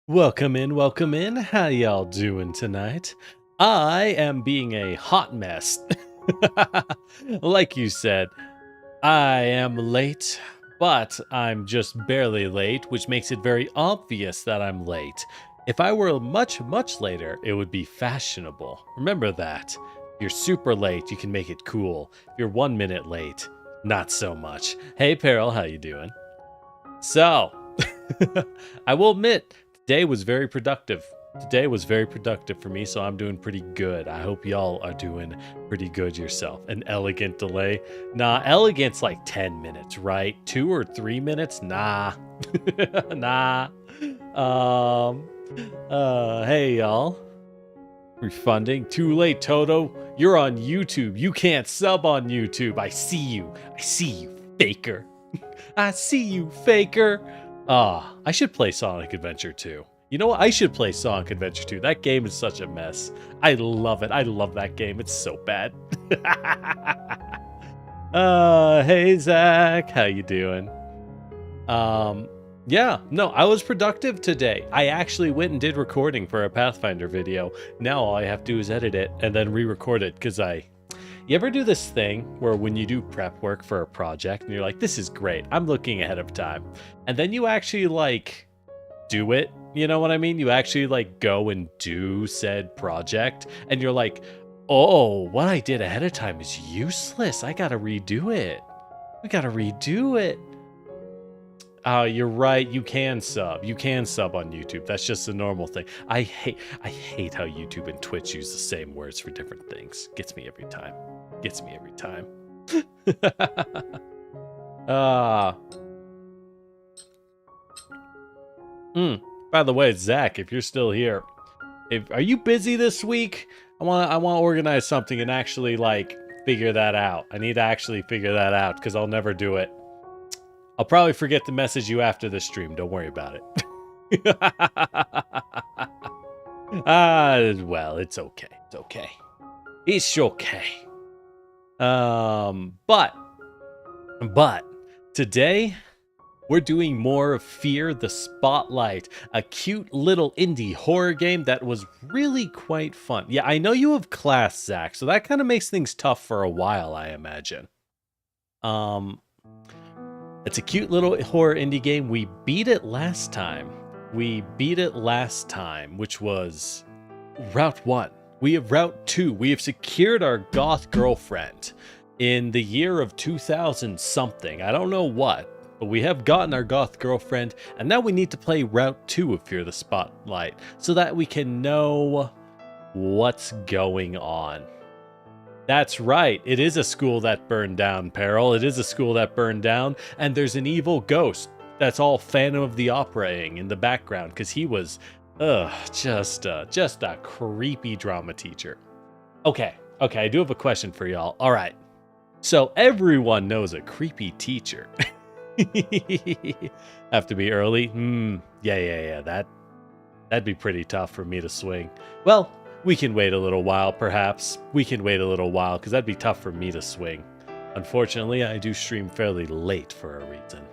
Welcome in, welcome in. How y'all doing tonight? I am being a hot mess. Like you said, I am late, but I'm just barely late, which makes it very obvious that I'm late. If I were much, much later, it would be fashionable. Remember that. If you're super late, you can make it cool. If you're 1 minute late, not so much. Hey, Peril, how you doing? So, I will admit, today was very productive. Today was very productive for me, so I'm doing pretty good. I hope y'all are doing pretty good yourself. An elegant delay? Nah, elegant's like 10 minutes, right? 2 or 3 minutes? Nah. Nah. Hey y'all. Refunding? Too late, Toto. You're on YouTube. You can't sub on YouTube. I see you. I see you, faker. I see you, faker. I should play Sonic Adventure 2. You know what? I should play Sonic Adventure 2. That game is such a mess. I love it. I love that game. It's so bad. Hey, Zach. How you doing? Yeah, no, I was productive today. I actually went and did recording for a Pathfinder video. Now all I have to do is edit it and then re-record it because You ever do this thing where when you do prep work for a project and you're like, this is great, I'm looking ahead of time. And then you actually like do it, you know what I mean? You actually like go and do said project and you're like, oh, what I did ahead of time is useless. I gotta redo it. We gotta redo it. Oh, you're right. You can sub. You can sub on YouTube. That's just a normal thing. I hate how YouTube and Twitch use the same words for different things. Gets me every time. Gets me every time. By the way, Zach, if you're still here, are you busy this week? I want to organize something and actually like figure that out. I need to actually figure that out because I'll never do it. I'll probably forget to message you after the stream. Don't worry about it. Well, it's okay. It's okay. It's okay. But today we're doing more of Fear the Spotlight, a cute little indie horror game that was really quite fun. Yeah, I know you have class, Zach, so that kind of makes things tough for a while, I imagine. It's a cute little horror indie game. We beat it last time. Which was Route 1. We have Route 2. We have secured our goth girlfriend in the year of 2000 something. I don't know what, but we have gotten our goth girlfriend, and now we need to play Route 2 of Fear the Spotlight so that we can know what's going on. That's right. It is a school that burned down, Peril. It is a school that burned down, and there's an evil ghost that's all Phantom of the Opera-ing in the background because he was, just a creepy drama teacher. Okay, I do have a question for y'all. All right. So everyone knows a creepy teacher. Have to be early? Yeah. That'd be pretty tough for me to swing. Well, we can wait a little while, perhaps. We can wait a little while, because that'd be tough for me to swing. Unfortunately, I do stream fairly late for a reason.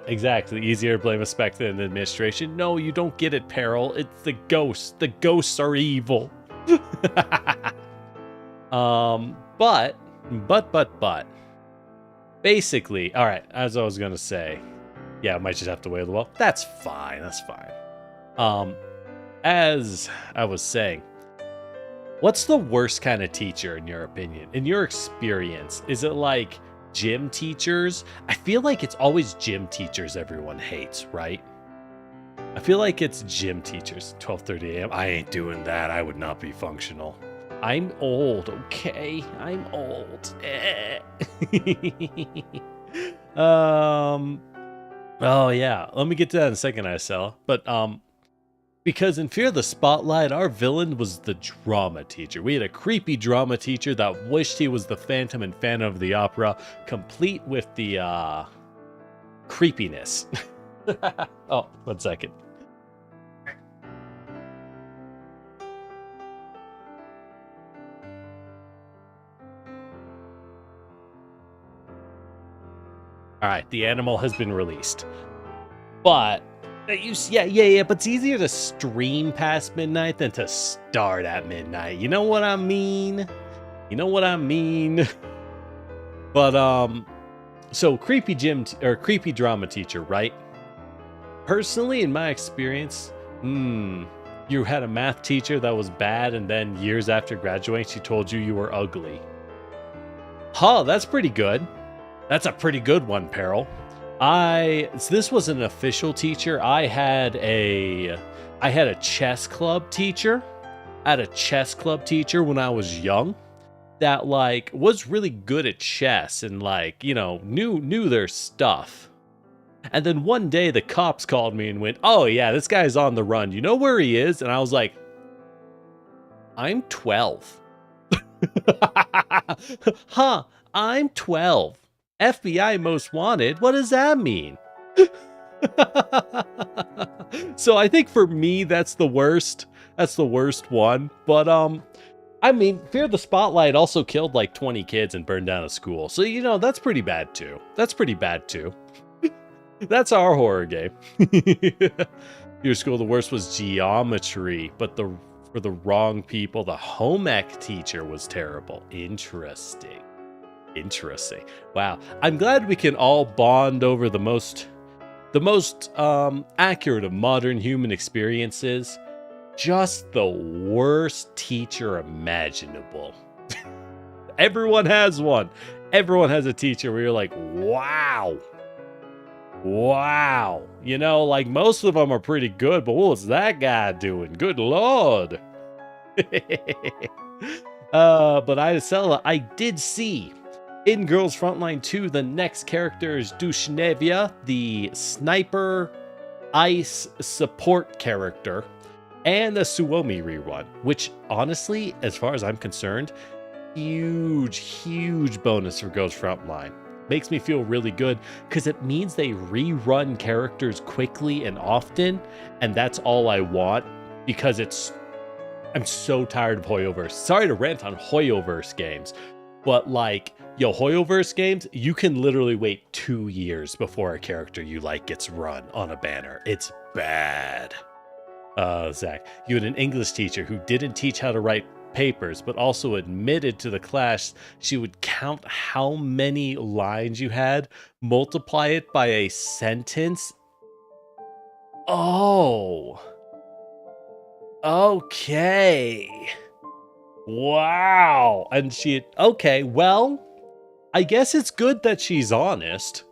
Exactly. Easier to blame a spectre than the administration. No, you don't get it, Peril. It's the ghosts. The ghosts are evil. But. Basically, all right, as I was going to say, yeah, I might just have to wait a little while. That's fine. As I was saying, what's the worst kind of teacher in your opinion? In your experience, is it like gym teachers? I feel like it's always gym teachers everyone hates, right? I feel like it's gym teachers. 12:30 a.m. I ain't doing that. I would not be functional. I'm old, okay? I'm old. Oh yeah. Let me get to that in a second, ISL. But because in Fear the Spotlight, our villain was the drama teacher. We had a creepy drama teacher that wished he was the Phantom and Phantom of the Opera, complete with the creepiness. Oh, 1 second. All right, the animal has been released. But Yeah, but it's easier to stream past midnight than to start at midnight. You know what I mean? But so creepy creepy drama teacher, right? Personally, in my experience, you had a math teacher that was bad, and then years after graduating, she told you were ugly. Huh, that's pretty good. That's a pretty good one, Peril. This was an official teacher. I had a chess club teacher. I had a chess club teacher when I was young that like was really good at chess and like, knew their stuff. And then one day the cops called me and went, "Oh yeah, this guy's on the run. You know where he is?" And I was like, "I'm 12." Huh, I'm 12. FBI most wanted. What does that mean? So I think for me that's the worst. That's the worst one. But I mean, Fear the Spotlight also killed like 20 kids and burned down a school. So that's pretty bad too. That's our horror game. Your school, the worst was geometry, but for the wrong people, the home ec teacher was terrible. Interesting. Wow. I'm glad we can all bond over the most accurate of modern human experiences. Just the worst teacher imaginable. Everyone has one. Everyone has a teacher where you're like, wow. Like most of them are pretty good, but what was that guy doing? Good Lord. But I did see in Girls Frontline 2, the next character is Dushnevia, the sniper ice support character, and the Suomi rerun, which honestly, as far as I'm concerned, huge bonus for Girls Frontline. Makes me feel really good because it means they rerun characters quickly and often, and that's all I want because I'm so tired of Hoyoverse. Sorry to rant on Hoyoverse games, but like, Hoyoverse games, you can literally wait 2 years before a character you like gets run on a banner. It's bad. Zach, you had an English teacher who didn't teach how to write papers, but also admitted to the class she would count how many lines you had, multiply it by a sentence. Oh. Okay. Wow. And okay, well, I guess it's good that she's honest.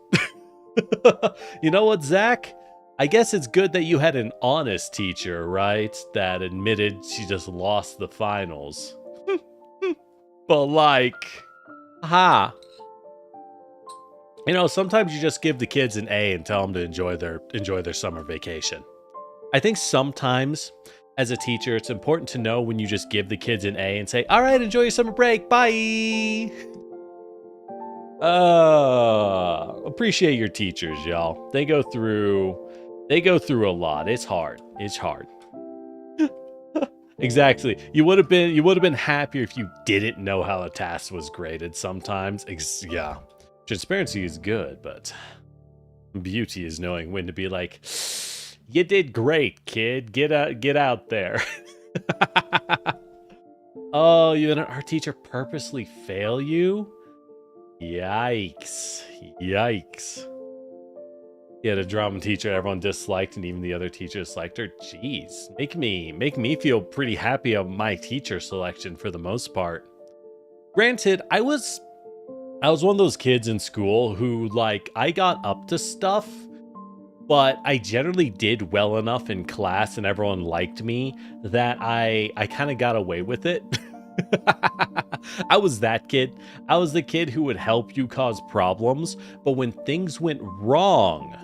You know what, Zach? I guess it's good that you had an honest teacher, right? That admitted she just lost the finals. But like, sometimes you just give the kids an A and tell them to enjoy their summer vacation. I think sometimes as a teacher, it's important to know when you just give the kids an A and say, "All right, enjoy your summer break. Bye." Appreciate your teachers, y'all. They go through a lot. It's hard. Exactly. You would have been happier if you didn't know how a task was graded sometimes. Yeah. Transparency is good, but beauty is knowing when to be like, "You did great, kid. Get out there." Oh, you had our teacher purposely fail you? Yikes. You had a drama teacher everyone disliked, and even the other teachers liked her. Jeez, make me feel pretty happy of my teacher selection for the most part. Granted, I was one of those kids in school who, like, I got up to stuff, but I generally did well enough in class and everyone liked me that I kind of got away with it. I was that kid. I was the kid who would help you cause problems, but when things went wrong,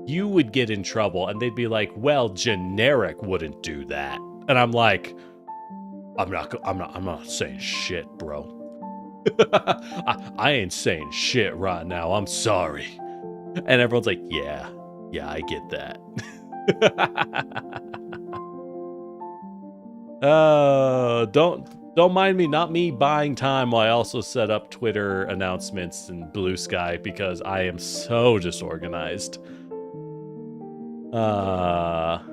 you would get in trouble and they'd be like, "Well, generic wouldn't do that." And I'm like, I'm not saying shit, bro. I ain't saying shit right now. I'm sorry. And everyone's like, yeah, I get that. Don't mind me, not me buying time while I also set up Twitter announcements and Blue Sky because I am so disorganized. Blah,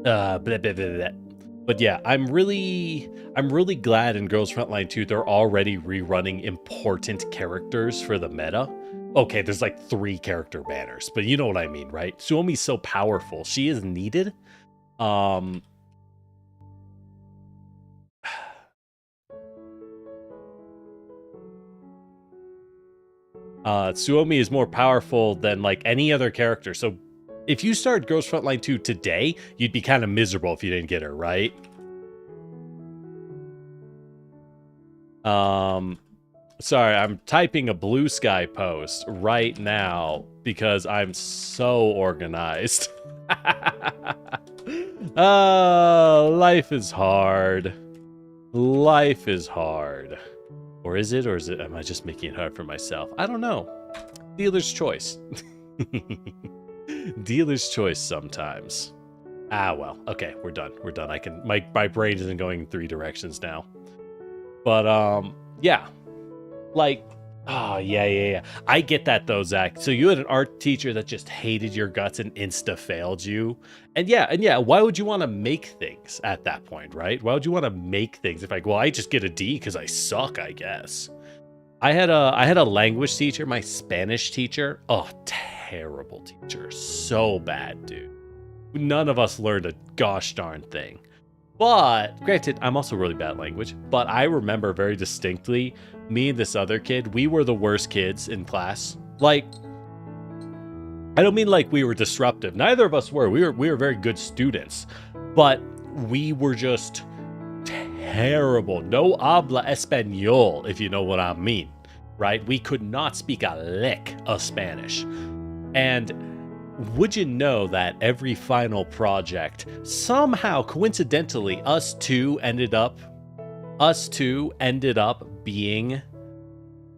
blah, blah, blah. But yeah, I'm really glad in Girls Frontline 2 they're already rerunning important characters for the meta. Okay, there's like 3 character banners, but you know what I mean, right? Suomi's so powerful. She is needed. Suomi is more powerful than like any other character. So if you started Girls Frontline 2 today, you'd be kind of miserable if you didn't get her, right? Sorry, I'm typing a Blue Sky post right now because I'm so organized. Life is hard. Life is hard. Or is it? Or am I just making it hard for myself? I don't know. Dealer's choice. Dealer's choice sometimes. Ah, well. Okay, we're done. We're done. My brain isn't going in 3 directions now. But, yeah. Like, oh, yeah. I get that, though, Zach. So you had an art teacher that just hated your guts and insta-failed you. And yeah, why would you want to make things at that point, right? Why would you want to make things if like, well, I just get a D because I suck, I guess. I had a language teacher, my Spanish teacher. Oh, terrible teacher. So bad, dude. None of us learned a gosh darn thing. But, granted, I'm also really bad at language, but I remember very distinctly, me and this other kid, we were the worst kids in class. Like, I don't mean like we were disruptive. Neither of us were. We were very good students, but we were just terrible. No habla español, if you know what I mean, right? We could not speak a lick of Spanish. And would you know that every final project, somehow, coincidentally, us two ended up being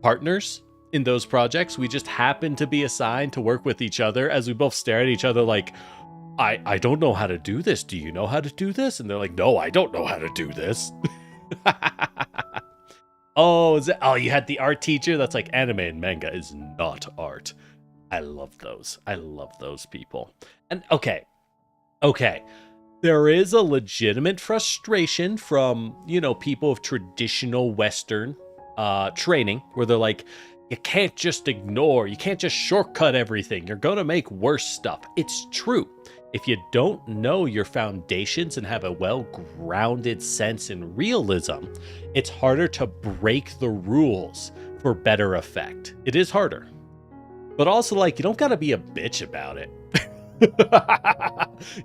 partners in those projects? We just happened to be assigned to work with each other as we both stare at each other like, I don't know how to do this. Do you know how to do this? And they're like, no, I don't know how to do this. Oh, you had the art teacher? That's like anime and manga is not art. I love those. I love those people. And okay. There is a legitimate frustration from, people of traditional Western training where they're like, you can't just ignore, you can't just shortcut everything. You're going to make worse stuff. It's true. If you don't know your foundations and have a well-grounded sense in realism, it's harder to break the rules for better effect. It is harder. But also, you don't gotta be a bitch about it.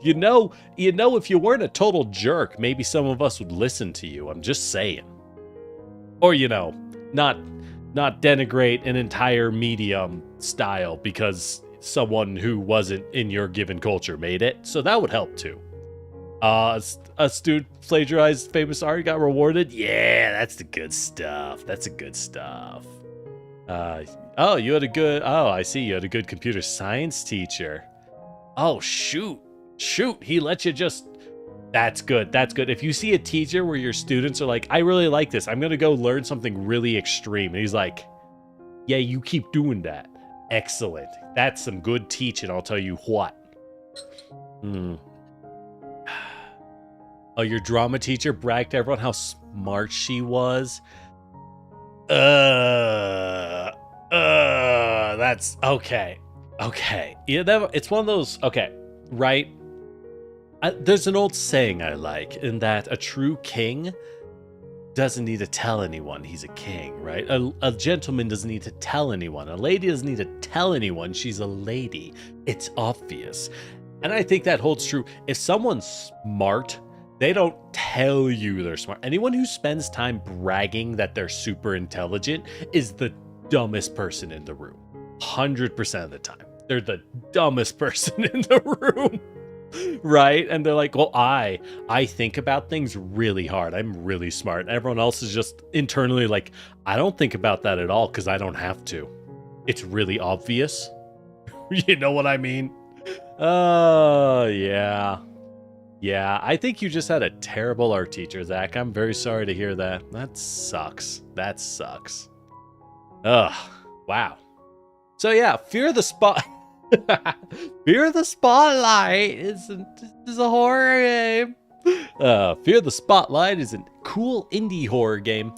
you know, if you weren't a total jerk, maybe some of us would listen to you. I'm just saying. Or, not denigrate an entire medium style because someone who wasn't in your given culture made it. So that would help too. A student plagiarized famous art, got rewarded. Yeah, that's the good stuff. That's the good stuff. You had a good, I see, you had a good computer science teacher. Oh, shoot, he let you just, that's good. If you see a teacher where your students are like, I really like this, I'm going to go learn something really extreme. And he's like, yeah, you keep doing that. Excellent. That's some good teaching, I'll tell you what. Oh, your drama teacher bragged to everyone how smart she was. That's okay. Yeah, it's one of those. Okay, right. There's an old saying I like in that a true king doesn't need to tell anyone he's a king, right? A gentleman doesn't need to tell anyone. A lady doesn't need to tell anyone she's a lady. It's obvious, and I think that holds true. If someone's smart, they don't tell you they're smart. Anyone who spends time bragging that they're super intelligent is the dumbest person in the room. 100% of the time. They're the dumbest person in the room. Right? And they're like, well, I think about things really hard. I'm really smart. Everyone else is just internally like, I don't think about that at all because I don't have to. It's really obvious. You know what I mean? Oh, yeah. Yeah, I think you just had a terrible art teacher, Zach. I'm very sorry to hear that. That sucks. Ugh. Wow. So yeah, Fear the Spot. Fear the Spotlight is a horror game. Fear the Spotlight is a cool indie horror game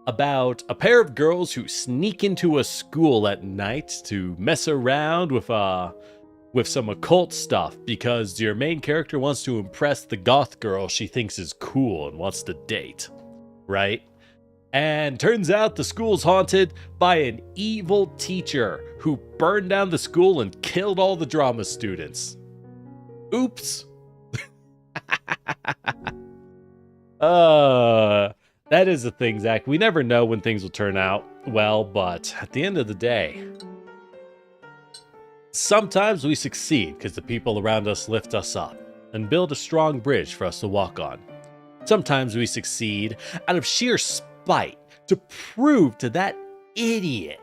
about a pair of girls who sneak into a school at night to mess around with some occult stuff because your main character wants to impress the goth girl she thinks is cool and wants to date, right? And turns out the school's haunted by an evil teacher who burned down the school and killed all the drama students. Oops. That is the thing, Zach. We never know when things will turn out well, but at the end of the day, sometimes we succeed because the people around us lift us up and build a strong bridge for us to walk on. Sometimes we succeed out of sheer spite to prove to that idiot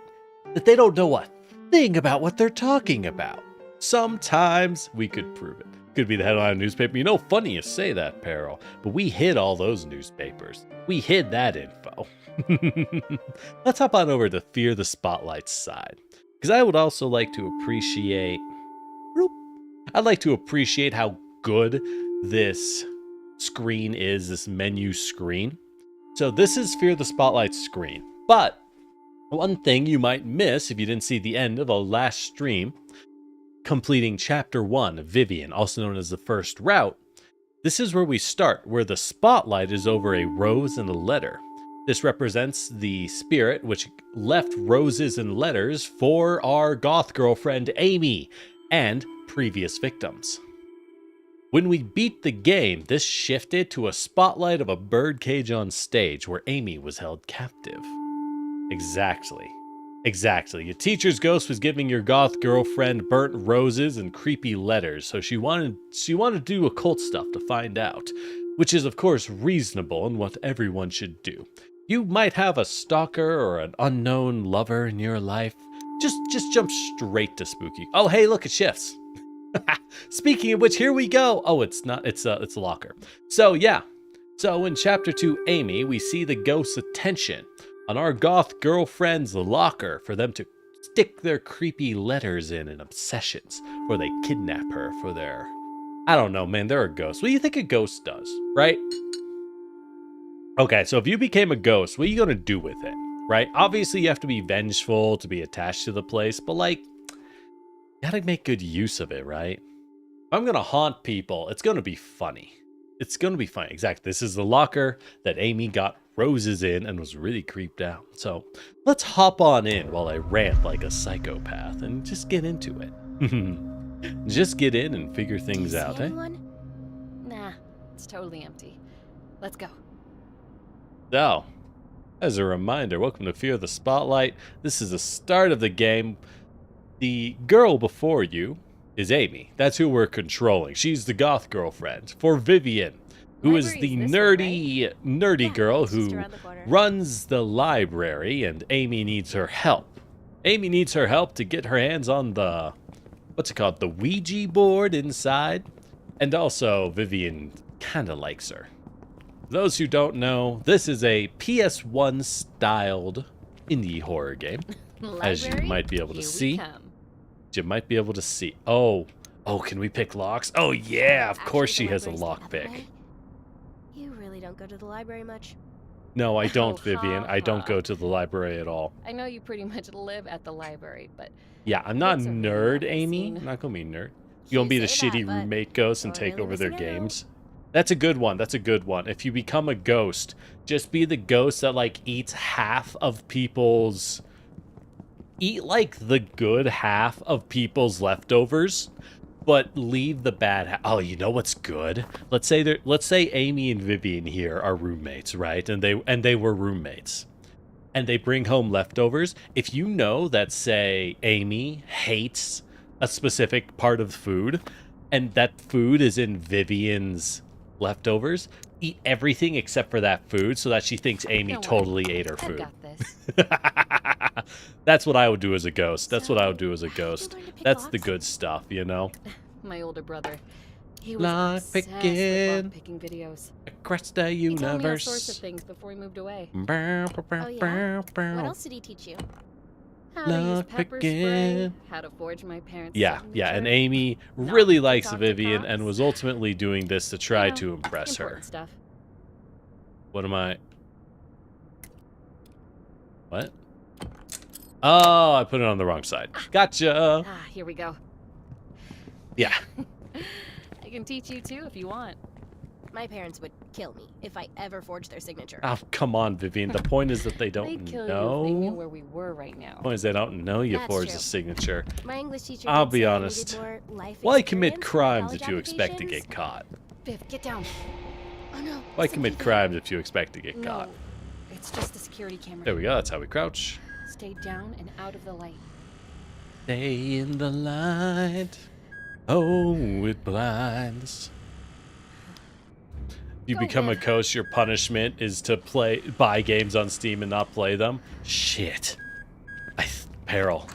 that they don't know a thing about what they're talking about. Sometimes we could prove it. Could be the headline of a newspaper. You know, funny you say that, Peril, but we hid all those newspapers. We hid that info. Let's hop on over to Fear the Spotlight's side, because I would also like to appreciate... I'd like to appreciate how good this screen is, this menu screen. So this is Fear the Spotlight's screen, but one thing you might miss if you didn't see the end of the last stream, completing Chapter 1 of Vivian, also known as the first route, this is where we start, where the spotlight is over a rose and a letter. This represents the spirit which left roses and letters for our goth girlfriend Amy and previous victims. When we beat the game, this shifted to a spotlight of a birdcage on stage where Amy was held captive. Exactly. Your teacher's ghost was giving your goth girlfriend burnt roses and creepy letters, so she wanted to do occult stuff to find out, which is of course reasonable and what everyone should do. You might have a stalker or an unknown lover in your life. Just jump straight to spooky. Oh, hey, look, it shifts. Speaking of which, here we go. Oh, it's not. It's a locker. So yeah. So in Chapter 2, Amy, we see the ghost's attention on our goth girlfriend's locker for them to stick their creepy letters in and obsessions, or they kidnap her for their... I don't know, man, they're a ghost. What do you think a ghost does, right? Okay, so if you became a ghost, what are you going to do with it, right? Obviously, you have to be vengeful to be attached to the place, but like, you gotta make good use of it, right? If I'm going to haunt people, it's going to be funny. It's going to be funny. Exactly. This is the locker that Amy got roses in and was really creeped out. So let's hop on in while I rant like a psychopath and just get into it. Just get in and figure things out, eh? Nah, it's totally empty. Let's go. So, as a reminder, welcome to Fear the Spotlight. This is the start of the game. The girl before you is Amy. That's who we're controlling. She's the goth girlfriend for Vivian, who is the nerdy girl who runs the library, and Amy needs her help. Amy needs her help to get her hands on the, what's it called, the Ouija board inside. And also, Vivian kind of likes her. For those who don't know, this is a PS1 styled indie horror game, as you might be able to see. You might be able to see. Oh, can we pick locks? Oh yeah, of course she has a lock pick. You really don't go to the library much. No, I don't, Vivian. I don't go to the library at all. I know you pretty much live at the library, but... Yeah, I'm not a nerd, Amy. I'm not gonna be a nerd. You gonna be the shitty roommate ghost and take over their games? That's a good one. That's a good one. If you become a ghost, just be the ghost that, like, eats half of people's... Eat, like, the good half of people's leftovers, but leave the bad half. Oh, you know what's good? Let's say Amy and Vivian here are roommates, right? And they were roommates. And they bring home leftovers. If you know that, say, Amy hates a specific part of food, and that food is in Vivian's leftovers, eat everything except for that food so that she thinks Amy totally ate her food. I've got this. That's what I would do as a ghost. That's what I would do as a ghost. That's the good stuff, you know? My older brother. He Lock was obsessed with lock-picking videos. Across the He told me all universe. sorts of things before he moved away. Oh yeah? What else did he teach you? How to use Lock pepper picking. spray, how to forge my parents' Yeah, signature. yeah, and Amy not really to likes talk to Vivian and cops. was ultimately doing this to try You know, to impress her. important stuff. What am I? What? Oh, I put it on the wrong side. Gotcha. Ah, here we go. Yeah. I can teach you too if you want. My parents would kill me if I ever forged their signature. Oh, come on, Vivian. The point is that they don't They'd kill know. you if they knew where we were right now. The point is they don't know you That's forged true. a signature. My English teacher I'll did be say I honest. needed more life Why commit experience for crimes college if you expect to applications. get caught? Viv, get down. Oh no. Why listen, commit Vivian. crimes if you expect to get No, caught? it's just the security camera. There we go. That's how we crouch. Stay down and out of the light. Stay in the light. Oh, it blinds. You Go, become a Viv. coach, your punishment is to buy games on Steam and not play them. Shit. Peril.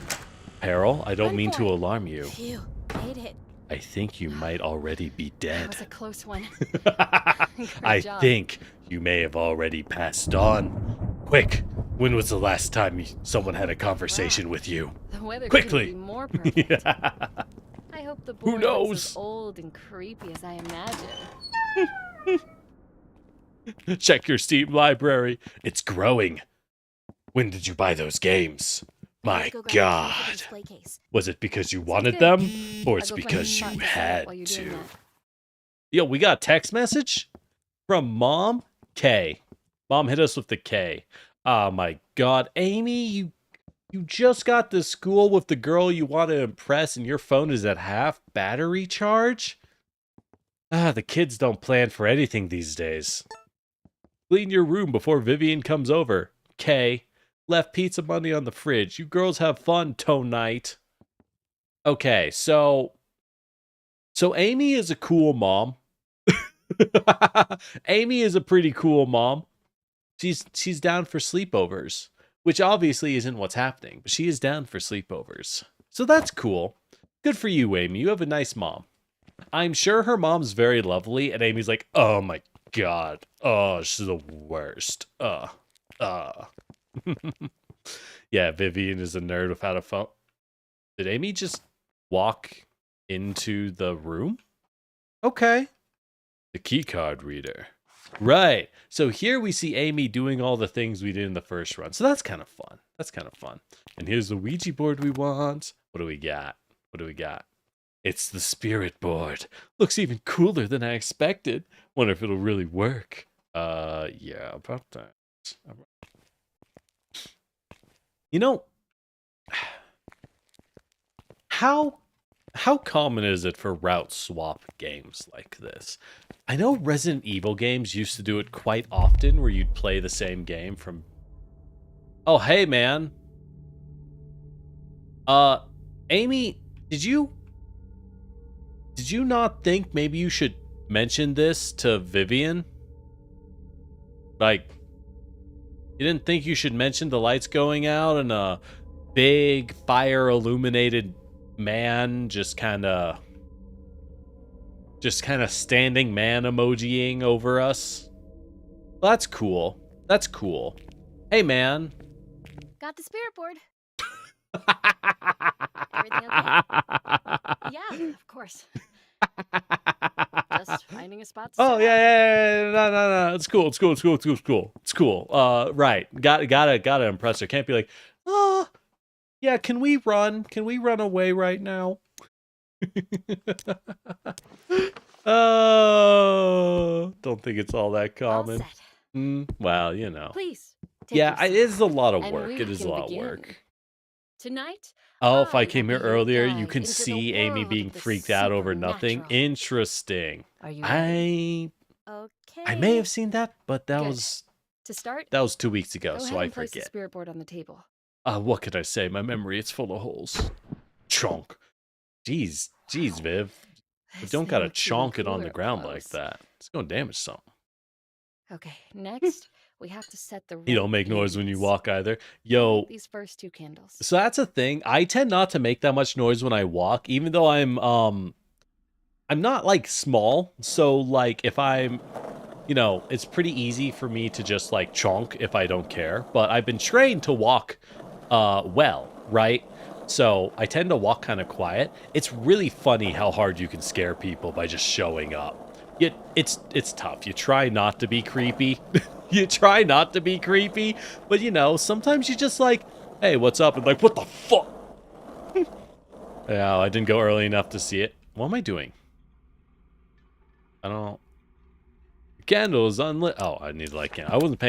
Peril, I don't Run mean for to it. alarm you. Phew, made it. I think you might already be That dead. was a close one. I job. think you may have already passed on. Quick, when was the last time someone had a conversation with you? The weather Quickly. couldn't be more perfect. Yeah. I hope the Who board looks knows? as old and creepy as I imagine. Check your Steam library. It's growing. When did you buy those games? My Let's go grab the key for the God. display case. Was it because you Sounds wanted good. them? Or I'll it's go find because a spot you to set up had while you're doing to? that. Yo, we got a text message from Mom K. Mom hit us with the K. Oh my God. Amy, you just got to school with the girl you want to impress and your phone is at half battery charge? Ah, the kids don't plan for anything these days. Clean your room before Vivian comes over. K. Left pizza money on the fridge. You girls have fun tonight. Okay, so Amy is a cool mom. Amy is a pretty cool mom. She's down for sleepovers, which obviously isn't what's happening, but she is down for sleepovers. So that's cool. Good for you, Amy. You have a nice mom. I'm sure her mom's very lovely, and Amy's like, oh my God. Oh, she's the worst. Yeah, Vivian is a nerd without a phone. Did Amy just walk into the room? Okay. The keycard reader. Right. So here we see Amy doing all the things we did in the first run. So that's kind of fun. That's kind of fun. And here's the Ouija board we want. What do we got? What do we got? It's the spirit board. Looks even cooler than I expected. Wonder if it'll really work. Yeah, about that. You know, how common is it for route swap games like this? I know Resident Evil games used to do it quite often where you'd play the same game from... Oh, hey, man. Amy, did you not think maybe you should mention this to Vivian? Like, you didn't think you should mention the lights going out and a big fire illuminated man just kind of standing man emojiing over us? Well, that's cool. That's cool. Hey, man. Got the spirit board. Everything okay? Yeah, of course. Just finding a spot to Oh, set up. yeah. No. It's cool. It's cool. Right. Gotta impress her. Can't be like, oh, yeah, can we run? Can we run away right now? Oh, don't think it's all that All common. set. Well, you know. Please. Take Yeah, your it seat. is a lot of And work. we It is a can lot of begin. work. Tonight, Oh, if I I came will here be your earlier, you guide can into the see Amy world being of the freaked out over nothing. supernatural. Interesting. are you ready? Okay. I may have seen that, but that Good. was To start, 2 weeks ago, go so ahead I and place the forget. spirit board on the table. What could I say? My memory, it's full of holes. Chonk. Jeez, Viv. But This don't thing gotta looks even chonk it on the cooler up ground like close. that. It's gonna damage something. Okay, next we have to set the. You don't right make noise when you ambience. walk either. Light Yo, these first two candles. so that's a thing. I tend not to make that much noise when I walk, even though I'm not like small. So like if I'm, it's pretty easy for me to just like chonk if I don't care. But I've been trained to walk well, right? So I tend to walk kind of quiet. It's really funny how hard you can scare people by just showing up. It's tough. You try not to be creepy. You try not to be creepy, but you know, sometimes you just like, hey, what's up? And like, what the fuck? Yeah, I didn't go early enough to see it. What am I doing? I don't know. Candle is unlit. Oh, I need to light candle. I wasn't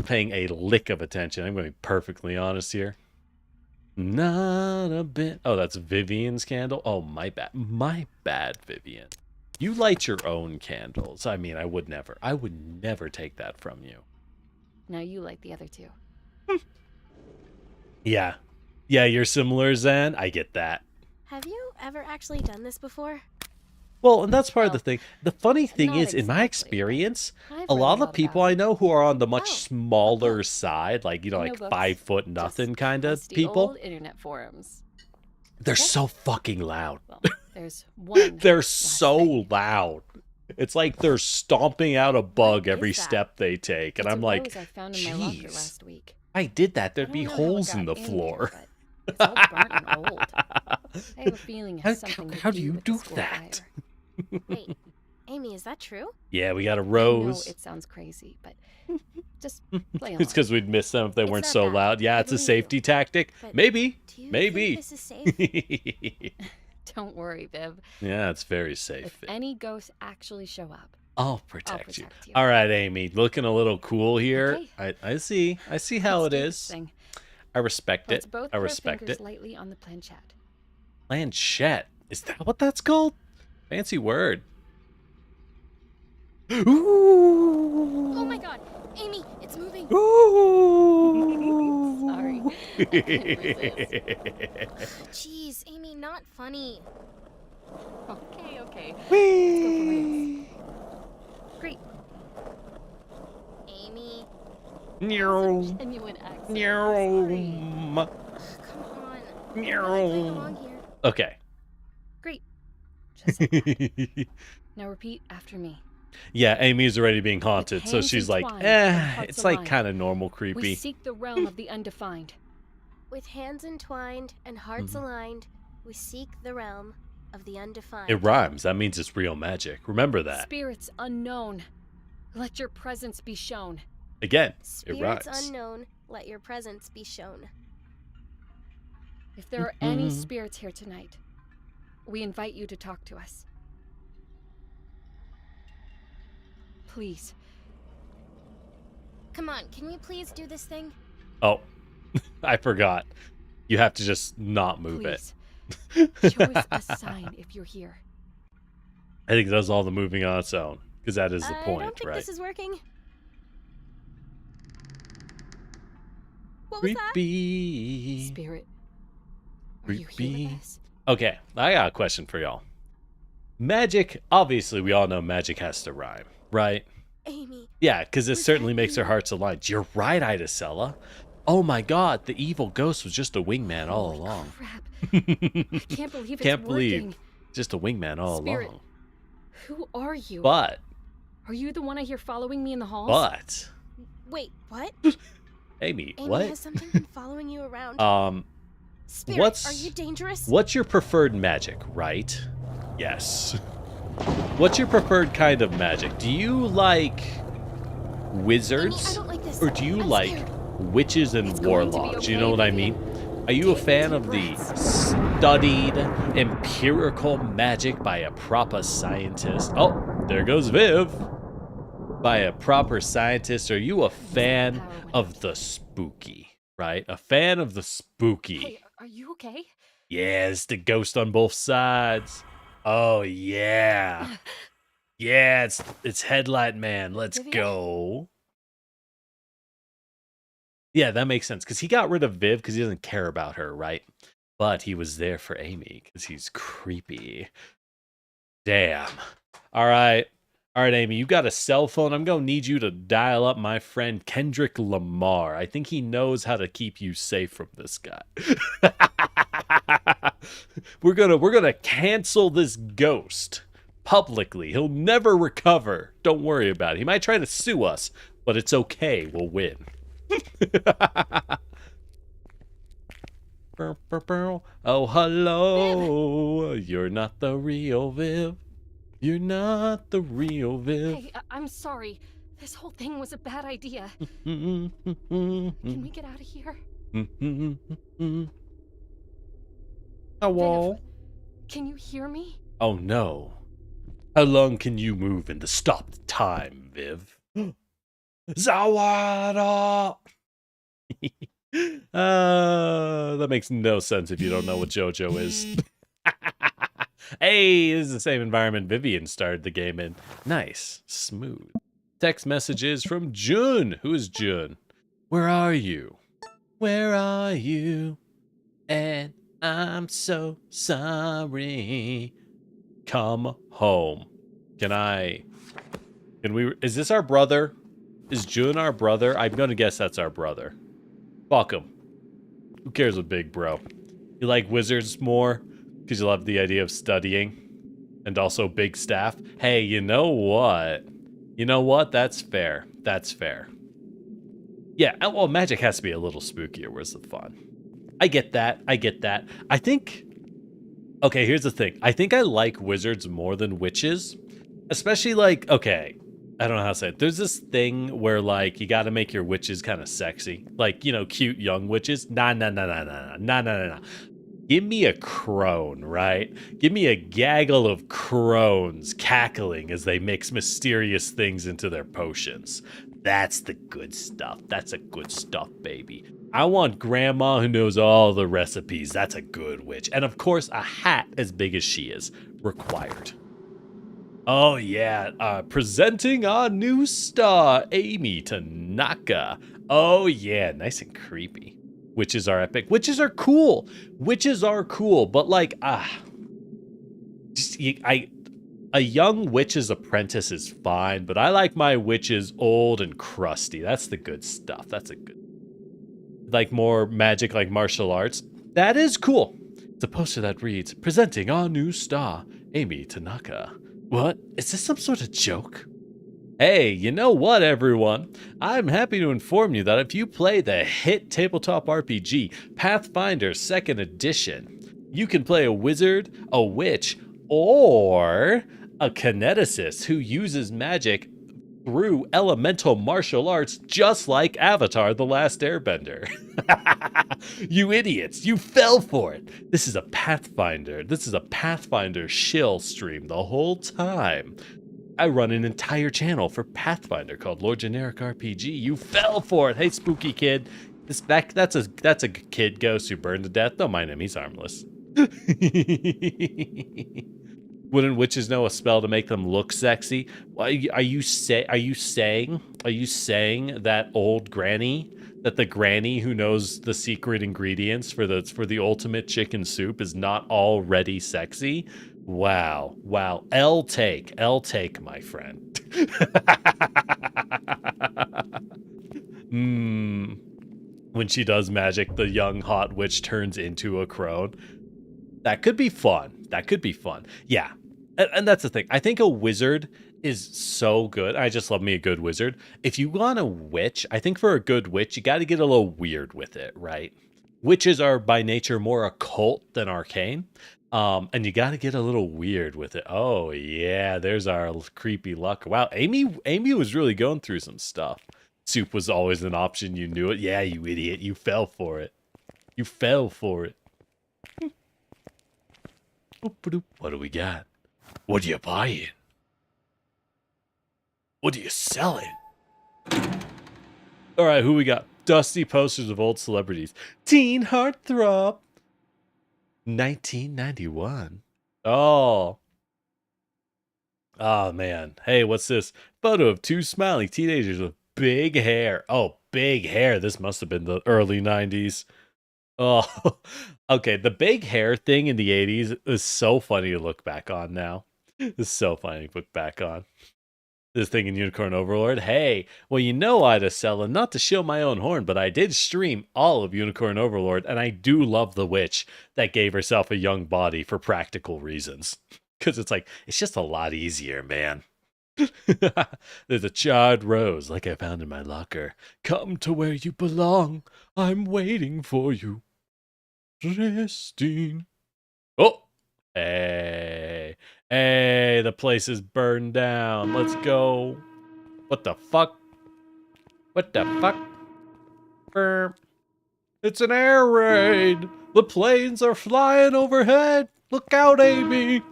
paying a lick of attention. I'm going to be perfectly honest here. Not a bit. Oh, that's Vivian's candle. Oh, my bad. My bad, Vivian. You light your own candles. I mean, I would never take that from you. Now you light the other two. Yeah. Yeah, you're similar, Zan. I get that. Have you ever actually done this before? Well, and that's part of the Well, thing. The funny thing not is, in my exactly, experience, I've a read lot a of lot people about I it. know who are on the much Oh, smaller side, like, you know, No like books, 5 foot nothing just kind of musty people, old internet forums. they're Okay. so fucking loud. Well, there's one. They're last so thing. loud. It's like they're stomping out a bug What every is that? step they take. And It's I'm a like, rose I found in my locker jeez. last week. if I did that, I there'd be don't know how it holes in got the in floor. there, but it's all burnt and old. I have a feeling it has something to How do do you with do the school that? fire. Wait, Amy, is that true? Yeah, we got a I know rose. it sounds crazy, but just play along. It's because we'd miss them if they It's weren't not so bad. loud. Yeah, I it's a believe you. safety tactic. But Maybe. Do you Maybe. think this is safe? Don't worry, Viv. Yeah, it's very safe. If any ghosts actually show up, I'll protect, protect you. you. All right, Amy, looking a little cool here. Okay. I see how let's it do this is. thing. I respect Let's it. both I put respect our fingers it. lightly on the planchette. Planchette. Is that what that's called? Fancy word. Ooh. Oh my god, Amy, it's moving. Ooh. Sorry. I couldn't resist. Jeez, Amy, not funny. Okay. Whee. Great. Amy, Meow. Genuine accent. Meow. come on. I'm really playing Meow. along here. Okay. Great. Just like that. Now repeat after me. Yeah, Amy's already being haunted, so hands she's like, entwined and hearts it's like aligned. kind of normal We creepy. seek the realm of the undefined. With hands entwined and hearts Mhm. aligned, we seek the realm of the undefined. It rhymes. That means it's real magic. Remember that. Spirits unknown, let your presence be shown. Again, it Spirits rhymes. unknown, let your presence be shown. If there are any Mhm. spirits here tonight, we invite you to talk to us. Please. Come on, can we please do this thing? Oh, I forgot. You have to just not move Please. it. Show us a sign if you're here. I think it does all the moving on its own, because that is the I point, don't think right? this is working. What was that? Creepy. Spirit, are you here Creepy. with us? Okay, I got a question for y'all. Magic, obviously, we all know magic has to rhyme, right? Amy, Yeah, because it Was certainly that makes our you? hearts aligned. You're right, Idacella. Oh my god, the evil ghost was just a wingman all Holy along. crap. I can't believe it's Can't working. believe just a wingman all Spirit. along. Who are you? But, Are you the one I hear following me in the halls? but, wait, what? Amy, Amy, what? has something been following you around? Spirit, what's- are you dangerous? What's your preferred magic, right? Yes. What's your preferred kind of magic? Do you like Amy, wizards? I don't like this. Or do you I'm like scared. witches and It's going to be warlocks? You okay, know what I Vivian. mean? Are you a Take fan deep of the breaths. studied, empirical magic by a proper scientist? Oh, there goes Viv. By a proper scientist. Are you a fan power went of out. the spooky? Right? A fan of the spooky. Hey, are you okay? Yeah, it's the ghost on both sides. Oh yeah. Yeah, it's Headlight Man. Let's Vivian? go. Yeah, that makes sense. Because he got rid of Viv because he doesn't care about her, right? But he was there for Amy because he's creepy. Damn. All right. All right, Amy, you got a cell phone. I'm going to need you to dial up my friend Kendrick Lamar. I think he knows how to keep you safe from this guy. We're going to cancel this ghost publicly. He'll never recover. Don't worry about it. He might try to sue us, but it's okay. We'll win. Oh, hello. You're not the real Viv. You're not the real Viv. Hey, I'm sorry. This whole thing was a bad idea. Can Can we get out of here? Hello. Viv, can you hear me? Oh no. How long can you move in the stopped time, Viv? Zawada! That makes no sense if you don't know what JoJo is. Hey, this is the same environment Vivian started the game in. Nice. Smooth. Text messages from Jun. Who is Jun? Where are you? Where are you? And I'm so sorry. Come home. Can we, is this our brother? Is Jun our brother? I'm gonna guess that's our brother. Fuck him. Who cares what big bro? You like wizards more? Because you love the idea of studying. And also big staff. Hey, you know what? You know what? That's fair. That's fair. Yeah, well, magic has to be a little spookier. Where's the fun? I get that. I get that. I think... Okay, here's the thing. I think I like wizards more than witches. Especially like, okay, I don't know how to say it. There's this thing where like you got to make your witches kind of sexy. Like, you know, cute young witches. Nah. Give me a crone, right? Give me a gaggle of crones cackling as they mix mysterious things into their potions. That's the good stuff. That's a good stuff, baby. I want grandma who knows all the recipes. That's a good witch. And of course, a hat as big as she is required. Oh yeah, presenting our new star, Amy Tanaka. Oh yeah, nice and creepy. Witches are epic. Witches are cool. Witches are cool, but like, a young witch's apprentice is fine, but I like my witches old and crusty. That's the good stuff. That's a good, like more magic, like martial arts. That is cool. It's a poster that reads, presenting our new star, Amy Tanaka. What? Is this some sort of joke? Hey, you know what, everyone? I'm happy to inform you that if you play the hit tabletop RPG, Pathfinder 2nd Edition, you can play a wizard, a witch, or a kineticist who uses magic through elemental martial arts just like Avatar: The Last Airbender. You idiots, you fell for it. This is a Pathfinder. This is a Pathfinder shill stream the whole time. I run an entire channel for Pathfinder called Lord Generic RPG. You fell for it. Hey, spooky kid. That's a kid ghost who burned to death. Don't mind him. He's harmless. Wouldn't witches know a spell to make them look sexy? Are you saying that old granny, that the granny who knows the secret ingredients for the ultimate chicken soup is not already sexy? Wow. L take, my friend. When she does magic, the young hot witch turns into a crone. That could be fun. Yeah. And that's the thing. I think a wizard is so good. I just love me a good wizard. If you want a witch, I think for a good witch, you got to get a little weird with it, right? Witches are by nature more occult than arcane. And you got to get a little weird with it. Oh yeah, there's our creepy luck. Wow, Amy was really going through some stuff. Soup was always an option. You knew it. Yeah, you idiot. You fell for it. What do we got? What are you buying? What are you selling? All right, who we got? Dusty posters of old celebrities. Teen Heartthrob. 1991. Oh man. Hey, what's this? Photo of two smiling teenagers with big hair. Oh, big hair. This must have been the early 90s. Oh, okay. The big hair thing in the 80s is so funny to look back on now. It's so funny to look back on. This thing in Unicorn Overlord. Hey, well, you know I'd a sell, and not to show my own horn, but I did stream all of Unicorn Overlord, and I do love the witch that gave herself a young body for practical reasons. Because it's like, it's just a lot easier, man. There's a charred rose like I found in my locker. Come to where you belong. I'm waiting for you. Resting. Oh, hey, hey, the place is burned down. Let's go. What the fuck? What the fuck? It's an air raid. The planes are flying overhead. Look out, Amy.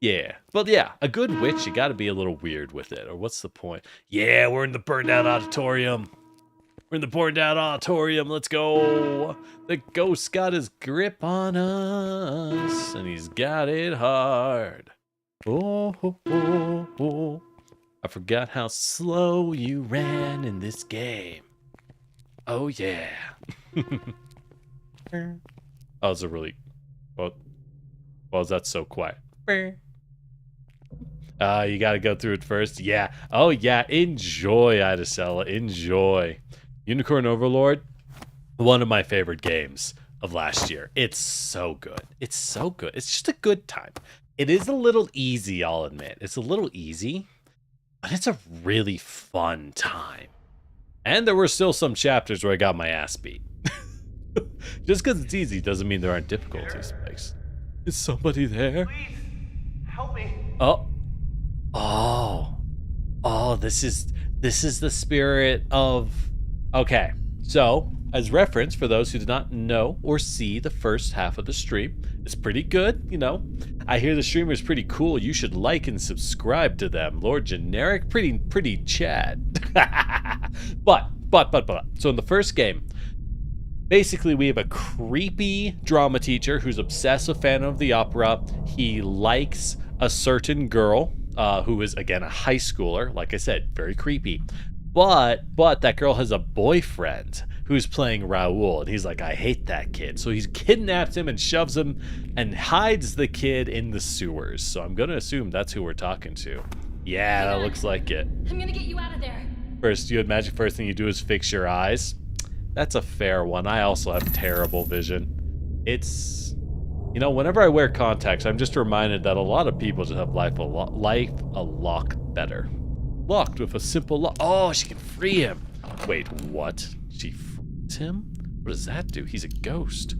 Yeah, but yeah, a good witch, you gotta be a little weird with it, or what's the point? Yeah, we're in the burned out auditorium. We're in the burned out auditorium, let's go. The ghost got his grip on us, and he's got it hard. Oh, oh, oh, oh. I forgot how slow you ran in this game. Oh, yeah. Oh, it's a really... Well, is that so quiet? You gotta go through it first. Yeah. Oh, yeah. Enjoy, Idacella. Enjoy. Unicorn Overlord, one of my favorite games of last year. It's so good. It's so good. It's just a good time. It is a little easy, I'll admit. It's a little easy, but it's a really fun time. And there were still some chapters where I got my ass beat. Just because it's easy doesn't mean there aren't difficulty spikes. Is somebody there? Please, help me. Oh. Oh, this is the spirit of... Okay, so, as reference, for those who did not know or see the first half of the stream, it's pretty good, you know. I hear the streamer's pretty cool. You should like and subscribe to them. Lord Generic, pretty Chad. But, so in the first game, basically we have a creepy drama teacher who's obsessed with Phantom of the Opera. He likes a certain girl, who is, again, a high schooler. Like I said, very creepy. But that girl has a boyfriend who's playing Raoul, and he's like, I hate that kid. So he kidnaps him and shoves him and hides the kid in the sewers. So I'm gonna assume that's who we're talking to. Yeah, that looks like it. I'm gonna get you out of there. First, you imagine first thing you do is fix your eyes. That's a fair one. I also have terrible vision. It's, you know, whenever I wear contacts, I'm just reminded that a lot of people just have life a lot better. Locked with a simple lock. Oh, she can free him. Wait, what? She frees him? What does that do? He's a ghost.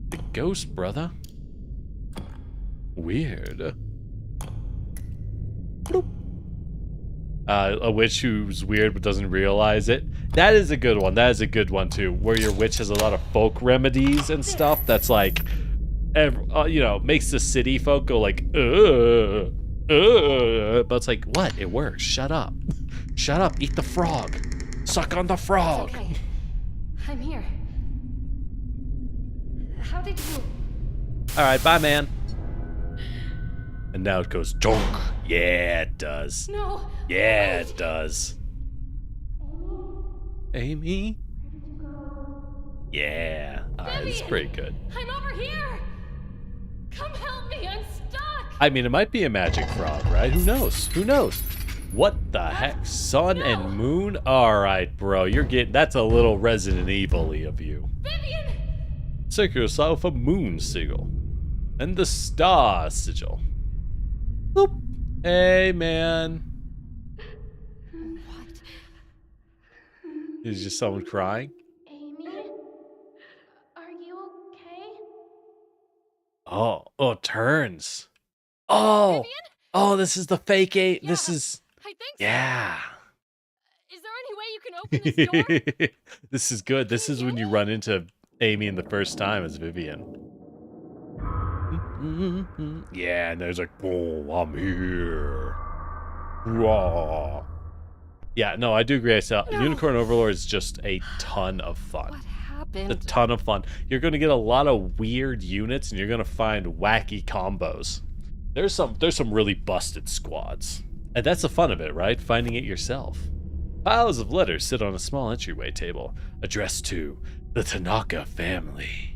The ghost, brother. Weird. Bloop. A witch who's weird but doesn't realize it. That is a good one. That is a good one too. Where your witch has a lot of folk remedies and stuff that's like, you know, makes the city folk go like, but it's like, what? It works. Shut up. Shut up. Eat the frog. Suck on the frog. It's okay. I'm here. How did you... All right, bye, man. And now it goes donk. Yeah, it does. No. Yeah, Wait. it does. Amy? Yeah. All right, it's pretty good. I'm over here. Come help me. I'm stuck. I mean, it might be a magic frog, right? Who knows? Who knows? What the heck? Sun and moon? All right, bro. You're getting... That's a little Resident Evil-y of you. Vivian! Take yourself a moon sigil. And the star sigil. Boop. Hey, man. What? Is just someone crying? Amy? Are you okay? Oh, it turns. Oh, Vivian? oh, this is the fake eight. Yeah, This is, I think yeah. so. Is there any way you can open this door? This is good. This is when you run into Amy in the first time as Vivian. Yeah, and there's like, oh, I'm here. Raw. Yeah, no, I do agree. Unicorn Overlord is just a ton of fun. What happened? A ton of fun. You're going to get a lot of weird units, and you're going to find wacky combos. There's some really busted squads. And that's the fun of it, right? Finding it yourself. Piles of letters sit on a small entryway table, addressed to the Tanaka family.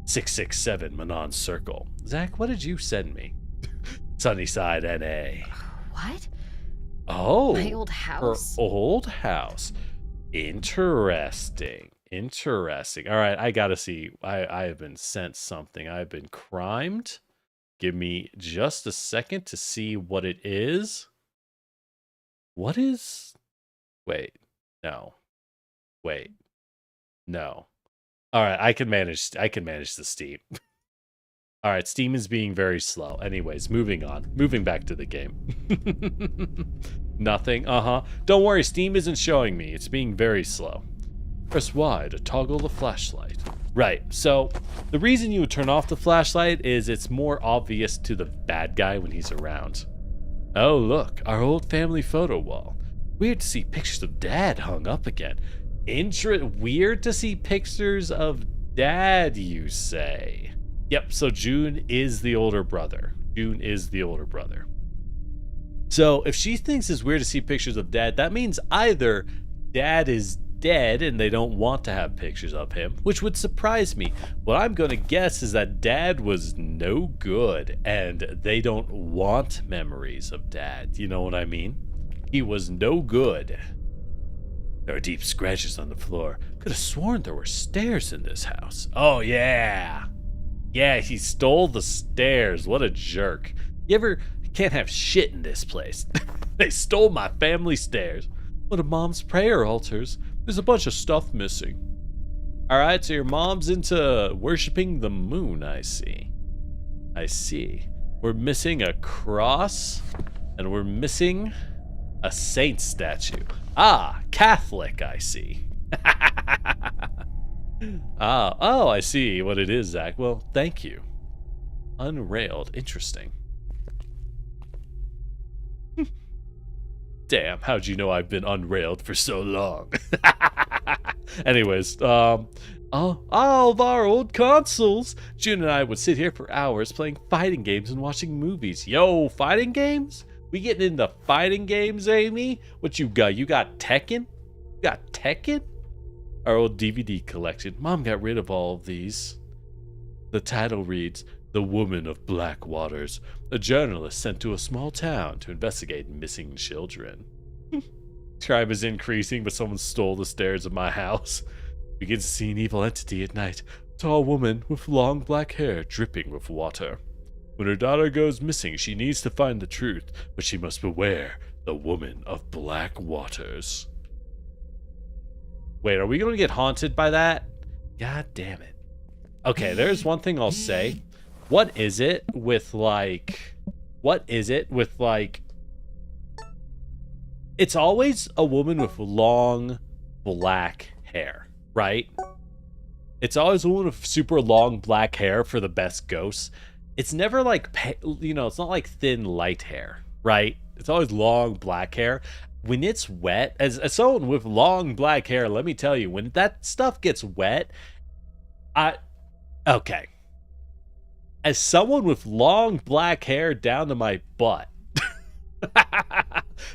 667 Manon Circle. Zach, what did you send me? Sunnyside, NA. What? Oh. My old house? Her old house. Interesting. Interesting. All right, I gotta see. I have been sent something. I've been crimed. Give me just a second to see what it is. What is... Wait. No. Wait. No. All right, I can manage the Steam. All right, Steam is being very slow. Anyways, moving on. Moving back to the game. Nothing. Don't worry, Steam isn't showing me. It's being very slow. Press Y to toggle the flashlight. Right, so the reason you would turn off the flashlight is it's more obvious to the bad guy when he's around. Oh, look, our old family photo wall. Weird to see pictures of Dad hung up again. Weird to see pictures of Dad, you say? Yep, so June is the older brother. So if she thinks it's weird to see pictures of Dad, that means either Dad is dead and they don't want to have pictures of him, which would surprise me. What I'm going to guess is that Dad was no good and they don't want memories of Dad. You know what I mean? He was no good. There are deep scratches on the floor. Could have sworn there were stairs in this house. Oh, yeah. Yeah, he stole the stairs. What a jerk. You can't have shit in this place. They stole my family stairs. What are Mom's prayer altars? There's a bunch of stuff missing. All right, so your mom's into worshiping the moon, I see. We're missing a cross, and we're missing a saint statue. Ah, Catholic, I see. Oh, I see what it is, Zach. Well, thank you. Unrailed. Interesting. Damn, how'd you know I've been unrailed for so long? Anyways, all of our old consoles. June and I would sit here for hours playing fighting games and watching movies. Yo, fighting games? We getting into fighting games, Amy? What you got? You got Tekken? Our old DVD collection. Mom got rid of all of these. The title reads, The Woman of Black Waters, a journalist sent to a small town to investigate missing children. Crime is increasing, but someone stole the stairs of my house. Begins to see an evil entity at night. Tall woman with long black hair dripping with water. When her daughter goes missing, she needs to find the truth, but she must beware the Woman of Black Waters. Wait, are we going to get haunted by that? God damn it. Okay, there's one thing I'll say. What is it with like... It's always a woman with long black hair, right? It's always a woman with super long black hair for the best ghosts. It's never like, it's not like thin light hair, right? It's always long black hair. When it's wet, as someone with long black hair, let me tell you, when that stuff gets wet, okay. As someone with long black hair down to my butt,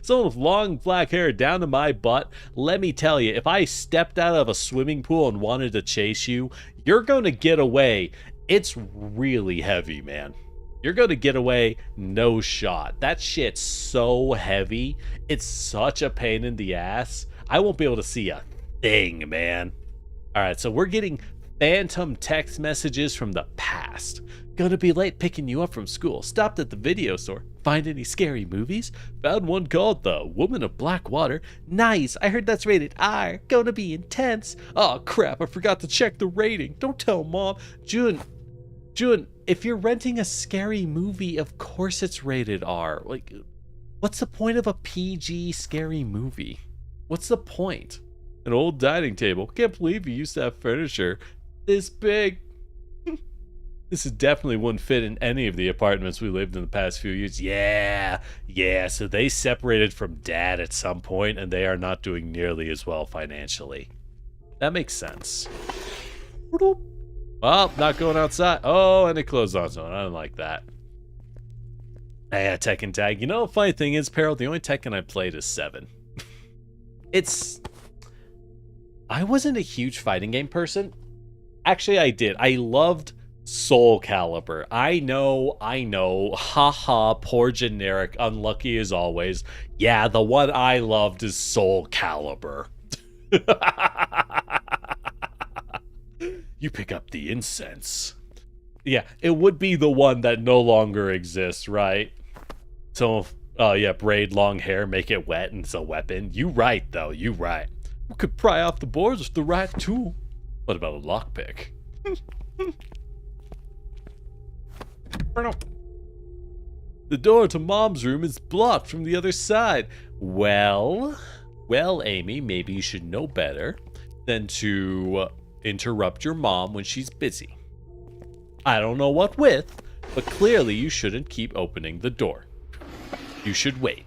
someone with long black hair down to my butt, let me tell you, if I stepped out of a swimming pool and wanted to chase you, you're going to get away. It's really heavy, man. You're going to get away, no shot. That shit's so heavy. It's such a pain in the ass. I won't be able to see a thing, man. All right, so we're getting phantom text messages from the past. Gonna be late picking you up from school. Stopped at the video store. Find any scary movies? Found one called The Woman of Black Water. Nice, I heard that's rated R. Gonna be intense. Oh crap, I forgot to check the rating. Don't tell Mom. June, if you're renting a scary movie, of course it's rated R. Like, what's the point of a PG scary movie? What's the point? An old dining table. Can't believe you used to have furniture this big. This definitely wouldn't fit in any of the apartments we lived in the past few years. Yeah, so they separated from Dad at some point, and they are not doing nearly as well financially. That makes sense. Well, not going outside. Oh, and it closed on its own. I don't like that. Yeah, Tekken Tag. You know, the funny thing is, Peril, the only Tekken I played is 7. I wasn't a huge fighting game person. Actually, I did. I loved Soul Calibur. I know. Haha, poor generic, unlucky as always. Yeah, the one I loved is Soul Calibur. You pick up the incense. Yeah, it would be the one that no longer exists, right? So, yeah, braid long hair, make it wet, and it's a weapon. You right, though. You right. We could pry off the boards with the right tool. What about a lockpick? The door to Mom's room is blocked from the other side. Well, Amy, maybe you should know better than to interrupt your mom when she's busy. I don't know what with, but clearly you shouldn't keep opening the door. You should wait.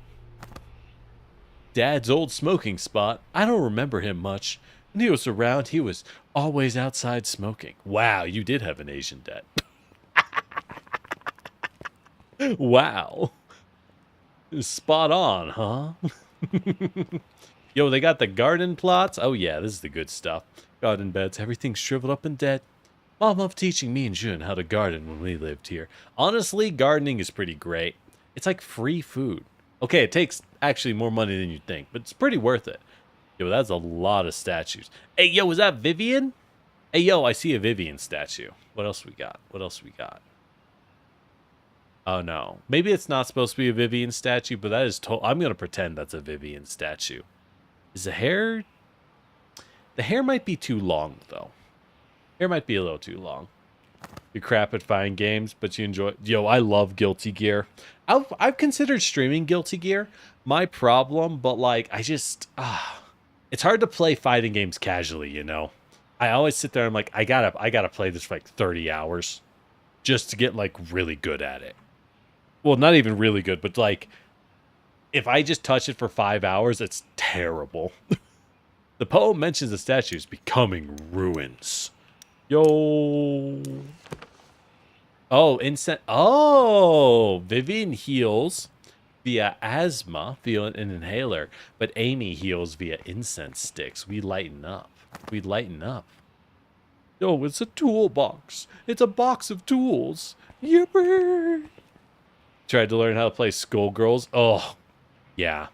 Dad's old smoking spot, I don't remember him much. When he was around, he was always outside smoking. Wow, you did have an Asian dad. Wow. Spot on, huh? Yo, they got the garden plots. Oh yeah, this is the good stuff. Garden beds, everything's shriveled up and dead. Mom loved teaching me and Jun how to garden when we lived here. Honestly, gardening is pretty great. It's like free food. Okay, it takes actually more money than you'd think, but it's pretty worth it. Yo, that's a lot of statues. Hey, yo, is that Vivian? Hey, yo, I see a Vivian statue. What else we got? What else we got? Oh, no. Maybe it's not supposed to be a Vivian statue, but that is I'm going to pretend that's a Vivian statue. Is the hair... The hair might be too long, though. Hair might be a little too long. You crap at finding games, but you enjoy... Yo, I love Guilty Gear. I've considered streaming Guilty Gear. My problem, but, like, I just... it's hard to play fighting games casually, you know? I always sit there and I'm like, I gotta play this for, like, 30 hours. Just to get, like, really good at it. Well, not even really good, but, like... If I just touch it for 5 hours, it's terrible. The poem mentions the statues becoming ruins. Yo. Oh, incense. Oh, Vivian heals via asthma, via an inhaler, but Amy heals via incense sticks. We lighten up. We lighten up. Oh, it's a toolbox. It's a box of tools. Yippee! Tried to learn how to play Skullgirls. Oh, yeah.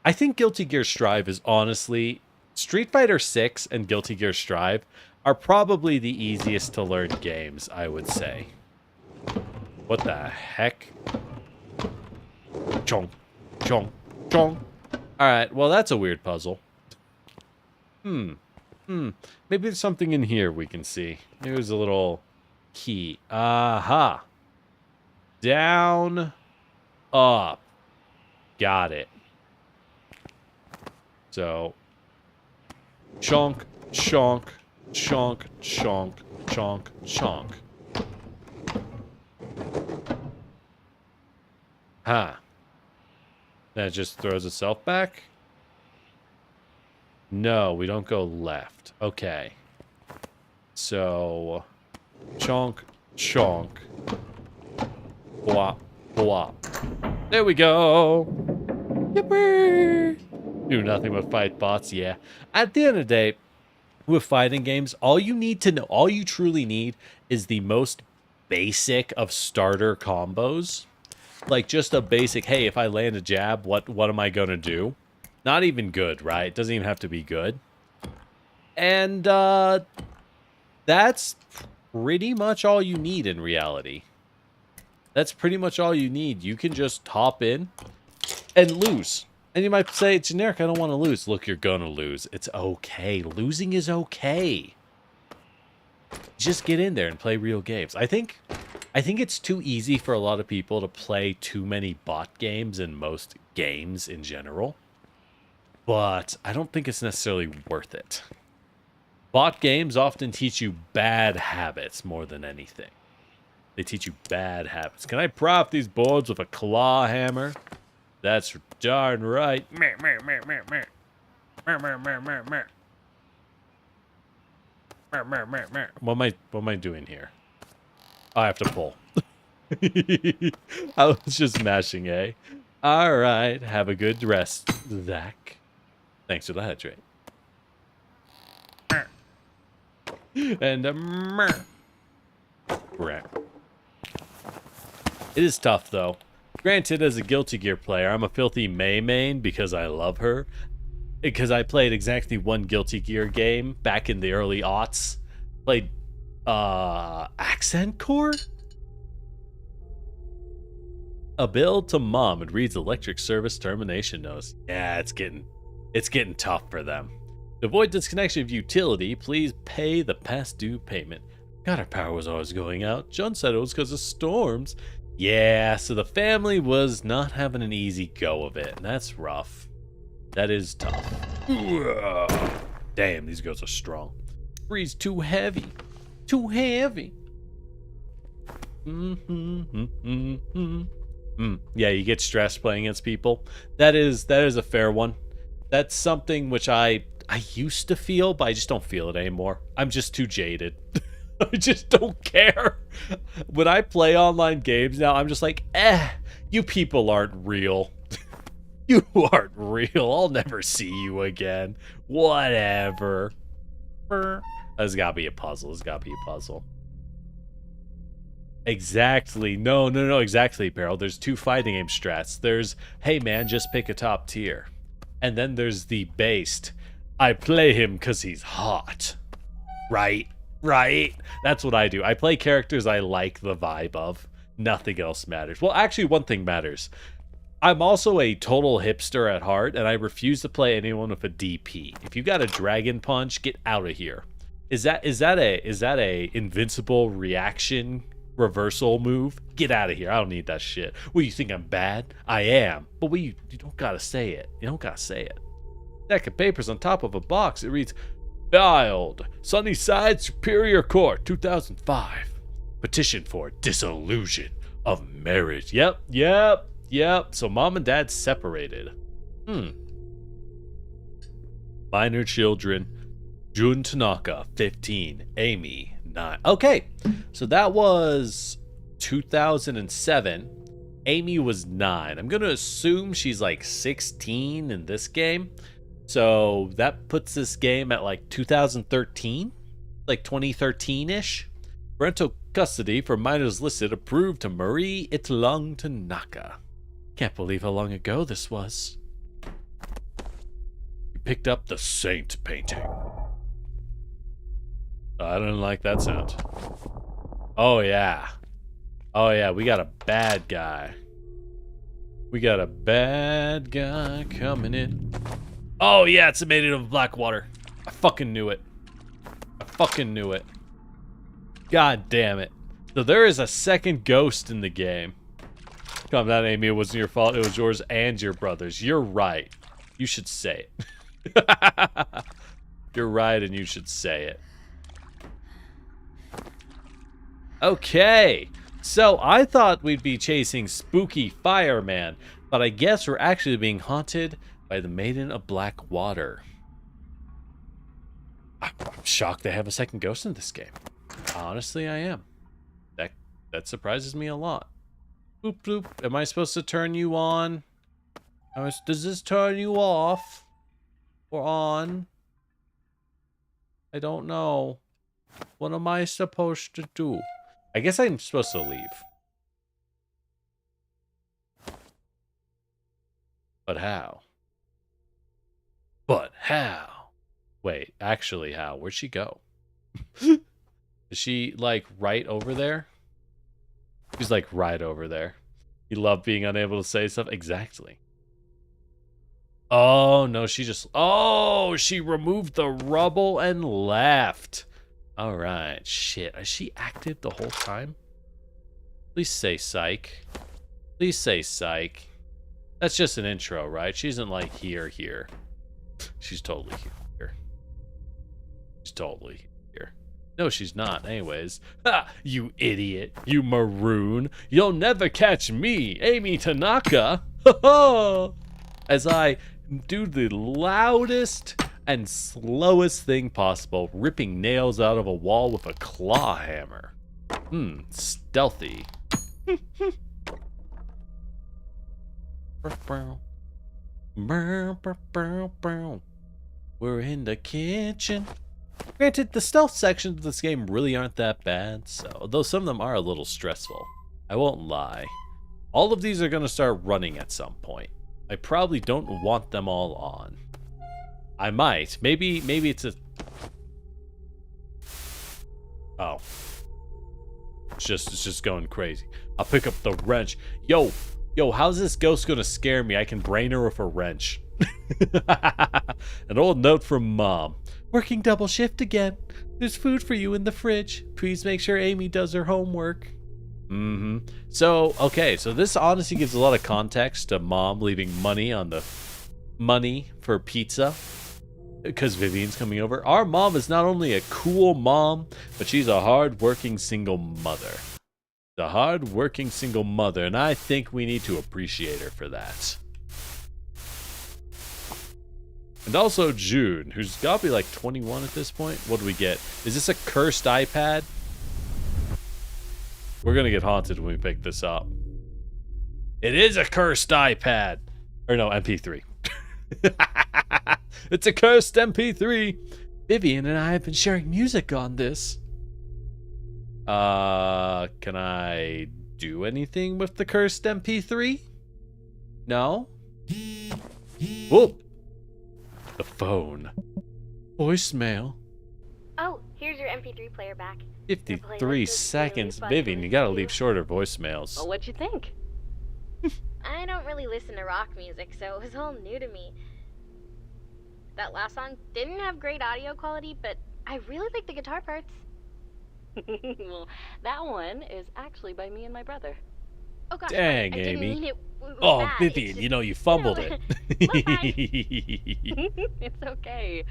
I think Guilty Gear Strive is honestly... Street Fighter 6 and Guilty Gear Strive are probably the easiest to learn games, I would say. What the heck? Chong, chong, chong. Alright, well that's a weird puzzle. Maybe there's something in here we can see. Maybe there's a little key. Aha. Down, up. Got it. So... Chonk, chonk, chonk, chonk, chonk, chonk. Huh. Then it just throws itself back? No, we don't go left. Okay. So... Chonk, chonk. Bwop, bwop. There we go! Yippee! Do nothing but fight bots, yeah. At the end of the day, with fighting games, all you need to know, all you truly need is the most basic of starter combos. Like just a basic, hey, if I land a jab, what am I gonna do? Not even good, right? It doesn't even have to be good. And that's pretty much all you need in reality. That's pretty much all you need. You can just hop in and lose. And you might say, generic, I don't want to lose. Look, you're gonna lose. It's okay. Losing is okay. Just get in there and play real games. I think it's too easy for a lot of people to play too many bot games in most games in general. But I don't think it's necessarily worth it. Bot games often teach you bad habits more than anything. They teach you bad habits. Can I prop these boards with a claw hammer? That's darn right. What am I doing here? Oh, I have to pull. I was just mashing A. All right, have a good rest, Zach. Thanks for the hydrate. And it is tough though. Granted, as a Guilty Gear player, I'm a filthy Mei main because I love her. Because I played exactly one Guilty Gear game back in the early aughts. Played Accent Core? A bill to mom. It reads electric service termination notice. Yeah, it's getting tough for them. To avoid disconnection of utility, please pay the past due payment. God, our power was always going out. John said it was because of storms. Yeah, so the family was not having an easy go of it, and that's rough. That is tough. Damn, these girls are strong. Bree's too heavy. Too heavy. Yeah, you get stressed playing against people. That is a fair one. That's something which I used to feel, but I just don't feel it anymore. I'm just too jaded. I just don't care. When I play online games now, I'm just like, you people aren't real. You aren't real. I'll never see you again. Whatever. There's gotta be a puzzle. There's gotta be a puzzle. Exactly. No, exactly, Beryl. There's two fighting game strats. There's, hey man, just pick a top tier. And then there's the based. I play him because he's hot. Right? That's what I do. I play characters I like the vibe of. Nothing else matters. Well, actually, one thing matters. I'm also a total hipster at heart, and I refuse to play anyone with a DP. If you got a dragon punch, get out of here. Is that a invincible reaction reversal move? Get out of here. I don't need that shit. Well, you think I'm bad? I am. But you don't gotta say it. You don't gotta say it. Stack of papers on top of a box. It reads, filed, Sunnyside Superior Court, 2005. Petition for dissolution of marriage. Yep. So mom and dad separated. Minor children. Jun Tanaka, 15. Amy, 9. Okay, so that was 2007. Amy was 9. I'm going to assume she's like 16 in this game. So that puts this game at like 2013? Like 2013-ish? Parental custody for minors listed approved to Marie Itlung Tanaka. Can't believe how long ago this was. You picked up the Saint painting. I don't like that sound. Oh yeah, we got a bad guy. We got a bad guy coming in. Oh yeah, it's made of black water. I fucking knew it. God damn it. So there is a second ghost in the game. Calm down, Amy. It wasn't your fault. It was yours and your brother's. You're right. You should say it. You're right, and you should say it. Okay. So I thought we'd be chasing spooky fireman, but I guess we're actually being haunted by the Maiden of Black Water. I'm shocked they have a second ghost in this game. Honestly, I am. That surprises me a lot. Boop, boop. Am I supposed to turn you on? Does this turn you off? Or on? I don't know. What am I supposed to do? I guess I'm supposed to leave. But how? Wait, actually how? Where'd she go? Is she, like, right over there? She's, like, right over there. You love being unable to say stuff? Exactly. Oh, no, she just... Oh, she removed the rubble and left. All right. Shit. Is she active the whole time? Please say psych. Please say psych. That's just an intro, right? She isn't, like, here. She's totally here. She's totally here. No, she's not. Anyways. Ha! You idiot. You maroon. You'll never catch me, Amy Tanaka. As I do the loudest and slowest thing possible, ripping nails out of a wall with a claw hammer. Stealthy. We're in the kitchen. Granted, the stealth sections of this game really aren't that bad, so though some of them are a little stressful. I won't lie. All of these are going to start running at some point. I probably don't want them all on. I might. Maybe it's a... Oh. It's just going crazy. I'll pick up the wrench. Yo, how's this ghost gonna scare me? I can brain her with a wrench. An old note from Mom. Working double shift again. There's food for you in the fridge. Please make sure Amy does her homework. So, okay, so this honestly gives a lot of context to Mom leaving money on the money for pizza because Vivian's coming over. Our mom is not only a cool mom, but she's a hard-working single mother. The hard-working single mother, and I think we need to appreciate her for that. And also June, who's got to be like 21 at this point. What do we get? Is this a cursed iPad? We're going to get haunted when we pick this up. It is a cursed iPad. Or no, MP3. It's a cursed MP3. Vivian and I have been sharing music on this. Can I do anything with the cursed MP3? No? Whoop. The phone. Voicemail. Oh, here's your MP3 player back. 53 seconds. Vivian, you gotta leave shorter voicemails. Well, what'd you think? I don't really listen to rock music, so it was all new to me. That last song didn't have great audio quality, but I really like the guitar parts. Well, that one is actually by me and my brother. Oh gosh, dang, I didn't Amy. mean it Oh, bad. Vivian, Just, you know you fumbled it. It's okay.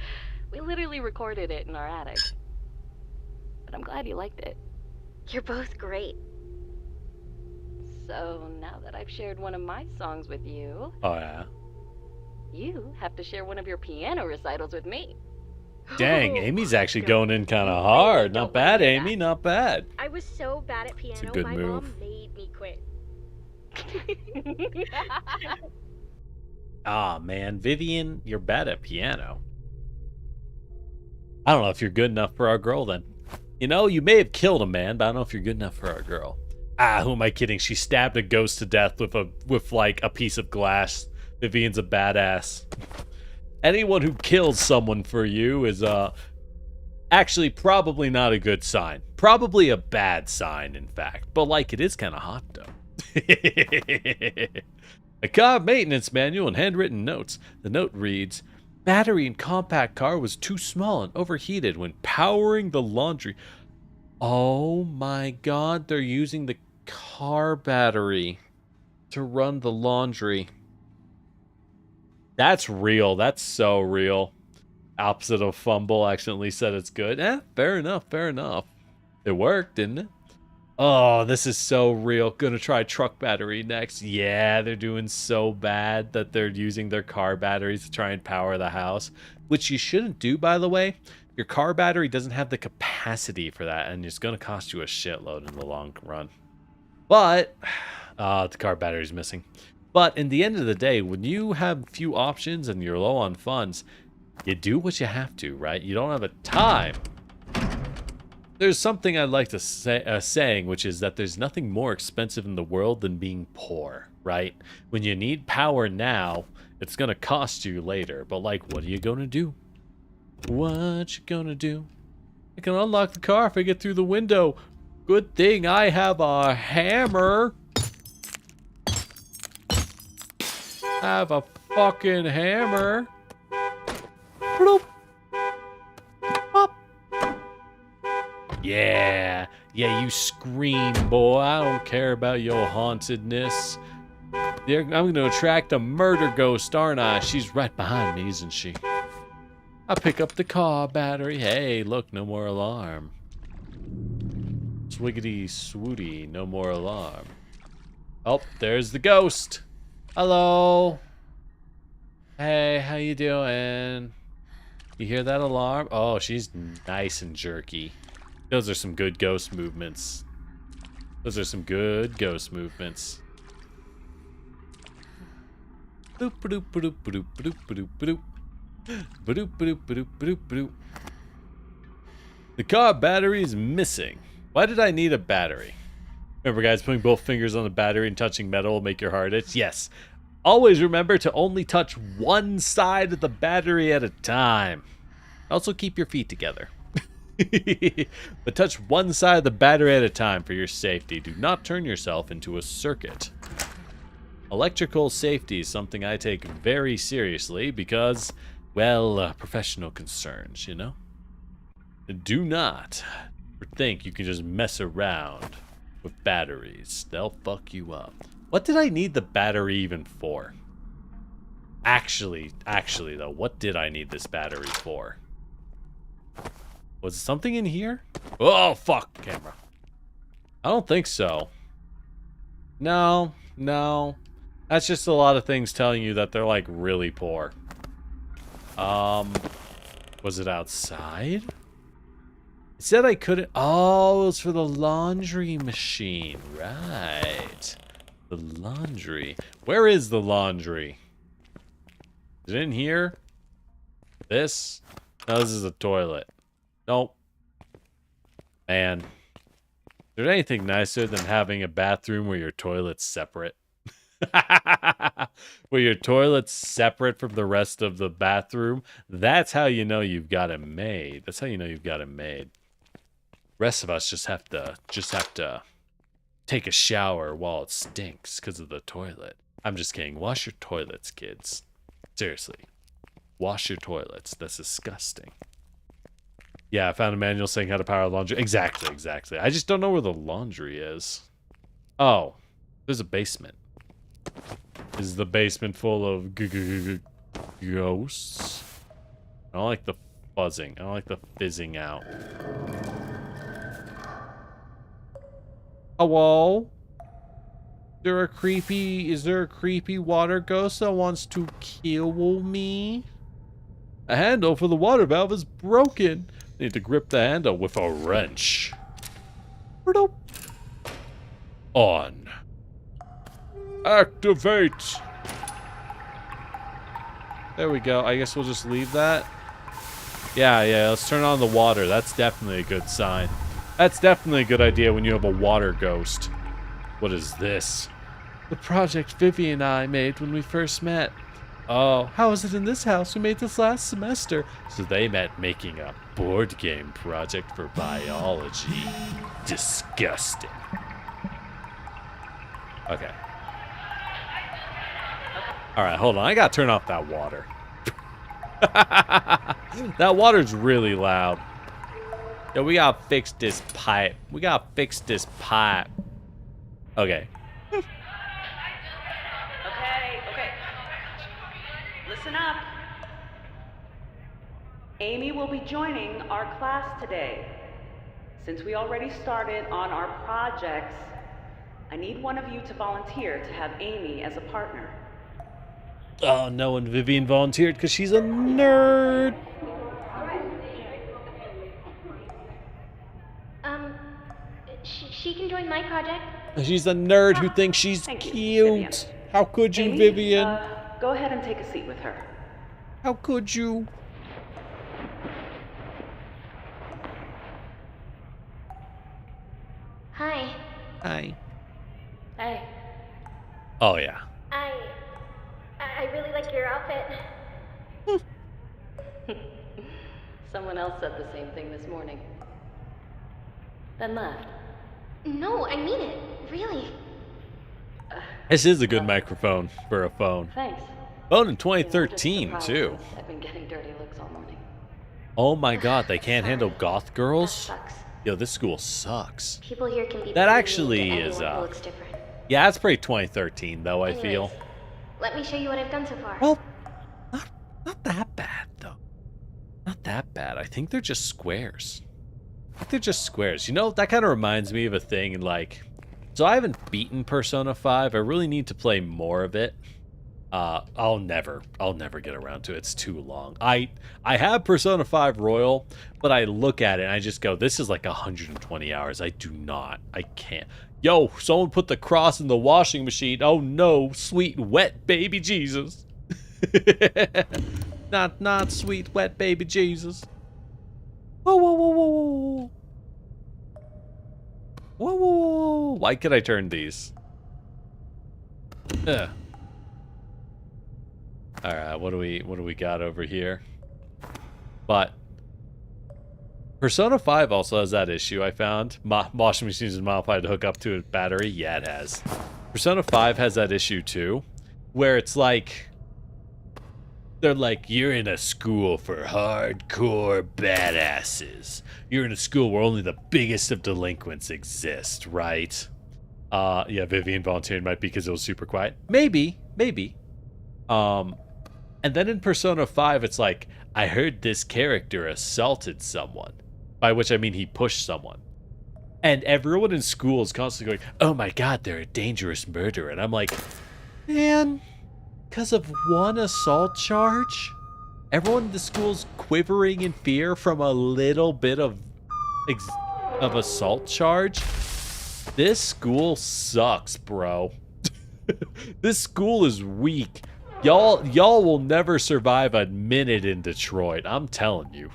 We literally recorded it in our attic. But I'm glad you liked it. You're both great. So now that I've shared one of my songs with you, Oh, yeah. you have to share one of your piano recitals with me. Dang, Amy's actually Go. going in kind of I hard. don't Not bad, wanna do Amy. that. Not bad. I was so bad at piano, a good my move. mom made me quit. Ah, man. Vivian, you're bad at piano. I don't know if you're good enough for our girl then. You know, you may have killed a man, but I don't know if you're good enough for our girl. Ah, who am I kidding? She stabbed a ghost to death with like a piece of glass. Vivian's a badass. Anyone who kills someone for you is actually probably not a good sign. Probably a bad sign, in fact. But like, it is kind of hot though. A car maintenance manual and handwritten notes. The note reads, battery in compact car was too small and overheated when powering the laundry. Oh my god, they're using the car battery to run the laundry. That's real. That's so real. Opposite of fumble, accidentally said it's good. Fair enough, fair enough. It worked, didn't it? Oh, this is so real. Gonna try truck battery next. Yeah, they're doing so bad that they're using their car batteries to try and power the house. Which you shouldn't do, by the way. Your car battery doesn't have the capacity for that, and it's gonna cost you a shitload in the long run. But, the car battery's missing. But in the end of the day, when you have few options and you're low on funds, you do what you have to, right? You don't have a time. There's something I'd like to say, saying, which is that there's nothing more expensive in the world than being poor, right? When you need power now, it's going to cost you later. But like, what are you going to do? What you going to do? I can unlock the car if I get through the window. Good thing I have a hammer. I have a fucking hammer. Bloop. Pop. Yeah, you scream, boy. I don't care about your hauntedness. I'm going to attract a murder ghost, aren't I? She's right behind me, isn't she? I pick up the car battery. Hey, look, no more alarm. Swiggity swooty, no more alarm. Oh, there's the ghost. Hello. Hey, how you doing? You hear that alarm? Oh, she's nice and jerky. Those are some good ghost movements. Those are some good ghost movements. Boop boop boop boop boop boop boop boop boop boop boop boop. The car battery is missing. Why did I need a battery? Remember, guys, putting both fingers on the battery and touching metal will make your heart itch. Yes. Always remember to only touch one side of the battery at a time. Also, keep your feet together. But touch one side of the battery at a time for your safety. Do not turn yourself into a circuit. Electrical safety is something I take very seriously because, well, professional concerns, you know? Do not think you can just mess around with batteries. They'll fuck you up. What did I need the battery even for? Actually though, what did I need this battery for? Was it something in here? Oh, fuck, camera. I don't think so. No. That's just a lot of things telling you that they're, like, really poor. Was it outside? It said I couldn't... Oh, it was for the laundry machine. Right. The laundry. Where is the laundry? Is it in here? This? No, this is a toilet. Nope. Man. Is there anything nicer than having a bathroom where your toilet's separate? Where your toilet's separate from the rest of the bathroom? That's how you know you've got it made. That's how you know you've got it made. Rest of us just have to take a shower while it stinks because of the toilet. I'm just kidding. Wash your toilets, kids. Seriously. Wash your toilets. That's disgusting. Yeah, I found a manual saying how to power laundry. Exactly. I just don't know where the laundry is. Oh, there's a basement. Is the basement full of ghosts? I don't like the buzzing. I don't like the fizzing out. Hello? Is there a creepy water ghost that wants to kill me? A handle for the water valve is broken. Need to grip the handle with a wrench. On. Activate. There we go. I guess we'll just leave that. Yeah, let's turn on the water. That's definitely a good sign. That's definitely a good idea when you have a water ghost. What is this? The project Vivi and I made when we first met. Oh, how is it in this house? We made this last semester. So they met making a board game project for biology. Disgusting. Okay. Alright, hold on. I gotta turn off that water. That water's really loud. Yo, we gotta fix this pipe. Okay. Okay. Listen up. Amy will be joining our class today. Since we already started on our projects, I need one of you to volunteer to have Amy as a partner. Oh, no, and Vivian volunteered because she's a nerd. She can join my project. She's a nerd who thinks she's Thank you, cute. Vivian. How could you, Amy, Vivian? Go ahead and take a seat with her. How could you? Hi. Hi. Hey. Oh, yeah. I really like your outfit. Someone else said the same thing this morning. Then left. No, I mean it. Really. This is a good microphone for a phone. Thanks. Phone in 2013, too. I've been getting dirty looks all morning. Oh my god, they can't handle goth girls? Sucks. Yo, this school sucks. People here can be That pretty actually mean to is, anyone who looks different. Yeah, that's pretty 2013, though, I feel. Anyways, let me show you what I've done so far. Well, not that bad, though. Not that bad. I think they're just squares. You know, that kind of reminds me of a thing, like... So I haven't beaten Persona 5. I really need to play more of it. I'll never get around to it. It's too long. I have Persona 5 Royal, but I look at it and I just go, this is like 120 hours. I can't. Yo, someone put the cross in the washing machine. Oh no, sweet wet baby Jesus. not sweet wet baby Jesus. Whoa. Why could I turn these? Ugh. Alright, what do we got over here? But Persona 5 also has that issue I found. Washing machines is modified to hook up to a battery. Yeah, it has. Persona 5 has that issue too, where it's like, they're like, you're in a school for hardcore badasses. You're in a school where only the biggest of delinquents exist, right? Yeah, Vivian volunteered might be because it was super quiet. Maybe. And then in Persona 5, it's like, I heard this character assaulted someone. By which I mean he pushed someone. And everyone in school is constantly going, oh my god, they're a dangerous murderer. And I'm like, man, because of one assault charge? Everyone in the school's quivering in fear from a little bit of assault charge? This school sucks, bro. This school is weak. Y'all will never survive a minute in Detroit. I'm telling you.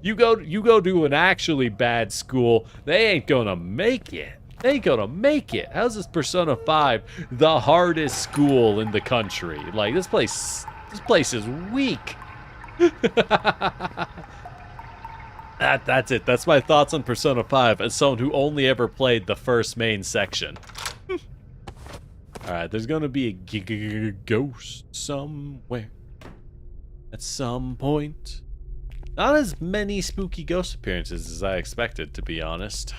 You go to an actually bad school, they ain't gonna make it. They ain't gonna make it. How's this Persona 5 the hardest school in the country? Like, this place is weak. That's it. That's my thoughts on Persona 5 as someone who only ever played the first main section. Alright, there's gonna be a ghost somewhere at some point. Not as many spooky ghost appearances as I expected, to be honest.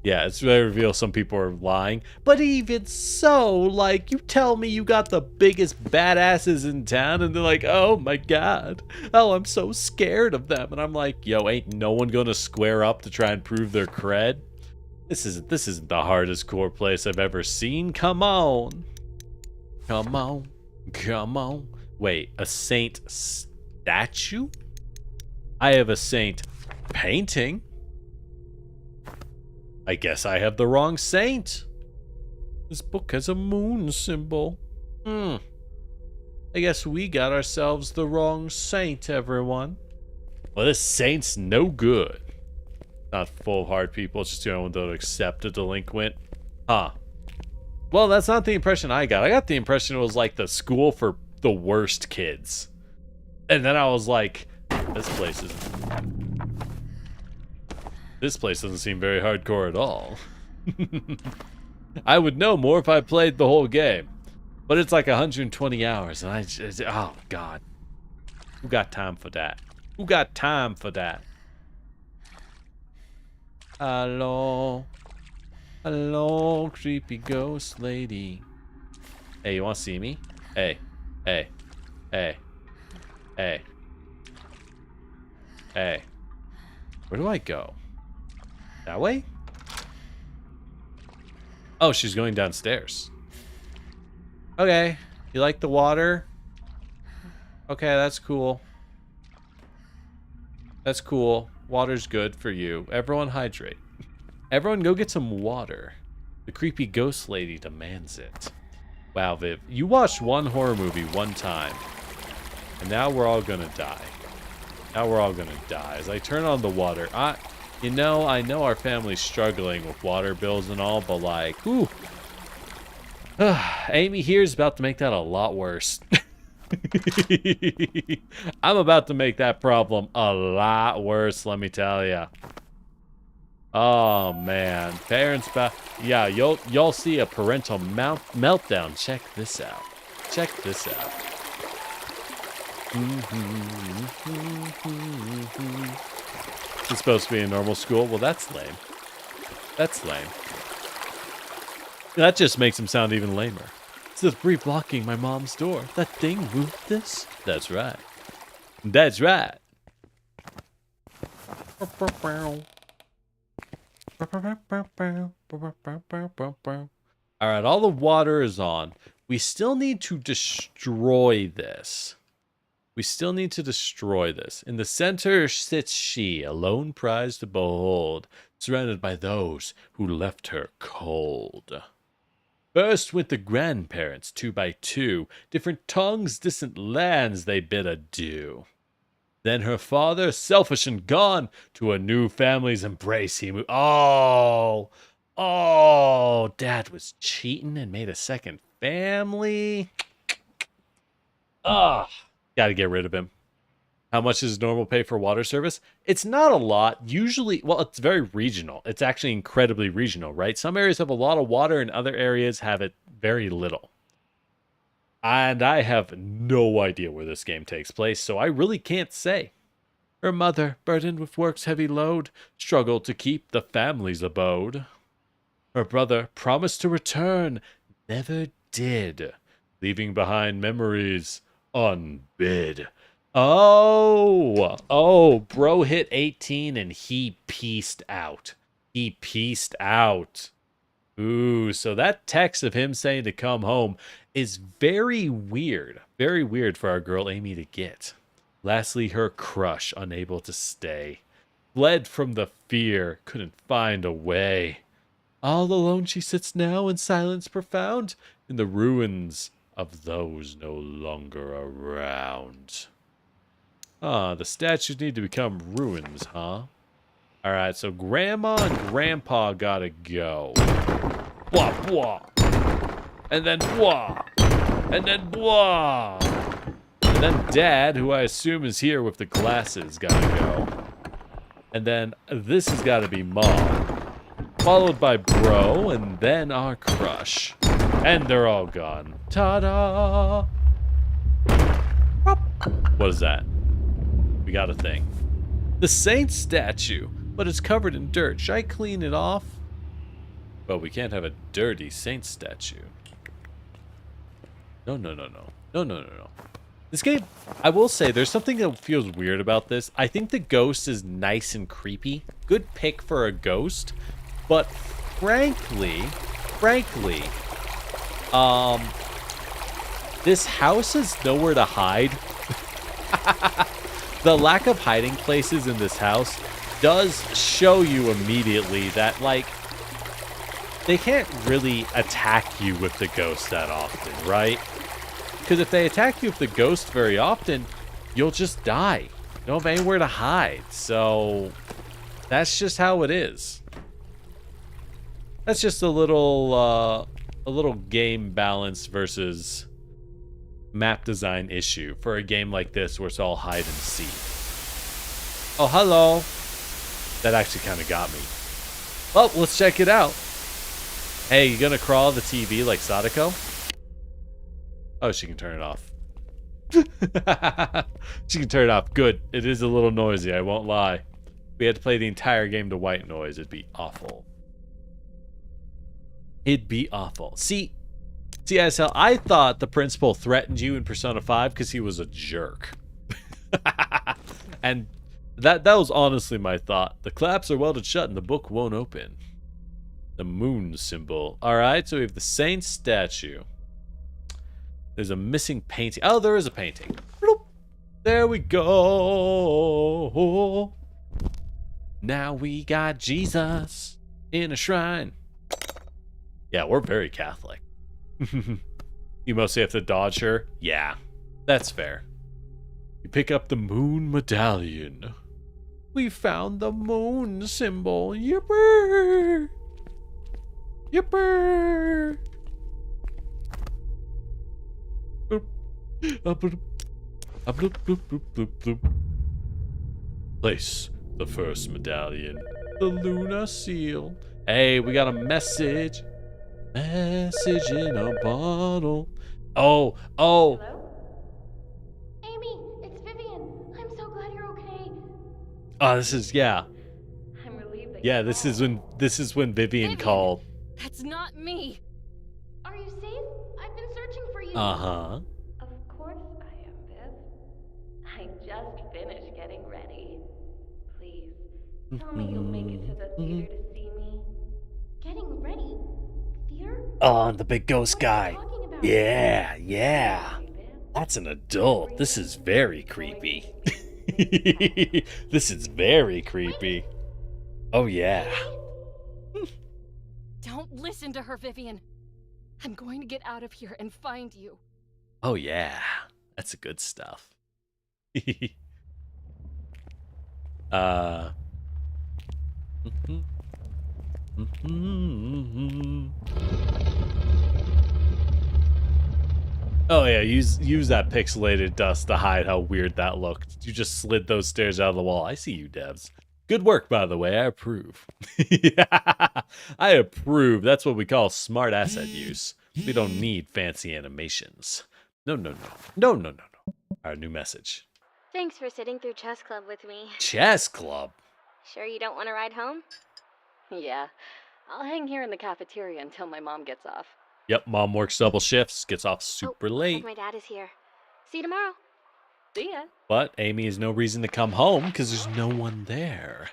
Yeah, it's really revealed some people are lying. But even so, like, you tell me you got the biggest badasses in town, and they're like, oh my god. Oh, I'm so scared of them. And I'm like, yo, ain't no one gonna square up to try and prove their cred? This isn't the hardest core place I've ever seen. Come on. Come on. Come on. Wait, a saint statue? I have a saint painting. I guess I have the wrong saint. This book has a moon symbol. I guess we got ourselves the wrong saint, everyone. Well, this saint's no good. Not full of hard people, it's just the only one that would accept a delinquent. Huh. Well, that's not the impression I got. I got the impression it was like the school for the worst kids. And then I was like, this place doesn't seem very hardcore at all. I would know more if I played the whole game. But it's like 120 hours, and I just, oh god. Who got time for that? Who got time for that? Hello. Hello, creepy ghost lady. Hey, you wanna see me? Hey. Hey. Hey. Hey. Hey. Where do I go? That way? Oh, she's going downstairs. Okay. You like the water? Okay, that's cool. That's cool. Water's good for you. Everyone hydrate. Everyone go get some water. The creepy ghost lady demands it. Wow, Viv. You watched one horror movie one time. And now we're all gonna die. Now we're all gonna die. As I turn on the water, I know our family's struggling with water bills and all, but like, ooh. Amy here is about to make that a lot worse. I'm about to make that problem a lot worse, let me tell ya. Oh man, parents, yeah, y'all see a parental meltdown. Check this out. Check this out. It's supposed to be a normal school. Well, that's lame. That's lame. That just makes him sound even lamer. It's the debris blocking my mom's door. That thing moved this? That's right. That's right. Alright, all the water is on. We still need to destroy this. We still need to destroy this. In the center sits she, a lone prize to behold, surrounded by those who left her cold. First went the grandparents, 2 by 2, different tongues, distant lands they bid adieu. Then her father, selfish and gone, to a new family's embrace he moved. Oh, Dad was cheating and made a second family. Gotta get rid of him. How much is normal pay for water service? It's not a lot. Usually, well, it's very regional. It's actually incredibly regional, right? Some areas have a lot of water and other areas have it very little. And I have no idea where this game takes place, so I really can't say. Her mother, burdened with work's heavy load, struggled to keep the family's abode. Her brother promised to return, never did, leaving behind memories unbid. Oh, bro hit 18 and he pieced out. He pieced out. Ooh, so that text of him saying to come home is very weird. Very weird for our girl Amy to get. Lastly, her crush, unable to stay, fled from the fear, couldn't find a way. All alone she sits now in silence profound, in the ruins of those no longer around. Ah, the statues need to become ruins, huh? Alright, so Grandma and Grandpa gotta go. Blah, blah. And then blah. And then blah. And then Dad, who I assume is here with the glasses, gotta go. And then this has gotta be Mom. Followed by Bro, and then our crush. And they're all gone. Ta-da! What is that? We got a thing. The saint statue, but it's covered in dirt. Should I clean it off? Well, we can't have a dirty saint statue. No. This game, I will say, there's something that feels weird about this. I think the ghost is nice and creepy. Good pick for a ghost. But frankly, this house has nowhere to hide. The lack of hiding places in this house does show you immediately that, like, they can't really attack you with the ghost that often, right? Because if they attack you with the ghost very often, you'll just die. You don't have anywhere to hide. So that's just how it is. That's just a little game balance versus map design issue for a game like this where it's all hide and seek. Oh, hello. That actually kind of got me. Well, let's check it out. Hey, you gonna crawl the TV like Sadako? Oh, she can turn it off. She can turn it off. Good. It is a little noisy, I won't lie. If we had to play the entire game to white noise, it'd be awful. It'd be awful. See, ISL, I thought the principal threatened you in Persona 5 because he was a jerk. And that was honestly my thought. The claps are welded shut and the book won't open. The moon symbol. Alright, so we have the saint statue. There's a missing painting. Oh, there is a painting. Bloop. There we go. Now we got Jesus in a shrine. Yeah, we're very Catholic. You mostly have to dodge her? Yeah, that's fair. You pick up the moon medallion. We found the moon symbol. Yipper! Yipper! Place the first medallion. The lunar seal. Hey, we got a message. Message in a bottle. Oh. Hello? Amy, it's Vivian. I'm so glad you're okay. Oh, this is, yeah. I'm relieved that Yeah, you're this fine. is when Vivian called. That's not me. Are you safe? I've been searching for you. Uh-huh. Of course I am, Viv. I just finished getting ready. Please, tell me you'll make it to the theater to see me. Getting ready? Theater? Oh, the big ghost What are guy. you talking about? Yeah. Sorry, Viv. That's an adult. This is very creepy. This is very creepy. Oh, yeah. Don't listen to her, Vivian. I'm going to get out of here and find you. Oh, yeah. That's the good stuff. Oh yeah, use that pixelated dust to hide how weird that looked. You just slid those stairs out of the wall. I see you, devs. Good work, by the way. I approve. Yeah, I approve. That's what we call smart asset use. We don't need fancy animations. No, no, no. No, no, no, no. Our new message. Thanks for sitting through chess club with me. Chess club? Sure you don't want to ride home? Yeah. I'll hang here in the cafeteria until my mom gets off. Yep, mom works double shifts, gets off super late. My dad is here. See you tomorrow. See ya. But Amy has no reason to come home because there's no one there.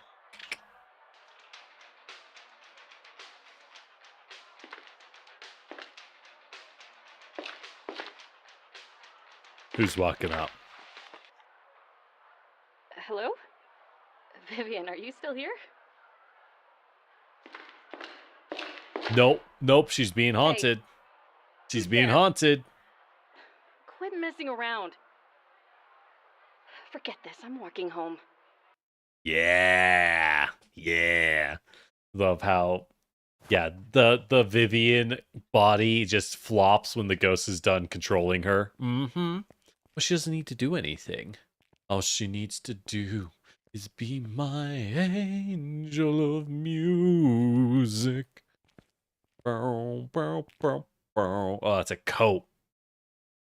Who's walking up? Hello? Vivian, are you still here? Nope, nope, she's being haunted. She's being haunted. Quit messing around. Forget this, I'm walking home. Yeah, yeah. Love how, yeah, the Vivian body just flops when the ghost is done controlling her. Mm-hmm. But she doesn't need to do anything. All she needs to do is be my angel of music. Oh, that's a coat.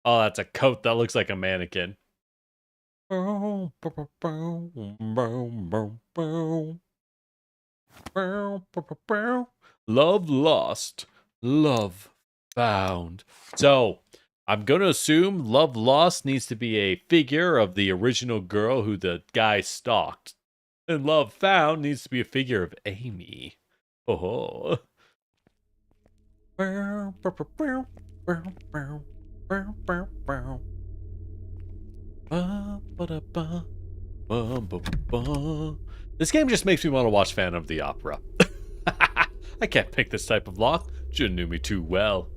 Oh, that's a coat that looks like a mannequin. Love lost, love found. So, I'm going to assume love lost needs to be a figure of the original girl who the guy stalked. And love found needs to be a figure of Amy. Oh. This game just makes me want to watch Phantom of the Opera. I can't pick this type of lock. Should knew me too well.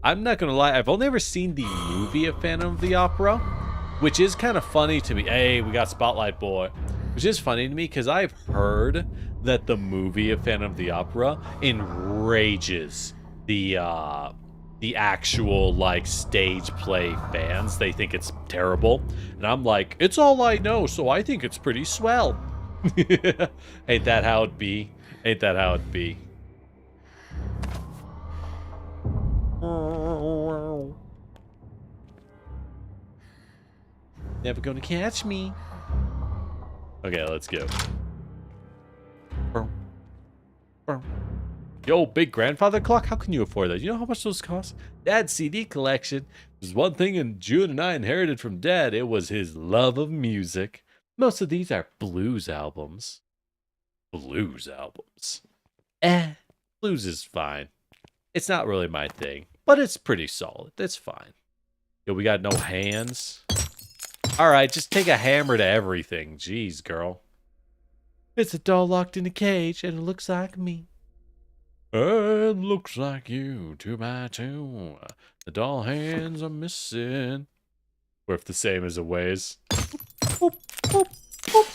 I'm not gonna lie, I've only ever seen the movie of Phantom of the Opera, which is kind of funny to me. Hey, we got Spotlight Boy. Which is funny to me because I've heard that the movie of Phantom of the Opera enrages the actual like stage play fans. They think it's terrible, and I'm like, it's all I know, so I think it's pretty swell. Ain't that how it be? Ain't that how it be? Never gonna catch me. Okay, let's go. Yo, big grandfather clock? How can you afford that? You know how much those cost? Dad's CD collection. There's one thing June and I inherited from Dad. It was his love of music. Most of these are blues albums. Blues albums. Blues is fine. It's not really my thing, but it's pretty solid. It's fine. Yo, we got no hands. Alright, just take a hammer to everything. Jeez, girl. It's a doll locked in a cage, and it looks like me. It looks like you, 2x2. The doll hands are missing. Worth the same as a ways. Boop, boop, boop.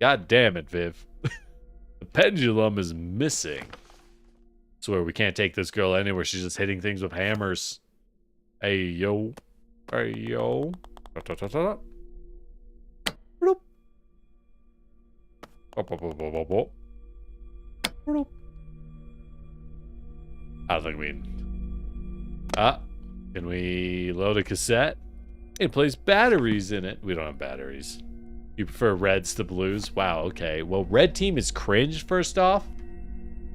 God damn it, Viv. The pendulum is missing. Swear we can't take this girl anywhere. She's just hitting things with hammers. Hey, yo. Hey, yo. I don't think we... can we load a cassette? It plays batteries in it. We don't have batteries. You prefer reds to blues? Wow, okay. Well, red team is cringe, first off.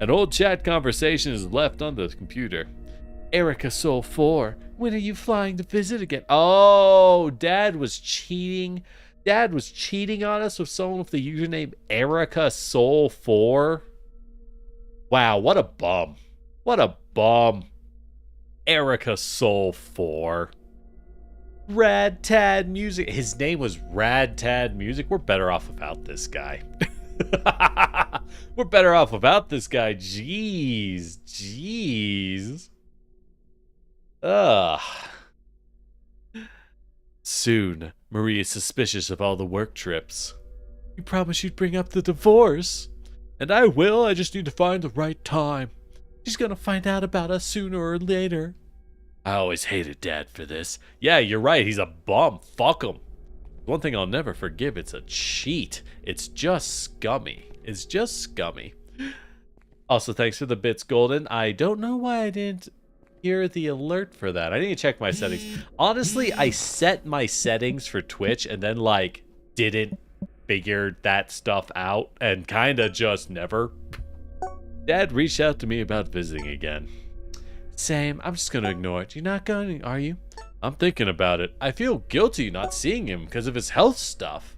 An old chat conversation is left on the computer. Erica Soul 4, when are you flying to visit again? Oh, Dad was cheating. Dad was cheating on us with someone with the username Erica Soul 4. Wow, what a bum. What a bum. Erica Soul 4. Rad Tad Music. His name was Rad Tad Music. We're better off without this guy. We're better off without this guy. Jeez. Jeez. Ugh. Soon, Marie is suspicious of all the work trips. You promised you'd bring up the divorce. And I will, I just need to find the right time. She's gonna find out about us sooner or later. I always hated Dad for this. Yeah, you're right. He's a bum. Fuck him. One thing I'll never forgive, it's a cheat. It's just scummy. It's just scummy. Also, thanks for the bits, Golden. I don't know why I didn't hear the alert for that. I need to check my settings. Honestly, I set my settings for Twitch and then, like, didn't figure that stuff out and kind of just never. Dad reached out to me about visiting again. Same. I'm just going to ignore it. You're not going, are you? I'm thinking about it. I feel guilty not seeing him because of his health stuff.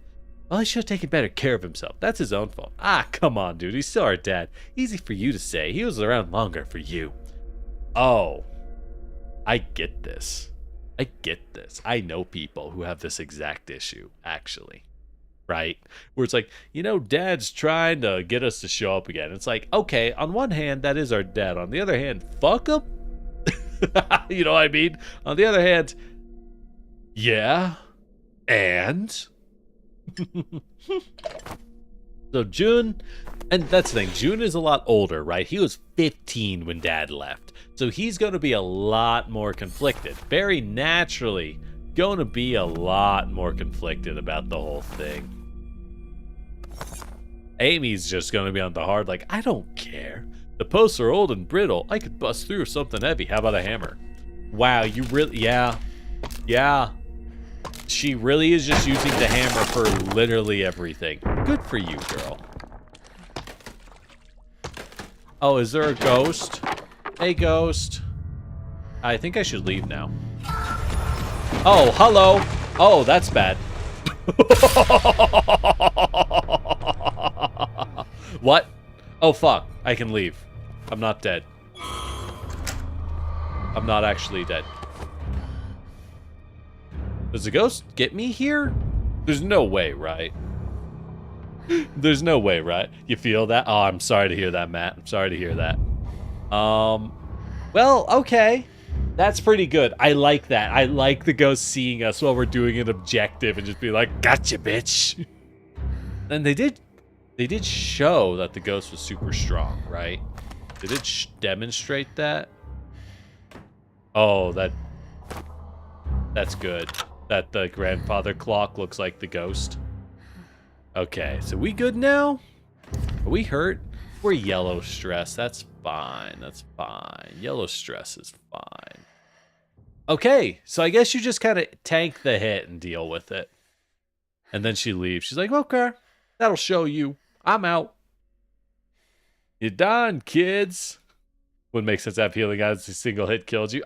Well, he should have taken better care of himself. That's his own fault. Ah, come on, dude. He's still our dad. Easy for you to say. He was around longer for you. Oh. I get this. I get this. I know people who have this exact issue, actually. Right? Where it's like, you know, Dad's trying to get us to show up again. It's like, okay, on one hand, that is our dad. On the other hand, fuck him. You know what I mean? On the other hand, yeah, and so June, and that's the thing, June is a lot older, right? He was 15 when Dad left, so he's going to be a lot more conflicted. Very naturally, going to be a lot more conflicted about the whole thing. Amy's just going to be on the hard, like, I don't care. The posts are old and brittle. I could bust through something heavy. How about a hammer? Wow, you really... Yeah. Yeah. She really is just using the hammer for literally everything. Good for you, girl. Oh, is there a ghost? Hey, ghost. I think I should leave now. Oh, hello. Oh, that's bad. What? Oh, fuck. I can leave. I'm not dead. I'm not actually dead. Does the ghost get me here? There's no way, right? There's no way, right? You feel that? Oh, I'm sorry to hear that, Matt. I'm sorry to hear that. Well, okay. That's pretty good. I like that. I like the ghost seeing us while we're doing an objective and just be like, gotcha, bitch. And they did show that the ghost was super strong, right? Did it demonstrate that? Oh, that's good. That the grandfather clock looks like the ghost. Okay, so we good now? Are we hurt? We're yellow stress. That's fine. That's fine. Yellow stress is fine. Okay, so I guess you just kind of tank the hit and deal with it. And then she leaves. She's like, okay, that'll show you. I'm out. You're done, kids. Wouldn't make sense to have healing as a single hit killed you.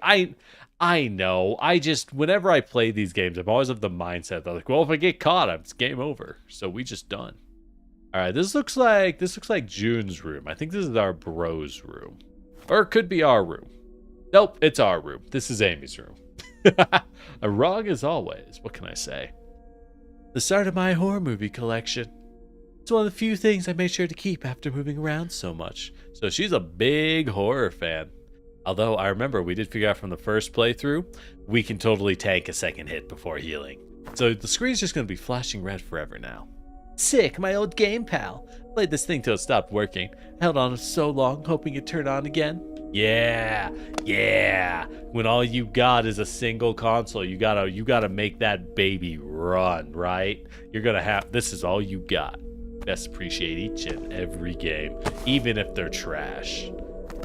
I know. I just, whenever I play these games, I'm always of the mindset that, like, well, if I get caught, it's game over. So we just done. All right, this looks like June's room. I think this is our bro's room. Or it could be our room. Nope, it's our room. This is Amy's room. Wrong as always. What can I say? The start of my horror movie collection. It's one of the few things I made sure to keep after moving around so much. So she's a big horror fan. Although I remember we did figure out from the first playthrough, we can totally tank a second hit before healing. So the screen's just going to be flashing red forever now. Sick, my old game pal. Played this thing till it stopped working. Held on so long, hoping it'd turn on again. Yeah. When all you got is a single console, you gotta make that baby run, right? You're gonna have, this is all you got. Best appreciate each and every game, even if they're trash.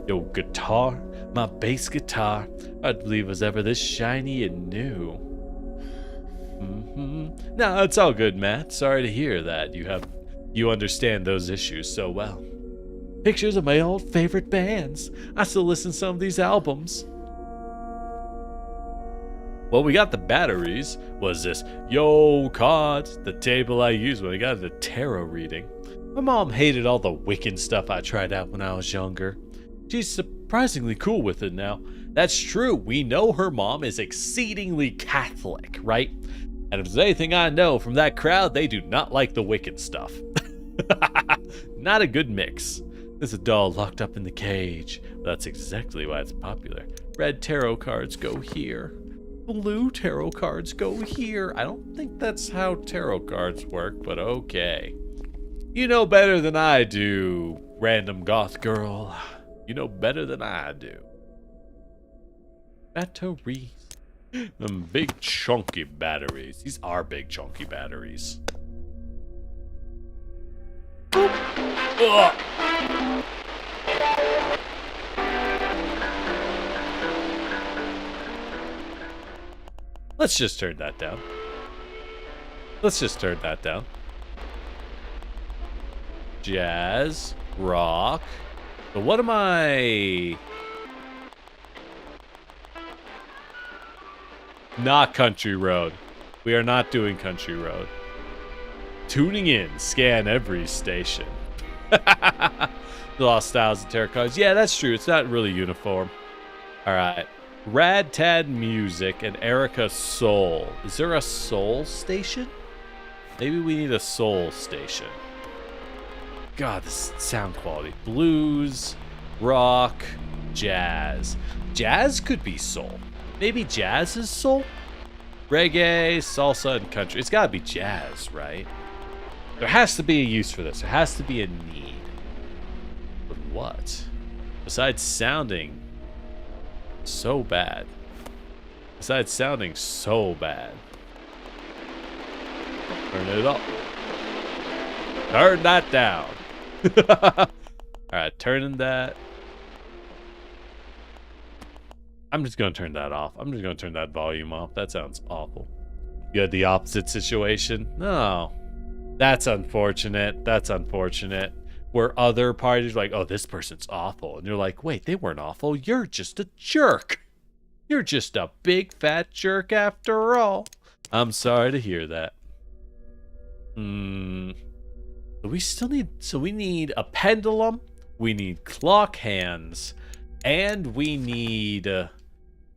Yo, guitar, my bass guitar, I'd believe was ever this shiny and new. No, it's all good, Matt. Sorry to hear that. You understand those issues so well. Pictures of my old favorite bands. I still listen to some of these albums. Well, we got the batteries. Was this yo cards, the table I used when I got the tarot reading. My mom hated all the Wiccan stuff I tried out when I was younger. She's surprisingly cool with it now. That's true. We know her mom is exceedingly Catholic, right? And if there's anything I know from that crowd, they do not like the Wiccan stuff. Not a good mix. There's a doll locked up in the cage. Well, that's exactly why it's popular. Red tarot cards go here. Blue tarot cards go here. I don't think that's how tarot cards work, but okay. You know better than I do, random goth girl. You know better than I do. Batteries. Them big chunky batteries. These are big chunky batteries. Ugh. Let's just turn that down. Let's just turn that down. Jazz, rock. But what am I? Not Country Road. We are not doing Country Road. Tuning in, scan every station. Lost Styles and Terracottas. Yeah, that's true. It's not really uniform. All right. Rad Tad Music and Erica Soul. Is there a Soul station? Maybe we need a Soul station. God, this sound quality. Blues, rock, jazz. Jazz could be soul. Maybe jazz is soul? Reggae, salsa, and country. It's gotta be jazz, right? There has to be a use for this. There has to be a need. But what? Besides sounding so bad. Besides sounding so bad. Turn it up. Turn that down. Alright, turning that. I'm just going to turn that off. I'm just going to turn that volume off. That sounds awful. You had the opposite situation? No. That's unfortunate. That's unfortunate. Where other parties are like, oh, this person's awful. And you're like, wait, they weren't awful. You're just a jerk. You're just a big fat jerk after all. I'm sorry to hear that. So we need a pendulum. We need clock hands. And we need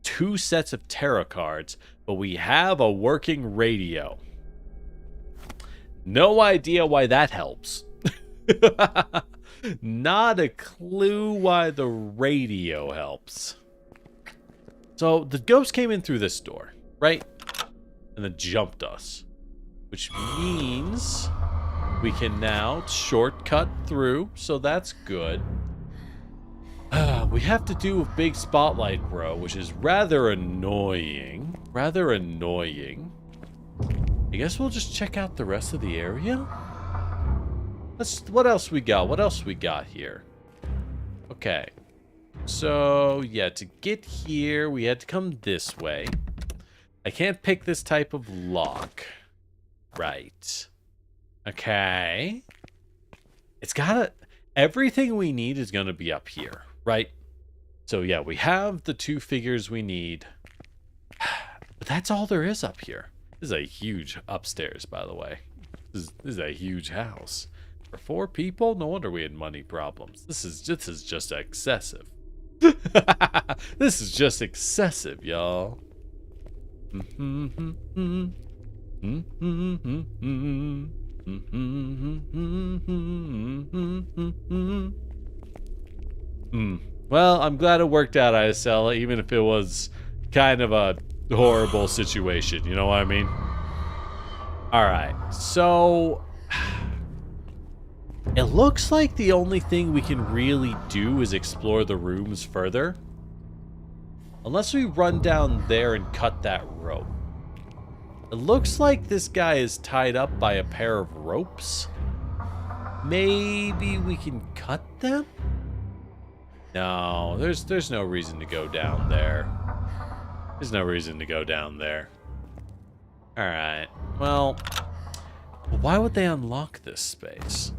2 sets of tarot cards. But we have a working radio. No idea why that helps. Not a clue why the radio helps. So the ghost came in through this door, right? And then jumped us. Which means we can now shortcut through. So that's good. We have to do a big spotlight, bro, which is rather annoying. Rather annoying. I guess we'll just check out the rest of the area. What else we got? What else we got here? Okay. So, yeah, to get here, we had to come this way. I can't pick this type of lock. Right. Okay. It's gotta... Everything we need is gonna be up here, right? So, yeah, we have the 2 figures we need. But that's all there is up here. This is a huge upstairs, by the way. This is a huge house. For 4 people? No wonder we had money problems. This is just excessive. This is just excessive, y'all. Well, I'm glad it worked out, ISL, even if it was kind of a horrible situation, you know what I mean? Alright, so it looks like the only thing we can really do is explore the rooms further. Unless we run down there and cut that rope. It looks like this guy is tied up by a pair of ropes. Maybe we can cut them? No, there's no reason to go down there. There's no reason to go down there. Alright, well, why would they unlock this space?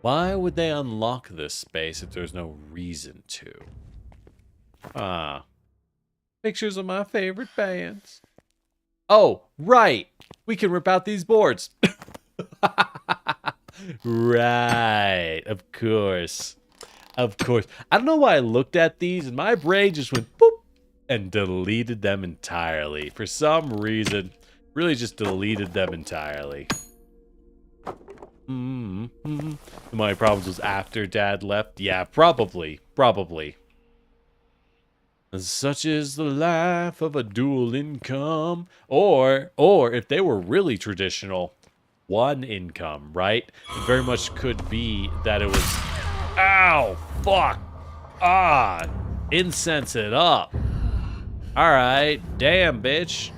Why would they unlock this space if there's no reason to? Pictures of my favorite bands. Oh, right. We can rip out these boards. Right. Of course. Of course. I don't know why I looked at these and my brain just went boop and deleted them entirely. For some reason, really just deleted them entirely. My problems was after Dad left. Yeah, probably. Probably. Such is the life of a dual income. Or if they were really traditional, 1 income, right? It very much could be that it was... Ow! Fuck! Incense it up. Alright, damn, bitch.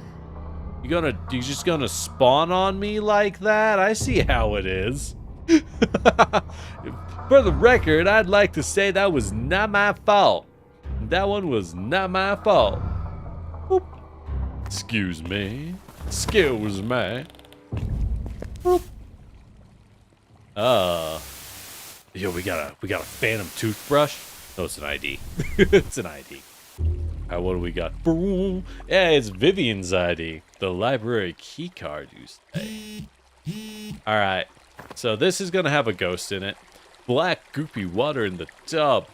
You just gonna spawn on me like that? I see how it is. For the record, I'd like to say that was not my fault. That one was not my fault. Whoop. Excuse me. Excuse me. Whoop. Yo, we got a phantom toothbrush. No, it's an ID. It's an ID. Alright, what do we got? Boom. Yeah, it's Vivian's ID. The library key card you say. Alright. So this is gonna have a ghost in it. Black goopy water in the tub.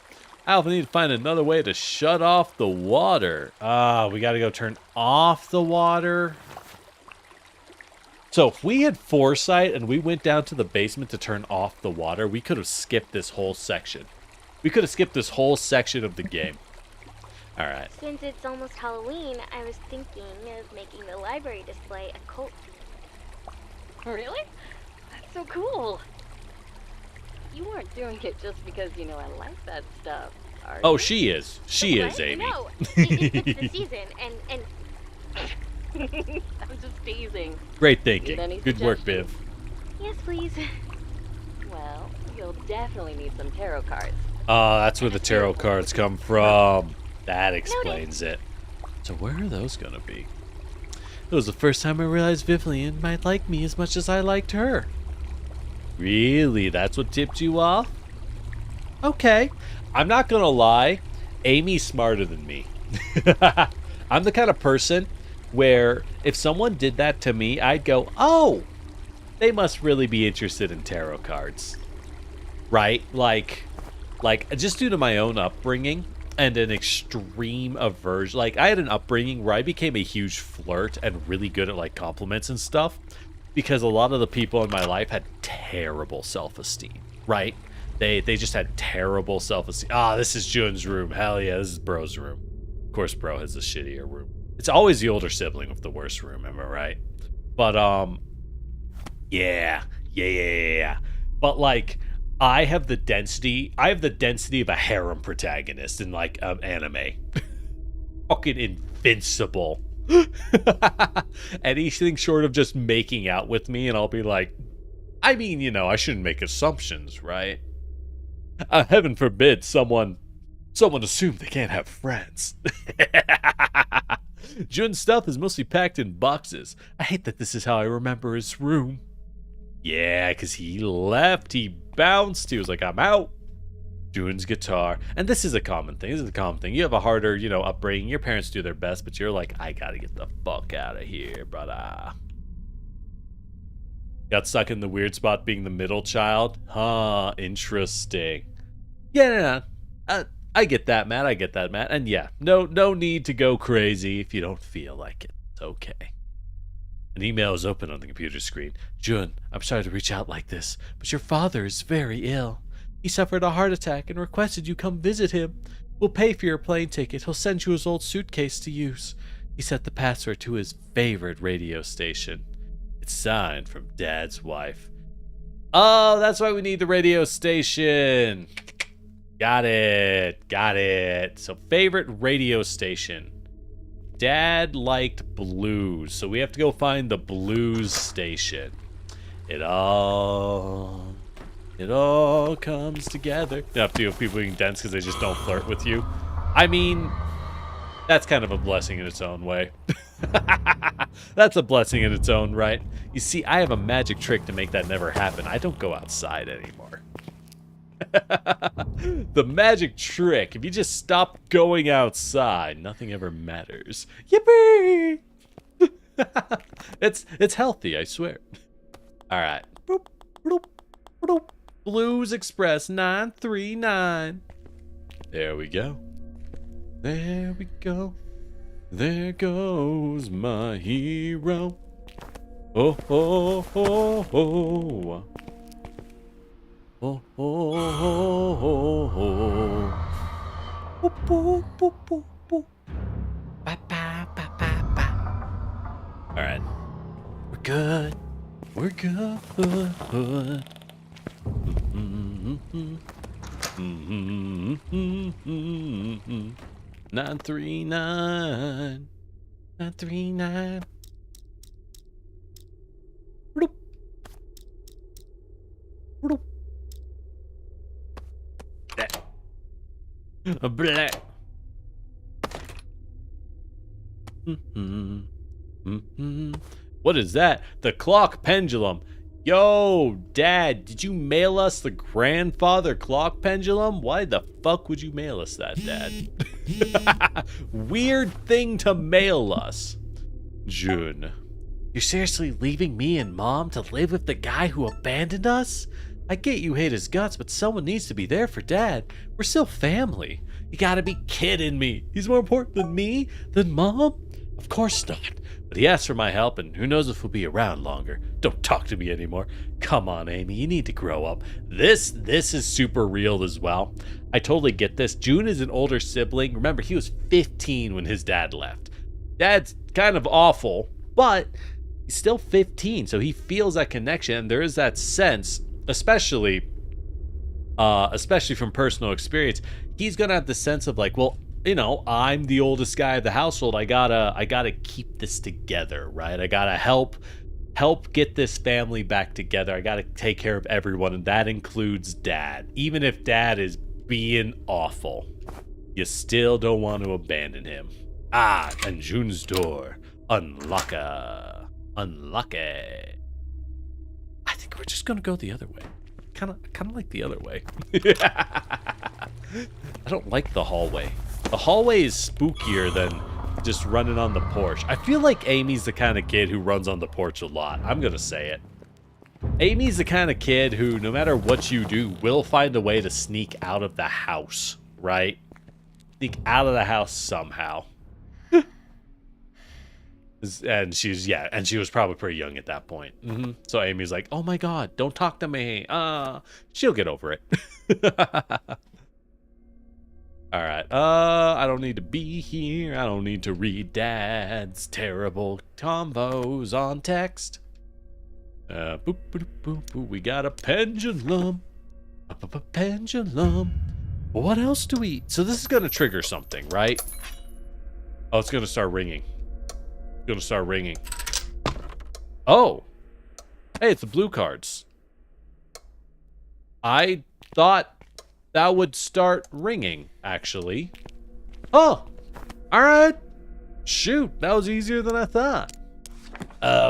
I also need to find another way to shut off the water. We gotta go turn off the water. So if we had foresight and we went down to the basement to turn off the water, we could have skipped this whole section. We could have skipped this whole section of the game. Alright. Since it's almost Halloween, I was thinking of making the library display a cult theme. Really? That's so cool. You weren't doing it just because, you know, I like that stuff, are you? Oh, she is. She is, Amy. No, it's the season, and I'm just teasing. Great thinking. Any Good work, Viv. suggestions? yes, please. Well, you'll definitely need some tarot cards. Oh, that's where the tarot cards come from. That explains it. So where are those gonna be? It was the first time I realized Vivian might like me as much as I liked her. Really? That's what tipped you off? Okay. I'm not gonna lie. Amy's smarter than me. I'm the kind of person where if someone did that to me, I'd go, oh, they must really be interested in tarot cards. Right? Like just due to my own upbringing and an extreme aversion. Like, I had an upbringing where I became a huge flirt and really good at, like, compliments and stuff because a lot of the people in my life had terrible self-esteem, right? They just had terrible self-esteem. This is Jun's room. Hell yeah, this is Bro's room. Of course, Bro has a shittier room. It's always the older sibling with the worst room, am I right? But, yeah. But, like, I have the density of a harem protagonist in, like, anime. Fucking invincible. Anything short of just making out with me and I'll be like, I mean, you know, I shouldn't make assumptions, right? Heaven forbid someone assume they can't have friends. Jun's stuff is mostly packed in boxes. I hate that this is how I remember his room. Yeah, because he left. He bounced. He was like, I'm out. Jun's guitar. And this is a common thing. You have a harder, you know, upbringing. Your parents do their best, but you're like, I gotta get the fuck out of here, brother. Got stuck in the weird spot being the middle child? Huh, interesting. Yeah, I get that, Matt. And yeah, no need to go crazy if you don't feel like it. It's okay. An email is open on the computer screen. Jun, I'm sorry to reach out like this, but your father is very ill. He suffered a heart attack and requested you come visit him. We'll pay for your plane ticket. He'll send you his old suitcase to use. He set the password to his favorite radio station. It's signed from Dad's wife. Oh, that's why we need the radio station. Got it. So favorite radio station. Dad liked blues, so we have to go find the blues station. It all comes together. You have to deal with people being dense because they just don't flirt with you. I mean, that's kind of a blessing in its own way. That's a blessing in its own right. You see, I have a magic trick to make that never happen. I don't go outside anymore. The magic trick. If you just stop going outside, nothing ever matters. Yippee! It's healthy, I swear. All right. Boop, bloop, bloop. Blues Express 939. There we go. There There goes my hero. Oh, oh, oh, oh. Oh, oh, oh, oh, oh. Boop, boop, boop, boop, boop. Ba, ba, ba, ba, ba. All right. We're good. 939. 939. Bloop. Bloop. A black. What is that? The clock pendulum. Yo, Dad, did you mail us the grandfather clock pendulum? Why the fuck would you mail us that, Dad? Weird thing to mail us. June. You're seriously leaving me and Mom to live with the guy who abandoned us? I get you hate his guts, but someone needs to be there for Dad. We're still family. You gotta be kidding me. He's more important than me? Than Mom? Of course not. But he asked for my help, and who knows if he'll be around longer. Don't talk to me anymore. Come on, Amy, you need to grow up. This is super real as well. I totally get this. June is an older sibling. Remember, he was 15 when his dad left. Dad's kind of awful, but he's still 15, so he feels that connection, and there is that sense, especially from personal experience. He's gonna have the sense of like, well, you know, I'm the oldest guy of the household. I gotta keep this together, right? I gotta help get this family back together. I gotta take care of everyone, and that includes Dad. Even if Dad is being awful, you still don't want to abandon him. Ah, and June's door. Unlock it. Unlock it. I think we're just gonna go the other way. Kind of like the other way. I don't like the hallway. The hallway is spookier than just running on the porch. I feel like Amy's the kind of kid who runs on the porch a lot. I'm gonna say it. Amy's the kind of kid who, no matter what you do, will find a way to sneak out of the house, right? Sneak out of the house somehow. And she was probably pretty young at that point. So Amy's like, oh my God, don't talk to me. She'll get over it. All right. I don't need to be here. I don't need to read Dad's terrible combos on text. Boop, boop, boop, boop. We got a pendulum. A pendulum. What else do we... So this is going to trigger something, right? Oh, it's going to start ringing. It's going to start ringing. Oh. Hey, it's the blue cards. I thought that would start ringing, actually. Oh, all right. Shoot, that was easier than I thought.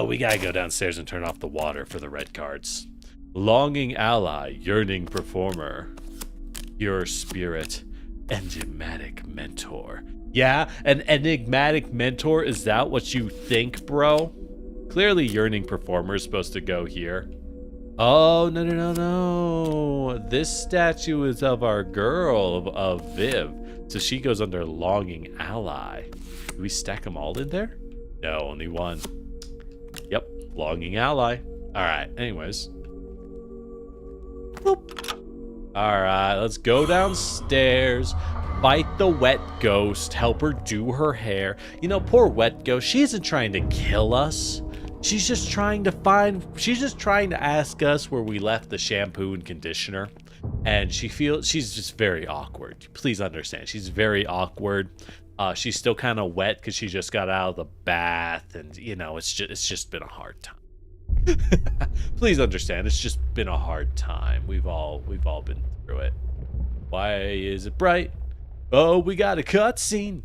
We gotta go downstairs and turn off the water for the red cards. Longing ally, yearning performer, pure spirit, enigmatic mentor. Yeah, an enigmatic mentor, is that what you think, bro? Clearly yearning performer is supposed to go here. Oh, no. This statue is of our girl, of Viv. So she goes under longing ally. Do we stack them all in there? No, only one. Yep, longing ally. All right, anyways. Boop. All right, let's go downstairs. Fight the wet ghost. Help her do her hair. You know, poor wet ghost. She isn't trying to kill us. She's just trying to ask us where we left the shampoo and conditioner. And she's just very awkward. Please understand. She's very awkward. She's still kind of wet because she just got out of the bath. And, you know, it's just been a hard time. Please understand. It's just been a hard time. We've all been through it. Why is it bright? Oh, we got a cutscene.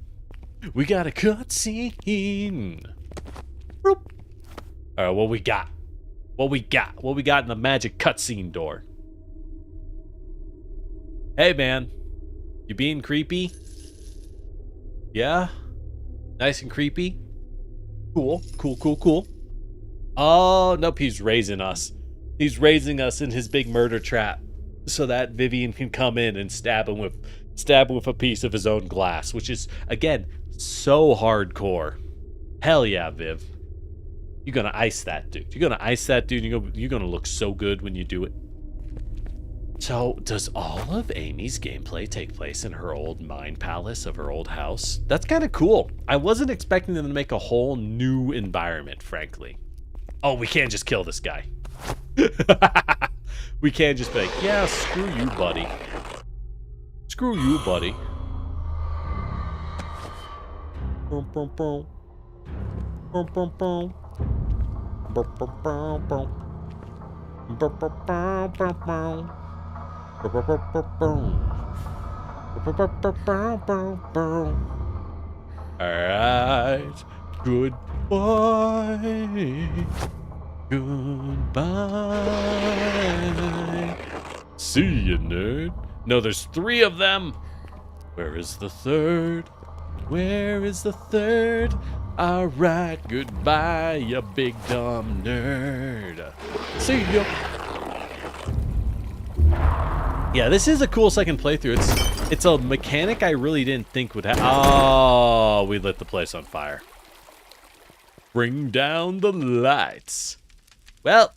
We got a cutscene. Boop. All right, what we got? What we got in the magic cutscene door? Hey, man. You being creepy? Yeah? Nice and creepy? Cool. Oh, nope, he's raising us. He's raising us in his big murder trap so that Vivian can come in and stab him with a piece of his own glass, which is, again, so hardcore. Hell yeah, Viv. You're gonna ice that dude. You're gonna look so good when you do it. So, does all of Amy's gameplay take place in her old mind palace of her old house? That's kind of cool. I wasn't expecting them to make a whole new environment, frankly. Oh, we can't just kill this guy. We can't just be like, yeah, screw you, buddy. Screw you, buddy. Boom, boom, boom. Boom, boom, boom. Boom, boom, boom, boom. Boom, boom, boom, boom, boom. Boom, boom, boom, boom, boom. Boom, boom, boom, boom, boom, boom. All right. Goodbye. Goodbye. See you, nerd. No, there's 3 of them. Where is the 3rd? Where is the 3rd? All right, goodbye, you big dumb nerd. See ya. Yeah, this is a cool second playthrough. It's a mechanic I really didn't think would have. Oh, we lit the place on fire. Bring down the lights. Well,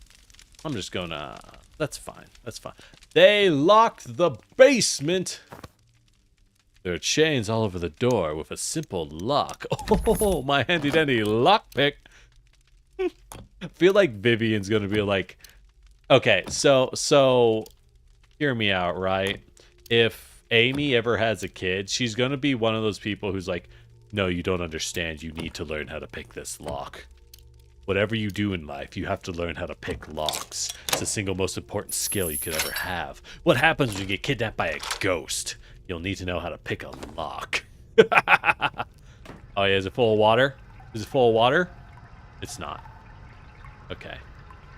I'm just gonna. That's fine. That's fine. They locked the basement. There are chains all over the door with a simple lock. Oh, my handy-dandy lockpick. I feel like Vivian's gonna be like, okay, so, hear me out, right? If Amy ever has a kid, she's gonna be one of those people who's like, no, you don't understand. You need to learn how to pick this lock. Whatever you do in life, you have to learn how to pick locks. It's the single most important skill you could ever have. What happens when you get kidnapped by a ghost? You'll need to know how to pick a lock. Oh, yeah, is it full of water? Is it full of water? It's not. Okay.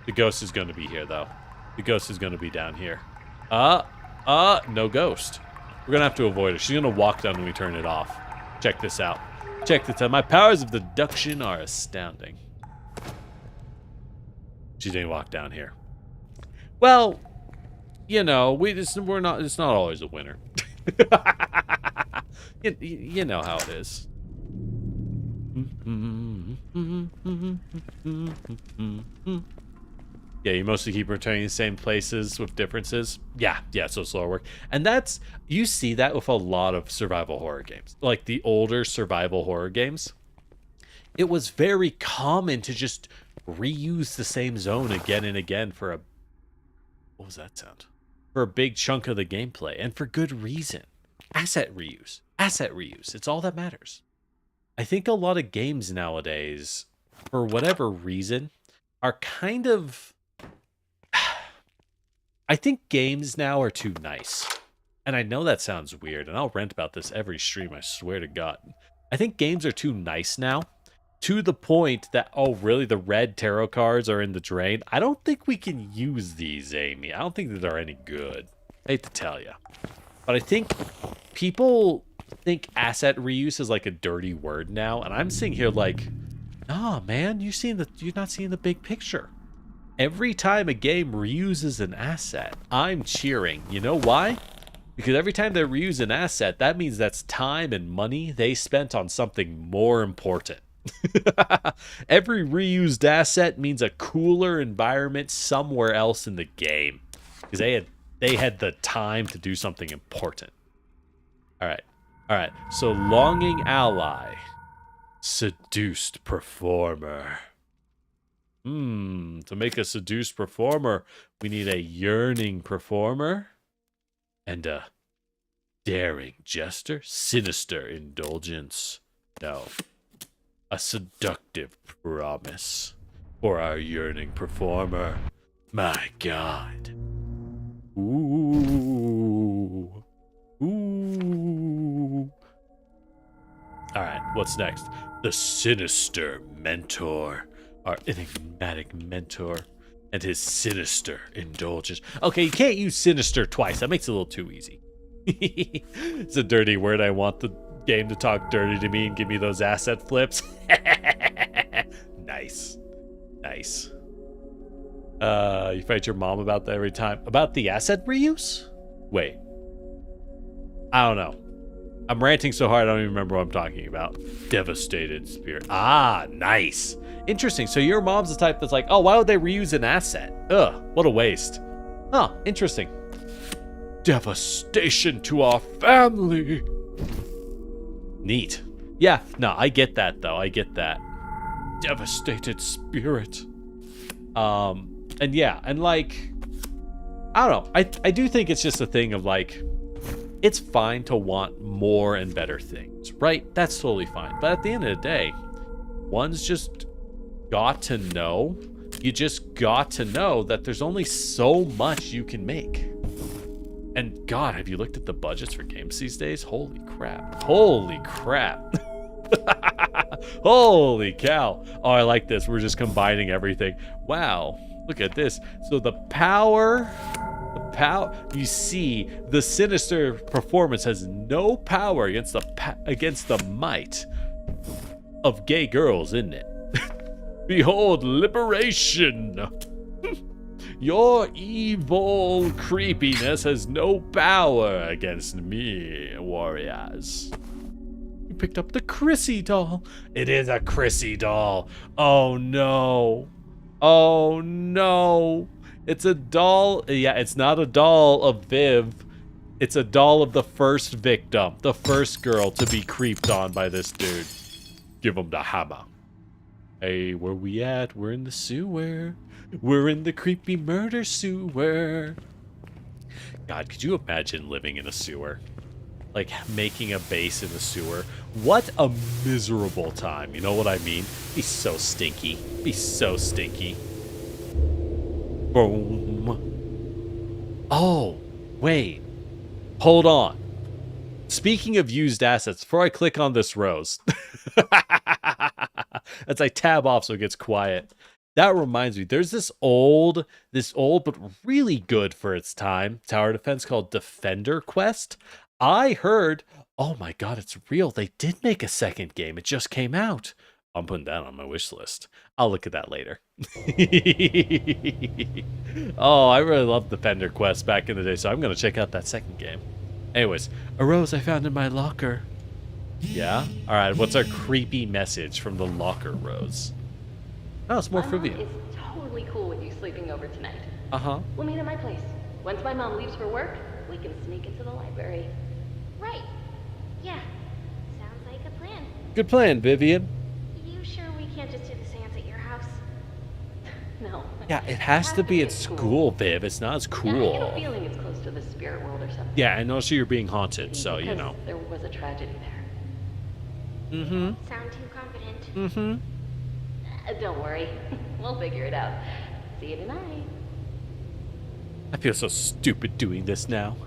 The ghost is going to be here, though. The ghost is going to be down here. No ghost. We're going to have to avoid her. She's going to walk down when we turn it off. Check this out. Check this out. My powers of deduction are astounding. She didn't walk down here. Well, you know, it's not always a winner. you know how it is. Yeah, you mostly keep returning to the same places with differences. Yeah, so slower work. And you see that with a lot of survival horror games. Like the older survival horror games. It was very common to just reuse the same zone again and again for a... What was that sound? For a big chunk of the gameplay, and for good reason. Asset reuse. Asset reuse. It's all that matters. I think a lot of games nowadays, for whatever reason, are kind of... I think games now are too nice. And I know that sounds weird, and I'll rant about this every stream, I swear to God. I think games are too nice now, to the point that, oh, really, the red tarot cards are in the drain? I don't think we can use these, Amy. I don't think that they're any good. I hate to tell you. But I think people think asset reuse is like a dirty word now, and I'm sitting here like, nah, man, you're not seeing the big picture. Every time a game reuses an asset, I'm cheering. You know why? Because every time they reuse an asset, that means that's time and money they spent on something more important. Every reused asset means a cooler environment somewhere else in the game, because they had the time to do something important. All right. So longing ally, seduced performer. To make a seduced performer, we need a yearning performer and a daring jester, sinister indulgence. No. A seductive promise for our yearning performer. My God. Ooh. Alright, what's next? The sinister mentor. Our enigmatic mentor. And his sinister indulgence. Okay, you can't use sinister twice. That makes it a little too easy. It's a dirty word. I want the game to talk dirty to me and give me those asset flips. Nice. You fight your mom about that every time. About the asset reuse? Wait. I don't know. I'm ranting so hard I don't even remember what I'm talking about. Devastated spirit. Ah, nice. Interesting. So your mom's the type that's like, oh, why would they reuse an asset? Ugh, what a waste. Huh, interesting. Devastation to our family. Neat. Yeah, no, I get that, though. I get that. Devastated spirit. And yeah, and like, I don't know. I do think it's just a thing of like, it's fine to want more and better things, right? That's totally fine. But at the end of the day, one's just got to know. You just got to know that there's only so much you can make. And God, have you looked at the budgets for games these days? Holy crap. Holy crap. Holy cow. Oh, I like this. We're just combining everything. Wow. Look at this. So the power, you see, the sinister performance has no power against the might of gay girls, isn't it? Behold, liberation. Your evil creepiness has no power against me, warriors. You picked up the Chrissy doll. It is a Chrissy doll. Oh no. Oh no. It's a doll. Yeah, it's not a doll of Viv. It's a doll of the first victim. The first girl to be creeped on by this dude. Give him the hammer. Hey, where we at? We're in the sewer. We're in the creepy murder sewer. God, could you imagine living in a sewer? Like, making a base in the sewer. What a miserable time. You know what I mean? Be so stinky. Be so stinky. Boom. Oh, wait. Hold on. Speaking of used assets, before I click on this rose. As I tab off so it gets quiet. That reminds me, there's this old but really good for its time tower defense called Defender Quest. I heard, oh my God, it's real. They did make a second game. It just came out. I'm putting that on my wish list. I'll look at that later. Oh, I really loved Defender Quest back in the day, so I'm going to check out that second game. Anyways, a rose I found in my locker. Yeah? Alright, what's our creepy message from the locker, Rose? Oh, it's more My for mom you. is totally cool with you sleeping over tonight. Uh-huh. We'll meet at my place. Once my mom leaves for work, we can sneak into the library. Right. Yeah. Sounds like a plan. Good plan, Vivian. You sure we can't just do the seance at your house? No. Yeah, it has to be at school, Viv. It's not as Yeah, I cool. get a feeling it's close to the spirit world or something. Yeah, and also you're being haunted, so, you Because know. there was a tragedy there. Mm-hmm. Sound too confident. Mm-hmm. Don't worry. We'll figure it out. See you tonight. I feel so stupid doing this now.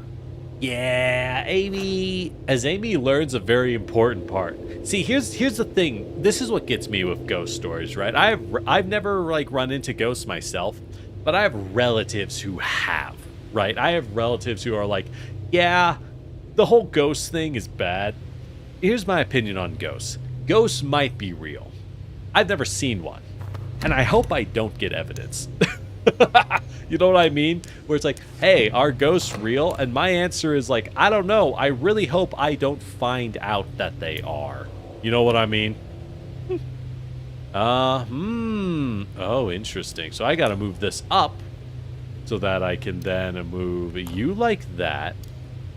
Yeah, Amy. As Amy learns a very important part. See, here's the thing. This is what gets me with ghost stories, right? I've never like run into ghosts myself, but I have relatives who have, right? I have relatives who are like, yeah, the whole ghost thing is bad. Here's my opinion on ghosts. Ghosts might be real. I've never seen one, and I hope I don't get evidence. You know what I mean? Where it's like, hey, are ghosts real? And my answer is like, I don't know. I really hope I don't find out that they are. You know what I mean? Oh, interesting. So I gotta move this up so that I can then move you like that.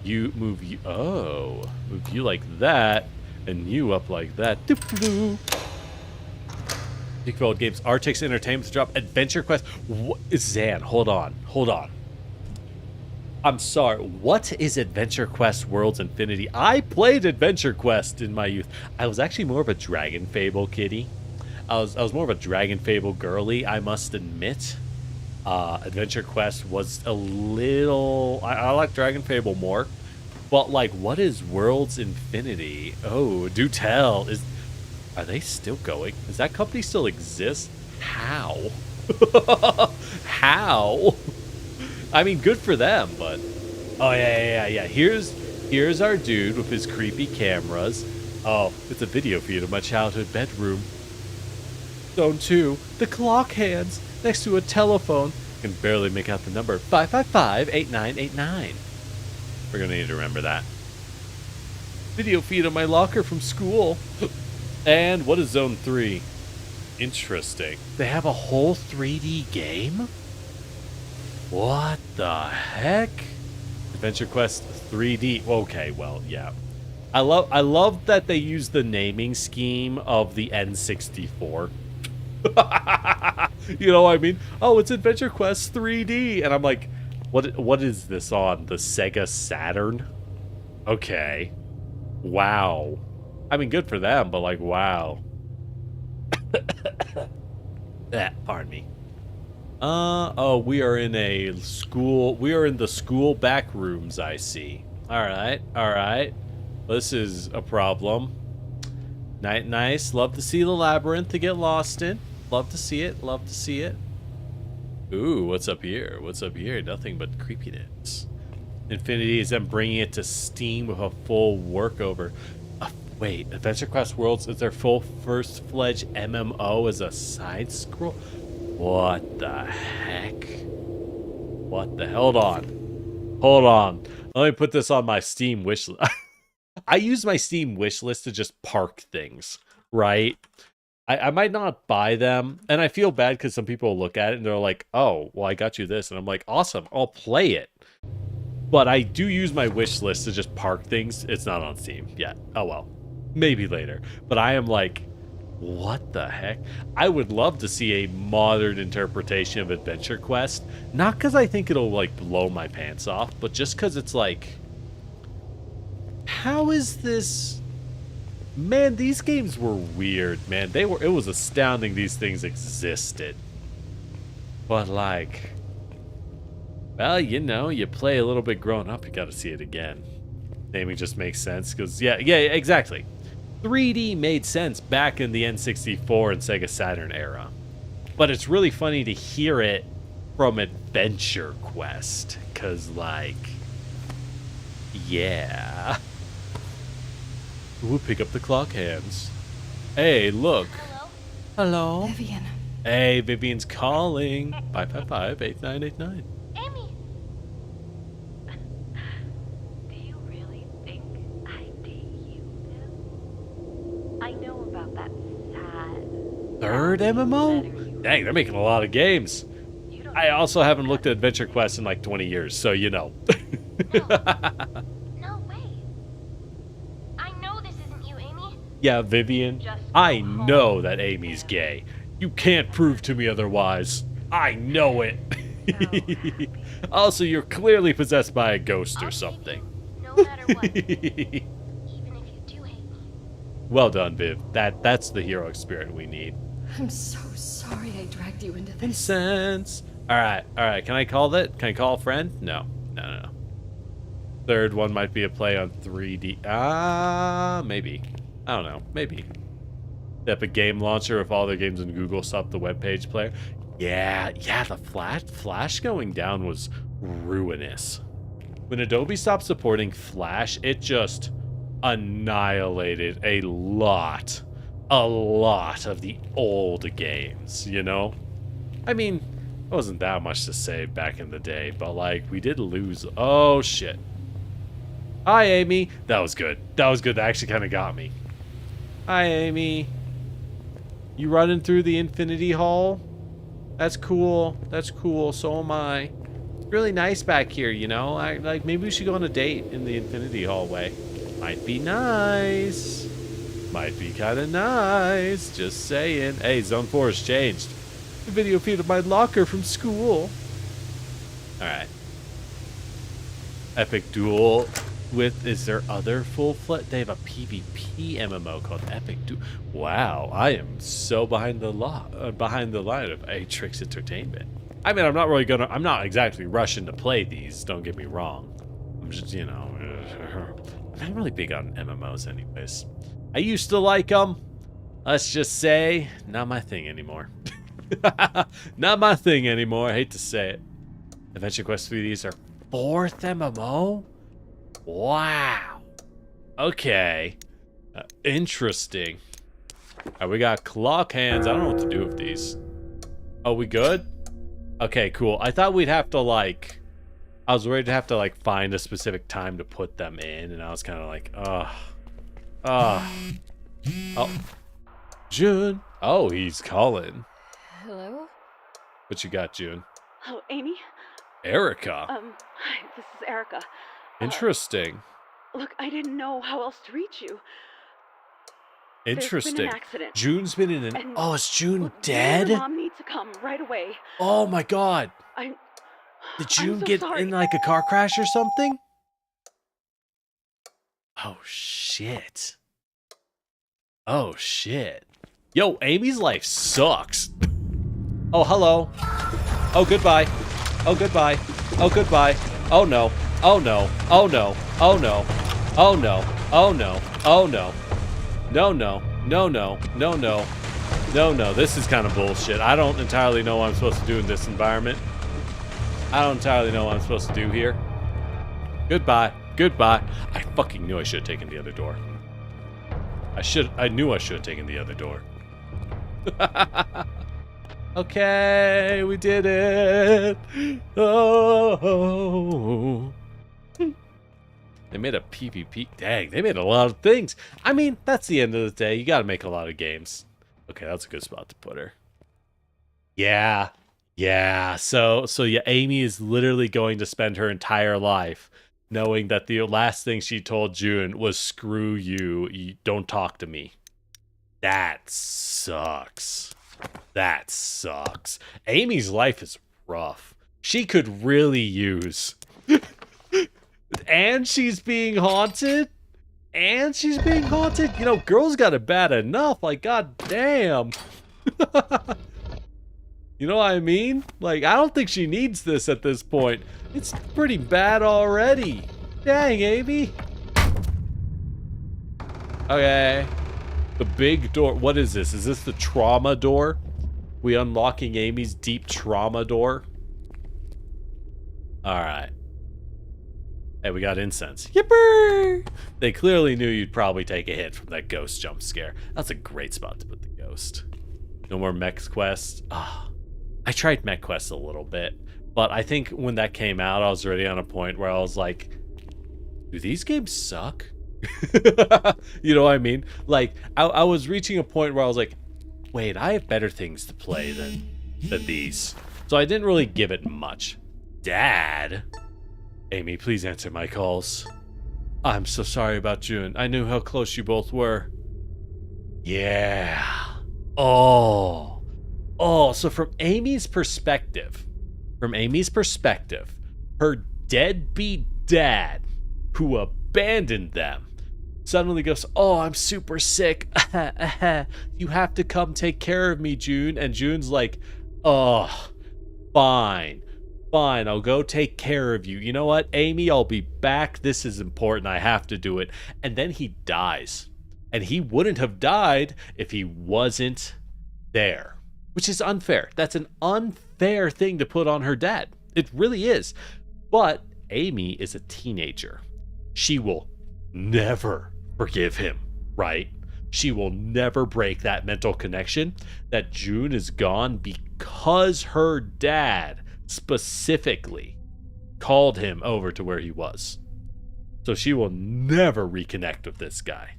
You move you. Oh, move you like that, and you up like that. Big Old Games, Artix Entertainment to drop Adventure Quest. What is Zan? Hold on. I'm sorry. What is Adventure Quest Worlds Infinity? I played Adventure Quest in my youth. I was actually more of a Dragon Fable kiddie. I was more of a Dragon Fable girly, I must admit. Adventure Quest was a little... I like Dragon Fable more. But, like, what is Worlds Infinity? Oh, do tell. Are they still going? Does that company still exist? How? How? I mean, good for them, but... Oh, yeah. Here's our dude with his creepy cameras. Oh, it's a video feed of my childhood bedroom. Zone 2, the clock hands next to a telephone. Can barely make out the number 555-8989. We're gonna need to remember that. Video feed of my locker from school. And what is Zone 3? Interesting. They have a whole 3D game? What the heck? Adventure Quest 3D. Okay, well, yeah. I love that they use the naming scheme of the N64. You know what I mean? Oh, it's Adventure Quest 3D. And I'm like, what is this on? The Sega Saturn? Okay. Wow. I mean, good for them, but like, wow. Pardon me. Oh, we are in a school. We are in the school back rooms, I see. All right. This is a problem. Nice. Love to see the labyrinth to get lost in. Love to see it. Ooh, what's up here? Nothing but creepiness. Infinity is then bringing it to Steam with a full workover. Wait, Adventure Quest Worlds is their full first-fledged MMO as a side scroll? What the heck? Hold on. Let me put this on my Steam wish list. I use my Steam wish list to just park things, right? I might not buy them, and I feel bad because some people look at it and they're like, oh, well, I got you this. And I'm like, awesome, I'll play it. But I do use my wish list to just park things. It's not on Steam yet. Oh, well. Maybe later. But I am like, what the heck? I would love to see a modern interpretation of Adventure Quest. Not because I think it'll, like, blow my pants off, but just because it's like, how is this... Man, these games were weird, man. It was astounding these things existed. But, like... Well, you know, you play a little bit growing up, you gotta see it again. Naming just makes sense, because, yeah, exactly. 3D made sense back in the N64 and Sega Saturn era. But it's really funny to hear it from Adventure Quest, because, like, yeah. We'll pick up the clock hands. Hey, look. Hello. Vivian. Hey, Vivian's calling. 555-8989. Amy! Do you really think I'd date you, Viv? I know about that sad... Third MMO? Dang, they're making a lot of games. I also haven't looked at Adventure Quest in like 20 years, so you know. No way. I know this isn't you, Amy. Yeah, Vivian, I know that Amy's gay. You can't prove to me otherwise. I know it. Also, you're clearly possessed by a ghost or something. No matter what. Even if you do hate me. Well done, Viv. That's the heroic spirit we need. I'm so sorry I dragged you into this. Incense. All right. Can I call that? Can I call a friend? No. Third one might be a play on 3D. Maybe. I don't know. Maybe. The Epic Game Launcher with all their games in Google stopped the web page player. Yeah. The Flash going down was ruinous. When Adobe stopped supporting Flash, it just annihilated a lot of the old games, you know? I mean, it wasn't that much to say back in the day, but like, we did lose. Oh, shit. Hi, Amy. That was good. That actually kind of got me. Hi, Amy. You running through the Infinity Hall? That's cool. So am I. It's really nice back here, you know? Like, maybe we should go on a date in the Infinity Hallway. Might be nice. Might be kind of nice. Just saying. Hey, Zone 4 has changed. The video feed of my locker from school. Alright. Epic Duel with... Is there other full-fledged... They have a PvP MMO called Epic Duel. Wow, I am so behind the line of Atrix Entertainment. I mean, I'm not exactly rushing to play these, don't get me wrong. I'm just, you know... I'm not really big on MMOs anyways. I used to like them. Let's just say, not my thing anymore. Not my thing anymore. I hate to say it. Adventure Quest 3, these are 4th MMO? Wow. Okay. Interesting. Alright, we got clock hands. I don't know what to do with these. Oh, we good? Okay, cool. I thought we'd have to, like... I was worried to have to, like, find a specific time to put them in, and I was kind of like, Oh. June. Oh, he's calling. Hello? What you got, June? Oh, Amy? Erica. Hi, this is Erica. Interesting. Look, I didn't know how else to reach you. Interesting. There's been an accident. June's been in an... And Oh, is June look, dead? Your mom needs to come right away. Oh my god. Did June so get sorry. in like a car crash or something? Oh, shit. Oh, shit. Yo, Amy's life sucks. Oh, hello. Oh, goodbye. Oh, goodbye. Oh, goodbye. Oh, no. Oh, no. Oh, no. Oh, no. Oh, no. Oh, no. Oh, no. No, no. No, no. No, no. No, no. This is kind of bullshit. I don't entirely know what I'm supposed to do in this environment. I don't entirely know what I'm supposed to do here. Goodbye. Goodbye. I fucking knew I should have taken the other door. I knew I should have taken the other door. Okay, we did it. Oh. They made a PvP. Dang, they made a lot of things. I mean, that's the end of the day. You got to make a lot of games. Okay, that's a good spot to put her. Yeah. Yeah. So yeah, Amy is literally going to spend her entire life knowing that the last thing she told June was screw you, don't talk to me. That sucks. That sucks. Amy's life is rough. She could really use. And she's being haunted. And she's being haunted. You know, girls got it bad enough. Like, god damn. You know what I mean? Like, I don't think she needs this at this point. It's pretty bad already. Dang, Amy. Okay. The big door. What is this? Is this the trauma door? We unlocking Amy's deep trauma door? Alright. Hey, we got incense. Yipper! They clearly knew you'd probably take a hit from that ghost jump scare. That's a great spot to put the ghost. No more mech quests. Ah. I tried mech quests a little bit, but I think when that came out, I was already on a point where I was like, do these games suck? You know what I mean? Like, I was reaching a point where I was like, wait, I have better things to play than these. So I didn't really give it much. Dad? Amy, please answer my calls. I'm so sorry about June. I knew how close you both were. Yeah. Oh, so from Amy's perspective, her deadbeat dad, who abandoned them, suddenly goes, oh, I'm super sick. You have to come take care of me, June. And June's like, oh, fine, I'll go take care of you. You know what, Amy, I'll be back. This is important. I have to do it. And then he dies. And he wouldn't have died if he wasn't there. Which is unfair. That's an unfair thing to put on her dad. It really is. But Amy is a teenager. She will never forgive him, right? She will never break that mental connection that June is gone because her dad specifically called him over to where he was. So she will never reconnect with this guy.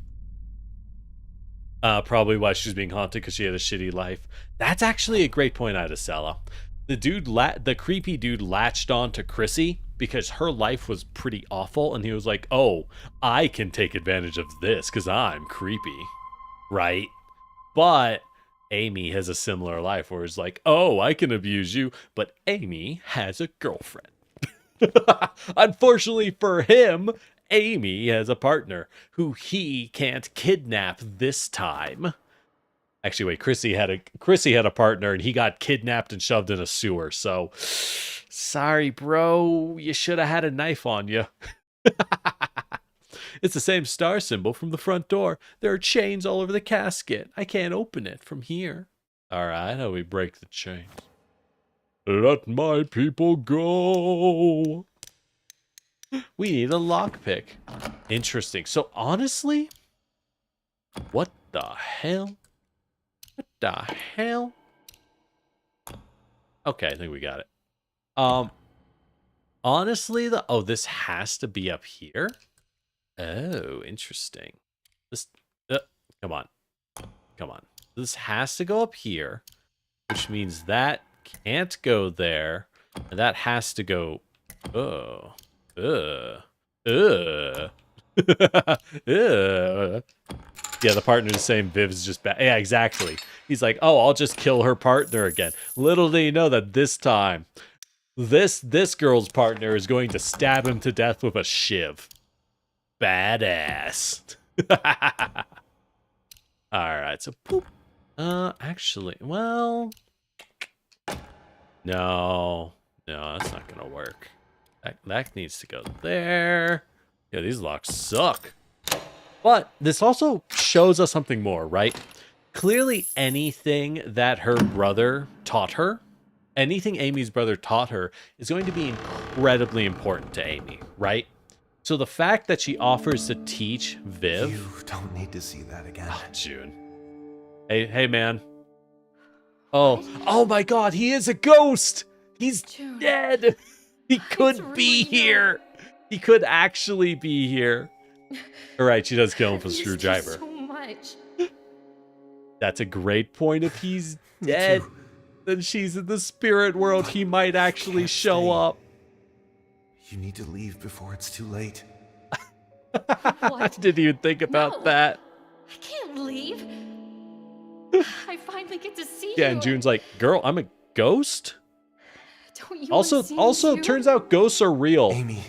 Probably why she's being haunted, because she had a shitty life. That's actually a great point, Idacella. The creepy dude latched on to Chrissy because her life was pretty awful, and he was like, oh, I can take advantage of this because I'm creepy, right? But Amy has a similar life where it's like, oh, I can abuse you, but Amy has a girlfriend. Unfortunately for him, Amy has a partner who he can't kidnap this time. Actually, wait, Chrissy had a partner and he got kidnapped and shoved in a sewer. So, sorry, bro. You should have had a knife on you. It's the same star symbol from the front door. There are chains all over the casket. I can't open it from here. All right, how we break the chains? Let my people go. We need a lockpick. Interesting. So honestly, what the hell? What the hell? Okay, I think we got it. Honestly, this has to be up here. Oh, interesting. This, come on. This has to go up here, which means that can't go there, and that has to go. Yeah, the partner's saying Viv's just bad. Yeah, exactly. He's like, oh, I'll just kill her partner again. Little do you know that this time, this girl's partner is going to stab him to death with a shiv. badass. Alright, so poop. Actually, well... No, that's not gonna work. That needs to go there. Yeah, these locks suck. But this also shows us something more, right? Clearly anything that her brother taught her, anything Amy's brother taught her, is going to be incredibly important to Amy, right? So the fact that she offers to teach Viv... You don't need to see that again. Oh, June. Hey, man. Oh my God, he is a ghost! He's June. dead! He could be here! He could actually be here. Alright, she does kill him with a screwdriver. So much. That's a great point. If he's dead, then she's in the spirit world. He might actually show up. You need to leave before it's too late. I didn't even think about that. I can't leave. I finally get to see you. Yeah, and June's like, girl, I'm a ghost? Don't you Also, turns out ghosts are real. Amy,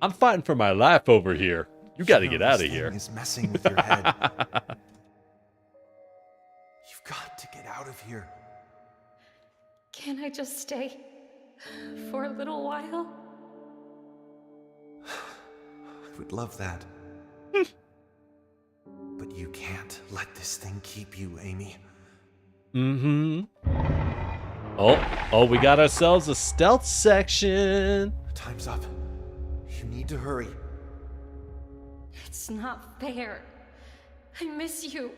I'm fighting for my life over here. You gotta get out of this here. thing is messing with your head. You've got to get out of here. Can I just stay for a little while? I would love that. But you can't let this thing keep you, Amy. Mm-hmm. Oh, we got ourselves a stealth section. Time's up. You need to hurry. It's not fair. I miss you.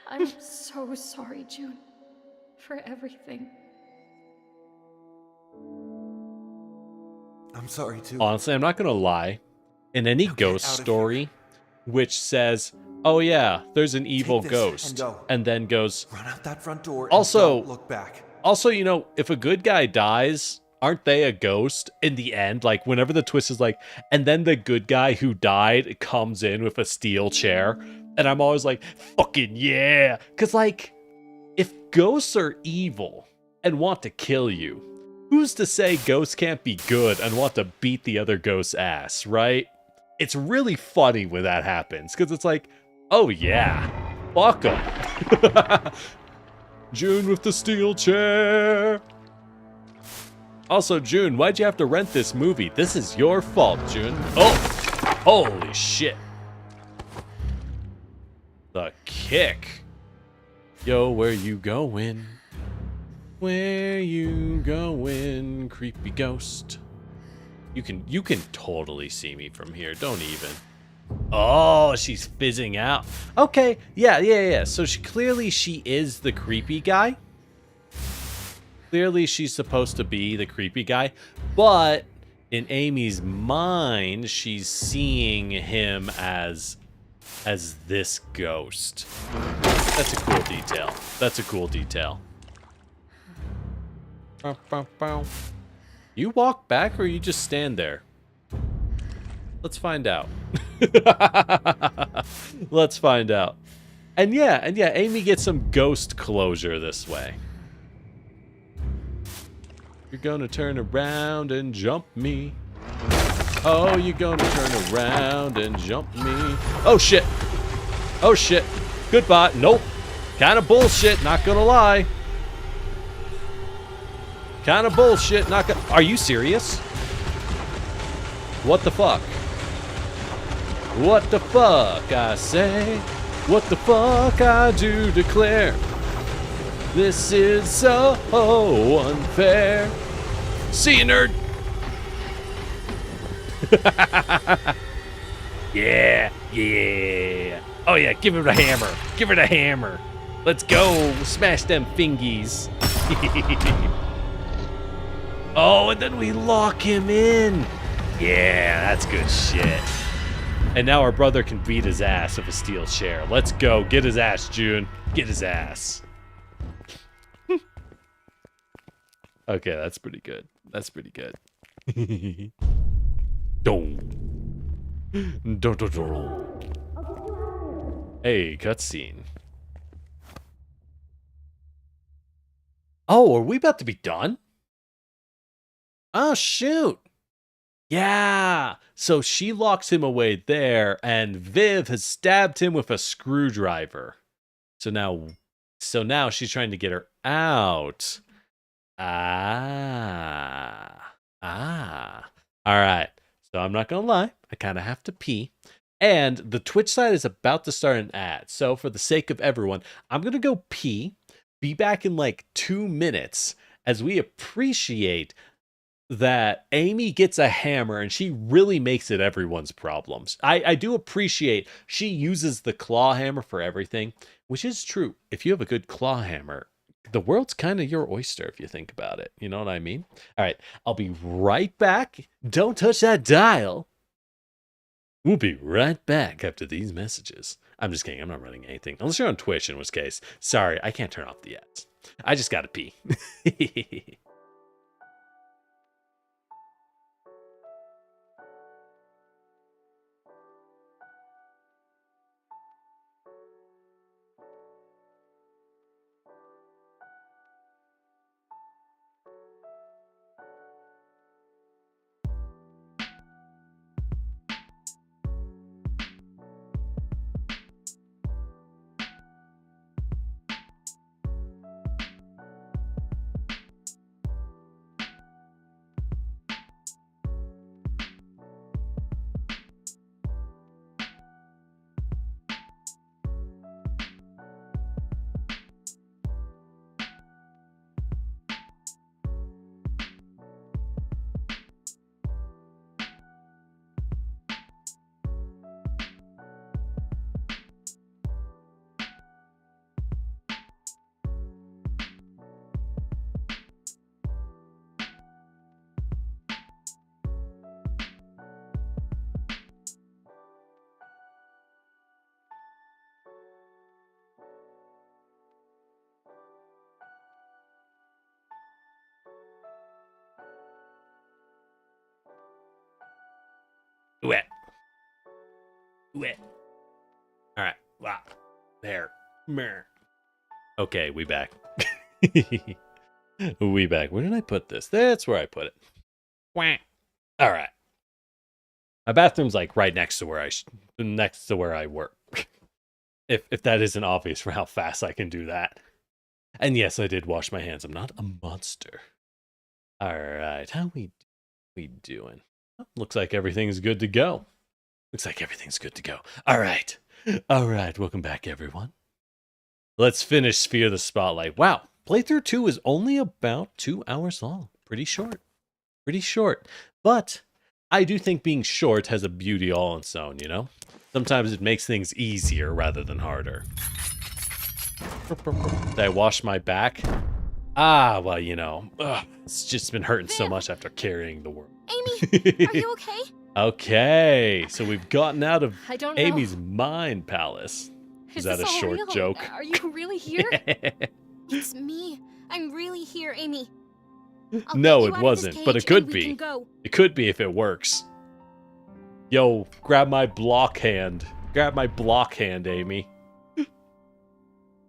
I'm so sorry, June, for everything. I'm sorry, too. Honestly, I'm not gonna lie. In any ghost out of story, which says, "Oh yeah, there's an evil this ghost," and go. and then goes, Run out that front door Also- and don't look back. also, you know, if a good guy dies, aren't they a ghost in the end? Like, whenever the twist is like, and then the good guy who died comes in with a steel chair, and I'm always like, fucking yeah. Because, like, if ghosts are evil and want to kill you, who's to say ghosts can't be good and want to beat the other ghost's ass, right? It's really funny when that happens, because it's like, oh yeah, fuck 'em. June with the steel chair. Also, June, why'd you have to rent this movie? This is your fault, June. Oh, holy shit. The kick. Yo, where you going? Where you going, creepy ghost? You can totally see me from here. Don't even. Oh, she's fizzing out. Okay, yeah. So clearly she is the creepy guy. Clearly she's supposed to be the creepy guy, but in Amy's mind, she's seeing him as this ghost. That's a cool detail. That's a cool detail. You walk back or you just stand there? Let's find out. Let's find out. And yeah, Amy gets some ghost closure this way. You're gonna turn around and jump me. Oh, you're gonna turn around and jump me. Oh shit. Oh shit. Goodbye. Nope. Kind of bullshit, not gonna lie. Kind of bullshit, not gonna... Are you serious? What the fuck? What the fuck, I say? What the fuck, I do declare? This is so unfair. See you, nerd. Yeah. Oh yeah, give it a hammer. Give it a hammer. Let's go. Smash them fingies. Oh, and then we lock him in. Yeah, that's good shit. And now our brother can beat his ass with a steel chair. Let's go. Get his ass, June. Get his ass. Okay, that's pretty good. That's pretty good. Hey, cutscene. Oh, are we about to be done? Oh, shoot. Yeah. So she locks him away there, and Viv has stabbed him with a screwdriver. So now she's trying to get her out. All right. So I'm not going to lie. I kind of have to pee. And the Twitch side is about to start an ad. So for the sake of everyone, I'm going to go pee. Be back in like 2 minutes as we appreciate that Amy gets a hammer and she really makes it everyone's problems. I do appreciate she uses the claw hammer for everything, which is true. If you have a good claw hammer, the world's kind of your oyster if you think about it. You know what I mean? All right, I'll be right back. Don't touch that dial. We'll be right back after these messages. I'm just kidding. I'm not running anything. Unless you're on Twitch, in which case, sorry, I can't turn off the ads. I just gotta pee. Wet. All right. Wow. There. Okay, we back. We back. Where did I put this? That's where I put it. All right. My bathroom's like right next to where I work. If that isn't obvious for how fast I can do that. And yes, I did wash my hands. I'm not a monster. All right. How we doing? Looks like everything's good to go. All right. Welcome back, everyone. Let's finish Sphere the Spotlight. Wow. Playthrough 2 is only about 2 hours long. Pretty short. But I do think being short has a beauty all on its own, you know? Sometimes it makes things easier rather than harder. Did I wash my back? Well, you know. It's just been hurting so much after carrying the world. Amy, are you okay? Okay, so we've gotten out of I don't know. Amy's mind palace. Is that a this all short real? joke? Are you really here? It's me. I'm really here, Amy. No, it wasn't, but it could be. It could be if it works. Yo, grab my block hand. Amy.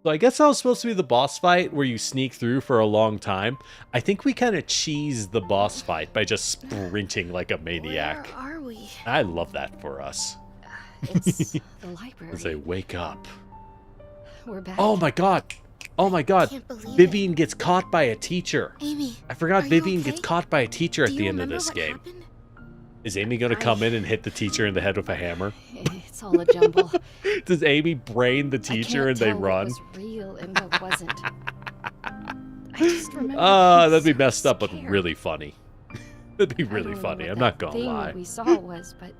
So I guess that was supposed to be the boss fight where you sneak through for a long time. I think we kind of cheesed the boss fight by just sprinting like a maniac. Where are we? I love that for us. It's the library. As they wake up. We're back. Oh my god. Can't believe Vivian gets caught by a teacher. Amy, I forgot are you Vivian okay? gets caught by a teacher at do the you end of remember this what game. happened? Is Amy going to come in and hit the teacher in the head with a hammer? It's all a jumble. Does Amy brain the teacher and they run? What was real and what wasn't. I just remember. That'd be being messed so up, but scared. really funny. That'd be I really don't know funny. what I'm that not gonna thing lie. we saw was, but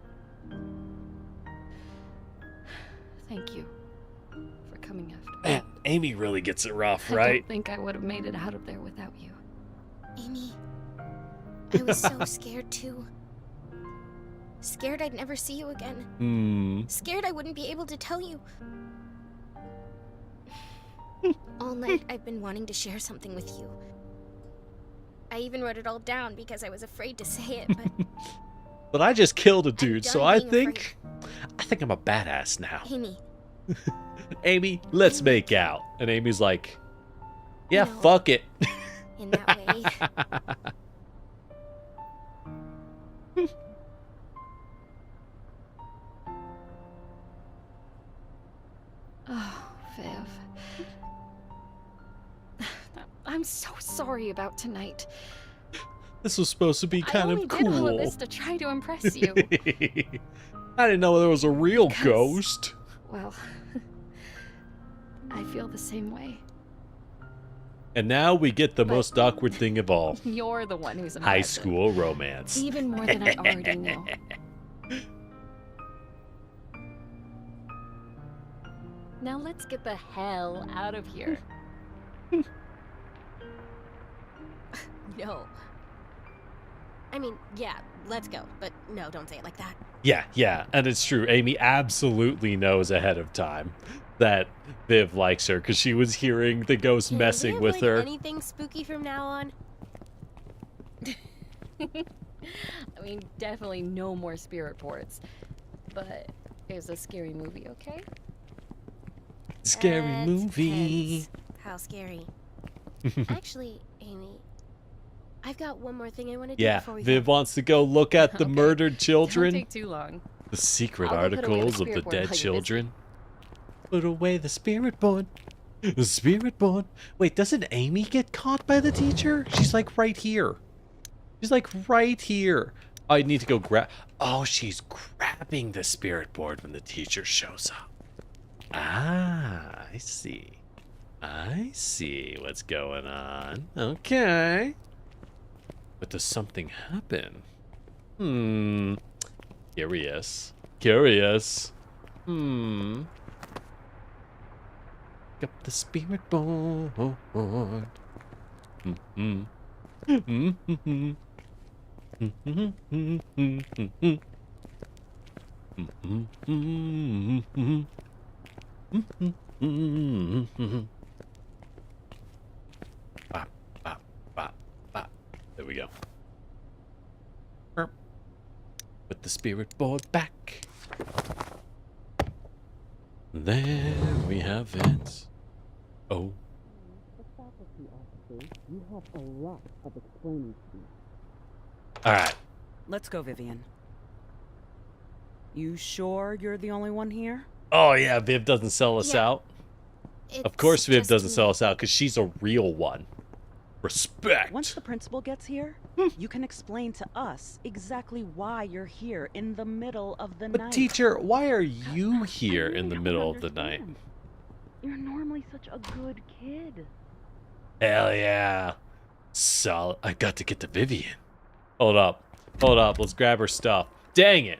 thank you for coming after me. Man, Amy really gets it rough, I right? don't think I would have made it out of there without you. Amy, I was so scared too. Scared I'd never see you again. Scared I wouldn't be able to tell you. All night I've been wanting to share something with you. I even wrote it all down because I was afraid to say it, but But I just killed a dude, so done I being think I'm a badass now. Amy, Amy, let's make out. And Amy's like, yeah, No. fuck it. in that way, sorry about tonight. This was supposed to be kind I of only cool. did all of this to try to impress you. I didn't know there was a real 'Cause- ghost. Well, I feel the same way. And now we get the But- most awkward thing of all. You're the one who's High impressive. school romance. Even more than I already know. Now let's get the hell out of here. No. I mean, yeah, let's go. But no, don't say it like that. Yeah, and it's true. Amy absolutely knows ahead of time that Viv likes her because she was hearing the ghost Can messing Viv with like her. anything spooky from now on? I mean, definitely no more spirit reports. But it's a scary movie, okay? Scary movie. Depends. How scary? Actually, Amy, I've got one more thing I want to do Yeah, before we Viv go. wants to go look at the Okay. murdered Don't children. take too long. The secret I'll go put away the articles of the spirit board dead while you're busy. children. Put away the spirit board. The spirit board. Wait, doesn't Amy get caught by the teacher? She's like right here. She's like right here. I need to go grab. Oh, she's grabbing the spirit board when the teacher shows up. Ah, I see. I see what's going on. Okay. But does something happen? Curious. Curious. Up the spirit board. Bop, bop, bop, bop. There we go. Put the spirit board back. There we have it. Oh. Alright. Let's go, Vivian. You sure you're the only one here? Oh yeah, Viv doesn't sell us Yeah. out. Of It's course Viv just doesn't me. sell us out because she's a real one. Respect. Once the principal gets here, you can explain to us exactly why you're here in the middle of the But night. teacher, why are you here I in the don't middle of the night? understand. You're normally such a good kid. Hell yeah. Solid. I got to get to Vivian. Hold up. Hold up. Let's grab her stuff. Dang it.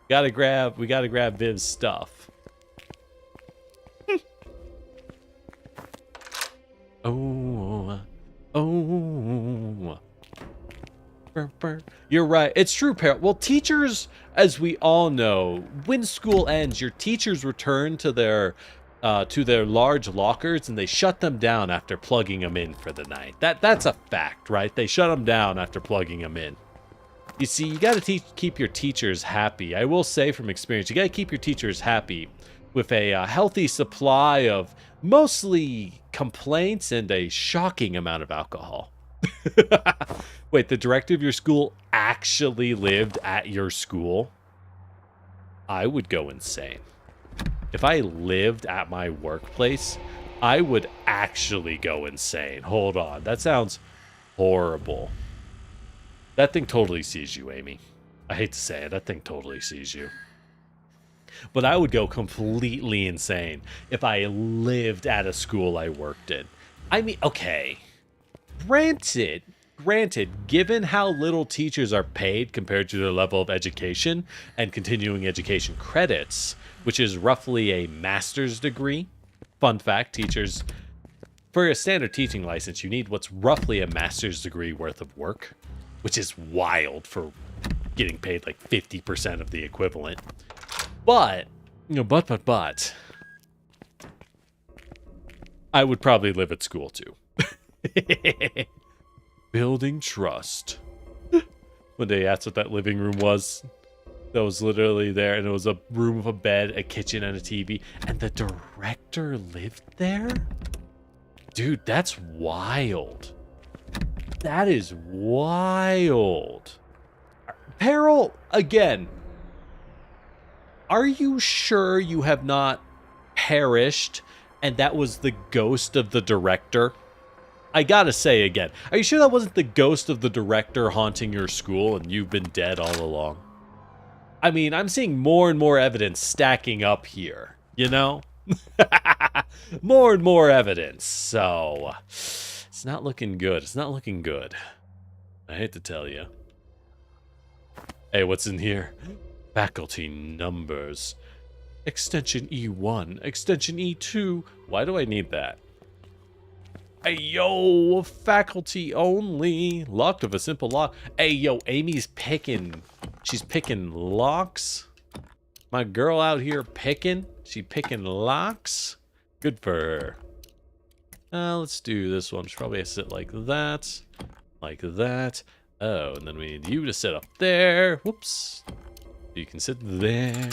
We gotta grab Viv's stuff. Oh. You're right. It's true, Parrot. Well, teachers, as we all know, when school ends, your teachers return to their large lockers and they shut them down after plugging them in for the night. That's a fact, right? They shut them down after plugging them in. You see, you got to keep your teachers happy. I will say from experience, you got to keep your teachers happy with a healthy supply of mostly complaints and a shocking amount of alcohol. Wait, the director of your school actually lived at your school? I would go insane. If I lived at my workplace, I would actually go insane. Hold on. That sounds horrible. That thing totally sees you, Amy. I hate to say it. That thing totally sees you. But I would go completely insane if I lived at a school I worked in. I mean, okay. Granted, given how little teachers are paid compared to their level of education and continuing education credits, which is roughly a master's degree. Fun fact, teachers, for a standard teaching license, you need what's roughly a master's degree worth of work, which is wild for getting paid like 50% of the equivalent. But, but, I would probably live at school too. Building trust. One day asked what that living room was. That was literally there, and it was a room with a bed, a kitchen, and a TV. And the director lived there? Dude, that's wild. That is wild. Peril, again, are you sure you have not perished and that was the ghost of the director? I gotta say again, are you sure that wasn't the ghost of the director haunting your school and you've been dead all along? I mean, I'm seeing more and more evidence stacking up here, you know? More and more evidence, so it's not looking good. It's not looking good. I hate to tell you. Hey, what's in here? Faculty numbers. Extension E1, extension E2. Why do I need that? Hey, yo, faculty only. Locked with a simple lock. Hey, yo, Amy's picking. She's picking locks. My girl out here picking. She picking locks. Good for her. Let's do this one. She probably has to sit like that. Like that. Oh, and then we need you to sit up there. Whoops. You can sit there.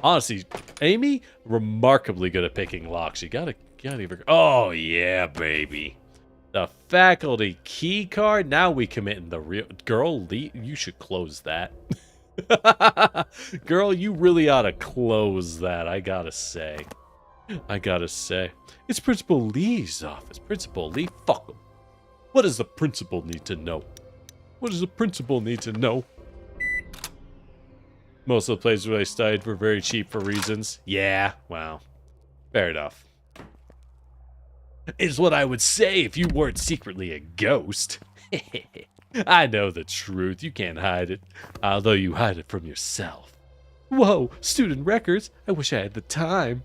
Honestly, Amy, remarkably good at picking locks. You gotta give her. Oh, yeah, baby. The faculty key card. Now we committing the real. Girl, you should close that. Girl, you really ought to close that, I gotta say. It's Principal Lee's office. Principal Lee, fuck him. What does the principal need to know? Most of the places where I studied were very cheap for reasons. Yeah, well, fair enough. Is what I would say if you weren't secretly a ghost. I know the truth. You can't hide it, although you hide it from yourself. Whoa, student records. I wish I had the time.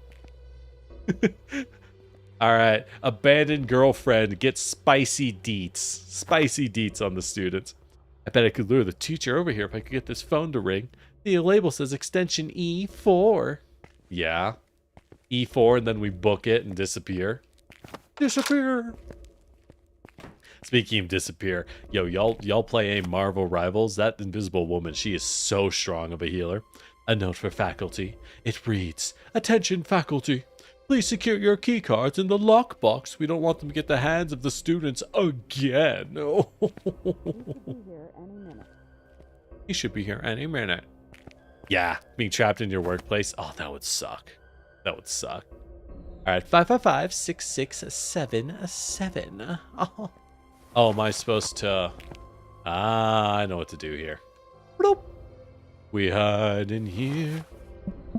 All right, abandoned girlfriend gets spicy deets. Spicy deets on the students. I bet I could lure the teacher over here if I could get this phone to ring. The label says extension E4. Yeah, E4, and then we book it and disappear. Disappear. Speaking of disappear, yo, y'all play a Marvel Rivals? That invisible woman, she is so strong of a healer. A note for faculty. It reads, "Attention faculty. Please secure your key cards in the lockbox. We don't want them to get the hands of the students again." He should be here any minute. Yeah, being trapped in your workplace. Oh, that would suck. All right, 555-6677. Oh, am I supposed to? I know what to do here. Bloop. We hide in here,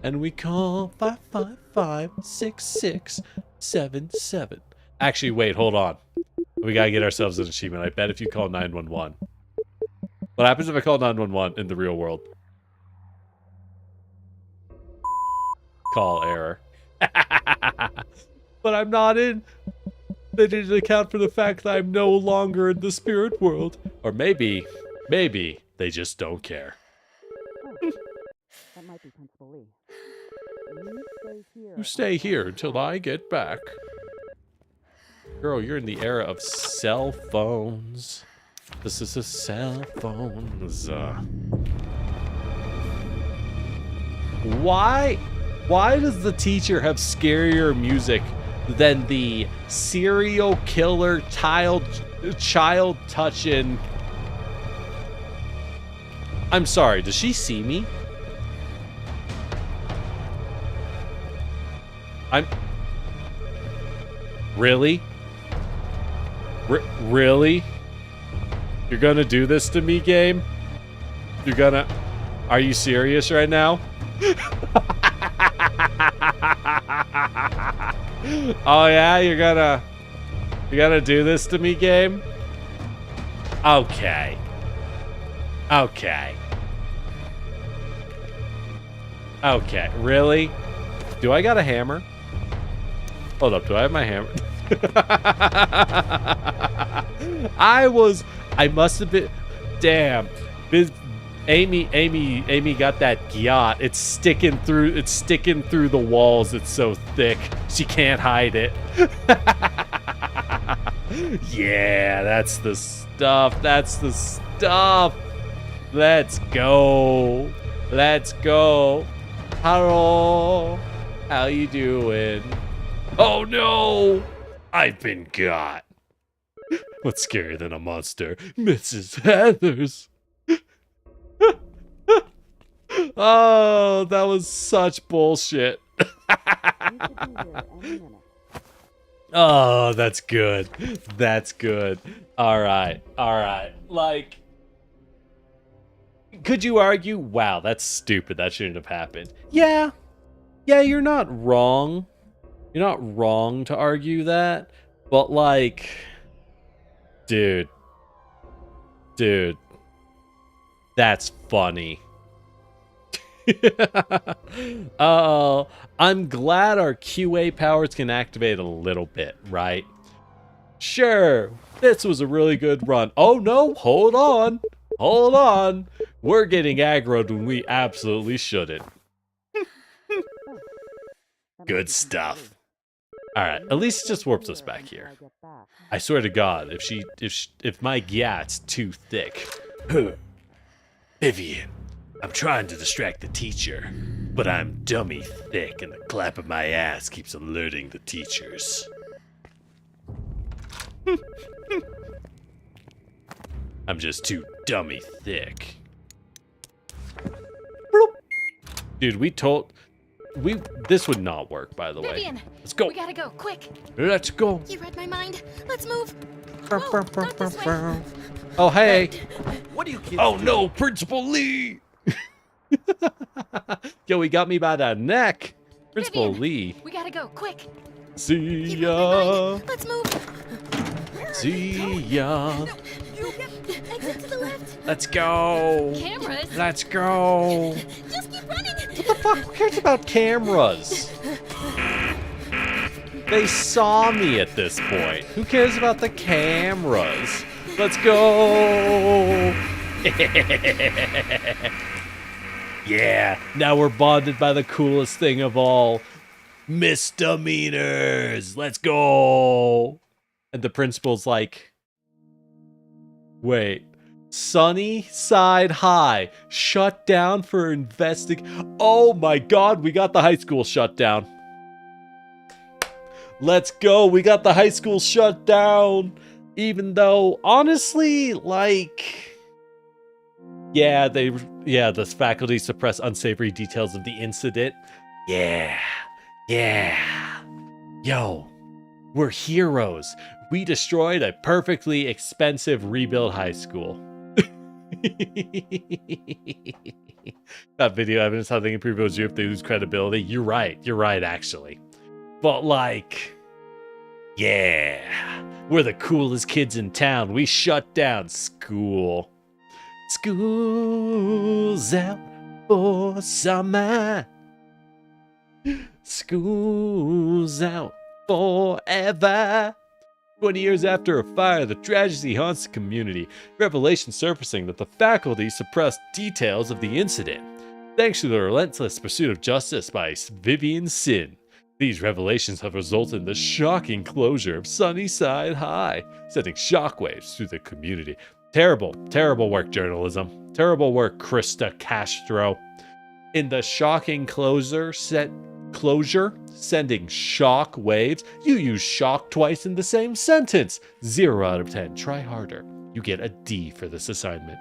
and we call 555-6677. Actually, wait, hold on. We gotta get ourselves an achievement. I bet if you call 911. What happens if I call 911 in the real world? Call error. But I'm not in. They didn't account for the fact that I'm no longer in the spirit world. Or maybe they just don't care. That might be Principal Lee. You stay here until I get back. Girl, you're in the era of cell phones. This is a cell phones. Why does the teacher have scarier music than the serial killer child touching? I'm sorry, does she see me? Really? Really? You're gonna do this to me, game? Are you serious right now? Oh yeah, you're gonna do this to me, game? Okay, really? Do I got a hammer? Hold up, do I have my hammer? I must have been, damn. Amy got that gyat. It's sticking through the walls. It's so thick. She can't hide it. Yeah, that's the stuff. Let's go. Hello. How you doing? Oh no! I've been got. What's scarier than a monster? Mrs. Heathers. Oh, that was such bullshit. Oh, that's good. That's good. All right. Like, could you argue, wow, that's stupid. That shouldn't have happened. Yeah. Yeah, you're not wrong. You're not wrong to argue that. But, like, dude, that's funny. Oh, I'm glad our QA powers can activate a little bit, right? Sure, this was a really good run. Oh no, hold on. Hold on. We're getting aggroed when we absolutely shouldn't. Good stuff. Alright, at least it just warps us back here. I swear to God, if my gyat's too thick. Vivian, I'm trying to distract the teacher, but I'm dummy thick and the clap of my ass keeps alerting the teachers. I'm just too dummy thick. Dude, this would not work, by the way. Vivian, Let's go. we gotta go, quick. Let's go. You read my mind. Let's move. Whoa, not this way. Oh, hey. What do you kids Oh do? no, Principal Lee. Yo, he got me by the neck. Principal Vivian, Lee. We gotta go, quick. See You read my ya. mind. Let's move. See ya. Exit to the left. Let's go. Cameras. Let's go. Just keep running. What the fuck? Who cares about cameras? They saw me at this point. Who cares about the cameras? Let's go. Yeah, now we're bonded by the coolest thing of all. Misdemeanors. Let's go. And the principal's like, wait, Sunnyside High shut down for Oh my God, we got the high school shut down. Let's go, we got the high school shut down. Even though, honestly, like, the faculty suppress unsavory details of the incident. Yeah. Yo, we're heroes. We destroyed a perfectly expensive rebuild high school. That video evidence how they can prove it was you if they lose credibility. You're right, actually. But like, yeah, we're the coolest kids in town. We shut down school. School's out for summer. School's out forever. 20 years after a fire, the tragedy haunts the community. Revelation surfacing that the faculty suppressed details of the incident. Thanks to the relentless pursuit of justice by Vivian Sin, these revelations have resulted in the shocking closure of Sunnyside High, sending shockwaves through the community. Terrible work, journalism. Terrible work, Krista Castro. In the shocking closure, sending shock waves. You use shock twice in the same sentence. 0 out of 10. Try harder. You get a D for this assignment.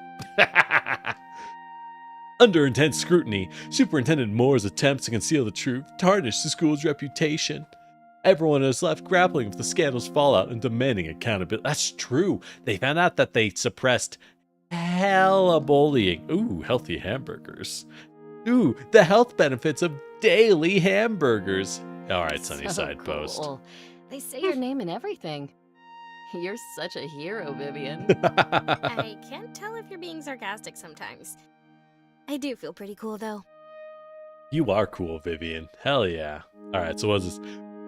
Under intense scrutiny, Superintendent Moore's attempts to conceal the truth tarnished the school's reputation. Everyone is left grappling with the scandal's fallout and demanding accountability. That's true. They found out that they suppressed hella bullying. Ooh, healthy hamburgers. Ooh, the health benefits of daily hamburgers. All right, Sunnyside Post. Cool. They say your name and everything. You're such a hero, Vivian. I can't tell if you're being sarcastic sometimes. I do feel pretty cool, though. You are cool, Vivian. Hell yeah. All right, so what's this?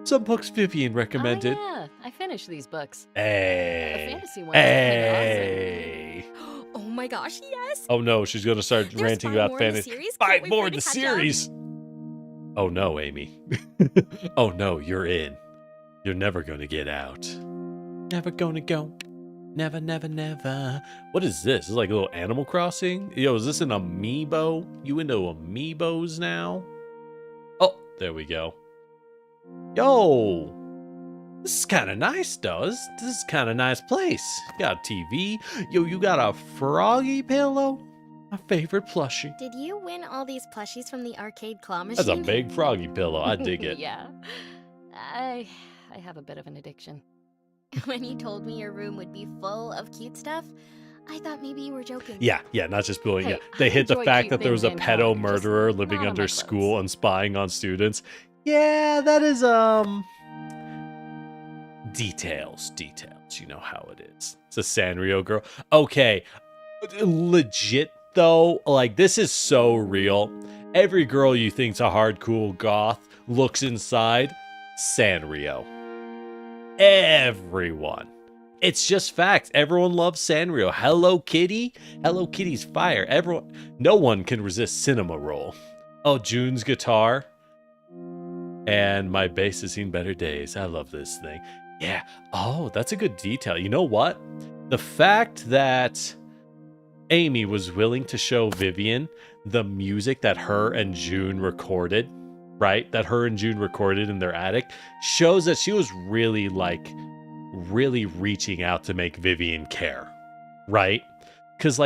Some books Vivian recommended. Oh, yeah, I finished these books. Hey. The fantasy ones are kinda Hey. Oh my gosh, yes! Oh no, she's gonna start There's ranting 5 about more in the fantasy. series. 5 Can't wait more for in you the to catch up. series. Oh no, Amy. Oh no, you're in. You're never gonna get out. Never gonna go. Never. What is this? This is like a little Animal Crossing? Yo, is this an amiibo? You into amiibos now? Oh, there we go. Yo! This is kind of nice, though. This is kind of nice place. You got a TV. Yo, you got a froggy pillow? My favorite plushie. Did you win all these plushies from the arcade claw machine? That's a big froggy pillow. I dig it. Yeah. I I have a bit of an addiction. When you told me your room would be full of cute stuff, I thought maybe you were joking. Yeah, not just bullying. Hey, Yeah, they I hit the enjoy fact cute that there was things a and pedo horror, just murderer living not on under my school clothes. and spying on students. Yeah, that is details. You know how it is. It's a Sanrio girl. Okay, legit though, like this is so real. Every girl you think's a hard cool goth looks inside Sanrio. Everyone. It's just facts. Everyone loves Sanrio. Hello Kitty. Hello Kitty's fire. No one can resist Cinema Roll. Oh, June's guitar. And my bass has seen better days. I love this thing. Yeah. Oh, that's a good detail. You know what? The fact that Amy was willing to show Vivian the music that her and June recorded, right? That her and June recorded in their attic, shows that she was really reaching out to make Vivian care, right? Because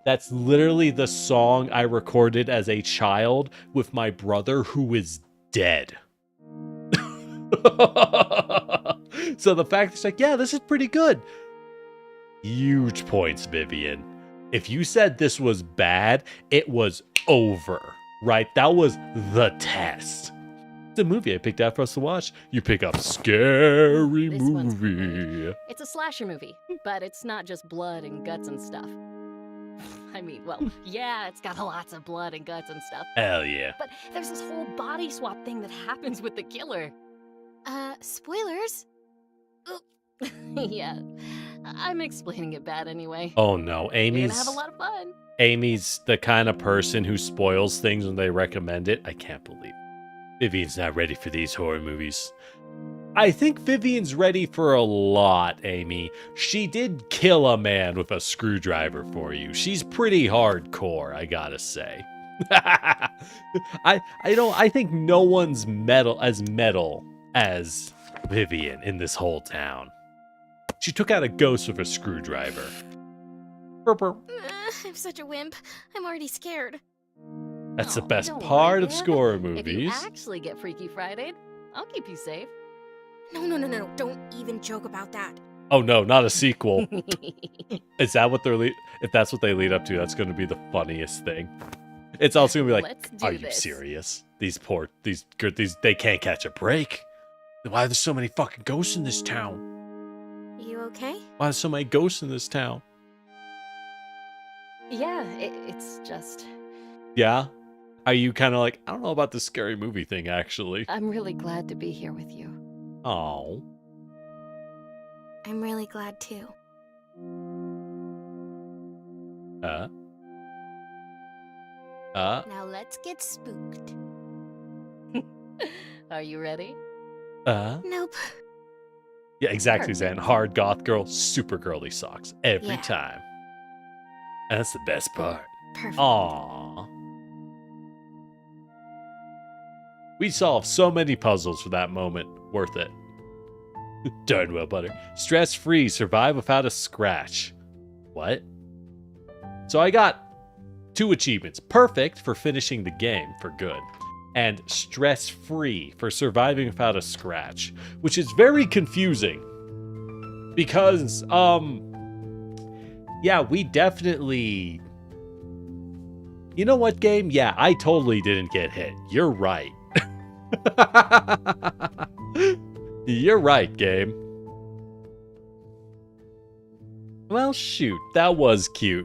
that's literally the song I recorded as a child with my brother who is dead. So the fact it's yeah, this is pretty good. Huge points, Vivian. If you said this was bad, it was over, right? That was the test. It's a movie I picked out for us to watch. You pick up scary This one's movie. It's a slasher movie, but it's not just blood and guts and stuff. I mean, well, yeah, it's got lots of blood and guts and stuff, Hell yeah. but there's this whole body swap thing that happens with the killer. Spoilers? Yeah, I'm explaining it bad anyway. Oh no, You're Amy's gonna have a lot of fun. Amy's the kind of person who spoils things when they recommend it. I can't believe it. Vivian's not ready for these horror movies. I think Vivian's ready for a lot, Amy. She did kill a man with a screwdriver for you. She's pretty hardcore, I gotta say. I think no one's metal as Vivian in this whole town. She took out a ghost with a screwdriver. Burp, burp. I'm such a wimp. I'm already scared. That's the Aw, best don't part worry, of babe. horror If you movies. actually get Freaky Friday'd, I'll keep you safe. No. Don't even joke about that. Oh no, not a sequel. Is that what they're if that's what they lead up to, that's going to be the funniest thing. It's also going to be like, Let's do are you this. serious? These they can't catch a break. Why are there so many fucking ghosts in this town? You okay? Why are there so many ghosts in this town? Yeah, it's just... Yeah? Are you kind of like, I don't know about this scary movie thing, actually? I'm really glad to be here with you. Oh. I'm really glad too. Now let's get spooked. Are you ready? Nope. Yeah, exactly, Zan. Perfect. Hard goth girl, super girly socks. Every Yeah. time. And that's the best part. Perfect. Aww. We solved so many puzzles for that moment. Worth it. Darn well, butter. Stress-free, survive without a scratch. What? So I got 2 achievements. Perfect for finishing the game for good. And stress-free for surviving without a scratch. Which is very confusing. Because, yeah, we definitely... You know what, game? Yeah, I totally didn't get hit. You're right. You're right, game. Well, shoot. That was cute.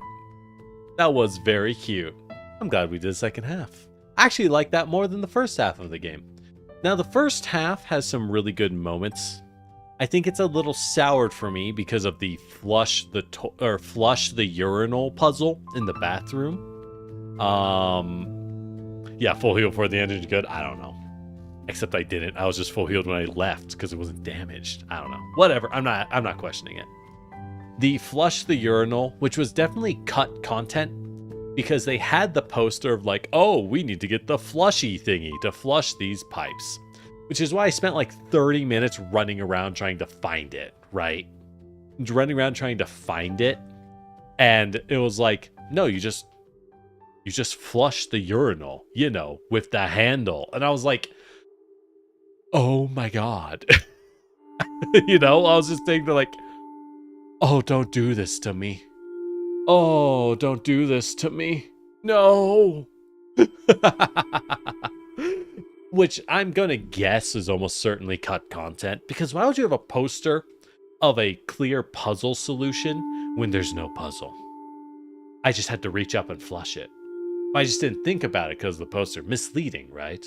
That was very cute. I'm glad we did the second half. I actually like that more than the first half of the game. Now, the first half has some really good moments. I think it's a little soured for me because of the flush the urinal puzzle in the bathroom. Yeah, full heal for the ending is good. I don't know. Except I didn't. I was just full healed when I left because it wasn't damaged. I don't know. Whatever. I'm not questioning it. The flush the urinal, which was definitely cut content because they had the poster of like, oh, we need to get the flushy thingy to flush these pipes. Which is why I spent like 30 minutes running around trying to find it, right? Running around trying to find it. And it was like, no, you just flush the urinal, you know, with the handle. And I was like, oh my God. You know, I was just thinking like, oh, don't do this to me. Oh, don't do this to me. No. Which I'm gonna guess is almost certainly cut content, because why would you have a poster of a clear puzzle solution when there's no puzzle? I just had to reach up and flush it. I just didn't think about it because the poster. Misleading, right?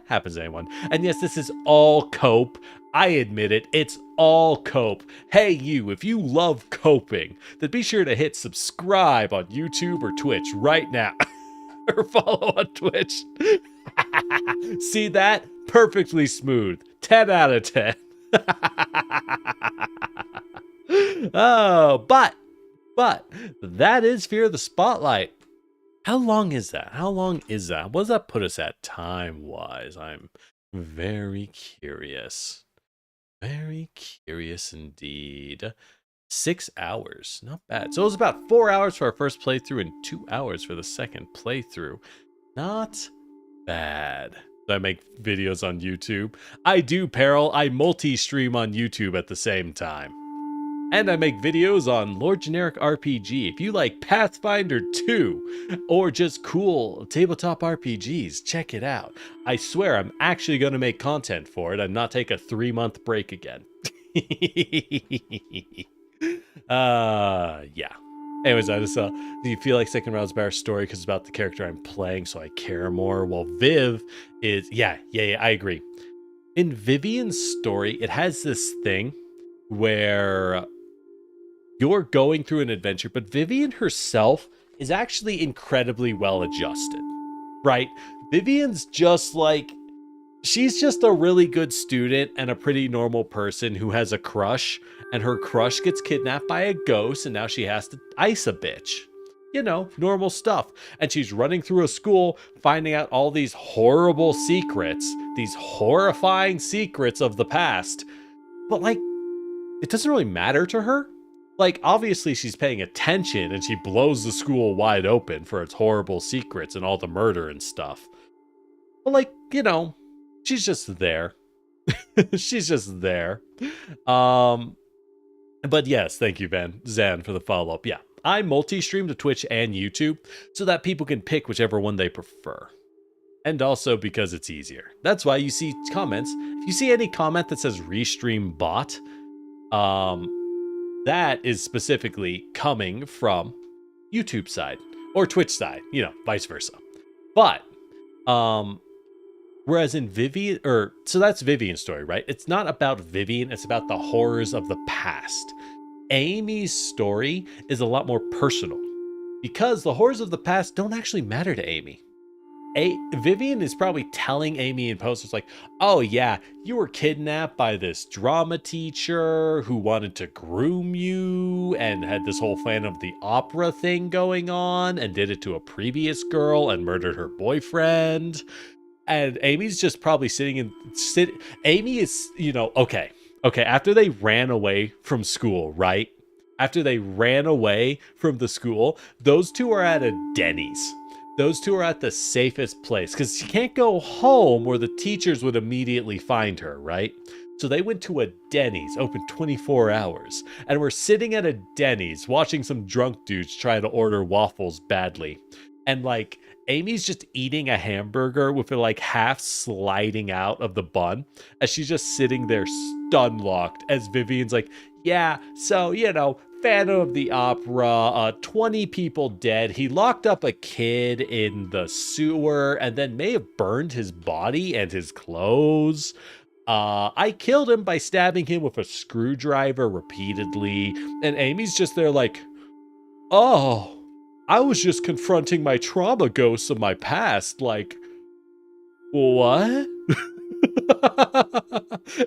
Happens to anyone. And yes, this is all cope. I admit it, it's all cope. Hey you, if you love coping, then be sure to hit subscribe on YouTube or Twitch right now. Or follow on Twitch. See that? Perfectly smooth. 10 out of 10. Oh, but that is Fear the Spotlight. How long is that? How long is that? What does that put us at time-wise? I'm very curious. Very curious indeed. 6 hours. Not bad. So it was about 4 hours for our first playthrough and 2 hours for the second playthrough. Not bad. I make videos on YouTube. I do, Peril. I multi-stream on YouTube at the same time. And I make videos on Lord Generic RPG. If you like Pathfinder 2 or just cool tabletop RPGs, check it out. I swear I'm actually going to make content for it and not take a 3-month break again. Yeah. Anyways, I just do you feel like Second Round's better story because it's about the character I'm playing, so I care more? Well, Viv is yeah, I agree. In Vivian's story, it has this thing where you're going through an adventure, but Vivian herself is actually incredibly well adjusted, right? Vivian's just like, she's just a really good student and a pretty normal person who has a crush, and her crush gets kidnapped by a ghost, and now she has to ice a bitch. You know, normal stuff. And she's running through a school, finding out all these horrible secrets, these horrifying secrets of the past. But like, it doesn't really matter to her. Like, obviously she's paying attention and she blows the school wide open for its horrible secrets and all the murder and stuff. But like, you know, she's just there. She's just there. But yes, thank you, Zan, for the follow-up. Yeah, I multi-stream to Twitch and YouTube so that people can pick whichever one they prefer. And also because it's easier. That's why you see comments. If you see any comment that says restream bot, that is specifically coming from YouTube side or Twitch side, you know, vice versa. But, whereas in Vivian, so that's Vivian's story, right? It's not about Vivian, it's about the horrors of the past. Amy's story is a lot more personal because the horrors of the past don't actually matter to Amy. Vivian is probably telling Amy in posters like, oh yeah, you were kidnapped by this drama teacher who wanted to groom you and had this whole fan of the opera thing going on and did it to a previous girl and murdered her boyfriend. And Amy's just probably Amy is, you know, okay, after they ran away from school, right? After they ran away from the school, those two are at a Denny's. Those two are at the safest place because she can't go home where the teachers would immediately find her, right? So they went to a Denny's, open 24 hours, and we're sitting at a Denny's watching some drunk dudes try to order waffles badly. And like, Amy's just eating a hamburger with it like half sliding out of the bun as she's just sitting there stun locked as Vivian's like, yeah, so, you know, Phantom of the Opera, 20 people dead. He locked up a kid in the sewer and then may have burned his body and his clothes. I killed him by stabbing him with a screwdriver repeatedly. And Amy's just there like, oh, I was just confronting my trauma ghosts of my past. Like, what?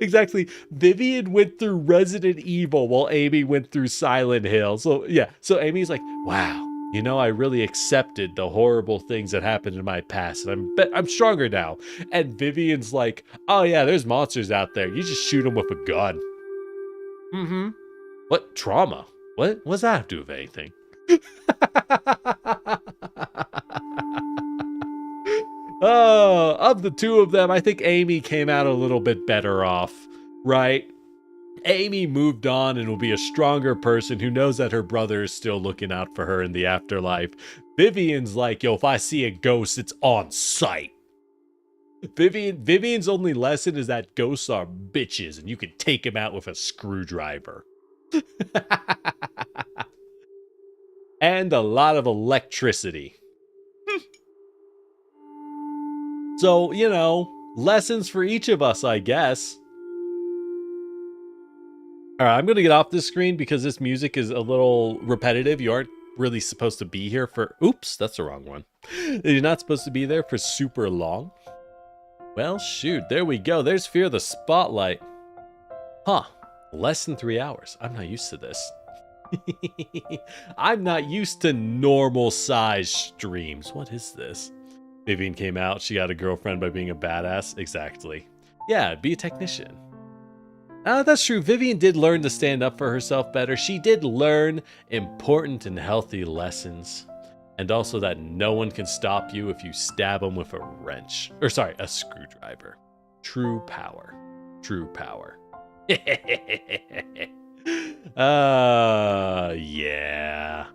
Exactly. Vivian went through Resident Evil while Amy went through Silent Hill. So yeah, so Amy's like, wow, you know, I really accepted the horrible things that happened in my past, and I'm stronger now. And Vivian's like, oh yeah, there's monsters out there. You just shoot them with a gun. Mm-hmm. What trauma? What does that have to do with anything? Of the two of them, I think Amy came out a little bit better off, right? Amy moved on and will be a stronger person who knows that her brother is still looking out for her in the afterlife. Vivian's like, yo, if I see a ghost, it's on sight. Vivian's only lesson is that ghosts are bitches and you can take them out with a screwdriver. And a lot of electricity. So, you know, lessons for each of us, I guess. All right, I'm going to get off this screen because this music is a little repetitive. You aren't really supposed to be here for... Oops, that's the wrong one. You're not supposed to be there for super long. Well, shoot, there we go. There's Fear the Spotlight. Huh, less than 3 hours. I'm not used to this. I'm not used to normal size streams. What is this? Vivian came out. She got a girlfriend by being a badass. Exactly. Yeah, be a technician. That's true. Vivian did learn to stand up for herself better. She did learn important and healthy lessons. And also that no one can stop you if you stab them with a wrench. Or sorry, a screwdriver. True power. True power. Yeah.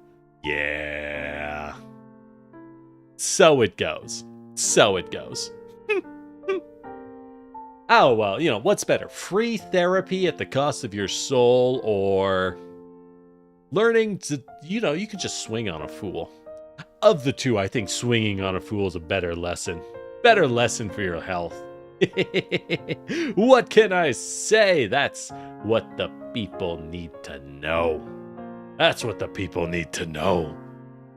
Yeah. So it goes. So it goes. Oh, well, you know, what's better? Free therapy at the cost of your soul, or learning to, you know, you could just swing on a fool. Of the two, I think swinging on a fool is a better lesson. Better lesson for your health. What can I say? That's what the people need to know. That's what the people need to know.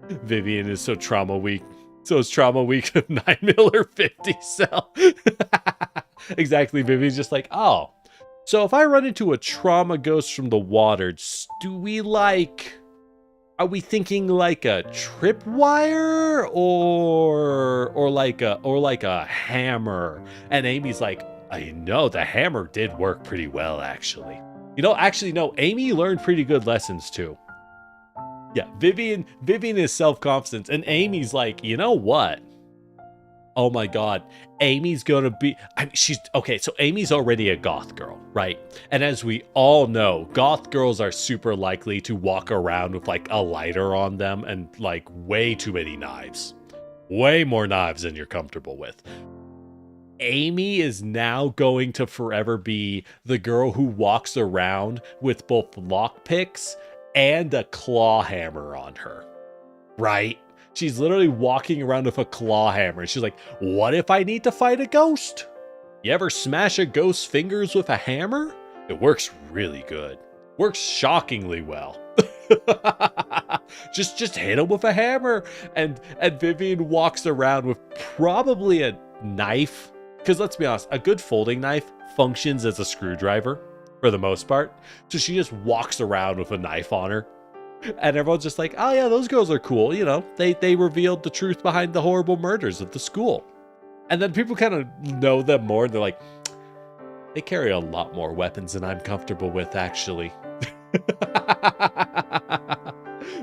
Vivian is so trauma weak. So is trauma weak of 9 mil 50 cell. Exactly, Vivian's just like, oh. So if I run into a trauma ghost from the water, do we like... Are we thinking like a tripwire or like a hammer? And Amy's like, I know the hammer did work pretty well, actually. You know, actually, no, Amy learned pretty good lessons too. Yeah, Vivian is self-confident, and Amy's like, you know what? Oh my God, Amy's gonna be, she's, okay, so Amy's already a goth girl, right? And as we all know, goth girls are super likely to walk around with like a lighter on them and like way too many knives. Way more knives than you're comfortable with. Amy is now going to forever be the girl who walks around with both lockpicks and a claw hammer on her, right? She's literally walking around with a claw hammer. She's like, what if I need to fight a ghost? You ever smash a ghost's fingers with a hammer? It works really good. Works shockingly well. just hit him with a hammer. And Vivian walks around with probably a knife. Because let's be honest, a good folding knife functions as a screwdriver for the most part. So she just walks around with a knife on her. And everyone's just like, oh yeah, those girls are cool. You know, they revealed the truth behind the horrible murders at the school. And then people kind of know them more. And they're like, they carry a lot more weapons than I'm comfortable with, actually.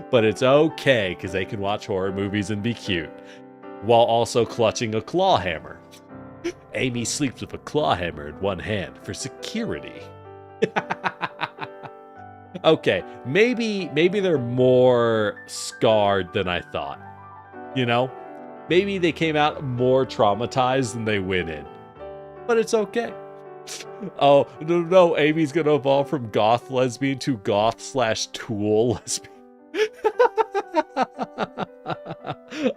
But it's okay, because they can watch horror movies and be cute. While also clutching a claw hammer. Amy sleeps with a claw hammer in one hand for security. Okay, maybe they're more scarred than I thought. You know? Maybe they came out more traumatized than they went in. But it's okay. Oh, no, Amy's gonna evolve from goth lesbian to goth/tool lesbian.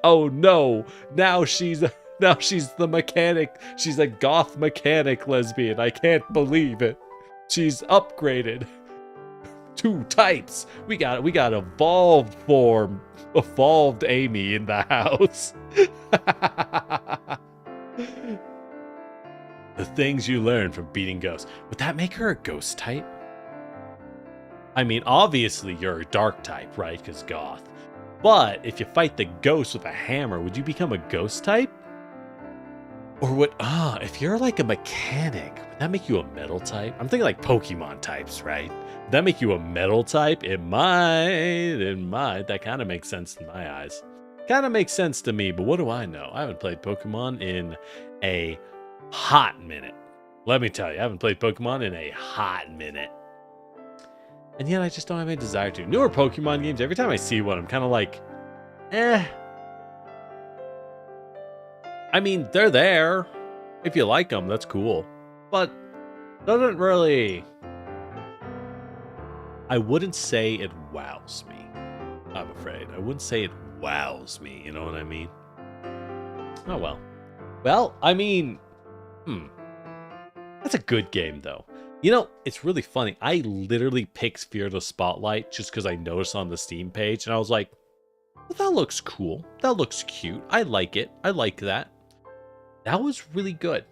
Oh no, now she's the mechanic. She's a goth mechanic lesbian. I can't believe it. She's upgraded. 2 types. We got evolved Amy in the house. The things you learn from beating ghosts. Would that make her a ghost type? I mean, obviously you're a dark type, right? Because goth. But if you fight the ghost with a hammer, would you become a ghost type? Or would, if you're like a mechanic, would that make you a metal type? I'm thinking like Pokemon types, right? Would that make you a metal type? It might. That kind of makes sense in my eyes. Kind of makes sense to me, but what do I know? I haven't played Pokemon in a hot minute. Let me tell you, I haven't played Pokemon in a hot minute. And yet I just don't have any desire to. Newer Pokemon games, every time I see one, I'm kind of like, eh. I mean, they're there. If you like them, that's cool. But doesn't really... I wouldn't say it wows me. I'm afraid. I wouldn't say it wows me. You know what I mean? Oh, well. Well, I mean... That's a good game, though. You know, it's really funny. I literally picked Fear the Spotlight just because I noticed on the Steam page. And I was like, well, that looks cool. That looks cute. I like it. I like that. That was really good.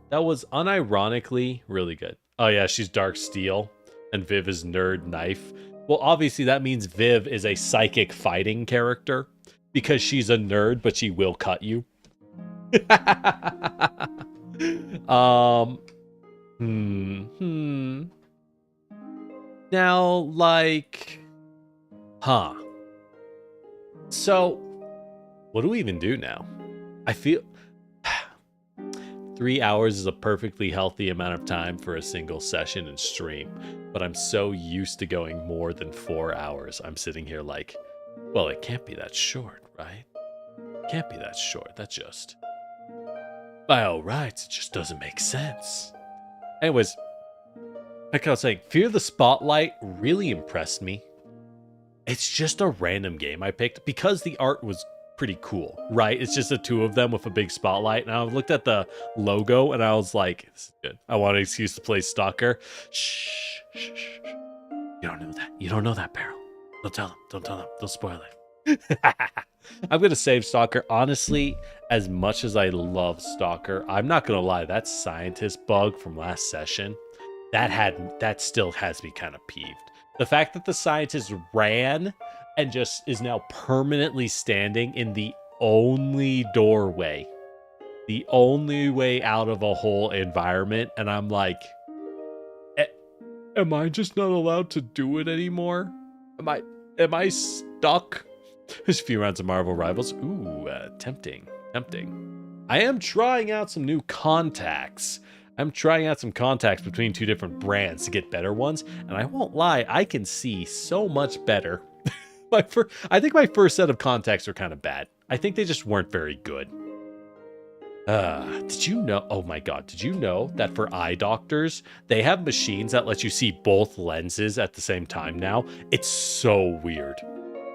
That was unironically really good. Oh, yeah, she's Dark Steel. And Viv is Nerd Knife. Well, obviously, that means Viv is a psychic fighting character. Because she's a nerd, but she will cut you. Now, like... Huh. So, what do we even do now? I feel... 3 hours is a perfectly healthy amount of time for a single session and stream. But I'm so used to going more than 4 hours. I'm sitting here like, well, it can't be that short, right? It can't be that short. That's just... By all rights, it just doesn't make sense. Anyways, like I was saying, Fear the Spotlight really impressed me. It's just a random game I picked because the art was pretty cool, right? It's just the two of them with a big spotlight. And I looked at the logo and I was like, this is good. I want an excuse to play Stalker. Shh, shh, shh, shh. You don't know that. You don't know that, Peril. Don't tell them. Don't tell them. Don't spoil it. I'm going to save Stalker. Honestly, as much as I love Stalker, I'm not going to lie. That scientist bug from last session, that still has me kind of peeved. The fact that the scientist ran and just is now permanently standing in the only doorway, the only way out of a whole environment. And I'm like, am I just not allowed to do it anymore? Am I stuck? There's a few rounds of Marvel Rivals. Ooh, tempting. I am trying out some new contacts. I'm trying out some contacts between two different brands to get better ones. And I won't lie, I can see so much better. I think my first set of contacts are kind of bad. I think they just weren't very good. Did you know? Oh my God. Did you know that for eye doctors, they have machines that let you see both lenses at the same time now? It's so weird.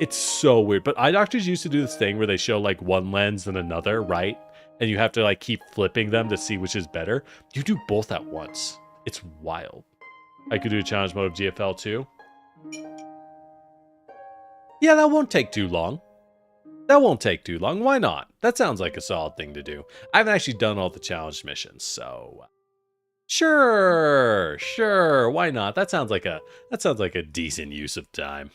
It's so weird. But eye doctors used to do this thing where they show like one lens and another, right? And you have to like keep flipping them to see which is better. You do both at once. It's wild. I could do a challenge mode of GFL too. Yeah, that won't take too long. Why not? That sounds like a solid thing to do. I haven't actually done all the challenge missions, so sure. Why not? That sounds like a decent use of time.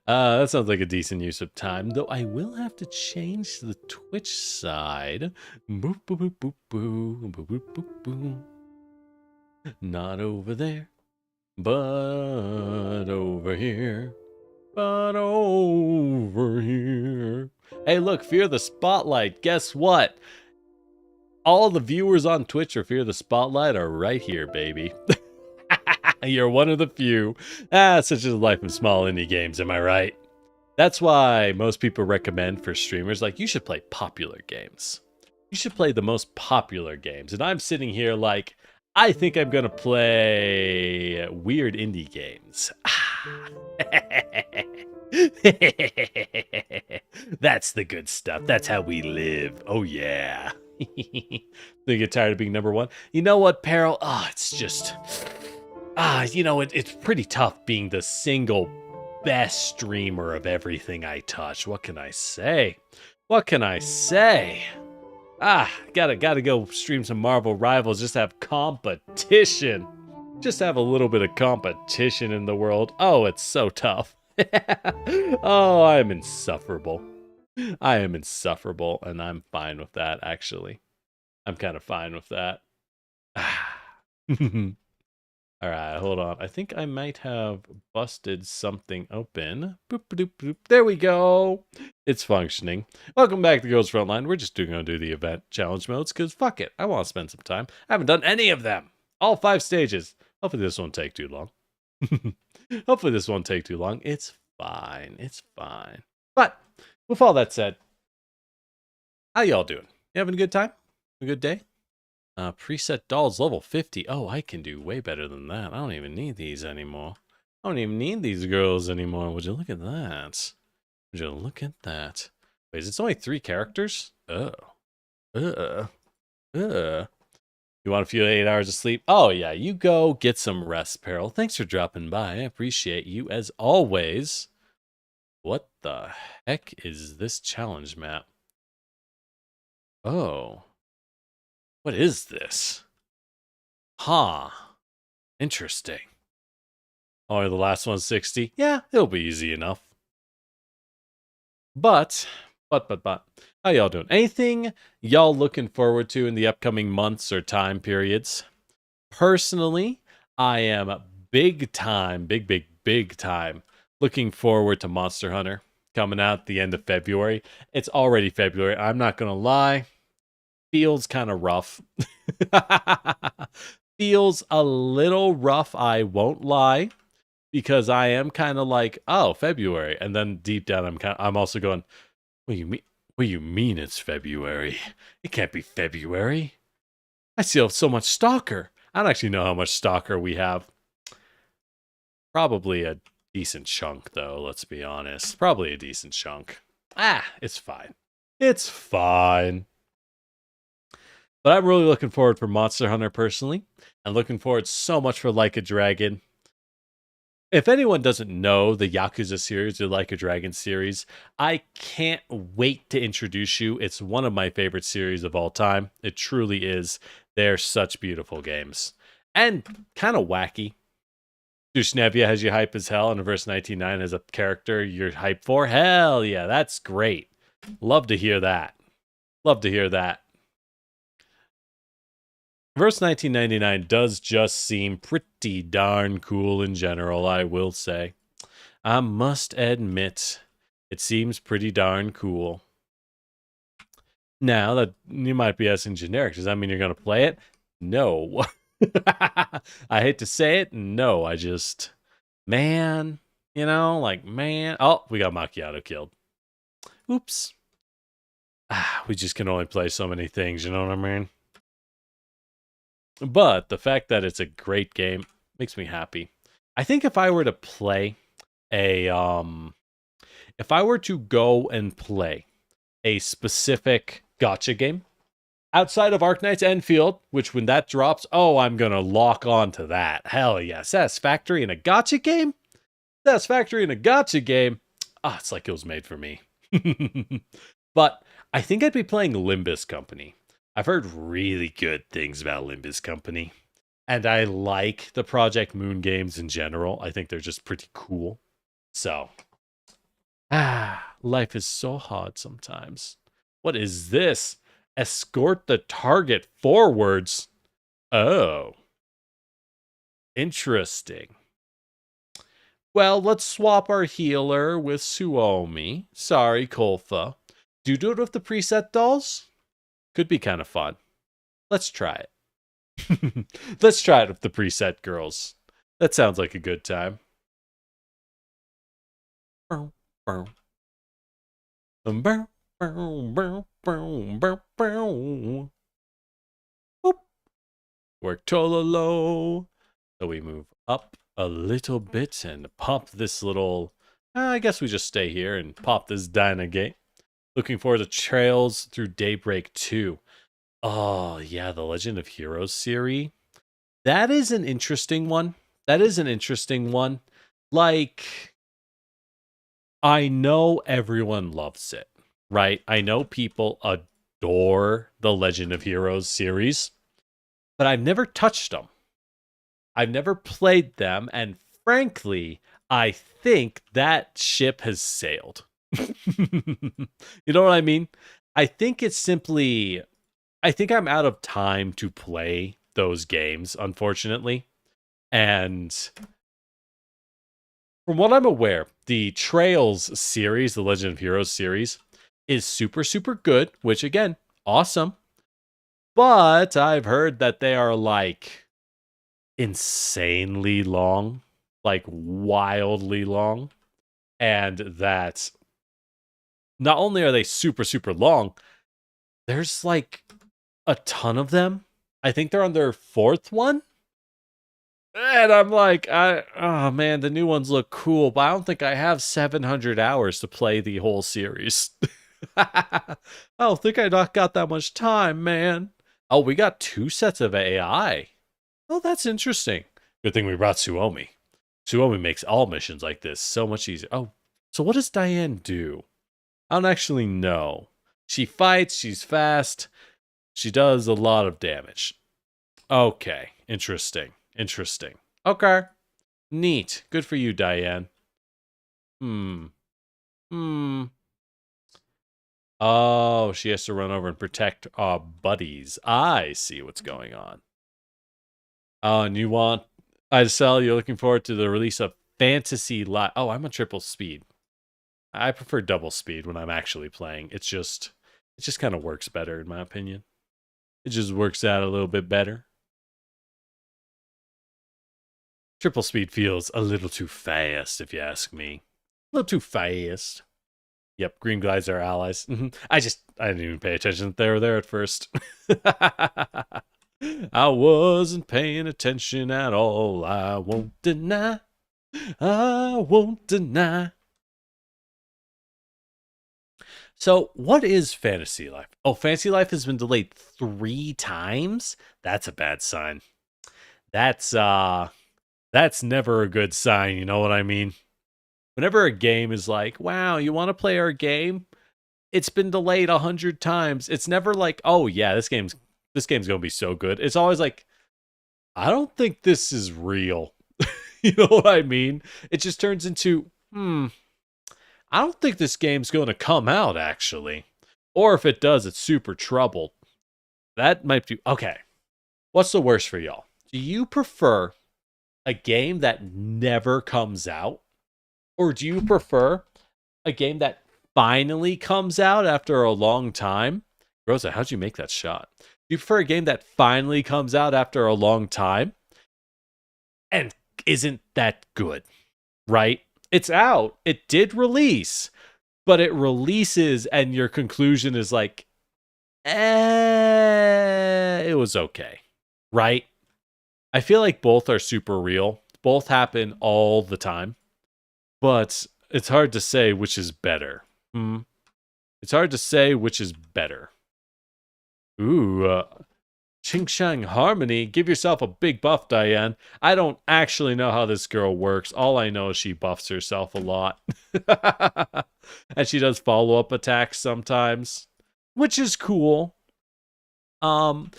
That sounds like a decent use of time. Though I will have to change the Twitch side. Boop boop boop boop boop boop boop boop boop. Not over there, but over here. But over here. Hey, look, Fear the Spotlight. Guess what? All the viewers on Twitch for Fear the Spotlight are right here, baby. You're one of the few. Such is the life of small indie games, am I right? That's why most people recommend for streamers, like, you should play popular games. You should play the most popular games. And I'm sitting here like, I think I'm going to play weird indie games. That's the good stuff. That's how we live. Oh, yeah. They get tired of being number one. You know what, Peril? It's just... it's pretty tough being the single best streamer of everything I touch. What can I say? Gotta go stream some Marvel Rivals. Just have competition. Just have a little bit of competition in the world. Oh, it's so tough. Oh, I'm insufferable. I am insufferable, and I'm fine with that, actually. I'm kind of fine with that. All right, hold on. I think I might have busted something open. Boop, boop, boop. There we go. It's functioning. Welcome back to Girls Frontline. We're just going to do the event challenge modes because fuck it. I want to spend some time. I haven't done any of them. All 5 stages. Hopefully this won't take too long. Hopefully this won't take too long. It's fine. It's fine. But with all that said, how y'all doing? You having a good time? A good day? Preset dolls level 50. Oh, I can do way better than that. I don't even need these anymore. I don't even need these girls anymore. Would you look at that? Would you look at that? Wait, it's only 3 characters? Oh. You want a few 8 hours of sleep? Oh, yeah. You go get some rest, Peril. Thanks for dropping by. I appreciate you as always. What the heck is this challenge map? Oh. What is this? Huh. Interesting. Oh, the last one's 60? Yeah, it'll be easy enough. But, how y'all doing? Anything y'all looking forward to in the upcoming months or time periods? Personally, I am big time looking forward to Monster Hunter coming out the end of February. It's already February. I'm not going to lie. Feels kind of rough. Feels a little rough, I won't lie, because I am kind of like, oh, February, and then deep down I'm also going, what do you mean it's February? It can't be February. I still have so much Stalker. I don't actually know how much Stalker we have. Probably a decent chunk, though, let's be honest. Probably a decent chunk. It's fine. It's fine. But I'm really looking forward for Monster Hunter personally. I'm looking forward so much for Like a Dragon. If anyone doesn't know the Yakuza series or Like a Dragon series, I can't wait to introduce you. It's one of my favorite series of all time. It truly is. They're such beautiful games. And kind of wacky. Dushnevia has you hype as hell, and Reverse 199 has a character you're hyped for. Hell yeah, that's great. Love to hear that. Love to hear that. Verse 1999 does just seem pretty darn cool in general, I will say. I must admit, it seems pretty darn cool. Now, that you might be asking generic, does that mean you're going to play it? No. I hate to say it, no. I just, man, man. Oh, we got Macchiato killed. Oops. We just can only play so many things, you know what I mean? But the fact that it's a great game makes me happy. I think if I were to play if I were to go and play a specific gacha game outside of Arknight's Enfield, which when that drops, oh, I'm going to lock on to that. Hell yeah. Satisfactory in a gacha game? Satisfactory in a gacha game? It's like it was made for me. But I think I'd be playing Limbus Company. I've heard really good things about Limbus Company, and I like the Project Moon games in general. I think they're just pretty cool. So, life is so hard sometimes. What is this? Escort the target forwards. Oh. Interesting. Well, let's swap our healer with Suomi. Sorry, Kolfa. Do you do it with the preset dolls? Could be kind of fun. Let's try it. Let's try it with the preset girls. That sounds like a good time. Work Tololo. So we move up a little bit and pop this little... I guess we just stay here and pop this Dynagate. Looking forward to Trails Through Daybreak 2. Oh, yeah, the Legend of Heroes series. That is an interesting one. Like, I know everyone loves it, right? I know people adore the Legend of Heroes series, but I've never touched them. I've never played them, and frankly, I think that ship has sailed. You know what I mean? I think I'm out of time to play those games, unfortunately. And from what I'm aware, the Trails series, the Legend of Heroes series, is super, super good, which again, awesome. But I've heard that they are like insanely long, like wildly long, and that not only are they super, super long, there's like a ton of them. I think they're on their 4th one. And I'm like, oh man, the new ones look cool, but I don't think I have 700 hours to play the whole series. I don't think I not got that much time, man. Oh, we got 2 sets of AI. Oh, that's interesting. Good thing we brought Suomi. Suomi makes all missions like this so much easier. Oh, so what does Diane do? I don't actually know. She fights, she's fast, she does a lot of damage. Okay, interesting. Okay, neat. Good for you, Diane. Oh, she has to run over and protect our buddies. I see what's going on. Oh, and you want Isel, you're looking forward to the release of Fantasy Life. Oh, I'm on triple speed. I prefer double speed when I'm actually playing. It just kind of works better, in my opinion. It just works out a little bit better. Triple speed feels a little too fast, if you ask me. A little too fast. Yep, green guys are allies. I didn't even pay attention that they were there at first. I wasn't paying attention at all. I won't deny. So, what is Fantasy Life? Oh, Fantasy Life has been delayed 3 times? That's a bad sign. That's never a good sign, you know what I mean? Whenever a game is like, wow, you want to play our game? It's been delayed 100 times. It's never like, oh yeah, this game's gonna be so good. It's always like, I don't think this is real. You know what I mean? It just turns into, I don't think this game's gonna come out, actually. Or if it does, it's super troubled. That might be, okay. What's the worst for y'all? Do you prefer a game that never comes out? Or do you prefer a game that finally comes out after a long time? Rosa, how'd you make that shot? Do you prefer a game that finally comes out after a long time and isn't that good, right? It's out. It did release, but it releases and your conclusion is like, it was okay, right? I feel like both are super real. Both happen all the time. But it's hard to say which is better. It's hard to say which is better. Ooh, Ching Shang Harmony. Give yourself a big buff, Diane. I don't actually know how this girl works. All I know is she buffs herself a lot. And she does follow-up attacks sometimes, which is cool. But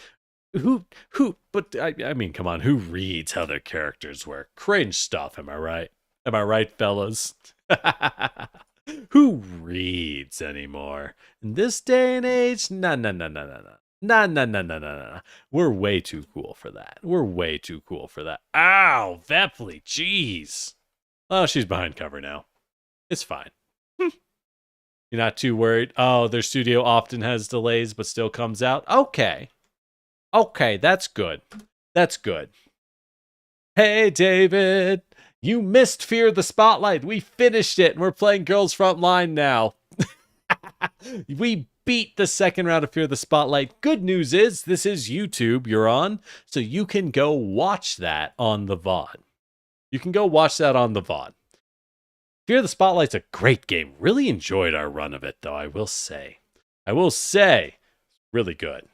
I mean, come on, who reads how their characters work? Cringe stuff, am I right? Am I right, fellas? Who reads anymore? In this day and age? No. We're way too cool for that. Ow, Vepley, jeez. Oh, she's behind cover now. It's fine. You're not too worried? Oh, their studio often has delays, but still comes out? Okay, that's good. Hey, David. You missed Fear the Spotlight. We finished it, and we're playing Girls Frontline now. We beat the second round of Fear the Spotlight. Good news is, this is YouTube you're on, so you can go watch that on the VOD. Fear the Spotlight's a great game. Really enjoyed our run of it, though, I will say. Really good.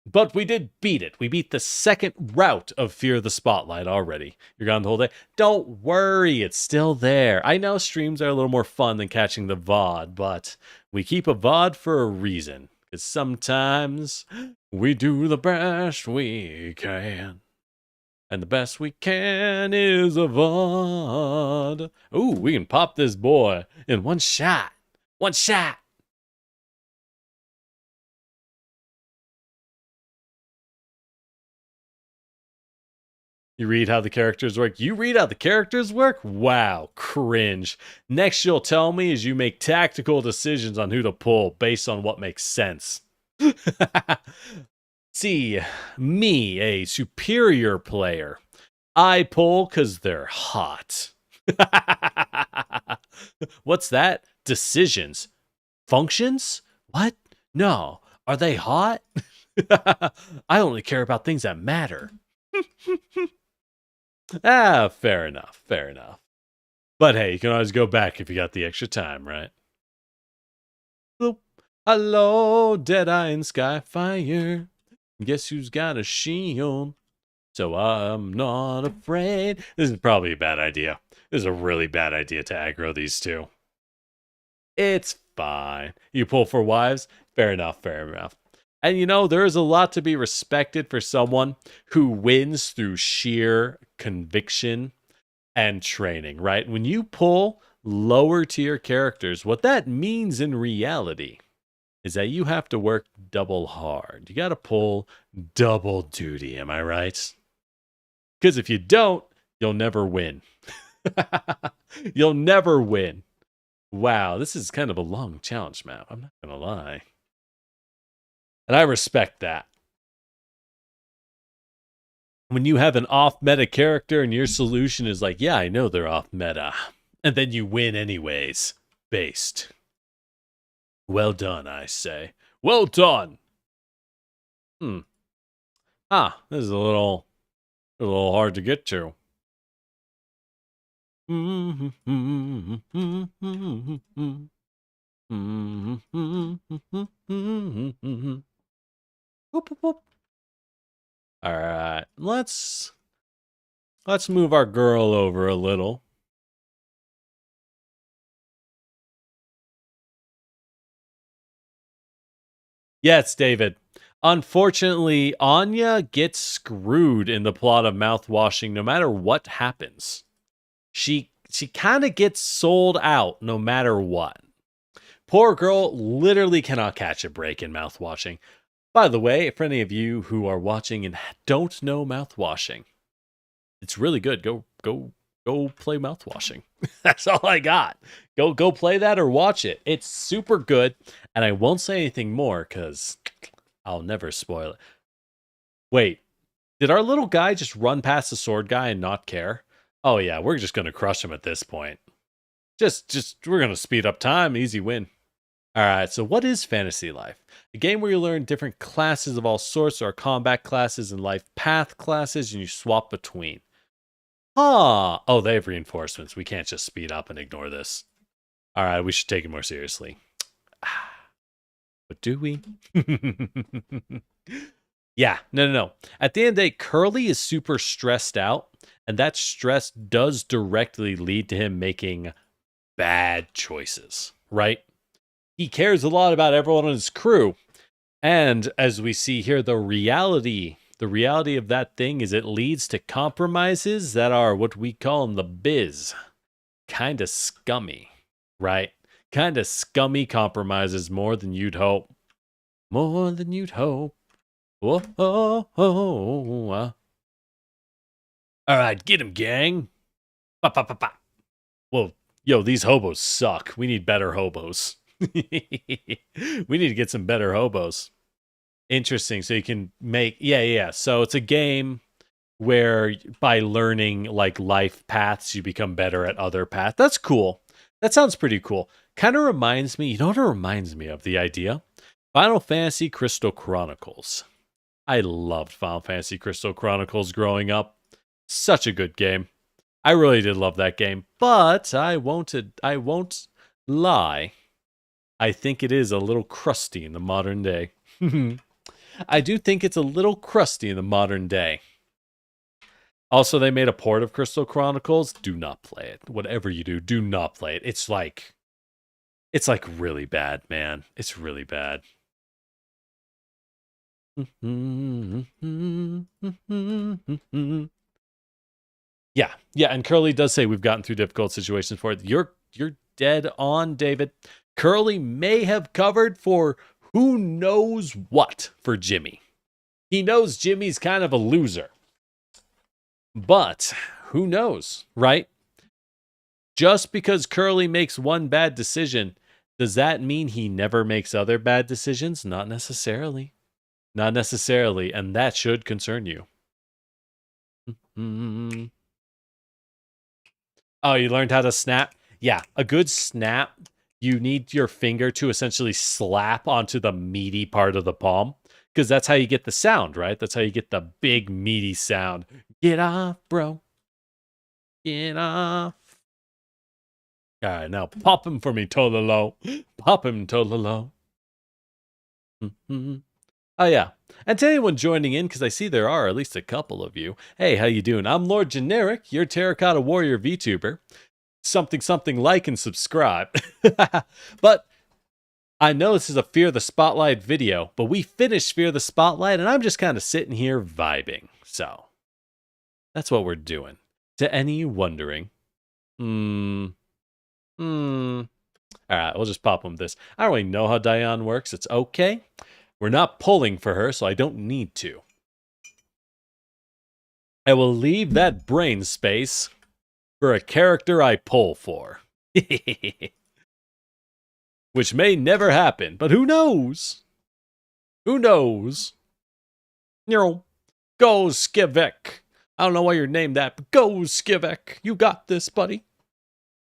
But we did beat it. We beat the second route of Fear the Spotlight already. You're gone the whole day. Don't worry, it's still there. I know streams are a little more fun than catching the VOD, but we keep a VOD for a reason. Because sometimes we do the best we can. And the best we can is a VOD. Ooh, we can pop this boy in one shot. You read how the characters work? Wow, cringe. Next you'll tell me is you make tactical decisions on who to pull based on what makes sense. See, me, a superior player, I pull because they're hot. What's that? Decisions. Functions? What? No. Are they hot? I only care about things that matter. Fair enough. Fair enough. But hey, you can always go back if you got the extra time, right? Bloop. Hello, Deadeye and Skyfire. Guess who's got a shield? So I'm not afraid. This is probably a bad idea. This is a really bad idea to aggro these two. It's fine. You pull for wives? Fair enough, fair enough. And you know, there is a lot to be respected for someone who wins through sheer conviction and training, right? When you pull lower tier characters, what that means in reality is that you have to work double hard. You got to pull double duty, am I right? Because if you don't, you'll never win. You'll never win. Wow, this is kind of a long challenge map. I'm not going to lie. And I respect that. When you have an off-meta character and your solution is like, yeah, I know they're off-meta. And then you win anyways. Based. Well done, I say. Well done! This is a little hard to get to. All right, let's move our girl over a little. Yes, David. Unfortunately, Anya gets screwed in the plot of mouthwashing no matter what happens. She kind of gets sold out no matter what. Poor girl literally cannot catch a break in mouthwashing. By the way, for any of you who are watching and don't know mouthwashing, it's really good. Go play mouthwashing. That's all I got. Go play that or watch it. It's super good, and I won't say anything more because I'll never spoil it. Wait, did our little guy just run past the sword guy and not care? Oh yeah, we're just gonna crush him at this point. Just we're gonna speed up time, easy win. All right, so what is Fantasy Life? A game where you learn different classes of all sorts, or combat classes and life path classes, and you swap between. Oh, they have reinforcements. We can't just speed up and ignore this. All right, we should take it more seriously. But do we? Yeah, no. At the end of the day, Curly is super stressed out, and that stress does directly lead to him making bad choices, right? He cares a lot about everyone on his crew. And as we see here, the reality of that thing is it leads to compromises that are what we call in the biz. Kind of scummy, right? Kind of scummy compromises more than you'd hope. More than you'd hope. Whoa. All right, get him, gang. Ba. Whoa, yo, these hobos suck. We need better hobos. We need to get some better hobos. Interesting. So you can make, yeah. So it's a game where by learning like life paths, you become better at other paths. That's cool. That sounds pretty cool. Kind of reminds me, you know what it reminds me of? The idea? Final Fantasy Crystal Chronicles. I loved Final Fantasy Crystal Chronicles growing up. Such a good game. I really did love that game, but I won't lie. I think it is a little crusty in the modern day. I do think it's a little crusty in the modern day. Also, they made a port of Crystal Chronicles. Do not play it. Whatever you do, do not play it. It's like really bad, man. It's really bad. Yeah, and Curly does say we've gotten through difficult situations for it. You're dead on, David. Curly may have covered for who knows what for Jimmy. He knows Jimmy's kind of a loser. But who knows, right? Just because Curly makes one bad decision Does that mean he never makes other bad decisions? Not necessarily. Not necessarily, and that should concern you. Mm. Oh, you learned how to snap? Yeah, a good snap, you need your finger to essentially slap onto the meaty part of the palm, because that's how you get the sound, right? That's how you get the big, meaty sound. Get off, bro. Get off. All right, now pop him for me, Tololo. Pop him, Tololo. Oh, yeah. And to anyone joining in, because I see there are at least a couple of you. Hey, how you doing? I'm Lord Generic, your Terracotta Warrior Vtuber. Something like and subscribe. But I know this is a Fear the Spotlight video, but we finished Fear the Spotlight, and I'm just kind of sitting here vibing. So, that's what we're doing. To any wondering. Alright, we'll just pop him this. I don't really know how Diane works. It's okay. We're not pulling for her, so I don't need to. I will leave that brain space for a character I pull for. Which may never happen, but who knows? Who knows? Go Skivek. I don't know why you're named that, but go Skivek. You got this, buddy.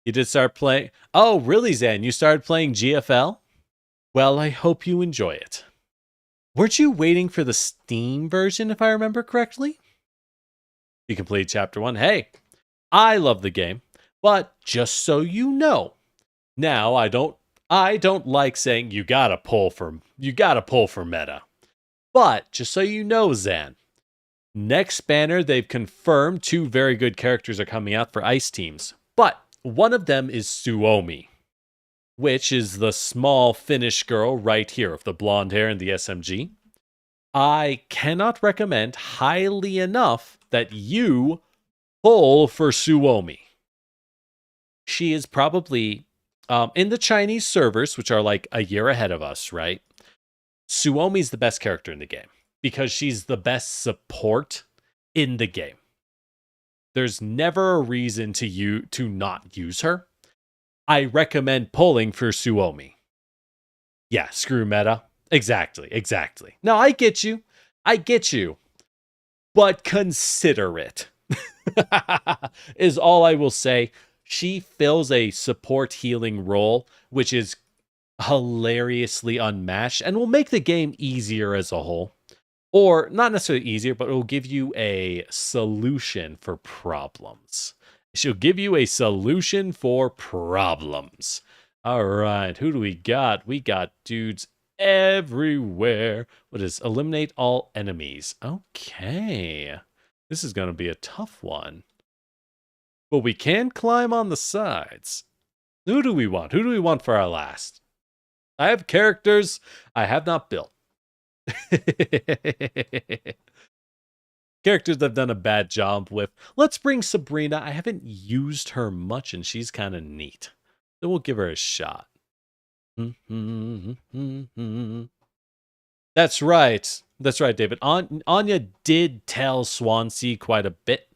You did start playing. Oh, really, Zan? You started playing GFL? Well, I hope you enjoy it. Weren't you waiting for the Steam version, if I remember correctly? You completed Chapter 1. Hey, I love the game, but just so you know, now I don't like saying you gotta pull for meta. But just so you know, Zan, next banner they've confirmed 2 very good characters are coming out for ice teams, but one of them is Suomi, which is the small Finnish girl right here with the blonde hair and the SMG. I cannot recommend highly enough that you pull for Suomi. She is probably, in the Chinese servers, which are like a year ahead of us, right? Suomi's the best character in the game because she's the best support in the game. There's never a reason to not use her. I recommend pulling for Suomi. Yeah, screw meta. Exactly. Now, I get you. But consider it. Is all I will say. She fills a support healing role, which is hilariously unmatched and will make the game easier as a whole. Or not necessarily easier, but it will give you a solution for problems. She'll give you a solution for problems. All right, who do we got? We got dudes everywhere. What is eliminate all enemies? Okay. This is going to be a tough one. But we can climb on the sides. Who do we want? Who do we want for our last? I have characters I have not built. Characters I've done a bad job with. Let's bring Sabrina. I haven't used her much, and she's kind of neat. So we'll give her a shot. That's right. That's right, David. Anya did tell Swansea quite a bit,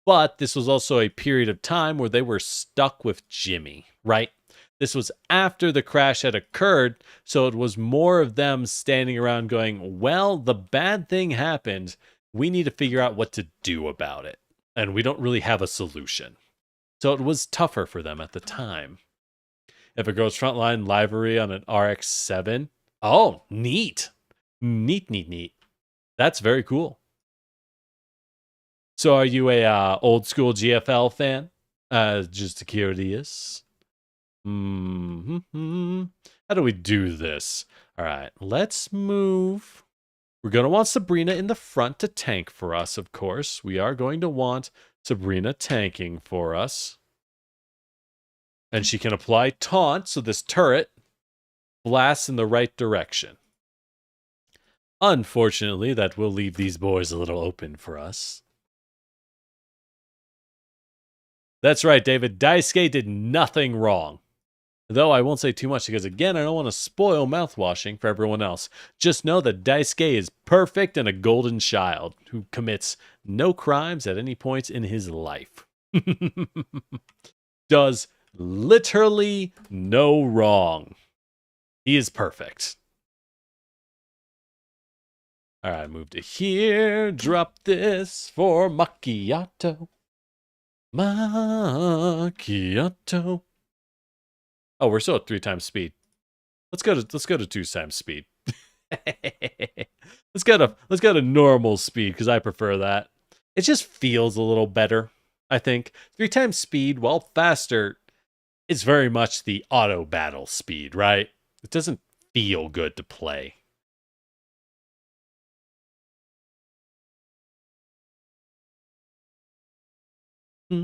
but this was also a period of time where they were stuck with Jimmy, right? This was after the crash had occurred, so it was more of them standing around going, well, the bad thing happened. We need to figure out what to do about it. And we don't really have a solution. So it was tougher for them at the time. If it goes Frontline livery on an RX-7. Oh, neat. Neat. That's very cool. So are you a old school GFL fan? Just curious. How do we do this? All right, let's move. We're going to want Sabrina in the front to tank for us, of course. We are going to want Sabrina tanking for us. And she can apply taunt, so this turret blasts in the right direction. Unfortunately, that will leave these boys a little open for us. That's right, David. Daisuke did nothing wrong. Though I won't say too much because, again, I don't want to spoil mouthwashing for everyone else. Just know that Daisuke is perfect and a golden child who commits no crimes at any point in his life. Does literally no wrong. He is perfect. All right, move to here. Drop this for macchiato. Macchiato. Oh, we're still at 3 times speed. Let's go to 2 times speed. let's go to normal speed because I prefer that. It just feels a little better, I think. 3 times speed, while faster, it's very much the auto battle speed, right? It doesn't feel good to play. You're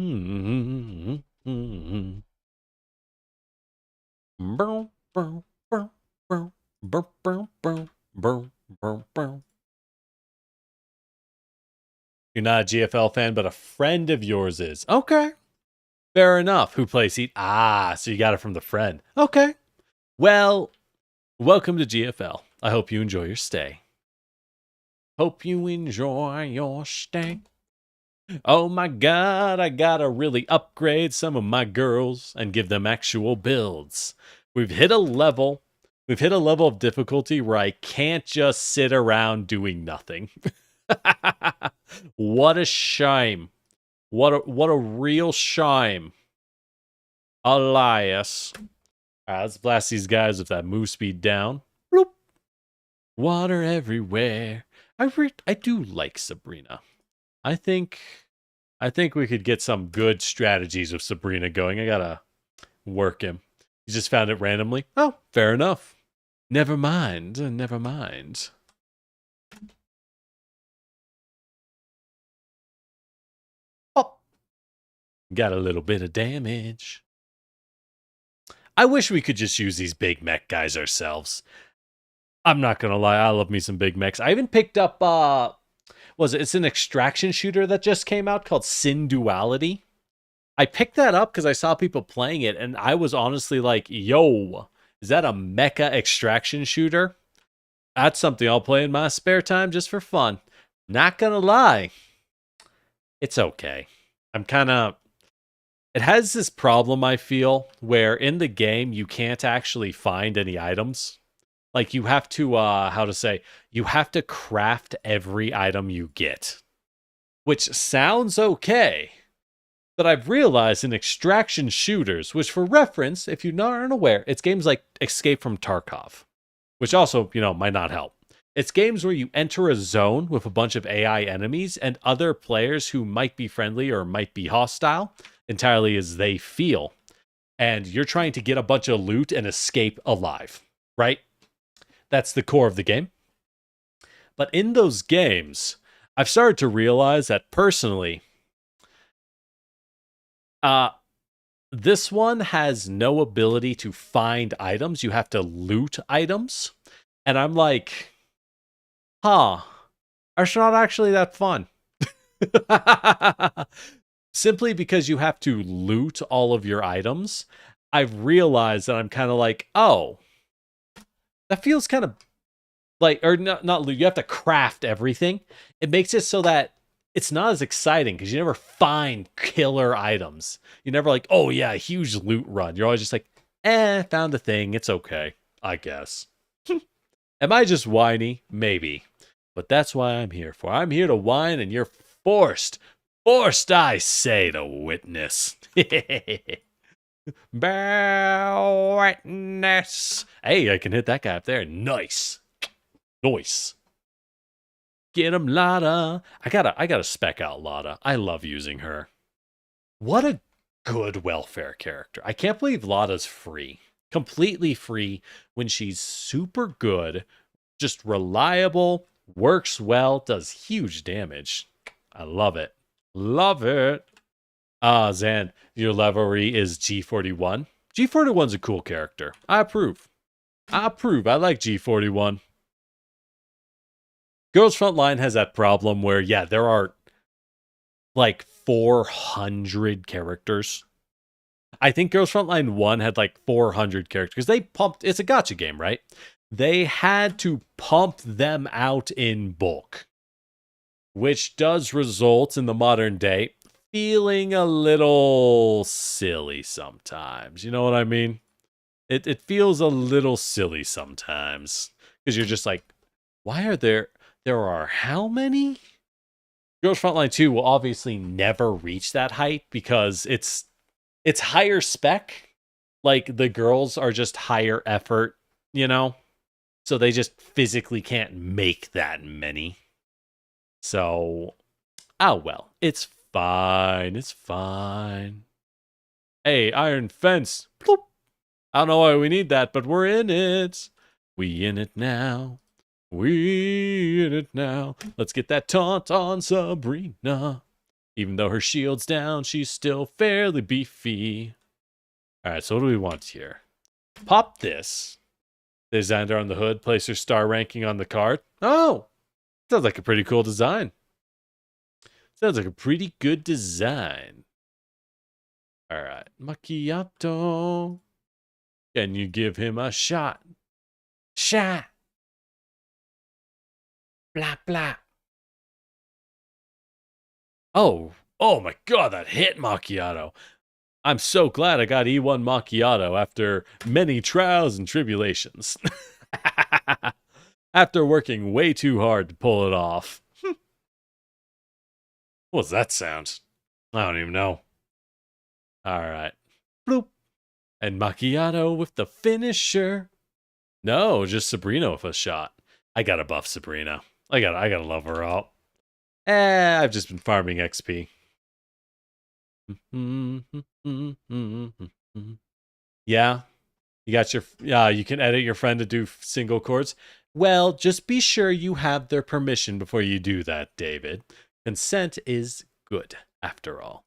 not a GFL fan, but a friend of yours is. Okay. Fair enough. Who plays Heat? Ah, so you got it from the friend. Okay. Well, welcome to GFL. I hope you enjoy your stay. Hope you enjoy your stay. Oh my god, I gotta really upgrade some of my girls and give them actual builds. We've hit a level of difficulty where I can't just sit around doing nothing. What a shame. What a real shame. Elias. Alright, let's blast these guys with that move speed down. Bloop. Water everywhere. I do like Sabrina. I think we could get some good strategies with Sabrina going. I gotta work him. He just found it randomly. Oh, fair enough. Never mind. Never mind. Oh. Got a little bit of damage. I wish we could just use these big mech guys ourselves. I'm not gonna lie, I love me some big mechs. I even picked up it's an extraction shooter that just came out called Sin Duality. I picked that up because I saw people playing it, and I was honestly like, yo, is that a mecha extraction shooter? That's something I'll play in my spare time just for fun. Not gonna lie. It's okay. It has this problem, I feel, where in the game you can't actually find any items. Like, you have to, you have to craft every item you get. Which sounds okay. But I've realized in extraction shooters, which for reference, if you aren't aware, it's games like Escape from Tarkov. Which also, might not help. It's games where you enter a zone with a bunch of AI enemies and other players who might be friendly or might be hostile, entirely as they feel. And you're trying to get a bunch of loot and escape alive, right? That's the core of the game. But in those games, I've started to realize that personally, this one has no ability to find items. You have to loot items. And I'm like, it's not actually that fun. Simply because you have to loot all of your items, I've realized that I'm kind of like, oh, that feels kind of like, or not loot, you have to craft everything. It makes it so that it's not as exciting because you never find killer items. You're never like, oh yeah, a huge loot run. You're always just like, found a thing. It's okay, I guess. Am I just whiny? Maybe. But that's why I'm here for. I'm here to whine, and you're forced, I say, to witness. Witness. Hey, I can hit that guy up there. Nice. Get him, Lada. I gotta spec out Lada. I love using her. What a good welfare character. I can't believe Lada's free. Completely free when she's super good, just reliable, works well, does huge damage. I love it. Love it. Zan, your levelry is G41. G41's a cool character. I approve. I like G41. Girls Frontline has that problem where, yeah, there are like 400 characters. I think Girls Frontline 1 had like 400 characters because they pumped, it's a gacha game, right? They had to pump them out in bulk, which does result in the modern day feeling a little silly sometimes. You know what I mean? It feels a little silly sometimes because you're just like, why are there are how many? Girls Frontline 2 will obviously never reach that height because it's higher spec. Like the girls are just higher effort, you know? So they just physically can't make that many. So, oh well, it's fine. It's fine. Hey, iron fence. Bloop. I don't know why we need that, but we're in it. We in it now. We in it now. Let's get that taunt on Sabrina. Even though her shield's down, she's still fairly beefy. Alright, so what do we want here? Pop this. Designed her on the hood. Place her star ranking on the card. Oh! Sounds like a pretty cool design. Sounds like a pretty good design. Alright. Macchiato. Can you give him a shot? Shot! Blah, blah. Oh my god, that hit Macchiato. I'm so glad I got E1 Macchiato after many trials and tribulations. After working way too hard to pull it off. What's that sound? I don't even know. Alright. Bloop. And Macchiato with the finisher. No, just Sabrina with a shot. I gotta buff Sabrina. I gotta love her out. I've just been farming XP. Yeah. You got your you can edit your friend to do single chords. Well, just be sure you have their permission before you do that, David. Consent is good, after all.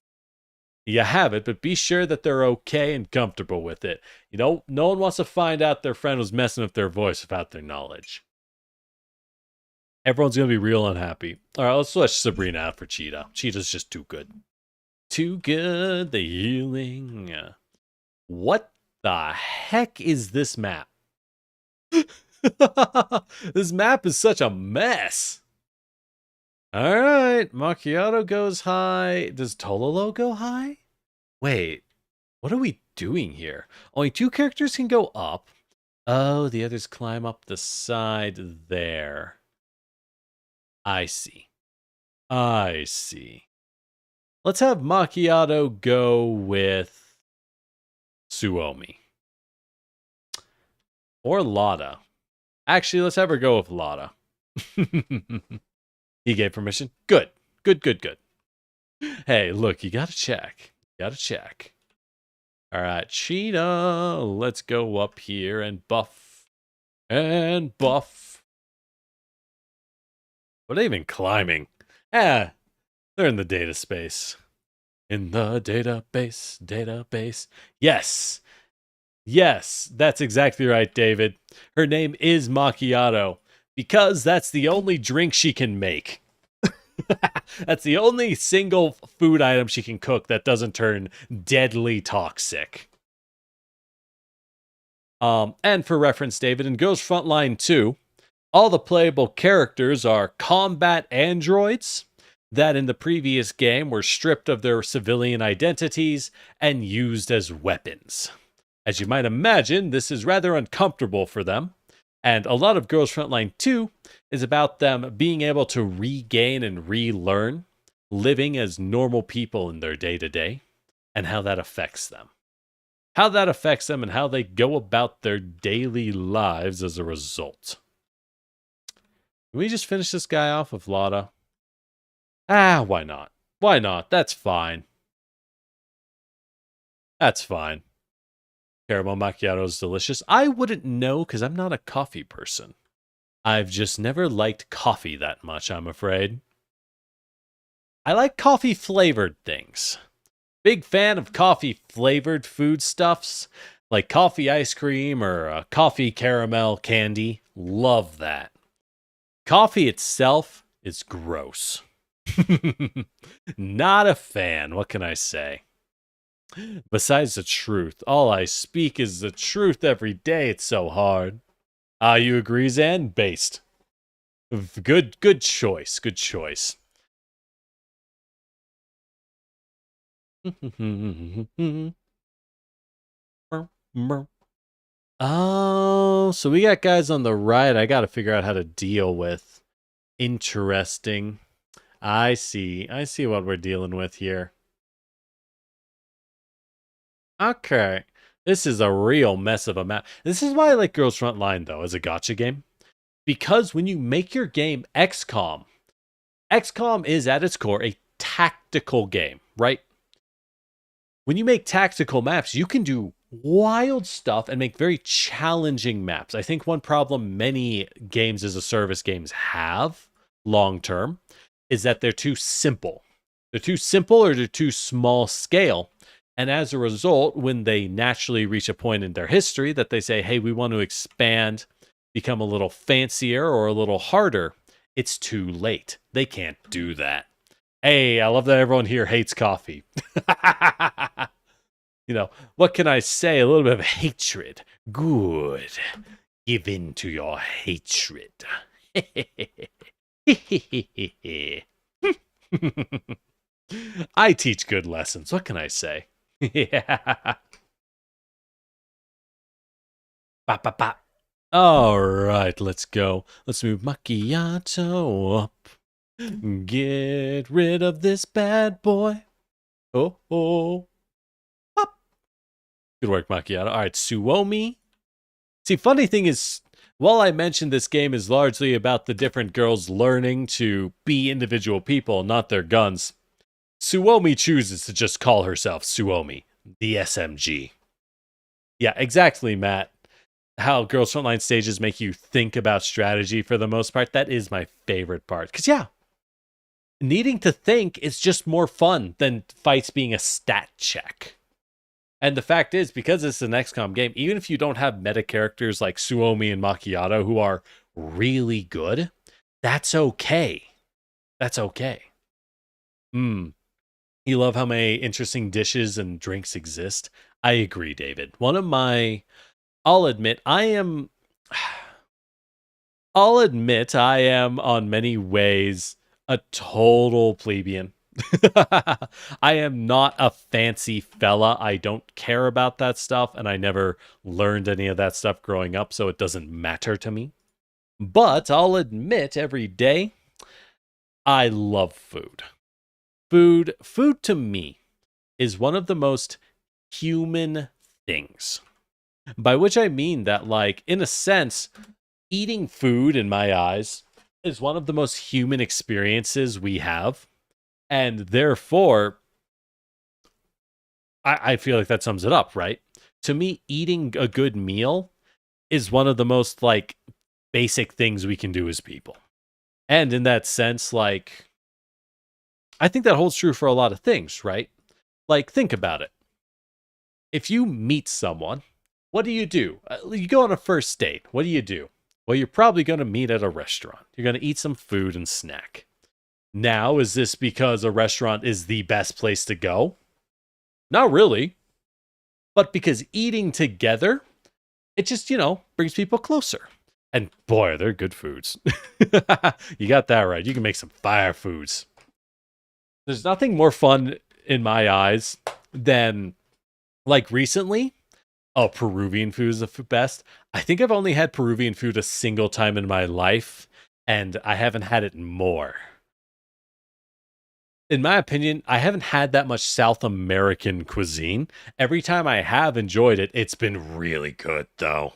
You have it, but be sure that they're okay and comfortable with it. You know, no one wants to find out their friend was messing with their voice without their knowledge. Everyone's going to be real unhappy. All right, let's switch Sabrina out for Cheetah. Cheetah's just too good. Too good, the healing. What the heck is this map? This map is such a mess. All right, Macchiato goes high. Does Tololo go high? Wait, what are we doing here? Only 2 characters can go up. Oh, the others climb up the side there. I see. I see. Let's have Macchiato go with Suomi. Or Lada. Actually, let's have her go with Lada. He gave permission. Good. Good, good, good. Hey, look, you gotta check. You gotta check. All right, Cheetah. Let's go up here and buff. And buff. What are they even climbing? They're in the data space. In the database. Yes. Yes, that's exactly right, David. Her name is Macchiato because that's the only drink she can make. That's the only single food item she can cook that doesn't turn deadly toxic. And for reference, David, in Ghost Frontline 2, all the playable characters are combat androids that in the previous game were stripped of their civilian identities and used as weapons. As you might imagine, this is rather uncomfortable for them, and a lot of Ghost Frontline 2 is about them being able to regain and relearn living as normal people in their day-to-day, and how that affects them. How that affects them and how they go about their daily lives as a result. Can we just finish this guy off with Lada? Why not? Why not? That's fine. That's fine. Caramel macchiato is delicious. I wouldn't know because I'm not a coffee person. I've just never liked coffee that much, I'm afraid. I like coffee-flavored things. Big fan of coffee-flavored foodstuffs, like coffee ice cream or coffee caramel candy. Love that. Coffee itself is gross. Not a fan, what can I say? Besides the truth, all I speak is the truth every day. It's so hard. You agree, Zan? Based. Good choice. Good choice. Oh, so we got guys on the right I got to figure out how to deal with. Interesting. I see. I see what we're dealing with here. Okay. This is a real mess of a map. This is why I like Girls Frontline, though, as a gacha game. Because when you make your game XCOM, XCOM is at its core a tactical game, right? When you make tactical maps, you can do wild stuff and make very challenging maps. I think one problem many games as a service games have long term is that they're too simple. They're too simple or they're too small scale. And as a result, when they naturally reach a point in their history that they say, hey, we want to expand, become a little fancier or a little harder, it's too late. They can't do that. Hey, I love that everyone here hates coffee. You know, what can I say? A little bit of hatred. Good. Give in to your hatred. I teach good lessons. What can I say? Yeah. Bop, bop, bop. All right, let's go. Let's move Macchiato up. Get rid of this bad boy. Oh, oh. Pop. Good work, Macchiato. All right, Suomi. See, funny thing is, while I mentioned this game is largely about the different girls learning to be individual people, not their guns, Suomi chooses to just call herself Suomi, the SMG. Yeah, exactly, Matt. How Girls Frontline stages make you think about strategy for the most part. That is my favorite part. Because, yeah, needing to think is just more fun than fights being a stat check. And the fact is, because it's an XCOM game, even if you don't have meta characters like Suomi and Macchiato who are really good, that's okay. That's okay. You love how many interesting dishes and drinks exist? I agree, David. I'll admit I am on many ways a total plebeian. I am not a fancy fella. I don't care about that stuff, and I never learned any of that stuff growing up, so it doesn't matter to me. But I'll admit every day, I love food. Food to me is one of the most human things. By which I mean that, like, in a sense, eating food, in my eyes, is one of the most human experiences we have. And therefore, I feel like that sums it up, right? To me, eating a good meal is one of the most, like, basic things we can do as people. And in that sense, like, I think that holds true for a lot of things, right? Like, think about it. If you meet someone, what do? You go on a first date. What do? Well, you're probably going to meet at a restaurant. You're going to eat some food and snack. Now, is this because a restaurant is the best place to go? Not really. But because eating together, it just, brings people closer. And boy, they're good foods. You got that right. You can make some fire foods. There's nothing more fun in my eyes than, like, recently, Peruvian food is the best. I think I've only had Peruvian food a single time in my life, and I haven't had it more. In my opinion, I haven't had that much South American cuisine. Every time I have enjoyed it, it's been really good, though.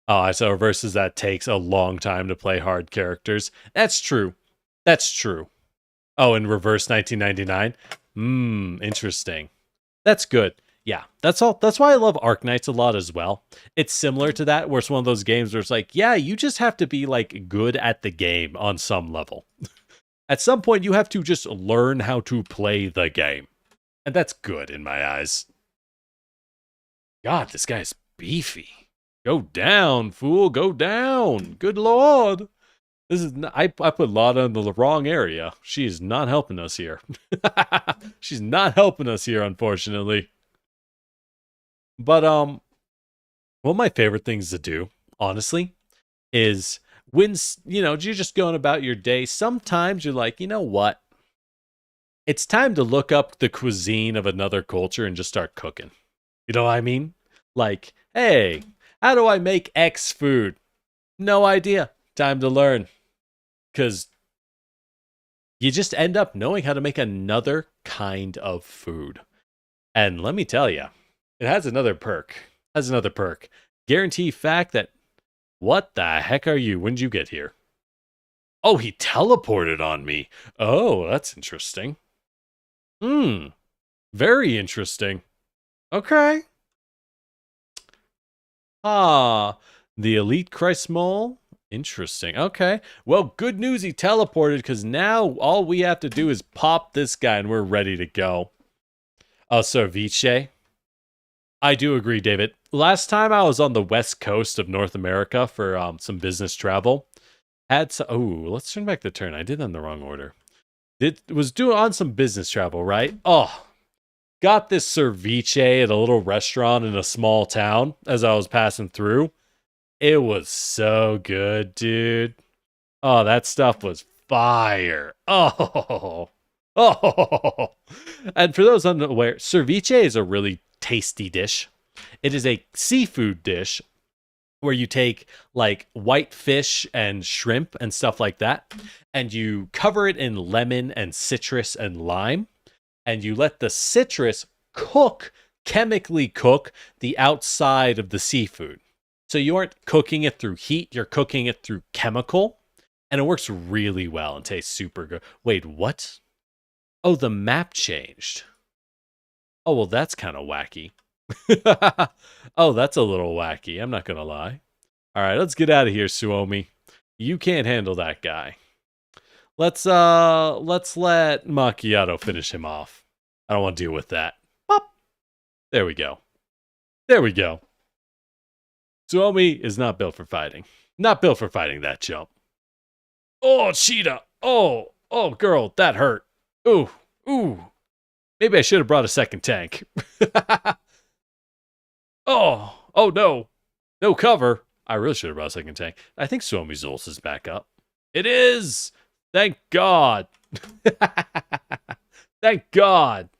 Oh, so versus that takes a long time to play hard characters. That's true. Oh, in reverse 1999? Interesting. That's good. Yeah, that's all. That's why I love Arknights a lot as well. It's similar to that, where it's one of those games where it's like, yeah, you just have to be, like, good at the game on some level. At some point, you have to just learn how to play the game. And that's good in my eyes. God, this guy's beefy. Go down, fool. Go down. Good lord. This is not, I put Lada in the wrong area. She is not helping us here. She's not helping us here, unfortunately. But one of my favorite things to do, honestly, is when you're just going about your day. Sometimes you're like, you know what? It's time to look up the cuisine of another culture and just start cooking. You know what I mean? Like, hey, how do I make X food? No idea. Time to learn. Because you just end up knowing how to make another kind of food. And let me tell you, it has another perk. Guarantee fact that, what the heck are you? When did you get here? Oh, he teleported on me. Oh, that's interesting. Very interesting. Okay. The Elite Christ Mole. Interesting. Okay. Well, good news he teleported, because now all we have to do is pop this guy and we're ready to go. Ceviche. I do agree, David. Last time I was on the west coast of North America for some business travel. Let's turn back the turn. I did that in the wrong order. Was doing on some business travel, right? Oh, got this ceviche at a little restaurant in a small town as I was passing through. It was so good, dude. Oh, that stuff was fire. Oh. And for those unaware, ceviche is a really tasty dish. It is a seafood dish where you take like white fish and shrimp and stuff like that, and you cover it in lemon and citrus and lime, and you let the citrus chemically cook the outside of the seafood. So you aren't cooking it through heat, you're cooking it through chemical, and it works really well and tastes super good. Wait, what? Oh, the map changed. Oh, well, that's kind of wacky. Oh, that's a little wacky. I'm not going to lie. All right, let's get out of here, Suomi. You can't handle that guy. Let's let Macchiato finish him off. I don't want to deal with that. Pop. There we go. Suomi is not built for fighting. Not built for fighting that jump. Oh, cheetah. Oh, girl, that hurt. Ooh. Maybe I should have brought a second tank. Oh no. No cover. I really should have brought a second tank. I think Suomi Zul's is back up. It is. Thank God. Thank God.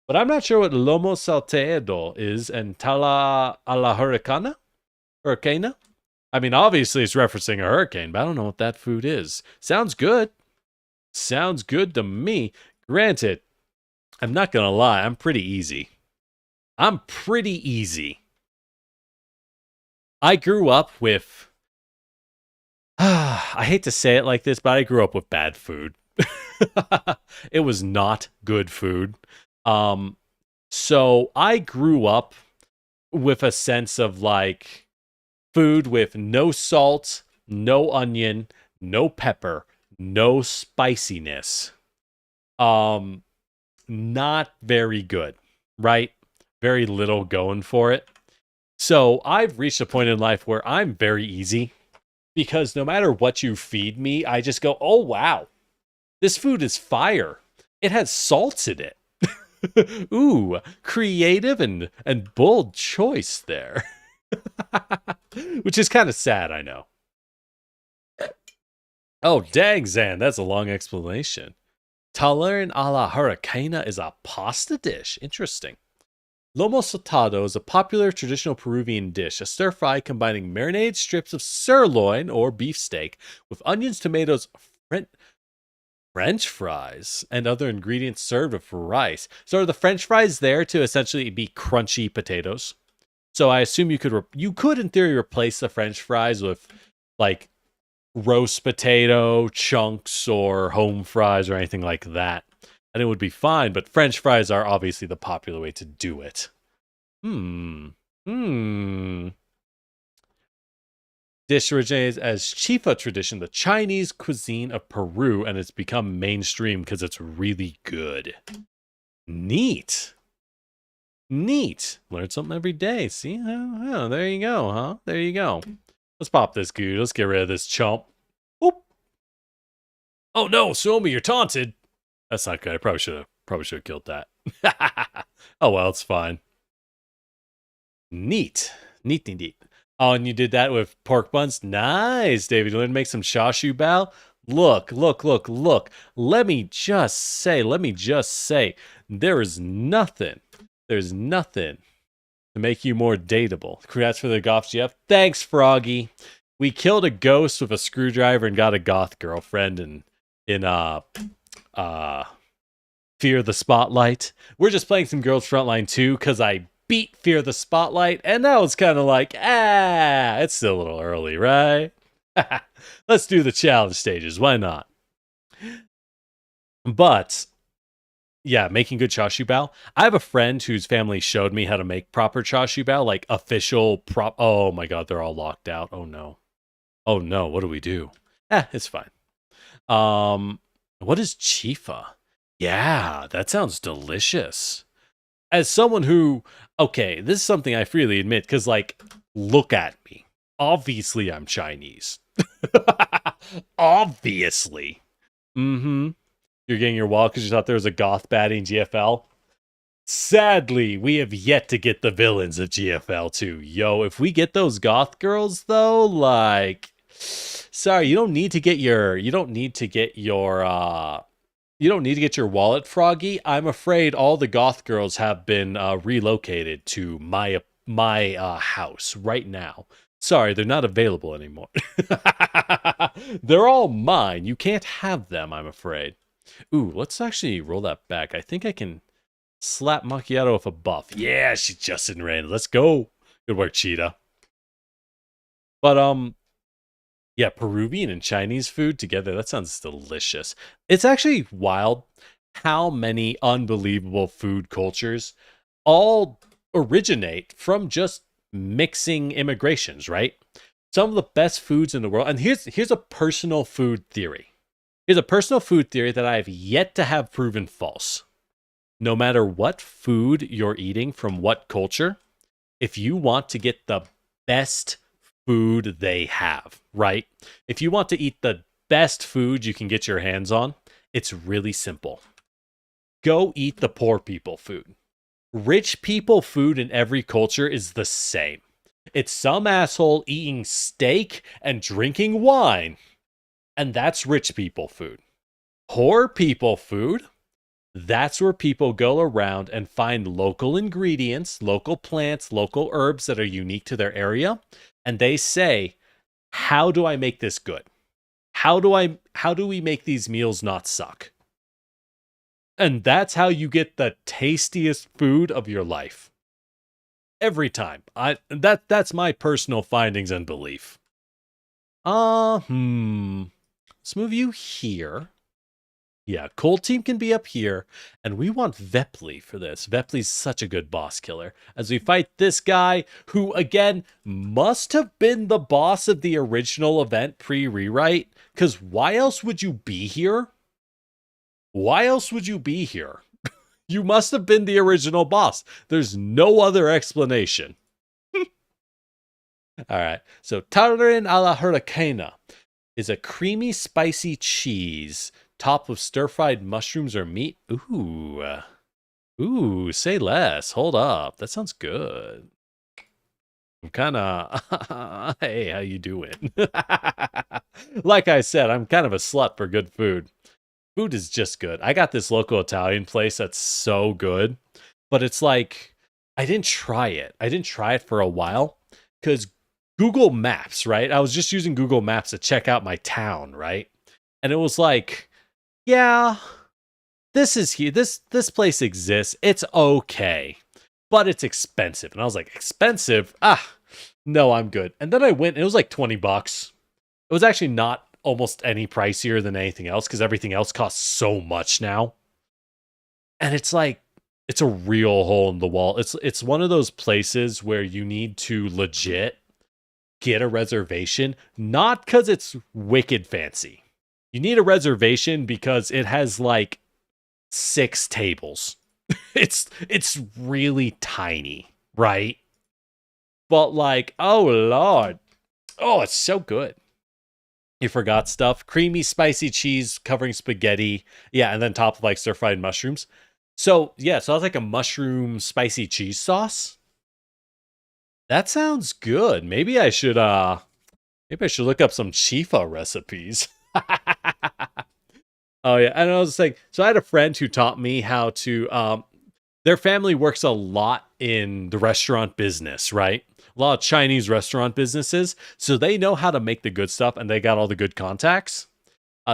But I'm not sure what lomo salteado is and tala a la hurricana? Hurricane? I mean, obviously it's referencing a hurricane, but I don't know what that food is. Sounds good. Sounds good to me. Granted, I'm not going to lie, I'm pretty easy. I grew up with... I hate to say it like this, but I grew up with bad food. It was not good food. So I grew up with a sense of like food with no salt, no onion, no pepper, no spiciness. Not very good, right? Very little going for it. So I've reached a point in life where I'm very easy, because no matter what you feed me, I just go, oh wow, this food is fire. It has salts in it. Ooh, creative and bold choice there. Which is kind of sad, I know. Oh, dang, Zan, that's a long explanation. Tallarin a la Hurricana is a pasta dish. Interesting. Lomo saltado is a popular traditional Peruvian dish, a stir-fry combining marinated strips of sirloin or beefsteak with onions, tomatoes, French fries, and other ingredients served with rice. So are the French fries there to essentially be crunchy potatoes? So I assume you could in theory replace the French fries with like roast potato chunks or home fries or anything like that, and it would be fine. But French fries are obviously the popular way to do it. Dish originates as chifa tradition, the Chinese cuisine of Peru, and it's become mainstream because it's really good. Neat. Learn something every day. See? Oh, there you go, huh? There you go. Let's pop this dude. Let's get rid of this chump. Oop. Oh no, Suomi, you're taunted. That's not good. I probably should have killed that. Oh well, it's fine. Neat. Oh, and you did that with pork buns? Nice, David. You learned to make some shashu bao? Look. Let me just say, there's nothing to make you more dateable. Congrats for the Goth GF. Thanks, Froggy. We killed a ghost with a screwdriver and got a goth girlfriend in Fear the Spotlight. We're just playing some Girls Frontline 2 because I beat Fear the Spotlight, and now it's kind of like, it's still a little early, right? Let's do the challenge stages. Why not? But yeah, making good chashu bao. I have a friend whose family showed me how to make proper chashu bao, like official Oh my god, they're all locked out. Oh no. Oh no, what do we do? It's fine. What is chifa? Yeah, that sounds delicious. As someone who, okay, this is something I freely admit, because, like, look at me. Obviously, I'm Chinese. Obviously. Mm-hmm. You're getting your wall because you thought there was a goth baddie in GFL? Sadly, we have yet to get the villains of GFL too. Yo, if we get those goth girls, though, like... Sorry, you don't need to get your wallet, Froggy. I'm afraid all the goth girls have been relocated to my house right now. Sorry, they're not available anymore. They're all mine. You can't have them, I'm afraid. Ooh, let's actually roll that back. I think I can slap Macchiato with a buff. Yeah, she's just in range. Let's go. Good work, Cheetah. But, yeah, Peruvian and Chinese food together, that sounds delicious. It's actually wild how many unbelievable food cultures all originate from just mixing immigrations, right? Some of the best foods in the world. And here's a personal food theory. Here's a personal food theory that I have yet to have proven false. No matter what food you're eating from what culture, if you want to get the best food they have, right? If you want to eat the best food you can get your hands on, it's really simple. Go eat the poor people food. Rich people food in every culture is the same. It's some asshole eating steak and drinking wine. And that's rich people food. Poor people food, that's where people go around and find local ingredients, local plants, local herbs that are unique to their area. And they say, how do I make this good? How do we make these meals not suck? And that's how you get the tastiest food of your life. Every time. That's my personal findings and belief. Let's move you here. Yeah, Cold Team can be up here, and we want Vepley for this. Vepley's such a good boss killer. As we fight this guy, who, again, must have been the boss of the original event pre-rewrite, because why else would you be here? Why else would you be here? You must have been the original boss. There's no other explanation. Alright, so Tartarin a la Hurricana is a creamy, spicy cheese topped with stir-fried mushrooms or meat. Ooh, say less. Hold up. That sounds good. I'm kind of... Hey, how you doing? Like I said, I'm kind of a slut for good food. Food is just good. I got this local Italian place that's so good, but it's like, I didn't try it. I didn't try it for a while because Google Maps, right? I was just using Google Maps to check out my town, right? And it was like, yeah, this is here. This place exists. It's okay, but it's expensive. And I was like, expensive? No, I'm good. And then I went, and it was like $20. It was actually not almost any pricier than anything else because everything else costs so much now. And it's like, it's a real hole in the wall. It's one of those places where you need to legit get a reservation, not because it's wicked fancy. You need a reservation because it has like 6 tables. It's really tiny, right? But like, oh Lord. Oh, it's so good. You forgot stuff. Creamy, spicy cheese covering spaghetti. Yeah, and then topped with like stir-fried mushrooms. So, yeah, so that's like a mushroom spicy cheese sauce. That sounds good. Maybe I should look up some chifa recipes. Oh yeah, and I was like, so I had a friend who taught me how to their family works a lot in the restaurant business, right? A lot of Chinese restaurant businesses. So they know how to make the good stuff and they got all the good contacts.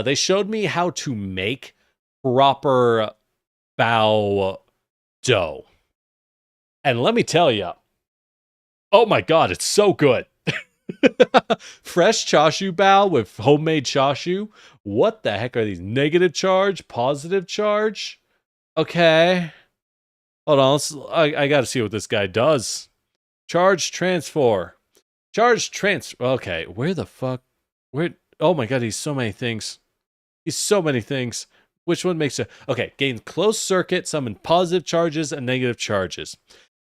They showed me how to make proper bao dough. And let me tell you, oh my God, it's so good. Fresh chashu bao with homemade chashu. What the heck are these? Negative charge, positive charge? Okay. Hold on. I got to see what this guy does. Charge transfer. Charge transfer. Okay. Where the fuck? Where? Oh my God. He's so many things. He's so many things. Which one makes it? Okay. Gain closed circuit, summon positive charges and negative charges.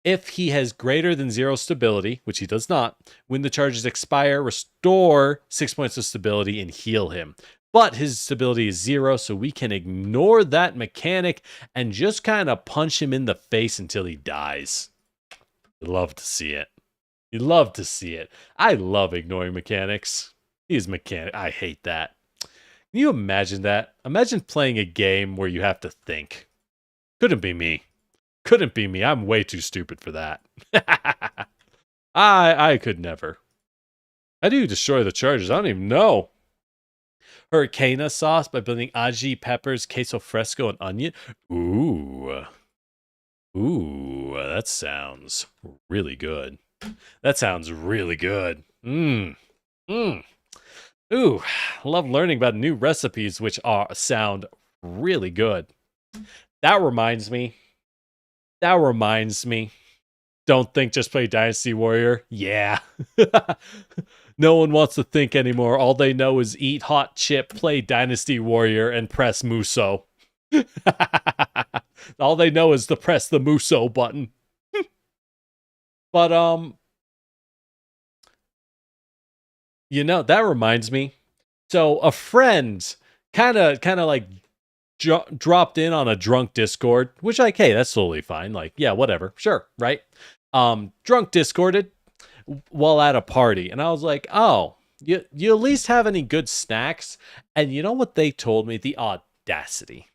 If he has greater than 0 stability, which he does not, when the charges expire, restore 6 points of stability and heal him. But his stability is 0, so we can ignore that mechanic and just kind of punch him in the face until he dies. You'd love to see it. You'd love to see it. I love ignoring mechanics. He's mechanic. I hate that. Can you imagine that? Imagine playing a game where you have to think. Couldn't be me. Couldn't be me. I'm way too stupid for that. I could never. How do you destroy the charges? I don't even know. Hurricane sauce by building aji, peppers, queso fresco, and onion. Ooh. Ooh, that sounds really good. That sounds really good. Ooh, love learning about new recipes which sound really good. That reminds me. Don't think, just play Dynasty Warrior. Yeah. No one wants to think anymore. All they know is eat hot chip, play Dynasty Warrior, and press Muso. All they know is to press the Muso button. But, you know, that reminds me. So a friend kind of like dropped in on a drunk Discord, which like, hey, that's totally fine. Like, yeah, whatever. Sure. Right. Drunk Discorded while at a party. And I was like, oh, you at least have any good snacks? And you know what they told me? The audacity,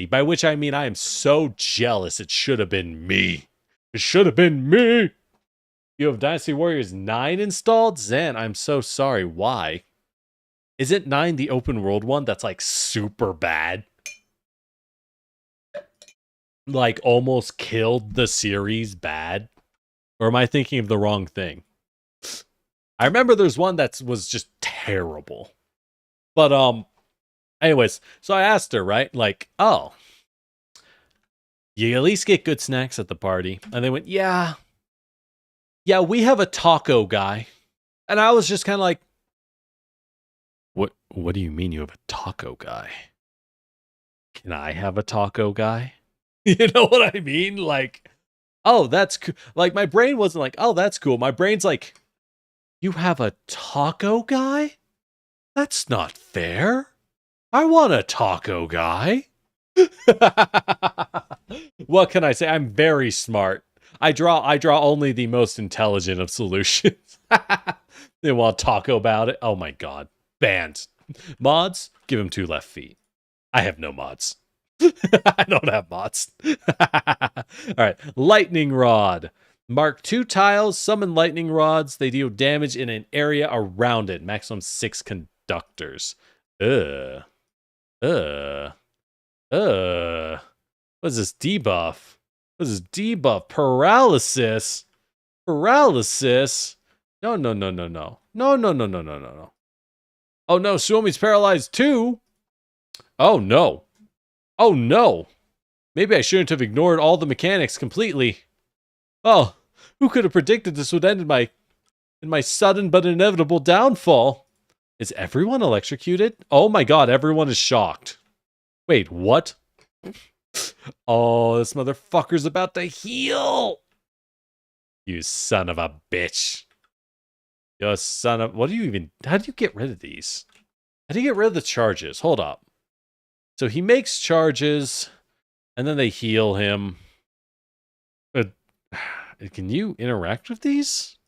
by which I mean, I am so jealous. It should have been me. It should have been me. You have Dynasty Warriors 9 installed? Zen, I'm so sorry. Why? Isn't 9 the open world one that's like super bad? Like almost killed the series bad? Or am I thinking of the wrong thing? I remember there's one that was just terrible. But anyways, so I asked her, right? Like, oh, you at least get good snacks at the party. And they went, yeah, we have a taco guy. And I was just kind of like, What do you mean you have a taco guy? Can I have a taco guy? You know what I mean? Like, oh, that's cool. Like, my brain wasn't like, oh, that's cool. My brain's like, you have a taco guy? That's not fair. I want a taco guy. What can I say? I'm very smart. I draw only the most intelligent of solutions. They want to talk about it. Oh my God. Banned. Mods, give him 2 left feet. I have no mods. I don't have mods. All right. Lightning Rod. Mark 2 tiles, summon lightning rods. They deal damage in an area around it. Maximum 6 conductors. What's this debuff? What is this debuff? Paralysis. Paralysis. No. Oh no, Suomi's paralyzed too. Oh no. Oh no. Maybe I shouldn't have ignored all the mechanics completely. Oh, who could have predicted this would end in my sudden but inevitable downfall? Is everyone electrocuted? Oh my God, everyone is shocked. Wait, what? Oh, this motherfucker's about to heal. You son of a bitch. You son of... What do you even... How do you get rid of these? How do you get rid of the charges? Hold up. So he makes charges, and then they heal him. Can you interact with these?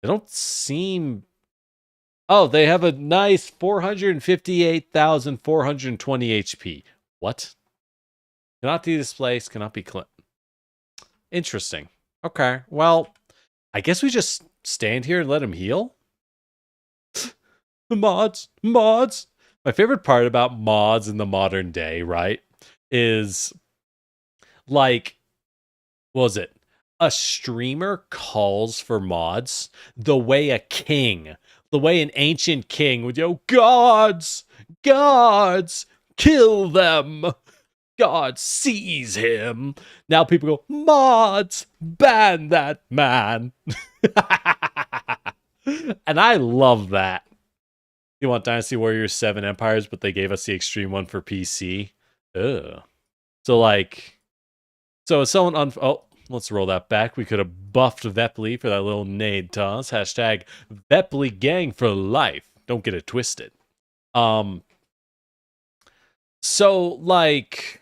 They don't seem... Oh, they have a nice 458,420 HP. What? Cannot be displaced, cannot be clipped. Interesting. Okay. Well, I guess we just stand here and let him heal? Mods. Mods. My favorite part about mods in the modern day, right, is like, what was it? A streamer calls for mods the way an ancient king would go, gods, gods, kill them. God seize him. Now people go, mods, ban that man. And I love that. You want Dynasty Warriors 7 Empires, but they gave us the extreme one for PC. Ugh. So if someone oh, let's roll that back. We could have buffed Vepley for that little nade toss. Hashtag Vepley gang for life. Don't get it twisted. So like,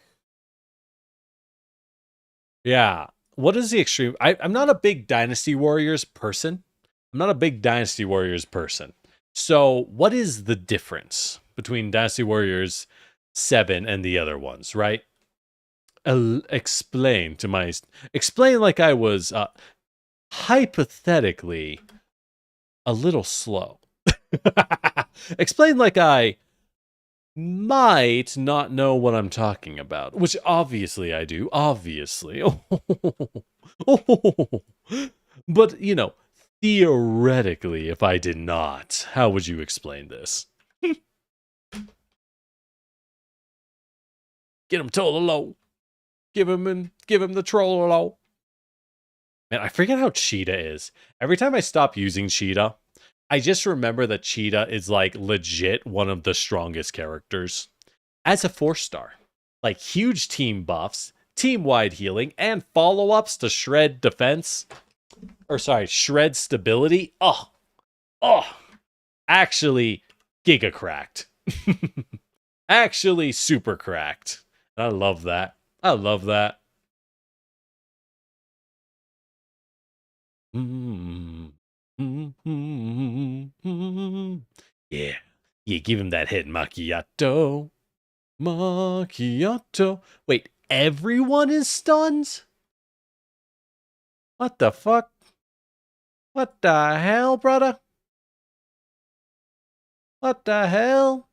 yeah. What is the extreme? I'm not a big Dynasty Warriors person. So what is the difference between Dynasty Warriors 7 and the other ones, right? Explain like I was hypothetically a little slow. Explain like I might not know what I'm talking about, which obviously I do, obviously. But, you know, theoretically, if I did not, how would you explain this? Get him Tololo. Give him the Trollolo. Man, I forget how Cheetah is. Every time I stop using Cheetah, I just remember that Cheetah is like legit one of the strongest characters. As a 4-star. Like huge team buffs, team-wide healing, and follow-ups to shred defense. Shred stability. Oh. Actually, giga cracked. Actually, super cracked. I love that. Yeah. Yeah, give him that hit, Macchiato. Wait, everyone is stunned? What the fuck? What the hell, brother? What the hell?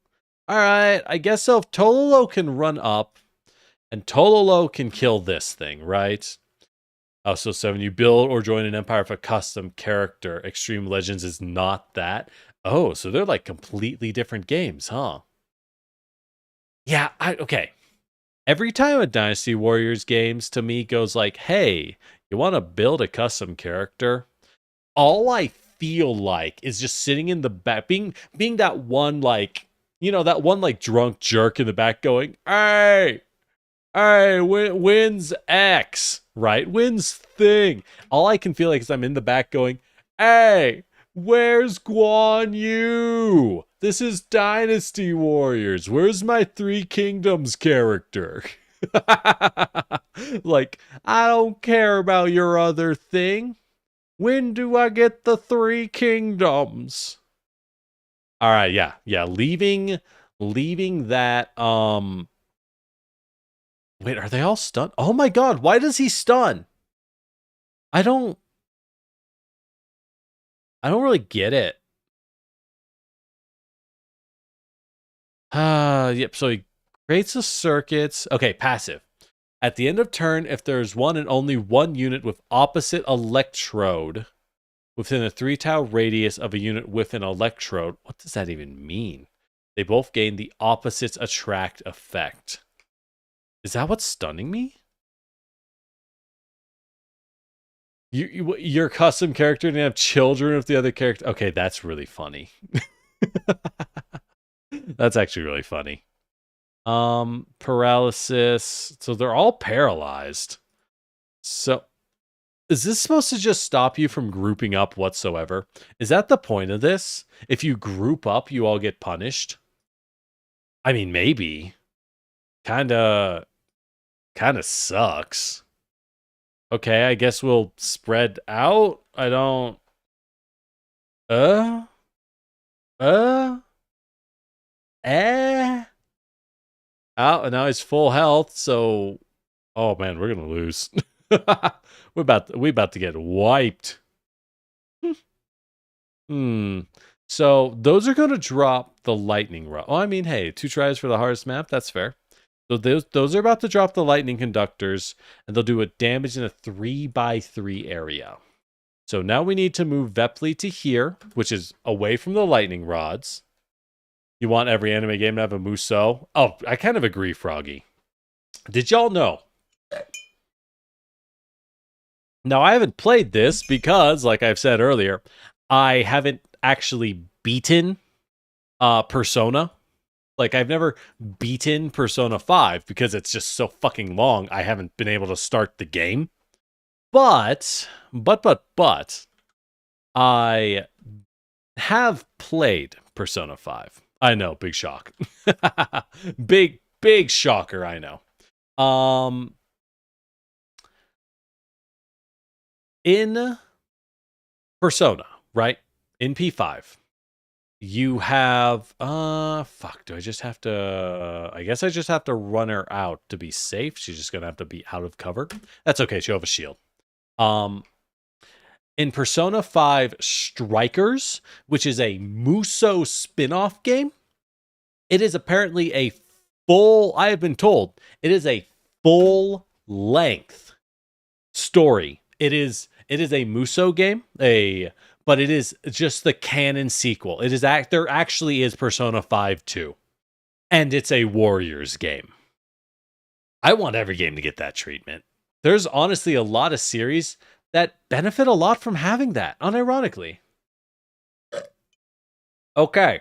Alright, I guess so if Tololo can run up, and Tololo can kill this thing, right? Oh, so 7, you build or join an empire of a custom character. Extreme Legends is not that. Oh, so they're like completely different games, huh? Yeah, okay. Every time a Dynasty Warriors games to me goes like, hey, you want to build a custom character? All I feel like is just sitting in the back, being that one like, that one like drunk jerk in the back going, hey, wins X, right? Wins thing. All I can feel like is I'm in the back going, hey, where's Guan Yu? This is Dynasty Warriors. Where's my Three Kingdoms character? Like, I don't care about your other thing. When do I get the Three Kingdoms? All right, yeah. Leaving that, wait, are they all stunned? Oh my god, why does he stun? I don't really get it. Yep, so he creates the circuits. Okay, passive. At the end of turn, if there's one and only one unit with opposite electrode within a 3-tile radius of a unit with an electrode, what does that even mean? They both gain the opposites attract effect. Is that what's stunning me? Your custom character didn't have children with the other character. Okay, that's really funny. That's actually really funny. Paralysis. So they're all paralyzed. So is this supposed to just stop you from grouping up whatsoever? Is that the point of this? If you group up, you all get punished? I mean, maybe. Kinda sucks. Okay, I guess we'll spread out. I don't... Oh, and now he's full health, so... Oh man, we're gonna lose. we about to get wiped. So those are going to drop the lightning rod. Oh, I mean, hey, 2 tries for the hardest map. That's fair. So those are about to drop the lightning conductors, and they'll do a damage in a 3x3 area. So now we need to move Vepley to here, which is away from the lightning rods. You want every anime game to have a Musou? Oh, I kind of agree, Froggy. Did y'all know? Now, I haven't played this because, like I've said earlier, I haven't actually beaten Persona. Like, I've never beaten Persona 5 because it's just so fucking long. I haven't been able to start the game. But, I have played Persona 5. I know, big shock. big shocker, I know. In Persona, right? In P5, you have, fuck, do I just have to, I guess I just have to run her out to be safe. She's just going to have to be out of cover. That's okay. She'll have a shield. In Persona 5 Strikers, which is a Musou spin-off game, it is apparently a full, I have been told, it is a full-length story. It is a Musou game, but it is just the canon sequel. It is there actually is Persona 5 2, and it's a Warriors game. I want every game to get that treatment. There's honestly a lot of series that benefit a lot from having that, unironically. Okay,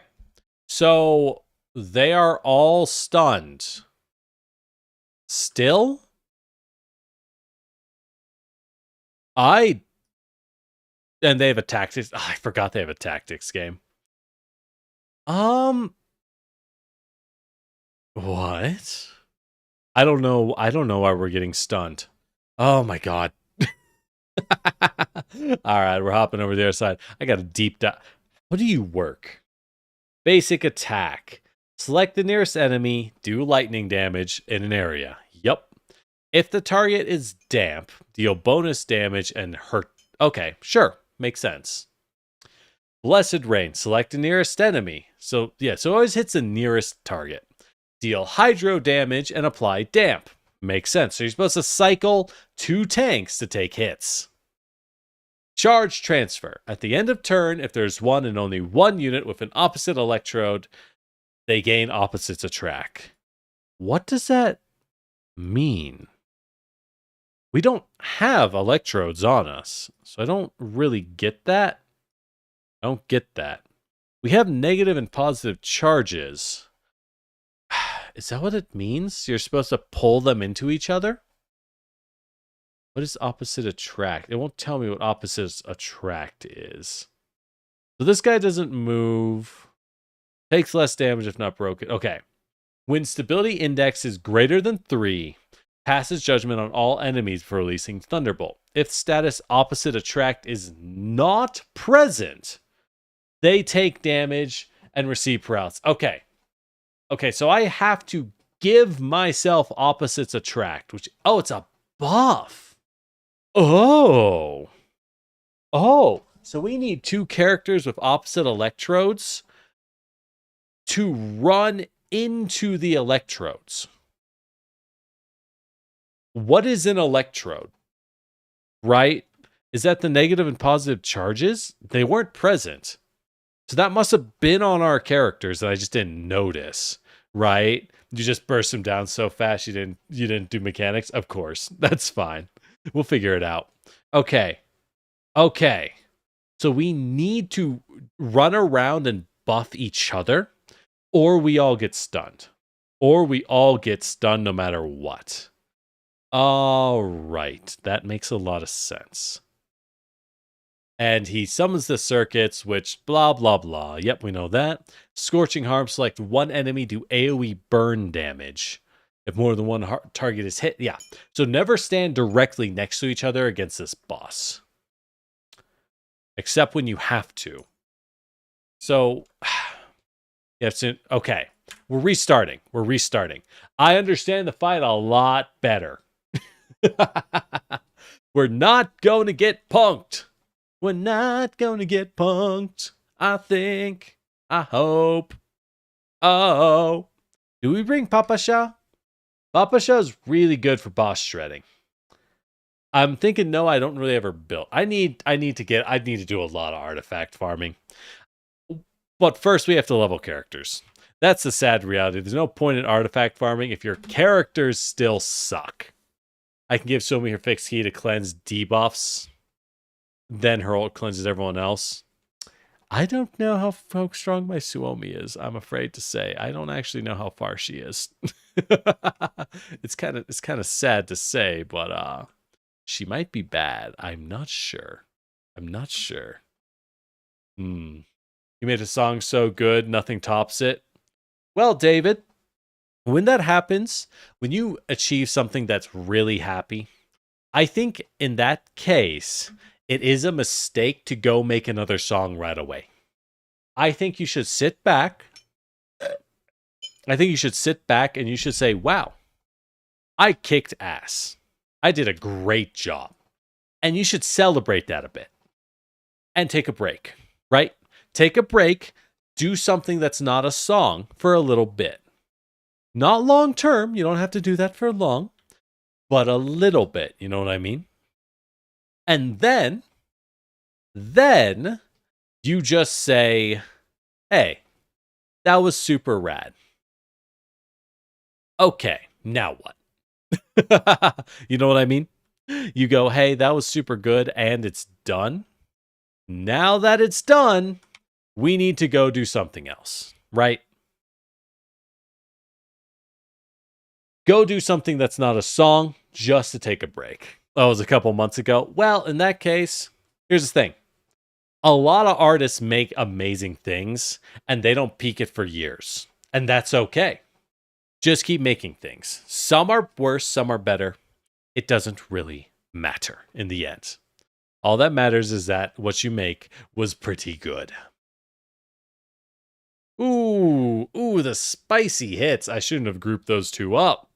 so they are all stunned. Still? And they have a tactics. Oh, I forgot they have a tactics game. What? I don't know. I don't know why we're getting stunned. Oh my god. All right, we're hopping over the other side. I got a deep dive. How do you work? Basic attack. Select the nearest enemy, do lightning damage in an area. Yup. If the target is damp, deal bonus damage and hurt. Okay, sure. Makes sense. Blessed Rain. Select the nearest enemy. So always hits the nearest target. Deal hydro damage and apply damp. Makes sense. So you're supposed to cycle 2 tanks to take hits. Charge transfer. At the end of turn, if there's one and only one unit with an opposite electrode, they gain opposites attract. What does that mean? We don't have electrodes on us, so I don't really get that. I don't get that. We have negative and positive charges. Is that what it means? You're supposed to pull them into each other? What is opposite attract? It won't tell me what opposite attract is. So this guy doesn't move. Takes less damage if not broken. Okay. When stability index is greater than 3, passes judgment on all enemies for releasing Thunderbolt. If status opposite attract is not present, they take damage and receive paralysis. Okay. Okay, so I have to give myself opposites attract, which, oh, it's a buff. Oh, so we need 2 characters with opposite electrodes to run into the electrodes. What is an electrode? Right? Is that the negative and positive charges? They weren't present. So that must have been on our characters that I just didn't notice, right? You just burst them down so fast you didn't do mechanics? Of course. That's fine. We'll figure it out. Okay. So we need to run around and buff each other, or we all get stunned. Or we all get stunned no matter what. All right. That makes a lot of sense. And he summons the circuits, which blah, blah, blah. Yep, we know that. Scorching Harm. Select one enemy, do AoE burn damage. If more than one target is hit, yeah. So never stand directly next to each other against this boss. Except when you have to. So, you have to, okay. We're restarting. I understand the fight a lot better. We're not going to get punked. We're not going to get punked. I think. I hope. Oh. Do we bring Papa Shah? Papa Shah's really good for boss shredding. I'm thinking, no, I don't really ever build. I need to do a lot of artifact farming. But first, we have to level characters. That's the sad reality. There's no point in artifact farming if your characters still suck. I can give Suomi her fixed key to cleanse debuffs. Then her ult cleanses everyone else. I don't know how strong my Suomi is, I'm afraid to say. I don't actually know how far she is. It's kind of sad to say, but she might be bad. I'm not sure. You made a song so good, nothing tops it. Well, David, when that happens, when you achieve something that's really happy, I think in that case, it is a mistake to go make another song right away. I think you should sit back. And you should say, wow, I kicked ass. I did a great job. And you should celebrate that a bit. And take a break, right? Take a break. Do something that's not a song for a little bit. Not long term. You don't have to do that for long. But a little bit. You know what I mean? And then you just say, hey, that was super rad. Okay, now what? You know what I mean? You go, hey, that was super good, and it's done. Now that it's done, we need to go do something else, right? Go do something that's not a song just to take a break. That was a couple months ago. Well, in that case, here's the thing. A lot of artists make amazing things, and they don't peak it for years. And that's okay. Just keep making things. Some are worse, some are better. It doesn't really matter in the end. All that matters is that what you make was pretty good. Ooh, the spicy hits. I shouldn't have grouped those two up.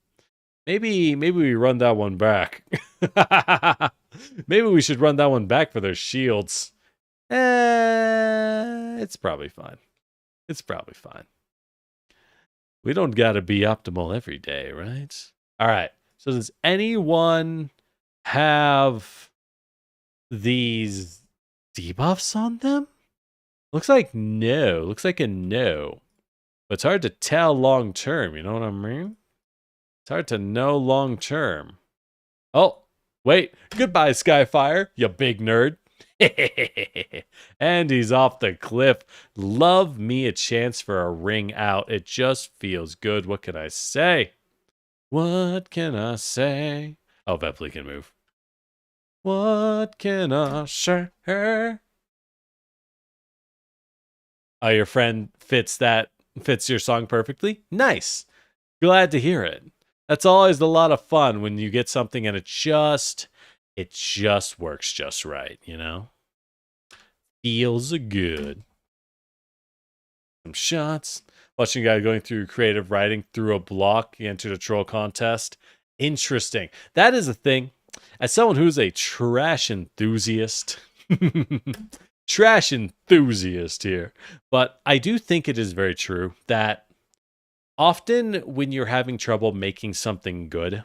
Maybe we run that one back. Maybe we should run that one back for their shields. It's probably fine. We don't gotta be optimal every day, right? All right. So does anyone have these debuffs on them? Looks like no. Looks like a no. But it's hard to tell long term, you know what I mean? It's hard to know long term. Oh, wait. Goodbye, Skyfire, you big nerd. And he's off the cliff. Love me a chance for a ring out. It just feels good. What can I say? What can I say? Oh, Vepley can move. What can I say? Oh, your friend fits your song perfectly? Nice. Glad to hear it. That's always a lot of fun when you get something and it just works just right, you know? Feels good. Some shots. Watching a guy going through creative writing through a block. He entered a troll contest. Interesting. That is a thing. As someone who's a trash enthusiast, trash enthusiast here, but I do think it is very true that often when you're having trouble making something good,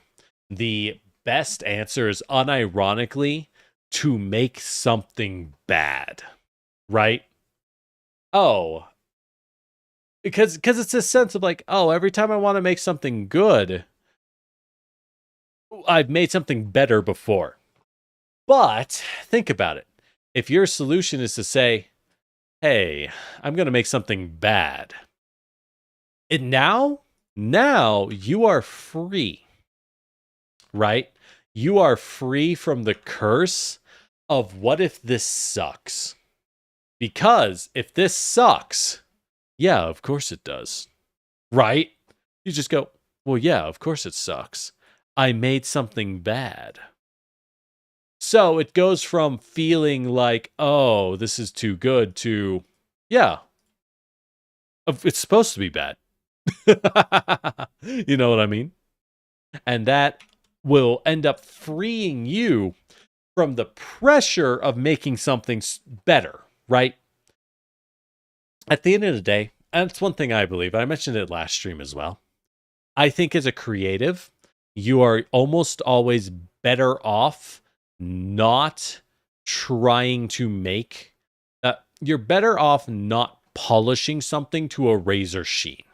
the best answer is unironically to make something bad, right? Oh, because it's a sense of like, oh, every time I want to make something good, I've made something better before. But think about it. If your solution is to say, hey, I'm going to make something bad, now you are free, right? You are free from the curse of what if this sucks? Because if this sucks, yeah, of course it does, right? You just go, well, yeah, of course it sucks. I made something bad. So it goes from feeling like, oh, this is too good to, yeah, it's supposed to be bad. You know what I mean? And that will end up freeing you from the pressure of making something better, right? At the end of the day, and it's one thing I believe, I mentioned it last stream as well. I think as a creative, you are almost always better off not trying to make, you're better off not polishing something to a razor sheen.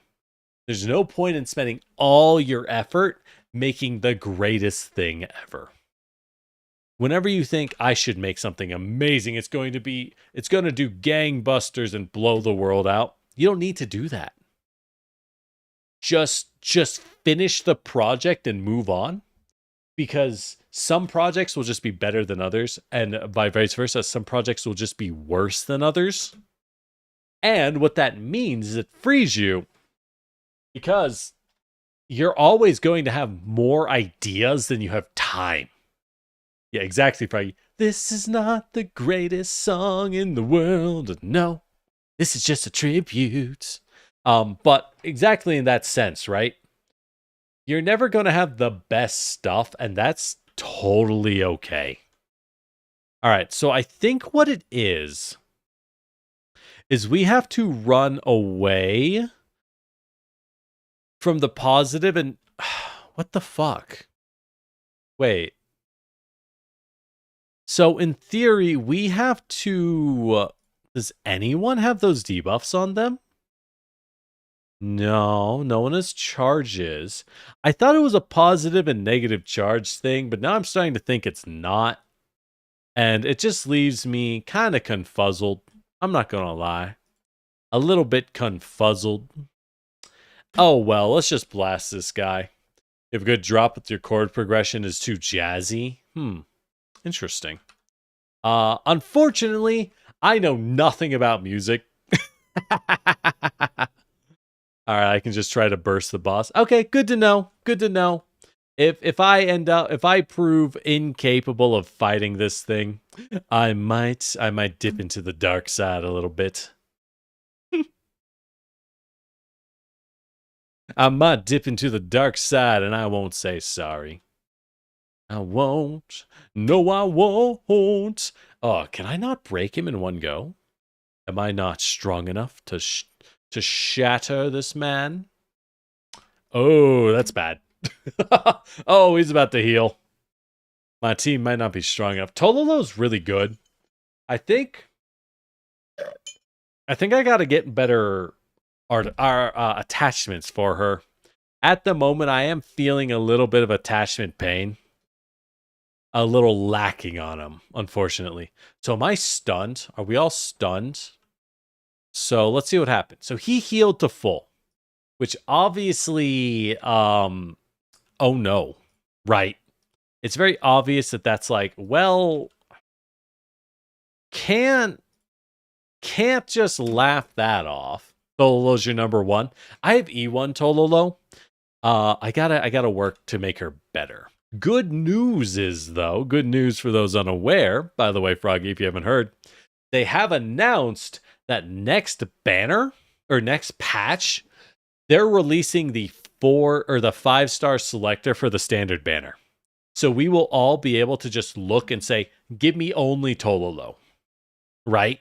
There's no point in spending all your effort making the greatest thing ever. Whenever you think I should make something amazing, it's going to do gangbusters and blow the world out. You don't need to do that. Just finish the project and move on, because some projects will just be better than others, and vice versa, some projects will just be worse than others. And what that means is it frees you, because you're always going to have more ideas than you have time. Yeah, exactly, probably. This is not the greatest song in the world. No, this is just a tribute. But exactly in that sense, right? You're never going to have the best stuff, and that's totally okay. All right, so I think what it is we have to run away from the positive and... What the fuck? Wait. So in theory, we have to... does anyone have those debuffs on them? No, no one has charges. I thought it was a positive and negative charge thing, but now I'm starting to think it's not. And it just leaves me kind of confuzzled. I'm not going to lie. A little bit confuzzled. Oh, well, let's just blast this guy. If a good drop with your chord progression is too jazzy. Interesting. Unfortunately, I know nothing about music. All right, I can just try to burst the boss. Okay, good to know. Good to know. If I prove incapable of fighting this thing, I might dip into the dark side a little bit. I might dip into the dark side, and I won't say sorry. I won't. No, I won't. Oh, can I not break him in one go? Am I not strong enough to shatter this man? Oh, that's bad. Oh, he's about to heal. My team might not be strong enough. Tololo's really good. I think I gotta get better attachments for her. At the moment, I am feeling a little bit of attachment pain. A little lacking on him, unfortunately. So am I stunned? Are we all stunned? So let's see what happens. So he healed to full, which obviously, oh no, right? It's very obvious that that's like, well, can't just laugh that off. Tololo's your number one. I have E1 Tololo. I gotta work to make her better. Good news is, though, good news for those unaware, by the way, Froggy, if you haven't heard, they have announced that next banner, or next patch, they're releasing the 4 or the 5-star selector for the standard banner. So we will all be able to just look and say, give me only Tololo, right?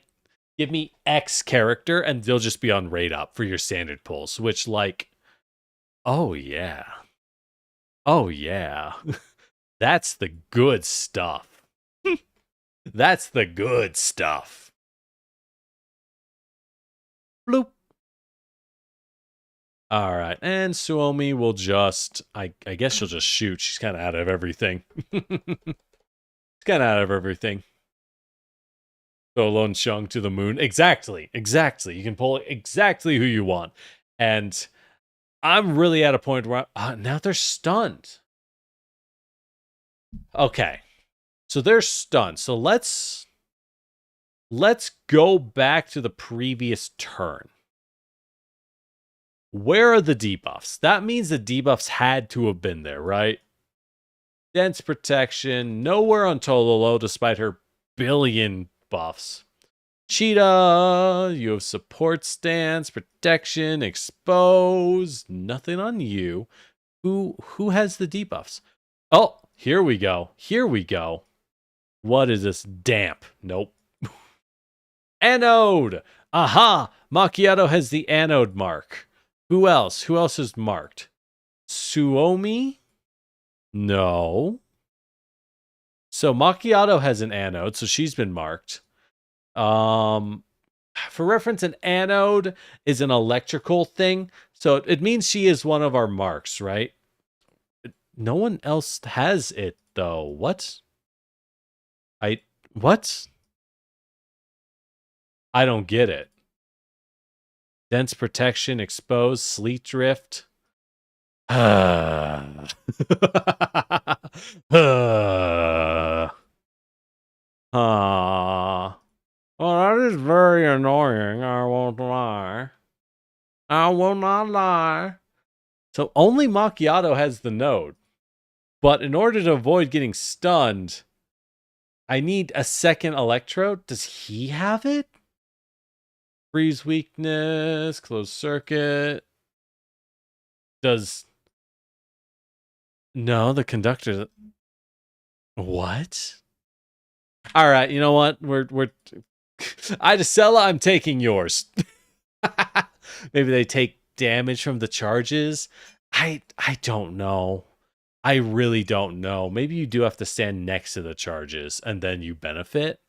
Give me X character, and they'll just be on rate up for your standard pulls, which, like, oh yeah. Oh yeah. That's the good stuff. That's the good stuff. Bloop. All right, and Suomi will just, I guess she'll just shoot. She's kind of out of everything. She's kind of out of everything. So Lone Shung to the moon. Exactly. You can pull exactly who you want. And I'm really at a point where now they're stunned. Okay. So they're stunned. So let's go back to the previous turn. Where are the debuffs? That means the debuffs had to have been there, right? Dense protection, nowhere on Tololo despite her billion buffs. Cheetah, you have support stance, protection, expose, nothing on you. Who has the debuffs? Oh, here we go. What is this? Damp. Nope. Anode. Aha! Macchiato has the anode mark. Who else? Who else is marked? Suomi? No. So Macchiato has an anode, so she's been marked. For reference, an anode is an electrical thing, so it means she is one of our marks, right? No one else has it, though. What? What? I don't get it. Dense protection, exposed, sleet drift. Well, that is very annoying, I won't lie. I will not lie. So only Macchiato has the node. But in order to avoid getting stunned, I need a second electrode. Does he have it? Freeze weakness, closed circuit. No, the conductor. What? All right, you know what? Idacella, I'm taking yours. Maybe they take damage from the charges. I don't know. I really don't know. Maybe you do have to stand next to the charges and then you benefit.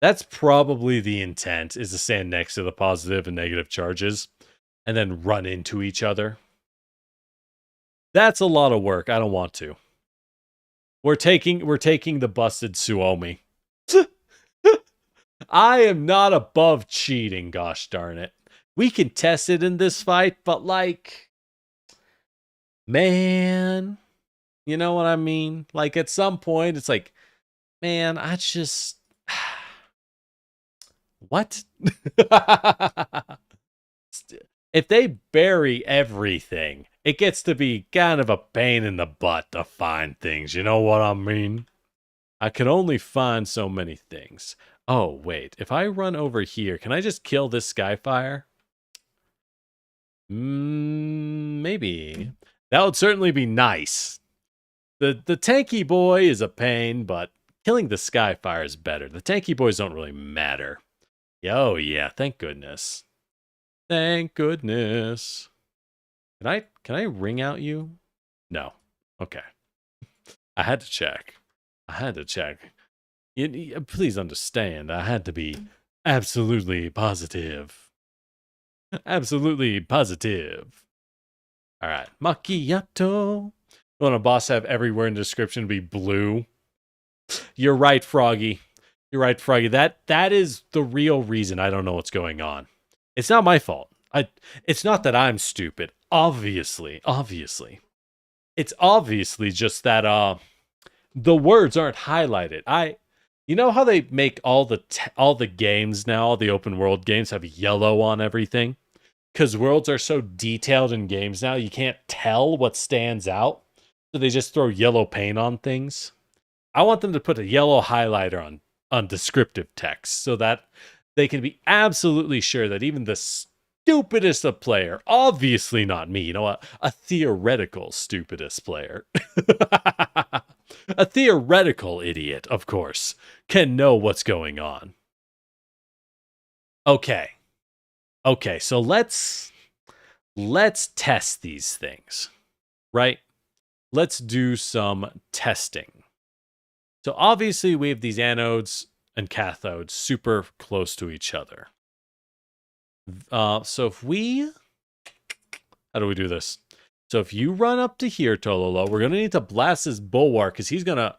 That's probably the intent, is to stand next to the positive and negative charges and then run into each other. That's a lot of work. I don't want to. We're taking the busted Suomi. I am not above cheating, gosh darn it. We can test it in this fight, but like, man, you know what I mean? Like at some point, it's like, man, I just... What? If they bury everything, it gets to be kind of a pain in the butt to find things. You know what I mean? I can only find so many things. Oh, wait. If I run over here, can I just kill this Skyfire? Maybe. That would certainly be nice. The tanky boy is a pain, but killing the Skyfire is better. The tanky boys don't really matter. Oh, yeah. Thank goodness. Thank goodness. Can I ring out you? No. Okay. I had to check. Please understand, I had to be absolutely positive. Absolutely positive. All right. Macchiato. You want a boss to have everywhere in the description be blue? You're right, Froggy. That is the real reason I don't know what's going on. It's not my fault. It's not that I'm stupid. Obviously. It's obviously just that the words aren't highlighted. You know how they make all the games now, all the open world games have yellow on everything? Because worlds are so detailed in games now, you can't tell what stands out. So they just throw yellow paint on things. I want them to put a yellow highlighter on descriptive text so that they can be absolutely sure that even the stupidest of player, obviously not me, you know, a theoretical stupidest player, a theoretical idiot, of course, can know what's going on. Okay, so let's test these things, right? Let's do some testing. So obviously we have these anodes and cathodes super close to each other. So if we... How do we do this? So if you run up to here, Tololo, we're going to need to blast his bulwark because he's gonna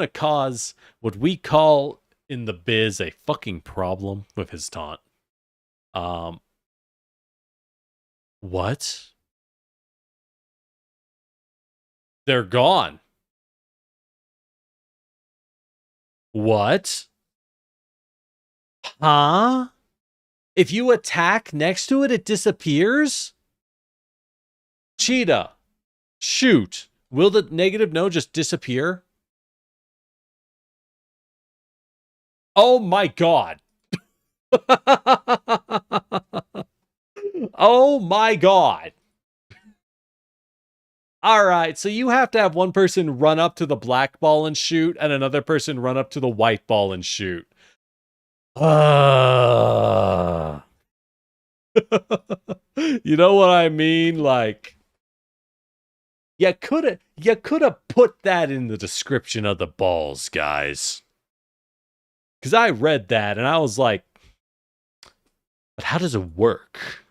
cause what we call in the biz a fucking problem with his taunt. What? They're gone. What? Huh? If you attack next to it, it disappears? Cheetah, shoot. Will the negative no just disappear? Oh my god. Oh my god. All right, so you have to have one person run up to the black ball and shoot, and another person run up to the white ball and shoot. You know what I mean? Like, you coulda put that in the description of the balls, guys. Because I read that and I was like, but how does it work?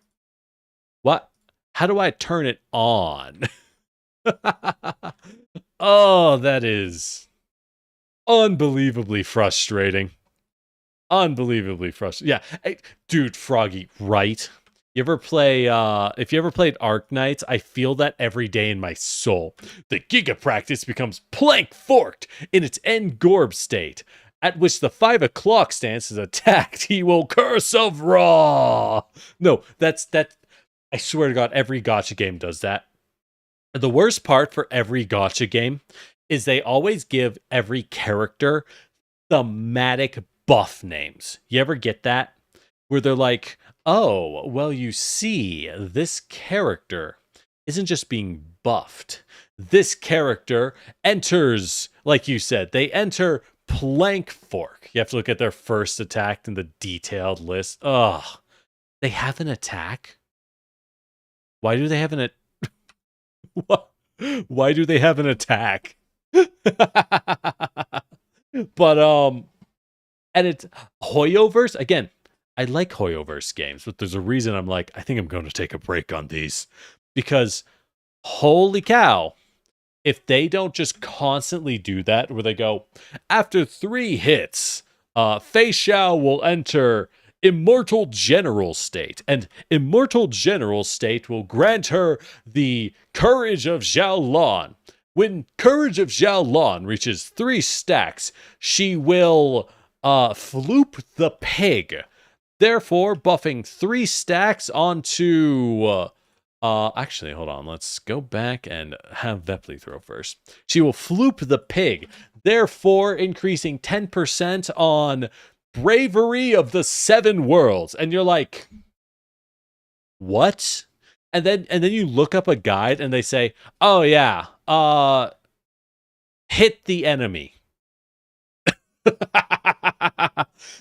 What? How do I turn it on? Oh, that is unbelievably frustrating. Unbelievably frustrating. Yeah, hey, dude, Froggy, right? You ever play, if you ever played Arknights, I feel that every day in my soul. The Giga Practice becomes plank forked in its Engorb state, at which the 5 o'clock stance is attacked. He will curse of Raw. No, that. I swear to God, every gacha game does that. The worst part for every gacha game is they always give every character thematic buff names. You ever get that? Where they're like, oh, well, you see, this character isn't just being buffed. This character enters, like you said, they enter plank fork. You have to look at their first attack in the detailed list. Ugh. They have an attack? Why do they have an Why do they have an attack? But and it's Hoyoverse again. I like Hoyoverse games, but there's a reason I'm like, I think I'm going to take a break on these. Because holy cow, if they don't just constantly do that, where they go, after 3 hits, Fei Xiao will enter Immortal General State, and Immortal General State will grant her the Courage of Xiao Lan. When Courage of Xiao Lan reaches 3 stacks, she will floop the pig, therefore buffing 3 stacks onto... actually, hold on. Let's go back and have Vepli throw first. She will floop the pig, therefore increasing 10% on Bravery of the 7 Worlds. And you're like, what? And then you look up a guide and they say, oh yeah, hit the enemy.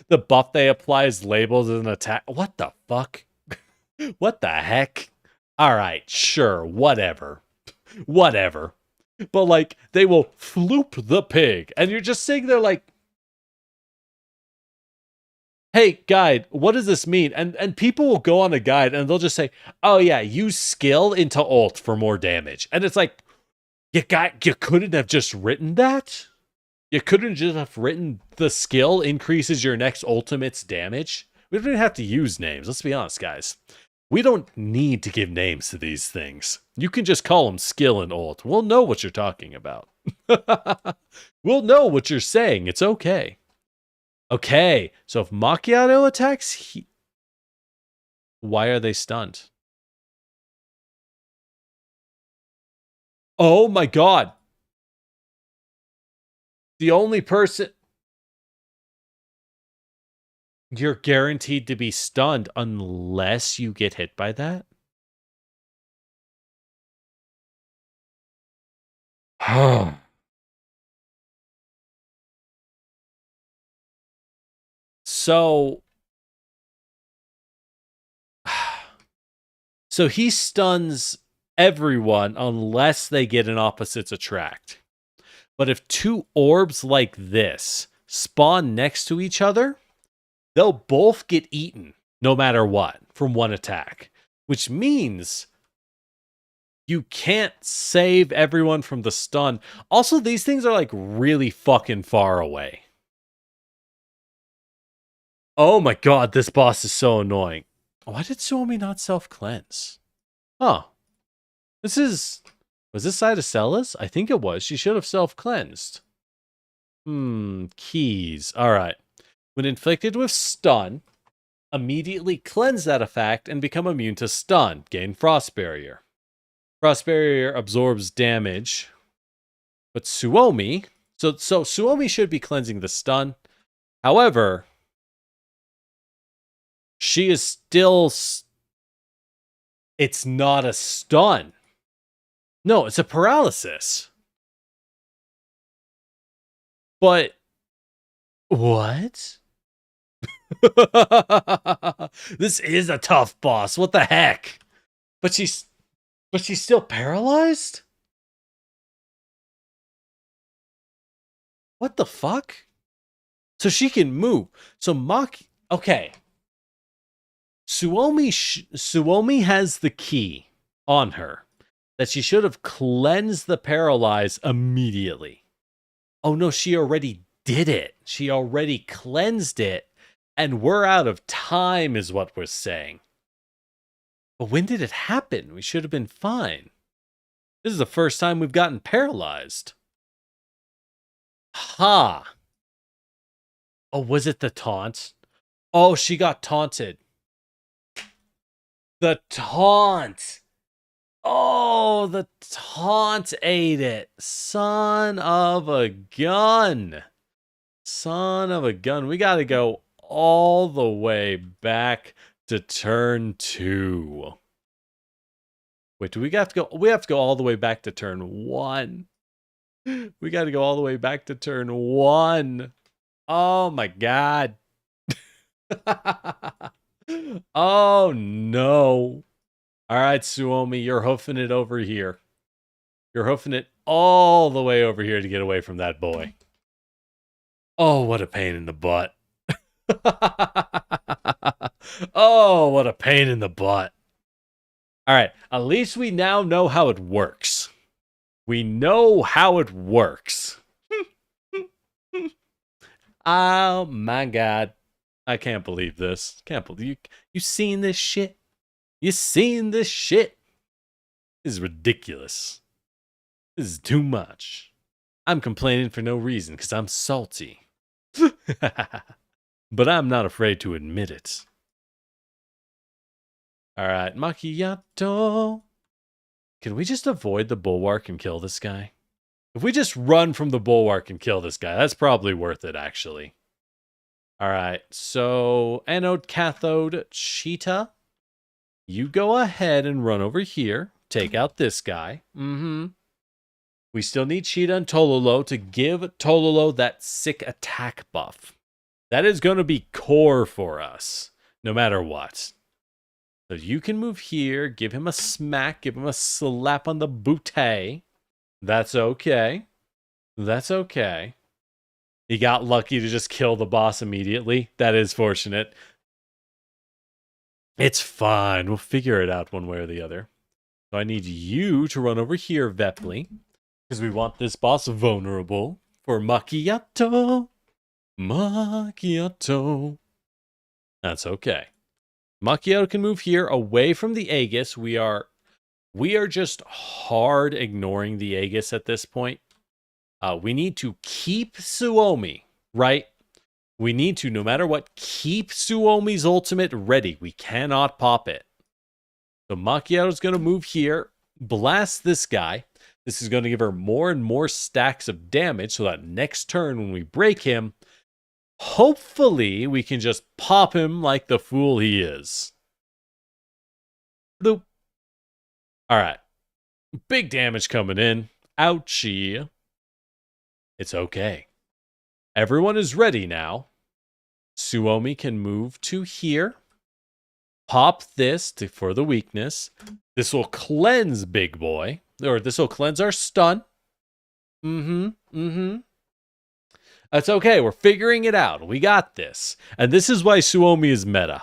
The buff they apply is labeled as an attack. What the fuck? What the heck? All right, sure, whatever. Whatever. But like, they will floop the pig. And you're just sitting there like, hey, guide, what does this mean? And people will go on a guide and they'll just say, oh yeah, use skill into ult for more damage. And it's like, you couldn't have just written that? You couldn't just have written the skill increases your next ultimate's damage? We don't even have to use names. Let's be honest, guys. We don't need to give names to these things. You can just call them skill and ult. We'll know what you're talking about. We'll know what you're saying. It's okay. Okay, so if Macchiato attacks, why are they stunned? Oh my god. The only person... You're guaranteed to be stunned unless you get hit by that? So he stuns everyone unless they get an opposites attract. But if 2 orbs like this spawn next to each other, they'll both get eaten no matter what from one attack, which means you can't save everyone from the stun. Also, these things are like really fucking far away. Oh my god, this boss is so annoying. Why did Suomi not self-cleanse? Oh. Was this Cytocella's? I think it was. She should have self-cleansed. Keys. Alright. When inflicted with stun, immediately cleanse that effect and become immune to stun. Gain Frost Barrier. Frost Barrier absorbs damage. But Suomi... So Suomi should be cleansing the stun. However... she is still... it's not a stun. No, it's a paralysis. But what? This is a tough boss. What the heck? But she's still paralyzed? What the fuck? So she can move. So okay. Suomi has the key on her that she should have cleansed the paralyzed immediately. Oh no, she already did it. She already cleansed it, and we're out of time is what we're saying. But when did it happen? We should have been fine. This is the first time we've gotten paralyzed. Ha! Oh, was it the taunt? Oh, she got taunted. The taunt! Oh, the taunt ate it. Son of a gun. Son of a gun. We gotta go all the way back to turn 2. Wait, do we have to go? We have to go all the way back to turn 1. We gotta go all the way back to turn 1. Oh my god. Oh no. Alright, Suomi, you're hoofing it over here. You're hoofing it all the way over here to get away from that boy. Oh, what a pain in the butt. Oh, what a pain in the butt. Alright, at least we now know how it works. We know how it works. Oh my god. I can't believe this. Can't believe you seen this shit? You seen this shit? This is ridiculous. This is too much. I'm complaining for no reason because I'm salty. But I'm not afraid to admit it. Alright, Macchiato. Can we just avoid the bulwark and kill this guy? If we just run from the bulwark and kill this guy, that's probably worth it, actually. Alright, so anode, cathode, cheetah. You go ahead and run over here. Take out this guy. We still need Cheetah and Tololo to give Tololo that sick attack buff. That is going to be core for us, no matter what. So you can move here, give him a smack, give him a slap on the bootay. That's okay. That's okay. He got lucky to just kill the boss immediately. That is fortunate. It's fine. We'll figure it out one way or the other. So I need you to run over here, Vepli. Because we want this boss vulnerable for Macchiato. Macchiato. That's okay. Macchiato can move here away from the Aegis. We are just hard ignoring the Aegis at this point. We need to keep Suomi, right? We need to, no matter what, keep Suomi's ultimate ready. We cannot pop it. So Macchiato's going to move here, blast this guy. This is going to give her more and more stacks of damage so that next turn when we break him, hopefully we can just pop him like the fool he is. Bloop. All right. Big damage coming in. Ouchie. It's okay. Everyone is ready now. Suomi can move to here. Pop this for the weakness. This will cleanse Big Boy. Or this will cleanse our stun. That's okay. We're figuring it out. We got this. And this is why Suomi is meta.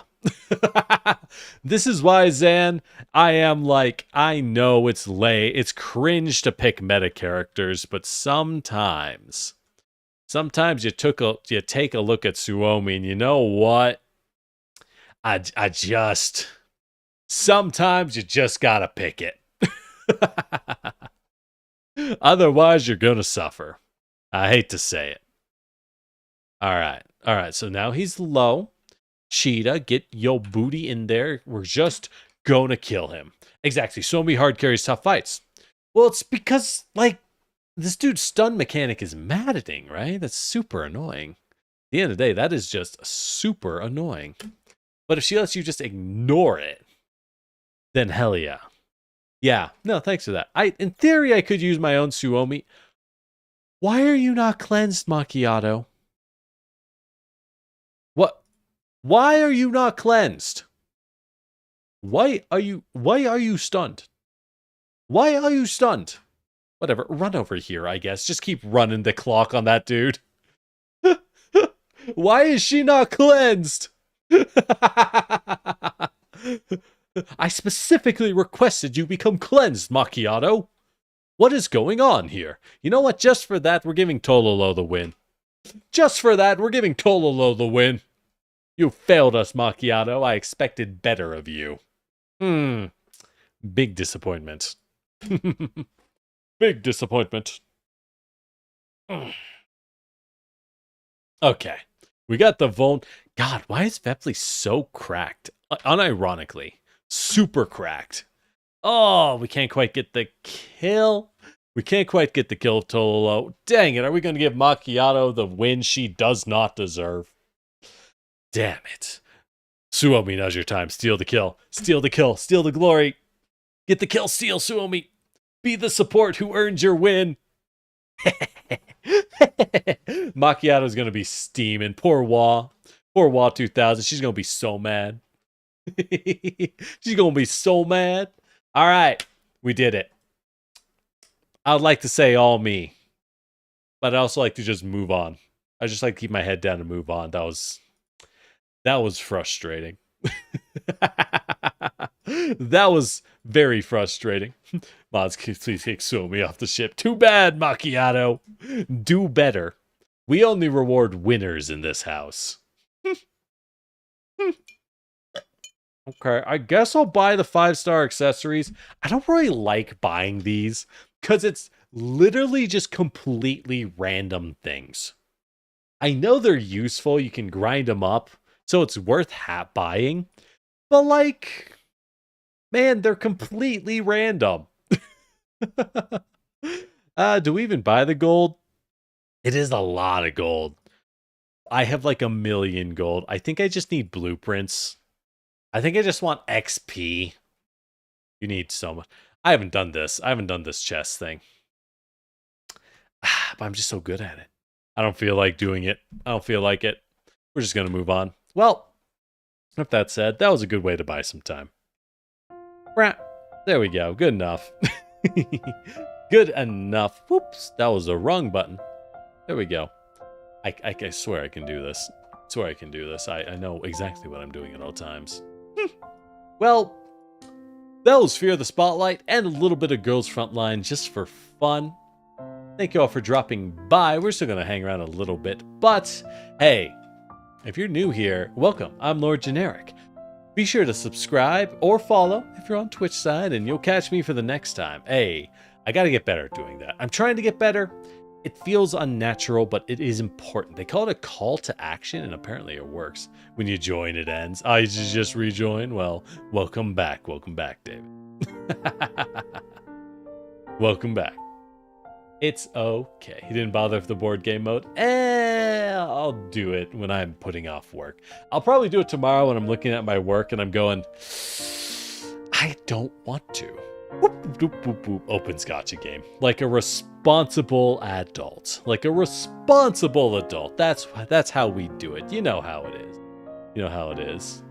This is why, Zan, I know it's it's cringe to pick meta characters, but sometimes you take a look at Suomi and you know what? Sometimes you just gotta pick it. Otherwise, you're gonna suffer. I hate to say it. All right. So now he's low. Cheetah, get your booty in there. We're just gonna kill him. Exactly. Suomi hard carries tough fights. Well, it's because, this dude's stun mechanic is maddening, right? That's super annoying. At the end of the day, that is just super annoying. But if she lets you just ignore it, then hell yeah. Yeah, no, thanks for that. In theory, I could use my own Suomi. Why are you not cleansed, Macchiato? What? Why are you not cleansed? Why are you stunned? Why are you stunned? Whatever, run over here, I guess. Just keep running the clock on that dude. Why is she not cleansed? I specifically requested you become cleansed, Macchiato. What is going on here? You know what? Just for that, we're giving Tololo the win. Just for that, we're giving Tololo the win. You failed us, Macchiato. I expected better of you. Big disappointment. Big disappointment. Okay. We got the Von. God, why is Vepley so cracked? Unironically. Super cracked. Oh, we can't quite get the kill. We can't quite get the kill of Tololo. Dang it, are we going to give Macchiato the win she does not deserve? Damn it. Suomi, now's your time. Steal the kill. Steal the kill. Steal the glory. Get the kill steal, Suomi. Be the support who earns your win. Macchiato's going to be steaming. Poor Wah. Poor Wah 2000. She's going to be so mad. She's going to be so mad. All right. We did it. I would like to say all me. But I also like to just move on. I just like to keep my head down and move on. That was frustrating. That was very frustrating. Mods, please take Suomi off the ship. Too bad, Macchiato. Do better. We only reward winners in this house. Okay, I guess I'll buy the 5-star accessories. I don't really like buying these because it's literally just completely random things. I know they're useful. You can grind them up, so it's worth buying. But like, man, they're completely random. Do we even buy the gold? It is a lot of gold. I have like 1 million gold. I think I just need blueprints. I think I just want XP. You need so much. I haven't done this. I haven't done this chest thing. But I'm just so good at it. I don't feel like doing it. I don't feel like it. We're just going to move on. Well, with that said, that was a good way to buy some time. There we go. Good enough. Good enough. Whoops. That was the wrong button. There we go. I swear I can do this. I swear I can do this. I know exactly what I'm doing at all times. Well, that was Fear the Spotlight and a little bit of Girls Frontline just for fun. Thank you all for dropping by. We're still going to hang around a little bit. But, hey, if you're new here, welcome. I'm Lord Generic. Be sure to subscribe or follow if you're on Twitch side, and you'll catch me for the next time. Hey, I got to get better at doing that. I'm trying to get better. It feels unnatural, but it is important. They call it a call to action, and apparently it works. When you join, it ends. I just rejoin. Well, welcome back. Welcome back, David. Welcome back. It's okay. He didn't bother with the board game mode. I'll do it when I'm putting off work. I'll probably do it tomorrow when I'm looking at my work and I'm going, I don't want to. Whoop, boop, boop, boop. Open Scotcha game. Like a responsible adult. Like a responsible adult. That's how we do it. You know how it is. You know how it is.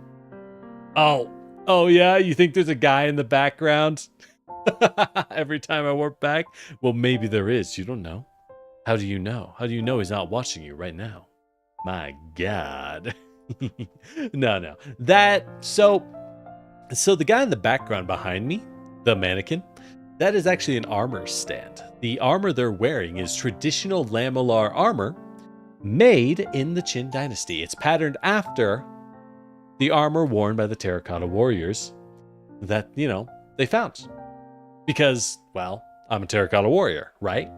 Oh yeah? You think there's a guy in the background? Every time I warp back? Well, maybe there is. You don't know. How do you know? How do you know he's not watching you right now? My God. No. So the guy in the background behind me, the mannequin, that is actually an armor stand. The armor they're wearing is traditional lamellar armor made in the Qin Dynasty. It's patterned after the armor worn by the Terracotta Warriors that, they found. Because, well, I'm a Terracotta Warrior, right?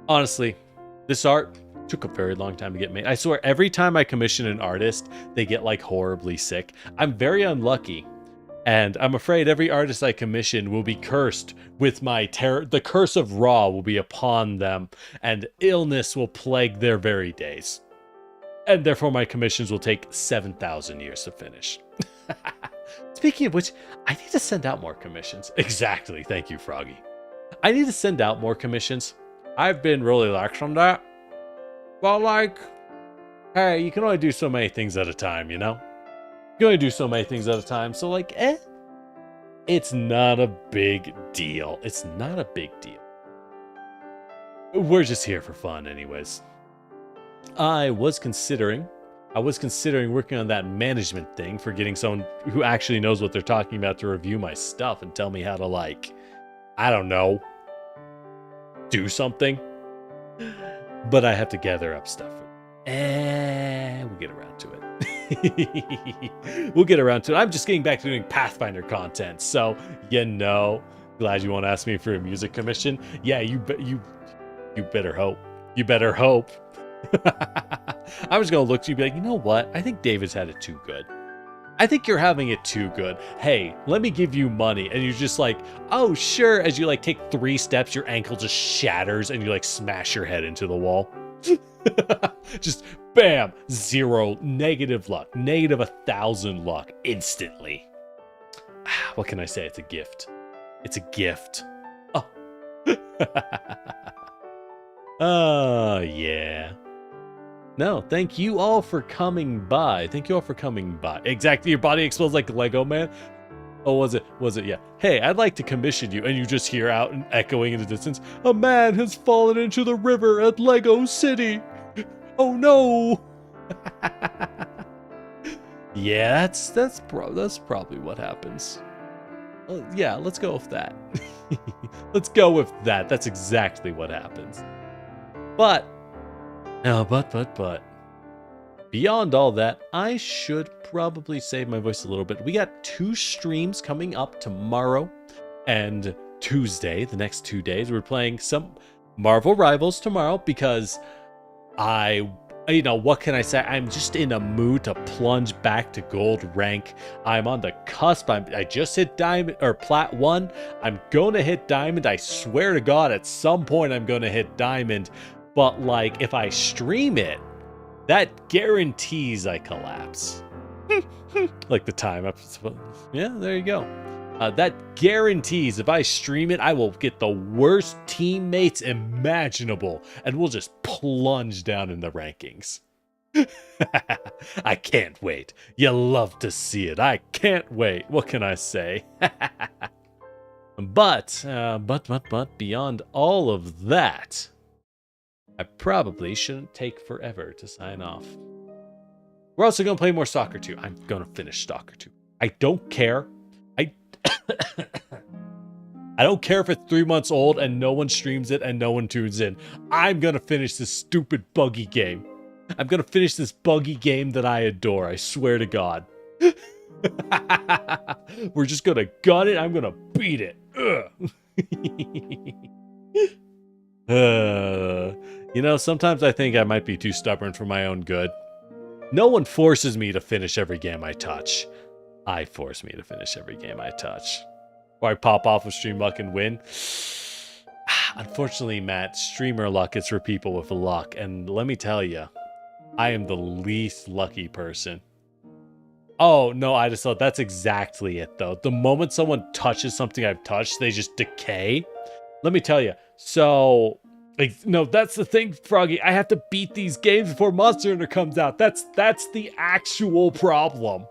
Honestly, this art took a very long time to get made. I swear, every time I commission an artist, they get, like, horribly sick. I'm very unlucky. And I'm afraid every artist I commission will be cursed with the curse of Ra will be upon them, and illness will plague their very days. And therefore my commissions will take 7,000 years to finish. Speaking of which, I need to send out more commissions. Exactly. Thank you, Froggy. I need to send out more commissions. I've been really lax on that. But like, hey, you can only do so many things at a time, you know? You can only do so many things at a time. So like, it's not a big deal. It's not a big deal. We're just here for fun anyways. I was considering working on that management thing for getting someone who actually knows what they're talking about to review my stuff and tell me how to, like, I don't know, do something. But I have to gather up stuff. And we'll get around to it. We'll get around to it. I'm just getting back to doing Pathfinder content. So, you know, glad you won't ask me for a music commission. Yeah, you better hope. You better hope. I'm just going to look to you and be like, you know what? I think David's had it too good. I think you're having it too good. Hey, let me give you money. And you're just like, oh, sure. As you like take 3 steps, your ankle just shatters and you like smash your head into the wall. Just bam, 0, negative luck, negative 1,000 luck instantly. What can I say? It's a gift. It's a gift. Oh. Oh, yeah. No, thank you all for coming by. Thank you all for coming by. Exactly, your body explodes like Lego Man. Oh, was it? Yeah. Hey, I'd like to commission you. And you just hear out and echoing in the distance, a man has fallen into the river at Lego City. Oh no. Yeah, that's probably what happens. Yeah, let's go with that. Let's go with that. That's exactly what happens. But beyond all that, I should probably save my voice a little bit. We got 2 streams coming up tomorrow and Tuesday, the next 2 days. We're playing some Marvel Rivals tomorrow because what can I say? I'm just in a mood to plunge back to gold rank. I'm on the cusp. I just hit diamond or plat 1. I'm going to hit diamond. I swear to God, at some point I'm going to hit diamond. But like, if I stream it, that guarantees I collapse. Like the time up. Yeah, there you go. That guarantees if I stream it, I will get the worst teammates imaginable, and we'll just plunge down in the rankings. I can't wait. You love to see it. I can't wait. What can I say? But beyond all of that, I probably shouldn't take forever to sign off. We're also going to play more Stalker 2. I'm going to finish Stalker 2. I don't care. I don't care if it's 3 months old and no one streams it and no one tunes in. I'm going to finish this stupid buggy game. I'm going to finish this buggy game that I adore. I swear to God. We're just going to gun it. I'm going to beat it. Sometimes I think I might be too stubborn for my own good. No one forces me to finish every game I touch. I force me to finish every game I touch. Or I pop off with stream luck and win. Unfortunately, Matt, streamer luck is for people with luck. And let me tell you, I am the least lucky person. Oh, no, I just thought that's exactly it, though. The moment someone touches something I've touched, they just decay. Let me tell you. So, no, that's the thing, Froggy. I have to beat these games before Monster Hunter comes out. That's the actual problem.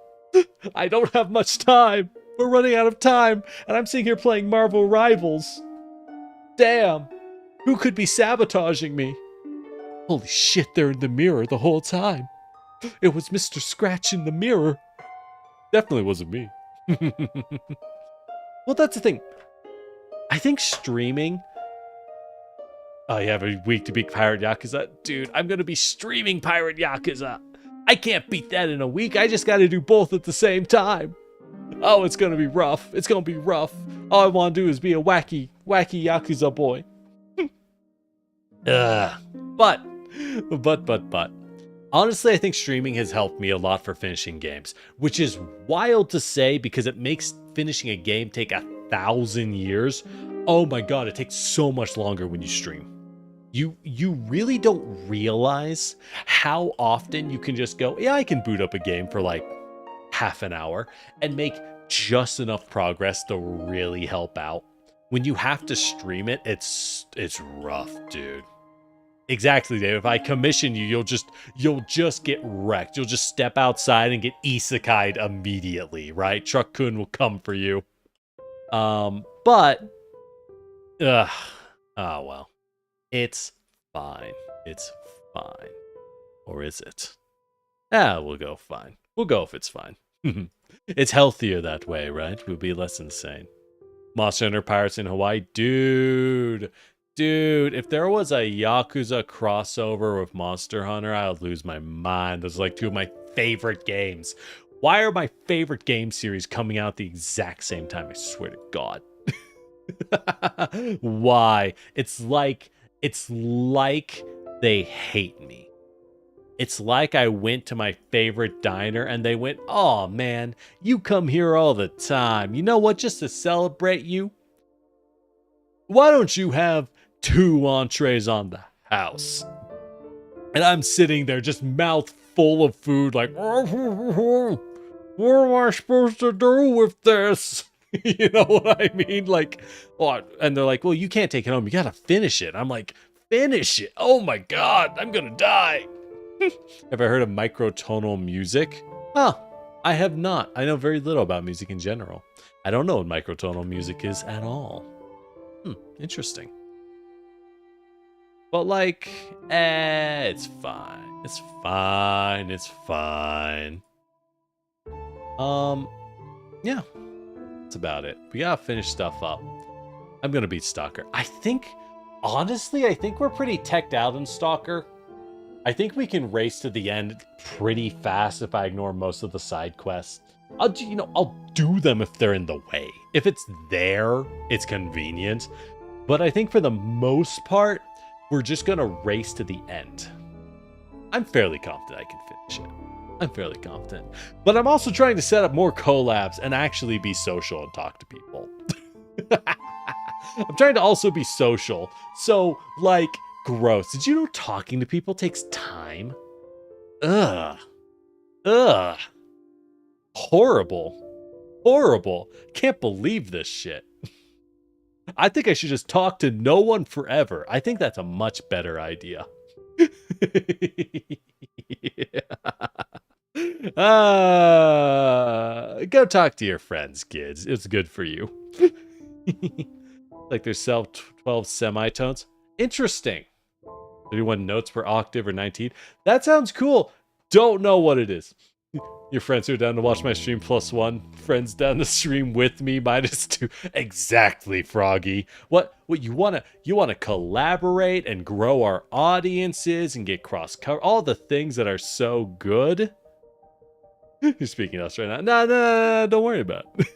I don't have much time. We're running out of time, and I'm sitting here playing Marvel Rivals. Damn. Who could be sabotaging me? Holy shit, they're in the mirror the whole time. It was Mr. Scratch in the mirror. Definitely wasn't me. Well, that's the thing. I think streaming... Oh, you have a week to beat Pirate Yakuza? Dude, I'm going to be streaming Pirate Yakuza. I can't beat that in a week. I just got to do both at the same time. Oh, it's going to be rough. It's going to be rough. All I want to do is be a wacky Yakuza boy. But. Honestly, I think streaming has helped me a lot for finishing games, which is wild to say because it makes finishing a game take 1,000 years. Oh my God, it takes so much longer when you stream. You really don't realize how often you can just go, yeah, I can boot up a game for like half an hour and make just enough progress to really help out. When you have to stream it, it's rough, dude. Exactly, Dave. If I commission you, you'll just get wrecked. You'll just step outside and get isekai'd immediately, right? Truck-kun will come for you. But oh well. It's fine. It's fine. Or is it? We'll go fine. We'll go if it's fine. It's healthier that way, right? We'll be less insane. Monster Hunter Pirates in Hawaii. Dude, if there was a Yakuza crossover with Monster Hunter, I would lose my mind. Those are like two of my favorite games. Why are my favorite game series coming out at the exact same time? I swear to God. Why? It's like they hate me. It's like I went to my favorite diner and they went, "Oh man, you come here all the time. You know what? Just to celebrate you, why don't you have 2 entrees on the house?" And I'm sitting there just mouth full of food like, "What am I supposed to do with this?" You know what I mean? Like, oh, and they're like, "Well, you can't take it home. You gotta finish it." I'm like, "Finish it? Oh my God, I'm gonna die." Have I heard of microtonal music? I have not. I know very little about music in general. I don't know what microtonal music is at all. Interesting. But like, it's fine. It's fine. It's fine. Yeah. That's about it. We gotta finish stuff up. I'm gonna beat Stalker. Honestly, I think we're pretty teched out in Stalker. I think we can race to the end pretty fast if I ignore most of the side quests. I'll do them if they're in the way. If it's there, it's convenient. But I think for the most part, we're just gonna race to the end. I'm fairly confident I can finish it. I'm fairly confident. But I'm also trying to set up more collabs and actually be social and talk to people. I'm trying to also be social. So, like, gross. Did you know talking to people takes time? Ugh. Horrible. Can't believe this shit. I think I should just talk to no one forever. I think that's a much better idea. Go talk to your friends, kids. It's good for you. Like there's 12 semitones. Interesting. 31 notes per octave or 19. That sounds cool. Don't know what it is. Your friends who are down to watch my stream +1. Friends down to stream with me -2. Exactly, Froggy. What you wanna collaborate and grow our audiences and get cross cover. All the things that are so good. You're speaking to us right now. No, don't worry about it.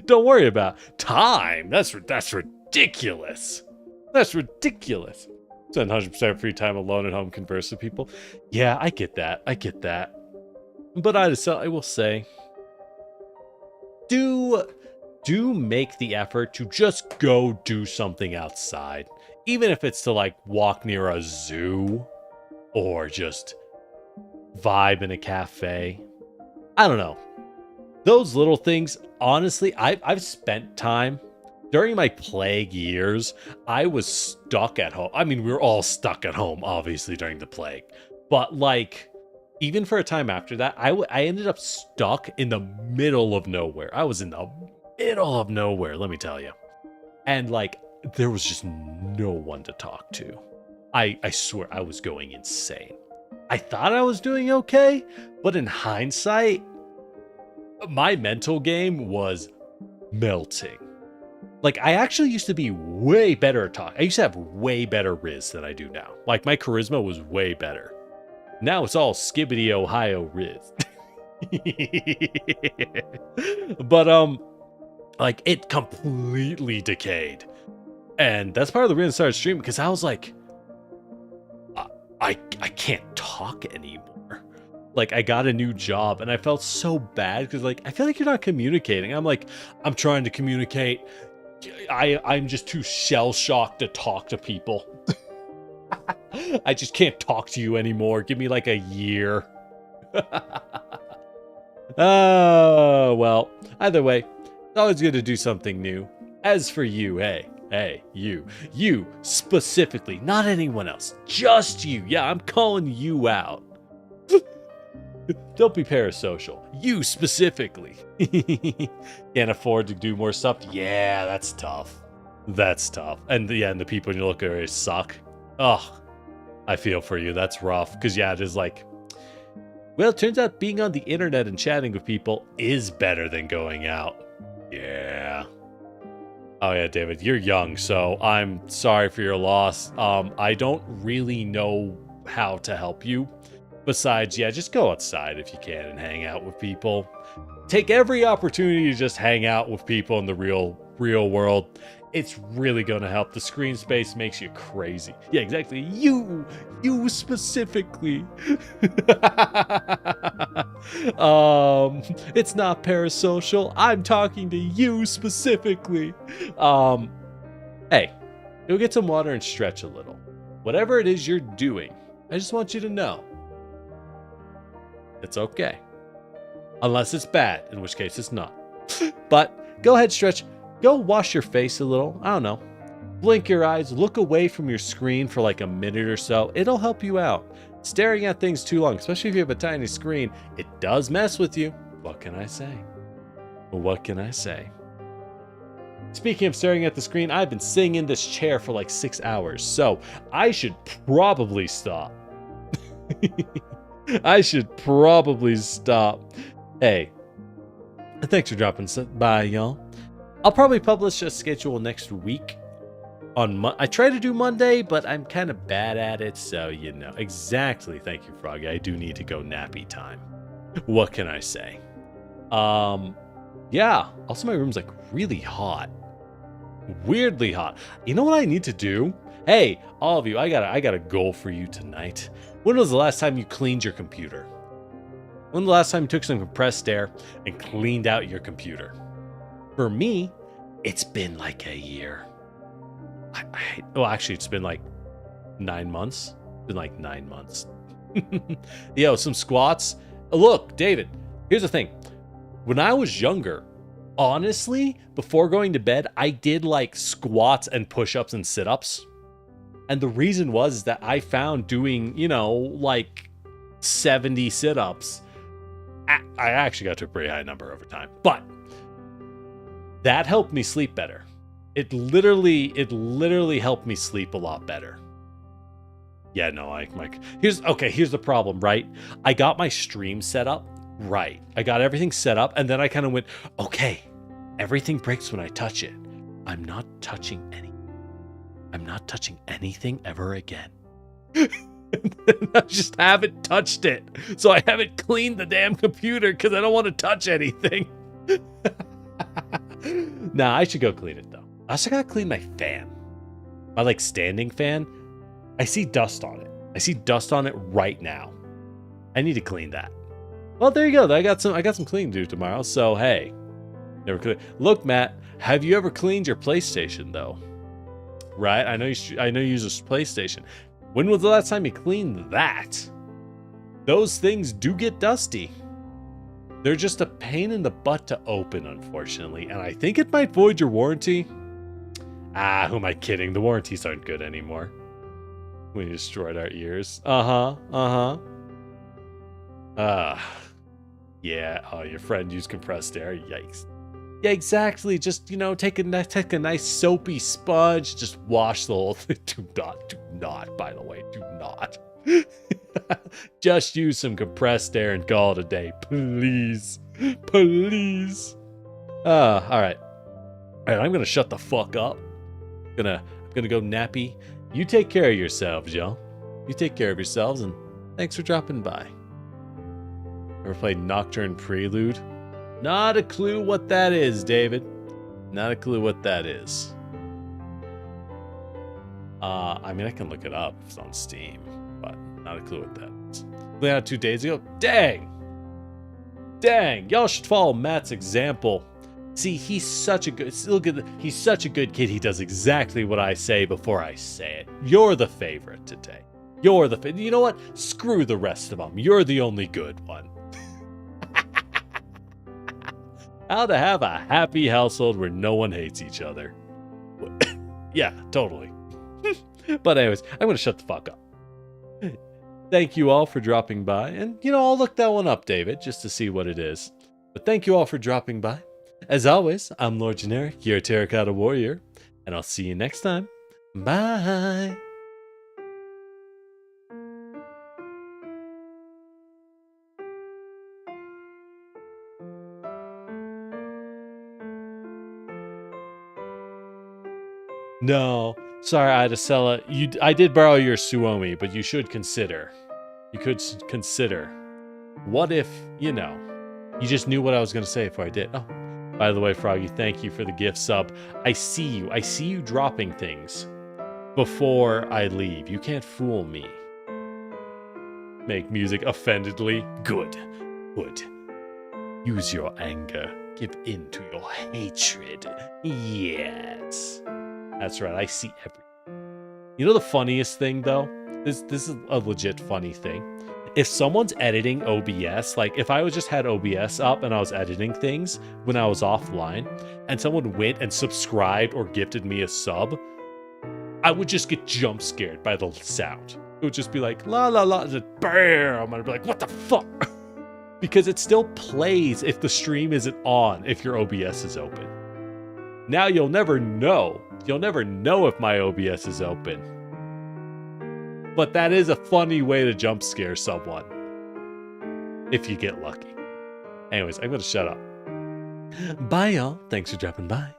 Don't worry about time. That's ridiculous. That's ridiculous. Spend 100% free time alone at home, converse with people. Yeah, I get that. But I will say, do make the effort to just go do something outside, even if it's to like walk near a zoo or just vibe in a cafe. I don't know. Those little things, honestly, I've spent time during my plague years. I was stuck at home. I mean, we were all stuck at home, obviously, during the plague. But like, even for a time after that, I ended up stuck in the middle of nowhere. I was in the middle of nowhere, let me tell you. And like, there was just no one to talk to. I swear I was going insane. I thought I was doing okay, but in hindsight, my mental game was melting. Like, I actually used to be way better at talk. I used to have way better Riz than I do now. Like, my charisma was way better. Now it's all skibbity Ohio Riz. But, like, it completely decayed. And that's part of the reason I started streaming, because I was like, I can't talk anymore. Like, I got a new job, and I felt so bad, because, like, I feel like you're not communicating. I'm like, I'm trying to communicate. I'm just too shell-shocked to talk to people. I just can't talk to you anymore. Give me, like, a year. Oh, well, either way, it's always good to do something new. As for you, hey, you specifically, not anyone else, just you. Yeah, I'm calling you out. Don't be parasocial. You specifically. Can't afford to do more stuff. Yeah, that's tough. That's tough. And the people you look at suck. Ugh, I feel for you. That's rough. Because yeah, it is like, well, it turns out being on the internet and chatting with people is better than going out. Yeah. Oh yeah, David, you're young, so I'm sorry for your loss. I don't really know how to help you. Besides, yeah, just go outside if you can and hang out with people. Take every opportunity to just hang out with people in the real world. It's really going to help. The screen space makes you crazy. Yeah, exactly. You specifically. It's not parasocial. I'm talking to you specifically. Hey, go get some water and stretch a little. Whatever it is you're doing, I just want you to know it's okay. Unless it's bad, in which case it's not. But go ahead, stretch. Go wash your face a little. I don't know. Blink your eyes. Look away from your screen for like a minute or so. It'll help you out. Staring at things too long, especially if you have a tiny screen, it does mess with you. What can I say? What can I say? Speaking of staring at the screen, I've been sitting in this chair for like 6 hours, so I should probably stop. I should probably stop. Hey, thanks for dropping by, y'all. I'll probably publish a schedule next week. I try to do Monday, but I'm kind of bad at it, so you know. Exactly. Thank you, Froggy. I do need to go nappy time. What can I say? Yeah. Also, my room's like really hot. Weirdly hot. You know what I need to do? Hey, all of you, I got a goal for you tonight. When was the last time you cleaned your computer? When was the last time you took some compressed air and cleaned out your computer? For me, it's been like a year. Well, actually, it's been like 9 months. It's been like 9 months. Yo, some squats. Look, David, here's the thing. When I was younger, honestly, before going to bed, I did like squats and push-ups and sit-ups. And the reason was that I found doing, like 70 sit-ups, I actually got to a pretty high number over time. But that helped me sleep better. It literally helped me sleep a lot better. Yeah, no, here's the problem, right? I got my stream set up, right? I got everything set up, and then I kind of went, okay, everything breaks when I touch it. I'm not touching anything ever again. I just haven't touched it. So I haven't cleaned the damn computer because I don't want to touch anything. Nah, I should go clean it though. I also gotta clean my fan. My like standing fan. I see dust on it. I see dust on it right now. I need to clean that. Well, there you go. I got some cleaning to do tomorrow. So hey, never clean. Look, Matt, have you ever cleaned your PlayStation though? Right? I know you use a PlayStation. When was the last time you cleaned that? Those things do get dusty. They're just a pain in the butt to open, unfortunately, and I think it might void your warranty. Ah, who am I kidding? The warranties aren't good anymore. We destroyed our ears. Yeah. Oh, your friend used compressed air. Yikes. Yeah, exactly. Just, take a nice soapy sponge. Just wash the whole thing. Do not, by the way. Do not. Just use some compressed air and call it a day. Please. Please. All right. I'm going to shut the fuck up. I'm going to go nappy. You take care of yourselves, y'all. You take care of yourselves, and thanks for dropping by. Ever played Nocturne Prelude? Not a clue what that is, David. Not a clue what that is. I mean, I can look it up if it's on Steam, but not a clue what that is. Played out 2 days ago. Dang! Y'all should follow Matt's example. See, he's such a good kid. He does exactly what I say before I say it. You're the favorite today. You're the you know what? Screw the rest of them. You're the only good one. How to have a happy household where no one hates each other. Yeah, totally. But anyways, I'm going to shut the fuck up. Thank you all for dropping by. And, I'll look that one up, David, just to see what it is. But thank you all for dropping by. As always, I'm Lord Generic, your Terracotta Warrior. And I'll see you next time. Bye. No, sorry, I had to sell it. I did borrow your Suomi, but you should consider. You could consider. What if, you just knew what I was going to say before I did. Oh, by the way, Froggy, thank you for the gift sub. I see you. I see you dropping things before I leave. You can't fool me. Make music offendedly. Good. Good. Use your anger. Give in to your hatred. Yes. That's right, I see everything. You know the funniest thing, though? This is a legit funny thing. If someone's editing OBS, like if I just had OBS up and I was editing things when I was offline, and someone went and subscribed or gifted me a sub, I would just get jump scared by the sound. It would just be like, la la la, just bam, and I'd be like, what the fuck? Because it still plays if the stream isn't on, if your OBS is open. Now you'll never know. You'll never know if my OBS is open. But that is a funny way to jump scare someone. If you get lucky. Anyways, I'm going to shut up. Bye, y'all. Thanks for dropping by.